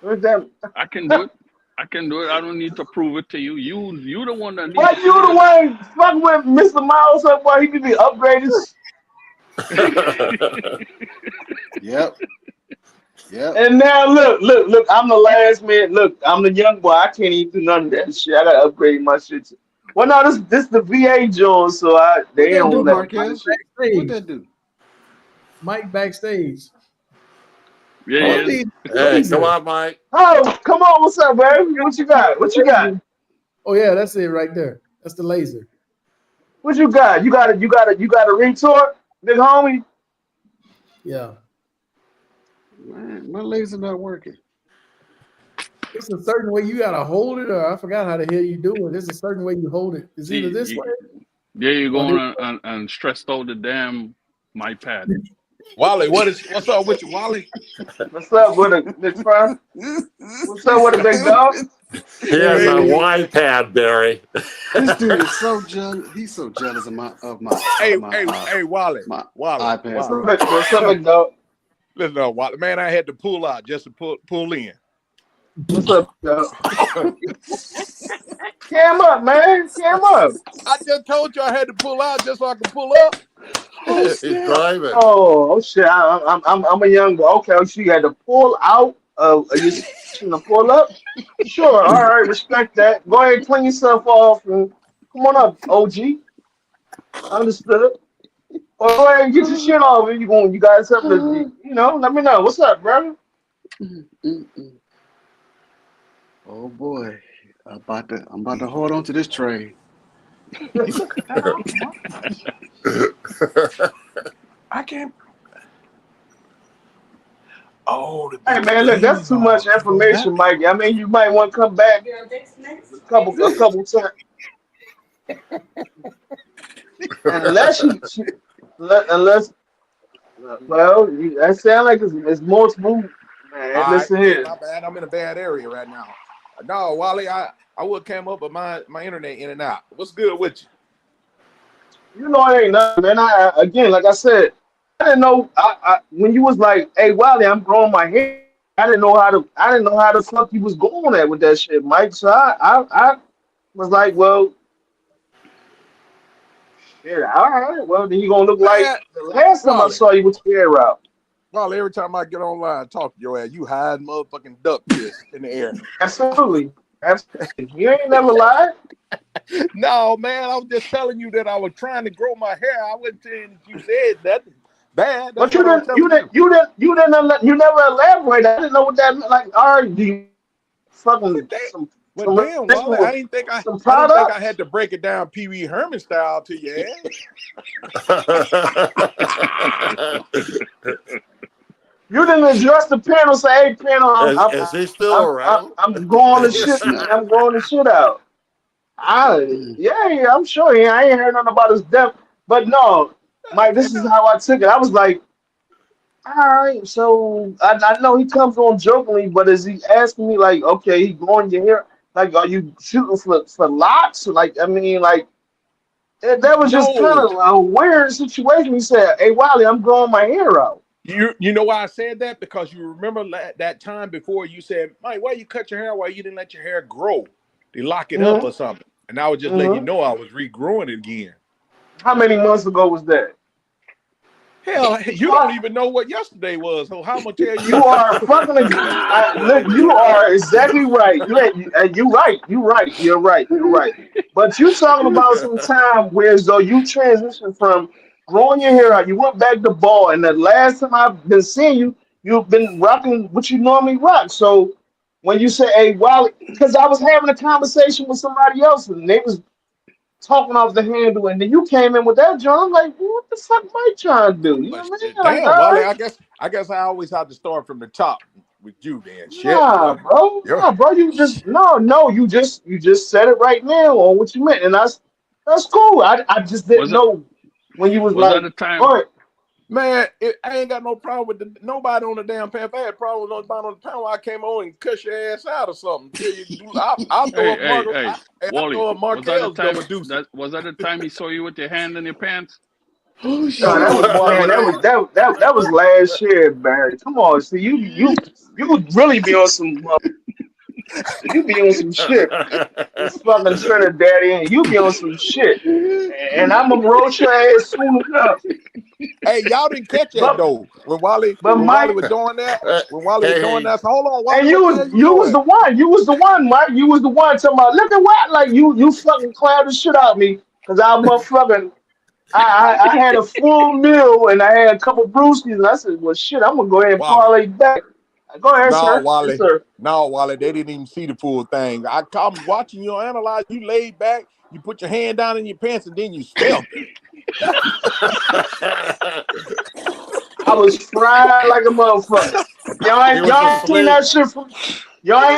What's that?
I can do it. I can do it. I don't need to prove it to you. You the one that needs
Why
to
you the one fucking with Mr. Miles up while he could be upgraded?
Yep.
And now look, I'm the last man. Look, I'm the young boy. I can't even do none of that shit. I gotta upgrade my shit. Well, no, this the VA Jones, so they don't let
What that do?
Mike backstage.
Yeah.
Hey, come on, Mike.
Oh, come on, what's up, baby? What you got? What you got?
Oh yeah, that's it right there. That's the laser.
What you got? You got a retort, big homie?
Yeah.
Man, my laser not working.
It's a certain way you gotta hold it, or I forgot how the hell you do it. There's a certain way you hold it. It's either this way.
Yeah, you're going and stressed out the damn my pad.
Wally, what's up with you, Wally?
What's up with it, big fry? What's up with it, big dog?
He has a wine pad, Barry.
This dude is so jealous. He's so jealous of my
Hey, Wally.
my
Wally.
iPad.
What's up, big dog?
Listen, Wally, man, I had to pull out just to pull in.
What's up, dog? Cam up, man. Cam up.
I just told you I had to pull out just so I can pull up.
He's driving.
Oh shit! I'm a young boy. Okay, so you had to pull out of your station to pull up. Sure, all right, respect that. Go ahead, clean yourself off, and come on up, OG. Understood. Or go ahead and get your shit off. If you guys have to, let me know. What's up, brother?
Oh boy, I'm about to hold on to this train.
I can't. Oh,
Hey man, look, that's too much information, Mike. I mean, you might want to come back a couple times. Unless that sounds like it's multiple. Man,
all
listen
right,
here.
my bad. I'm in a bad area right now. No, Wally, I would came up, but my internet in and out. What's good with you?
You know it ain't nothing, man. Again, like I said, I didn't know. I when you was like, "Hey, Wally, I'm growing my hair." I didn't know how the fuck you was going at with that shit, Mike. So I was like, well, shit, all right. Well, then you gonna look like the last time I saw you with your hair out.
Well, every time I get online and talk to your ass, you hide motherfucking duck piss in the air.
Absolutely. You ain't never lied.
No, man, I was just telling you that I was trying to grow my hair. I wasn't saying that you said nothing bad.
But you never elaborate. I didn't know what that meant. Like, all right, do you fucking
damn, Wally, I didn't think I had to break it down Pee Wee Herman style to your ass.
You didn't address the panel. Say, "Hey, panel,
Is he still around?
I'm going to shit. I'm going to shit out." I'm sure. I ain't heard nothing about his death. But no, Mike, this is how I took it. I was like, all right, so I know he comes on jokingly, but is he asking me like, okay, he growing your hair? Like, are you shooting for lots? Like, I mean, like, that was just kind of a weird situation. He said, "Hey, Wally, I'm growing my hair out."
You know why I said that? Because you remember that time before you said, "Mike, why you cut your hair? Why you didn't let your hair grow? They lock it up or something." And I was just letting you know I was regrowing it again.
How many months ago was that?
Hell, you don't even know what yesterday was. So how much tell you?
You are fucking. Look, you are exactly right. You're right. But you talking about some time where as though you transitioned from growing your hair out, you went back to ball, and the last time I've been seeing you, you've been rocking what you normally rock. So when you say, "Hey, Wally," because I was having a conversation with somebody else, and they was talking off the handle, and then you came in with that, John. I'm like, what the fuck am I trying to do? You know what I mean?
Damn,
like,
Wally,
right.
I guess I always have to start from the top with you, then. Shit.
Nah, bro. You just you just said it right now on what you meant, and that's cool. I just didn't know when you was like,
at the time.
All right.
Man, I ain't got no problem with nobody on the damn path. I had problem with nobody on the panel. I came on and cuss your ass out or something. I'll throw up Markel's double deuce.
Was that the time he saw you with your hand in your pants?
Oh shit! That was last year, Barry. Come on, see you would really be on some. You be on some shit. It's fucking Trinidad, and you be on some shit. And I'm gonna roast your ass soon enough.
Hey, y'all didn't catch that though. When Wally was doing that, so hold on, Wally.
And you was the one. You was the one, Mike. You was the one talking about, look at what, like you fucking clowned the shit out of me because I motherfucking I had a full meal and I had a couple brewskis and I said, well shit, I'm gonna go ahead and parlay back. Go ahead, sir.
Wally.
Yes, sir.
No, Wally, they didn't even see the full thing. I'm watching you analyze. You laid back, you put your hand down in your pants, and then you stepped.
I was fried like a motherfucker. Y'all ain't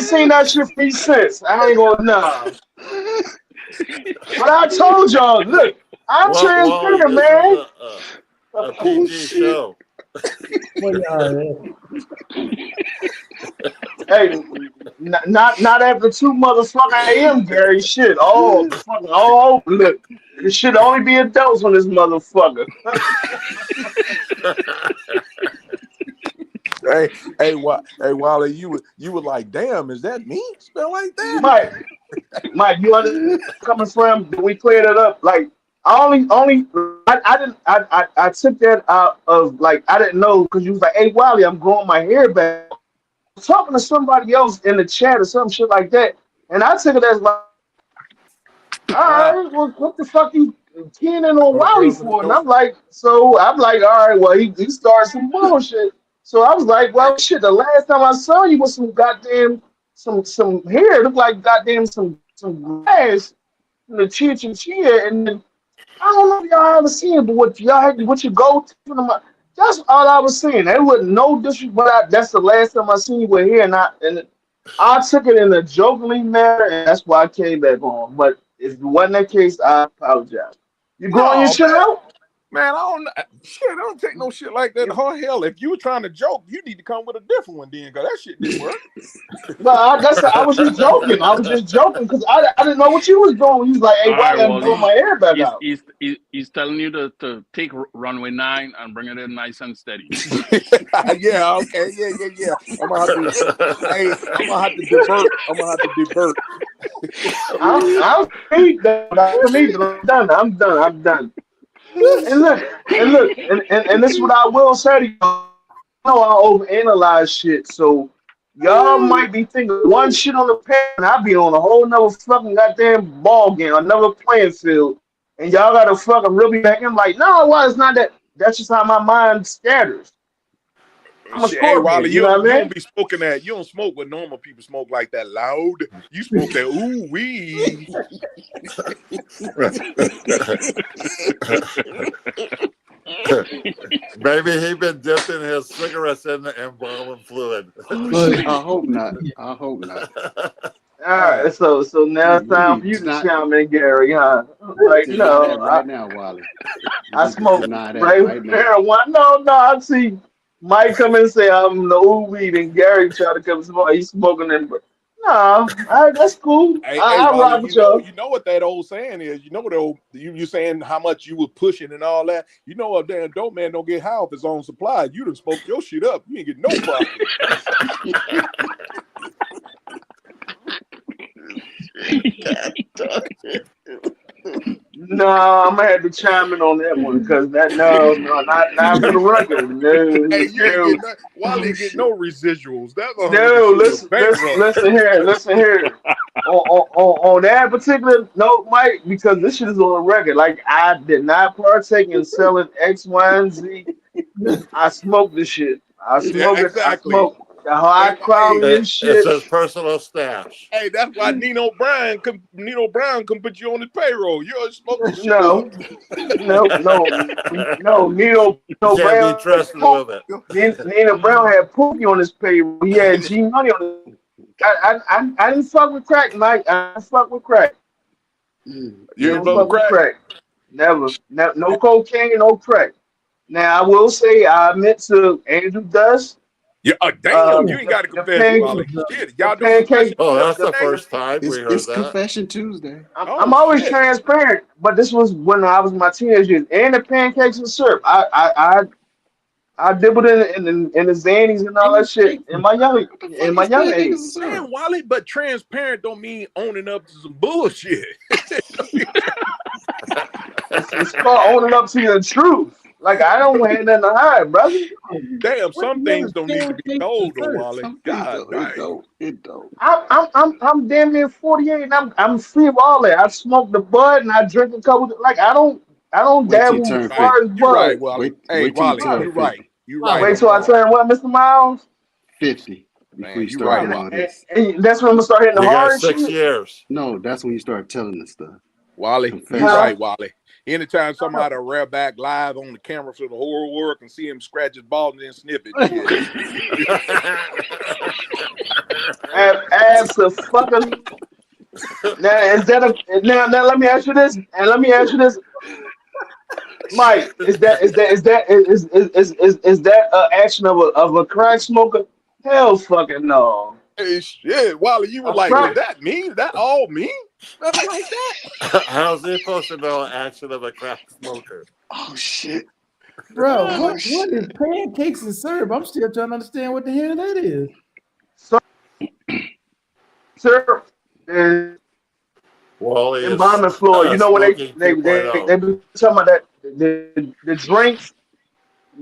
seen that shit from me since. I ain't gonna know. But I told y'all, look, I'm transparent, man.
A PG show.
Hey, not after 2 motherfucking AM, Gary. Shit, look, this should only be adults on this motherfucker.
Hey, Wally, you were like, damn, is that me? Smell like that?
Mike, Mike, you understand coming from? We cleared it up. Like I didn't I took that out of like I didn't know because you was like, hey Wally, I'm growing my hair back. I was talking to somebody else in the chat or some shit like that, and I took it as like, all right, well, what the fuck you keying in on Wally for? And I'm like, all right, well, he started some bullshit. So I was like, well, shit, the last time I saw you was some goddamn some hair, looked like goddamn some grass in the chia, and then I don't know if y'all ever seen it, but what you go to them, that's all I was saying. There was no disrespect, but that's the last time I seen you with hair, and I took it in a jokingly manner, and that's why I came back on. But if it wasn't that case, I apologize. You growing your shit out?
Man, I don't take no shit like that. Oh, hell, if you were trying to joke, you need to come with a different one then, because that shit didn't work.
No, I was just joking. I was just joking because I didn't know what you was doing. You was like, hey,
All
why
right,
I'm growing my hair back out?
He's telling you to take runway 9 and bring it in nice and steady.
Yeah, okay, yeah. I'm gonna have to divert.
I'm done. And this is what I will say to you. I know I overanalyze shit, so y'all might be thinking one shit on the pen, and I'll be on a whole nother fucking goddamn ball game, another playing field, and y'all gotta fucking really back in like, no, well, it's not that. That's just how my mind scatters. I'm a Scorpion,
Hey, Wally,
you know what I
you
mean?
don't be smoking that. You don't smoke what normal people smoke like that loud. You smoke that ooh wee.
Maybe he been dipping his cigarettes in the embalming fluid.
Oh, shit. I hope not.
All right, so now it's time for you to chime in, Gary, huh? Like, no,
right now, Wally.
I smoke right now. No, I see Mike come in and say I'm the ooh weed, and Gary try to come smoke. He's smoking in, but no, all right, that's cool.
Hey,
I
Wally,
rock with y'all.
you know what that old saying is. You know what you saying how much you were pushing and all that. You know a damn dope man don't get high off his own supply. You done smoked your shit up. You ain't get no profit.
No, I'm gonna have to chime in on that one because not for the record. No,
Hey, you ain't get Wally ain't get no residuals. That's
listen here. On that particular note, Mike, because this shit is on the record. Like I did not partake in selling X, Y, and Z. I smoked this shit. I smoked it.
Exactly.
I smoked the high quality and shit.
It's his personal stash.
Hey, that's why Nino Brown can put you on his payroll. You always smoke this shit
No, Nino
Can't
Brown.
be trusted with it.
Nino Brown had Pookie on his payroll. He had G Money on his. I didn't fuck with crack, Mike. I didn't fuck with crack.
You didn't fuck with crack?
Never. No cocaine, no crack. Now I will say I admit to Andrew Dust.
Yeah, damn, you ain't got to confess, Wally. Shit, y'all doing confession?
Oh, that's the first time we heard
It's
that.
Confession Tuesday.
I'm always transparent, but this was when I was in my teenage years. And the pancakes and syrup. I dibbled in the Xannies and all that shit in my young age.
Man, Wally, but transparent don't mean owning up to some bullshit.
It's called owning up to the truth. Like I don't have nothing to hide, brother.
Damn, some things don't need to be told, though, Wally. God,
it don't.
I'm damn near 48, and I'm free of all that. I smoke the bud and I drink a couple. Like I don't dabble as far as bud.
You're right, Wally. Hey, Wally, you're right. You're right.
Wait till I turn what, Mr. Miles?
50.
Man, you're right.
And that's when I'm gonna start hitting the hard shit.
6 years.
No, that's when you start telling us stuff.
Wally, you're right, Wally. Anytime somebody rear back live on the camera for the whole world and see him scratch his balls and then snip it.
Abso-fucking. Now let me ask you this, Mike. Is that an action of a crack smoker? Hell fucking no.
Hey, shit, Wally, you were like, was that me? Is that all me? Nothing like that.
How's he supposed to know action of a crack smoker?
Oh shit,
bro! What is pancakes and syrup? I'm still trying to understand what the hell that is.
Syrup is
Wally is
embalming fluid. You know when
smoking
they
2.0.
be talking about that the drinks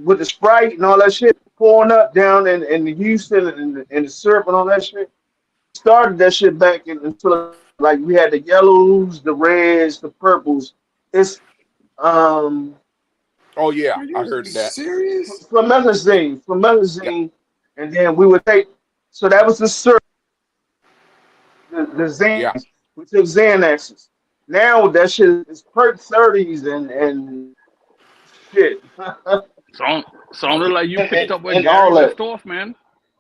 with the Sprite and all that shit pouring up down in Houston and the syrup and all that shit. Started that shit back until like we had the yellows, the reds, the purples. It's
Oh yeah,
Are
I
you
heard that.
serious?
promethazine, and then we would take. So that was the syrup, the
Yeah.
Xanax. We took Xanaxes. Now that shit is perk 30s and shit.
Sounded like you picked up where
and
Gary
all that.
left off, man.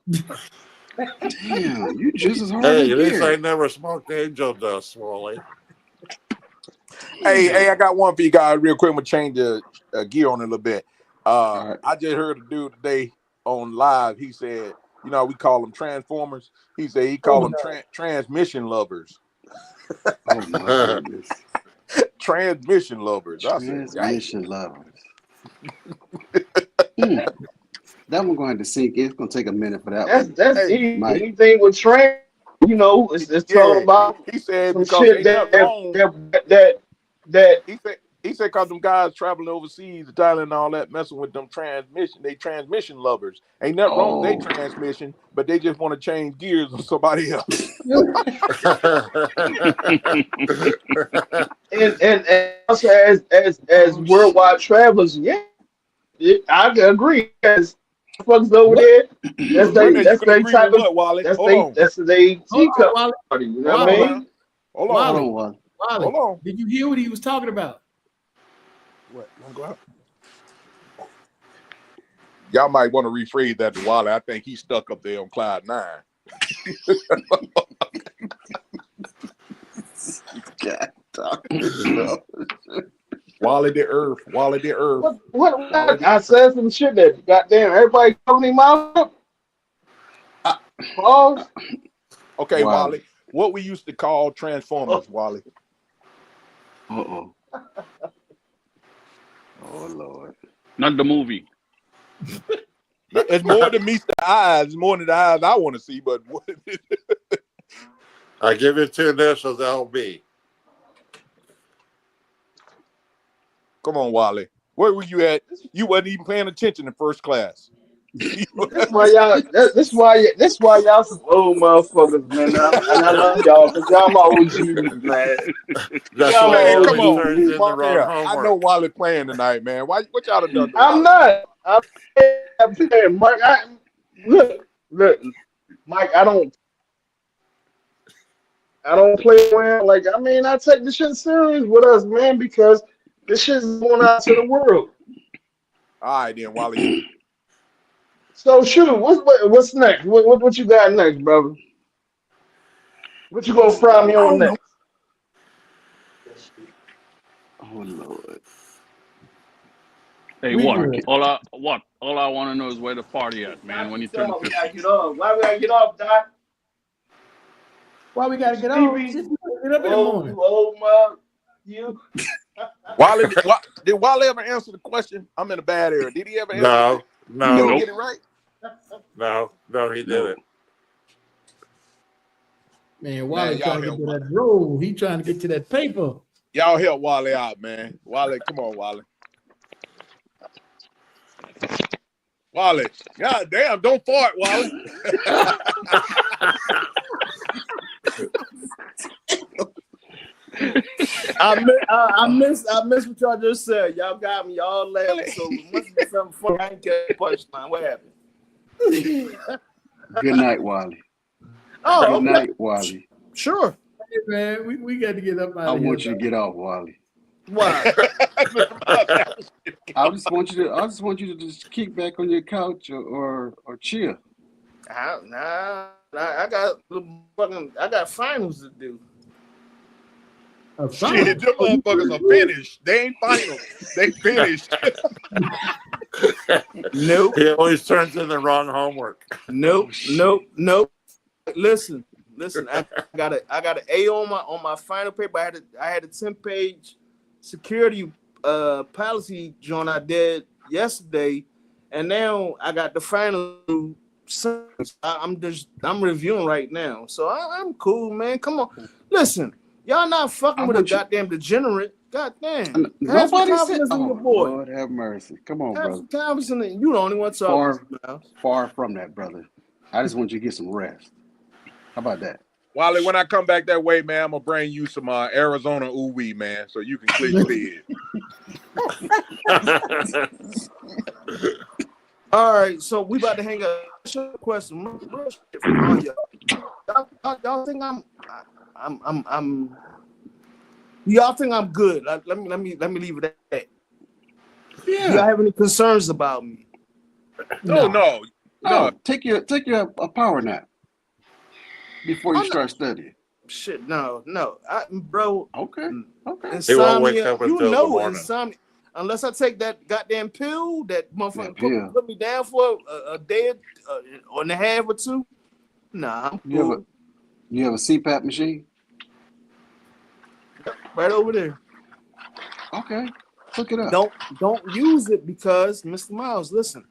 Damn, you just as hard
Hey,
as
at least I
Gary.
never smoked angel dust, Wally.
Hey, I got one for you guys real quick. I'm gonna change the gear on it a little bit.
All right.
I just heard a dude today on live. He said, you know, we call them transformers. He said he called them transmission lovers.
Oh my goodness.
Transmission lovers. I said,
Transmission lovers. That one going to sink in. It's gonna take a minute for that one.
That's
hey,
easy.
Mike.
Anything with train, you know, it's talking about
he said
some
because
shit
ain't nothing wrong.
that
He said because them guys traveling overseas, Thailand and all that, messing with them transmission lovers. Ain't nothing wrong with their transmission, but they just want to change gears on somebody else.
and also as worldwide travelers, yeah, I can agree. As fuckers over there, that's they type of
Wally?
that's they teacup
Wally.
party. You know
Wally.
what I mean?
Hold
Wally.
on.
Hold on, Wally.
Wally,
Hold on.
did you hear what he was talking about?
What? You wanna go out? Y'all might want to rephrase that to Wally. I think he's stuck up there on cloud 9.
God,
Wally the Earth. Wally the Earth.
What I said some shit that goddamn everybody coming him out. Pause.
Okay,
Wow.
Wally. What we used to call Transformers, Wally.
Uh-oh. Oh Lord.
Not the movie.
It's more than meets the eyes. It's more than the eyes I want to see, but what
I give you 2 initials, LB.
Come on, Wally. Where were you at? You wasn't even paying attention in first class.
That's why y'all some old motherfuckers, man. And I love y'all because y'all my OGs, man.
That's
Y'all
why
my
he
Come
always
OGs.
on.
turns in the wrong
Yeah,
homework.
I know Wally playing tonight, man. What y'all done to
I'm
Wally?
not. I'm playing, Mike. Look, Mike. I don't play around. Like, I mean, I take this shit serious with us, man, because this shit's going out to the world.
All right, then, Wally.
So shoot, what's next? What you got next, brother? What you gonna fry me on next?
Oh Lord.
Hey,
We
what?
good.
All I want to know is where the party at, man. When you turn 50.
Get off. Why we gotta get off, Doc?
Why we gotta get up?
Sleepy.
Just get up in the morning.
You old mug. You.
Did Wally ever answer the question? I'm in a bad area. Did he ever answer?
No,
Did
no,
he get it right?
no, he didn't.
Man, Wally
Man, y'all
trying to get
help
to that roll. He trying to get to that paper.
Y'all help Wally out, man. Wally, come on, Wally. Wally, god damn, don't fart, Wally.
I missed what y'all just said. Y'all got me all laughing. So it must be something funny. I ain't catch the punchline. What happened?
Good night, Wally.
Oh,
Good
okay.
night, Wally.
Sure.
Hey, man, we got to get up out
I
of here.
want you to get off, Wally.
Why?
I just want you to just kick back on your couch or chill.
Nah, I got finals to do.
Shit, them motherfuckers are finished. They ain't final. They finished.
Nope.
He always turns in the wrong homework.
Nope. Listen. I got an A on my final paper. I had a 10-page security policy joint I did yesterday, and now I got the final. I'm reviewing right now, so I'm cool, man. Come on, listen. Y'all not fucking with a goddamn degenerate. Goddamn. Have some confidence in your boy.
Lord have mercy. Come on,
have
brother.
Some confidence in it. You the only one talking.
Far from that, brother. I just want you to get some rest. How about that?
Wally, when I come back that way, man, I'm gonna bring you some Arizona ooh-wee, man, so you can clear your bed.
All right, so we about to hang up. Question. Real shit from all y'all think I'm y'all think I'm good? Let me leave it at that.
Yeah.
Do y'all have any concerns about me?
No.
Take your power nap before you start studying.
Shit, no, bro.
Okay.
Insomnia, you know insomnia. Unless I take that goddamn pill, that motherfucker put me down for a day or and a half or two. Nah, I'm cool.
You have a CPAP machine?
Right over there.
Okay, hook it up.
Don't use it because Mr. Miles, listen.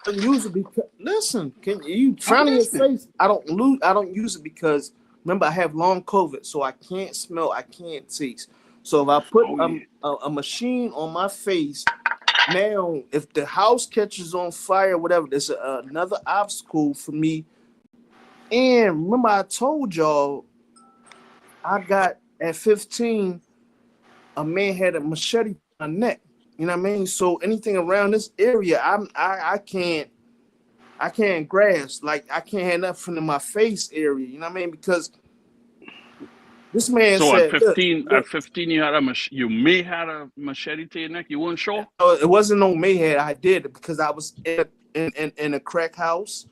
Don't use it because can you frown in your face? I don't use it because remember I have long COVID, so I can't smell, I can't taste. So if I put a machine on my face, now if the house catches on fire, whatever, there's another obstacle for me. And remember I told y'all I got at 15, a man had a machete on my neck. You know what I mean? So anything around this area, I can't grasp. Like I can't have nothing in my face area. You know what I mean? Because this man said,
at 15, you may had a machete to your neck. You weren't sure?
It wasn't no mayhead. I did it because I was in a crack house.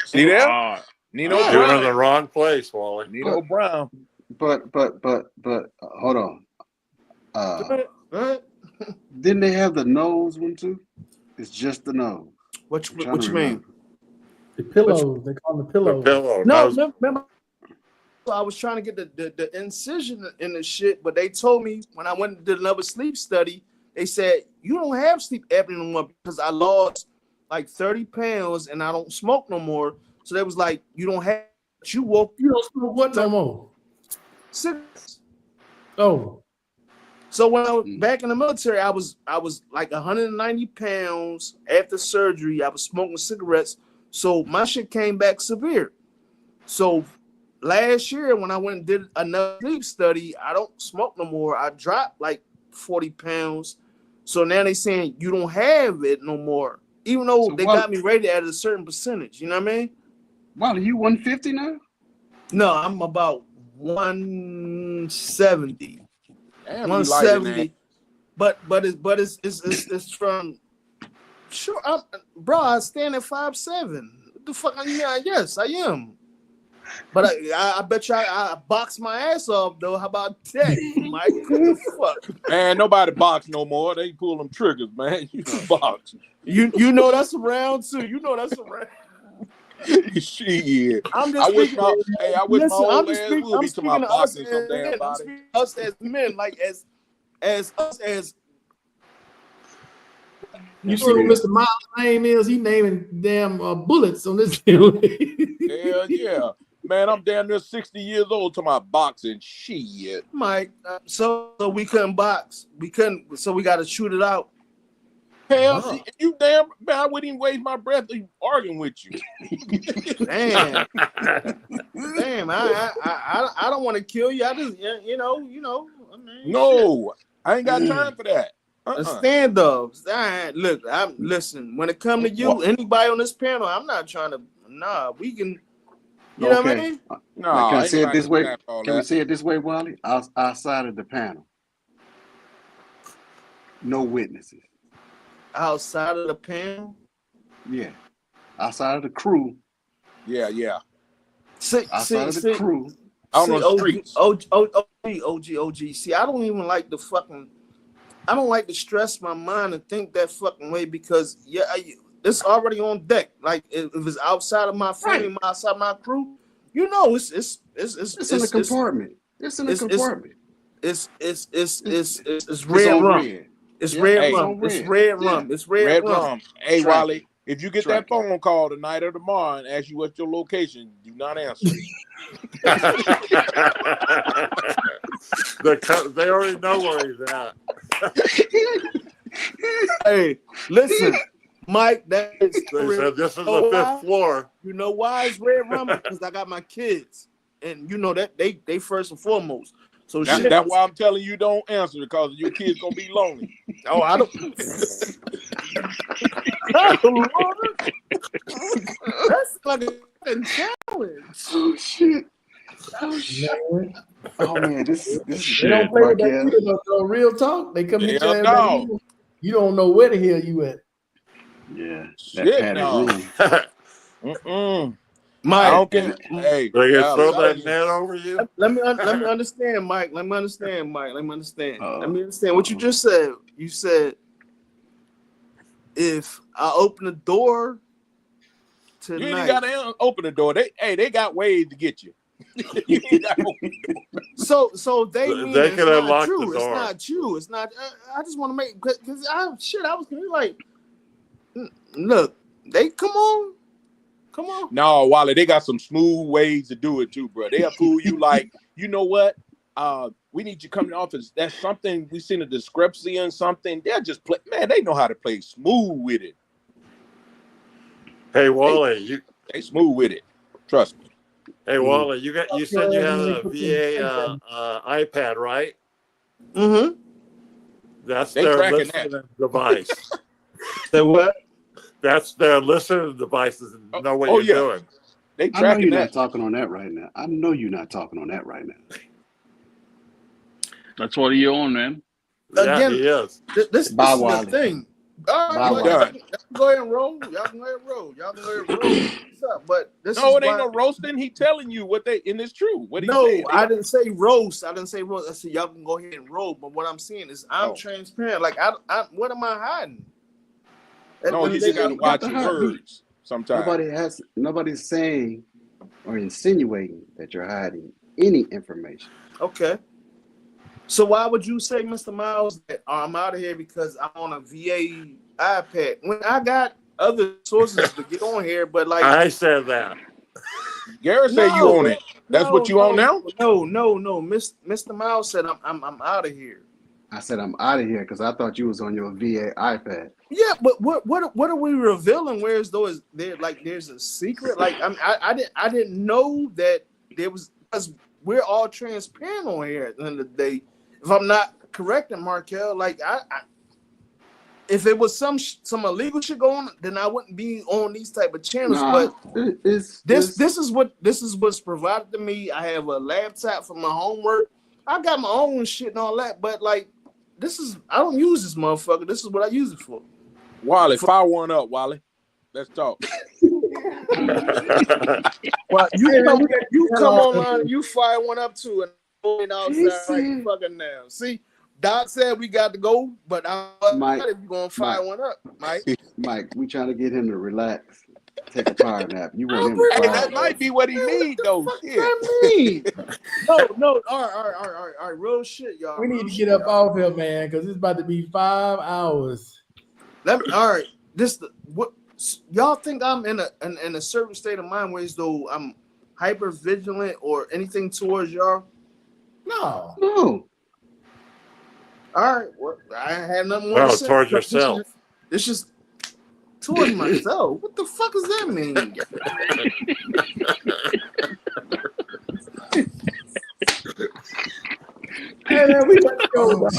See there? Nino
Brown. You're in the wrong place, Wally.
Nino Brown.
But hold on. Didn't they have the nose one too? It's just the nose.
What you mean?
The pillow. They call them the pillow.
The pillow.
No, remember. I was trying to get the incision in the shit, but they told me when I went and did another sleep study, they said you don't have sleep apnea no more because I lost like 30 pounds and I don't smoke no more. So they was like, you don't have. You don't smoke what no more? Cigarettes.
Oh.
So when I was back in the military, I was like 190 pounds after surgery. I was smoking cigarettes, so my shit came back severe. So last year, when I went and did another sleep study, I don't smoke no more. I dropped like 40 pounds. So now they saying you don't have it no more, even though they got me rated at a certain percentage. You know what I mean?
Wow, you 150 now?
No, I'm about 170.
Damn,
170. But it's from sure, bro. I stand at 5'7". What the fuck? Yes, I am. But I bet you I box my ass off though. How about that, Mike? What the fuck?
Man, nobody box no more. They pull them triggers, man. You box.
You know that's around too. You know that's around.
Shit.
I'm just
I wish my old ass would be to my boxing someday.
Us as men, like as us as.
You see what Mr. Miles' name is? He naming damn bullets on this deal.
Hell yeah. Man, I'm damn near 60 years old to my boxing. Shit.
Mike, so we couldn't box. We couldn't, so we got to shoot it out.
Hell, you damn, man, I wouldn't even waste my breath arguing with you.
Damn. Damn, I don't want to kill you. I just, you know. I mean,
no, I ain't got time for that.
Stand up. Look, listen. When it come to you, anybody on this panel, I'm not trying to. Nah, we can. You know what I mean?
No,
can I say it this way? Can we say it this way, Wally? Outside of the panel, no witnesses.
Outside of the panel?
Yeah. Outside of the crew.
Yeah.
Outside of the crew.
Out on the streets.
OG. See, I don't even like I don't like to stress my mind and think that fucking way because it's already on deck. Like if it's outside of my family, outside my crew, you know, it's
in the compartment. It's in the compartment.
It's red rum. It's red rum.
Red.
It's red rum. It's red rum.
Hey, Wally, if you get that phone call tonight or tomorrow and ask you what's your location, do not answer.
They already know where he's at.
Hey, listen, Mike, that is
They said this is the
why?
fifth floor.
You know why it's red rum? Because I got my kids, and you know that they first and foremost. So
That's why I'm telling you don't answer, because your kids gonna be lonely.
Oh, I don't. That's like a challenge.
Oh shit. Oh shit.
Man,
Oh man, this is
they
shit,
don't play with that
Markel.
either, though. Real talk. They come hit
Hell
your
no.
ass. You don't know where the hell you at.
Yeah, that
Shit,
padded
no.
room.
Mike,
I don't care. Hey,
They can throw
I'll
that
you.
net over you.
let me understand, Mike. Let me understand, Mike. Let me understand. Let me understand what you
Uh-oh.
just said. You said if I open the door
You
tonight,
ain't gotta open the door. They got ways to get you. You ain't gotta open the door.
so they mean
They
it's
can
not
unlock the
true. It's
door.
not you. It's not. I just want to make because I was like, look, they come on.
No, Wally, they got some smooth ways to do it too, bro. They'll fool you like, you know what? We need you to come to the office. That's something we seen a discrepancy in something. They'll just play. Man, they know how to play smooth with it.
Hey Wally,
They smooth with it. Trust me.
Hey Wally, you said you had a VA iPad, right?
Mm-hmm.
That's
They
their
tracking
listening
that.
device.
Say what?
That's their listening devices and know what you're doing.
They
I know
tracking
you're
that.
not talking on that right now. I know you're not talking on that right now.
That's what you own, man.
Yeah,
Again,
he is.
this
Bye,
is the
Wally.
thing. All right,
Bye,
well,
Wally.
y'all can go ahead and roll. Y'all can go ahead and roll. What's up? But this
No,
is
it ain't
why.
no roasting. He telling you what they, and it's true. What he
No,
said.
I didn't say roast. I said y'all can go ahead and roll. But what I'm saying is I'm transparent. Like I what am I hiding?
No, you just gotta watch your words sometimes.
Nobody's saying or insinuating that you're hiding any information.
Okay. So why would you say, Mr. Miles, that I'm out of here because I'm on a VA iPad when I got other sources to get on here? But like
I said that.
Garrett said you own it. That's what you own now?
No. Mr. Miles said I'm out of here.
I said I'm out of here because I thought you was on your VA iPad.
Yeah, but what are we revealing? Where's those? There's a secret. Like I didn't know that there was, because we're all transparent on here at the end of the day. If I'm not correcting Markel, like I if it was some illegal shit going, then I wouldn't be on these type of channels.
Nah,
but this is what's provided to me. I have a laptop for my homework. I got my own shit and all that, but like I don't use this motherfucker. This is what I use it for.
Wally, fire one up, Wally. Let's talk.
Well, you come online and you fire one up too, and going outside right fucking now. See, Doc said we got to go, but
Mike,
if you gonna fire one up, Mike.
Mike, we trying to get him to relax, take a power nap. You want him
Hey,
to
that might be what he need, though.
Shit. No. All right. Real shit, y'all.
We need to get up off here, man, because it's about to be 5 hours.
All right. What y'all think I'm in a certain state of mind where as though I'm hyper vigilant or anything towards y'all?
No.
All right. Well, I had nothing more to say.
Towards yourself.
It's just towards myself. What the fuck does that mean?
Hey, man, we got to go.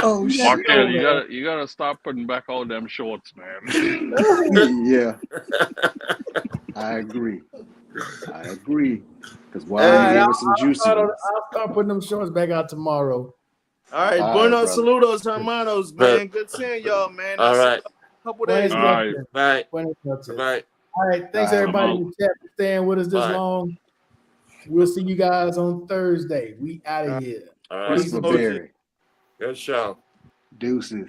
Oh shit.
Markel, you gotta stop putting back all them shorts, man.
Yeah. I agree. Because Wally gave us some juicy ones.
I'll start putting them shorts back out tomorrow.
All right. Buenos saludos, hermanos, man. Good seeing y'all, man.
All right.
Couple days.
All right.
Night.
Night. All right. Thanks, everybody in the chat for staying with us this long. We'll see you guys on Thursday. We out of here.
All right.
Barry.
Good show.
Deuces.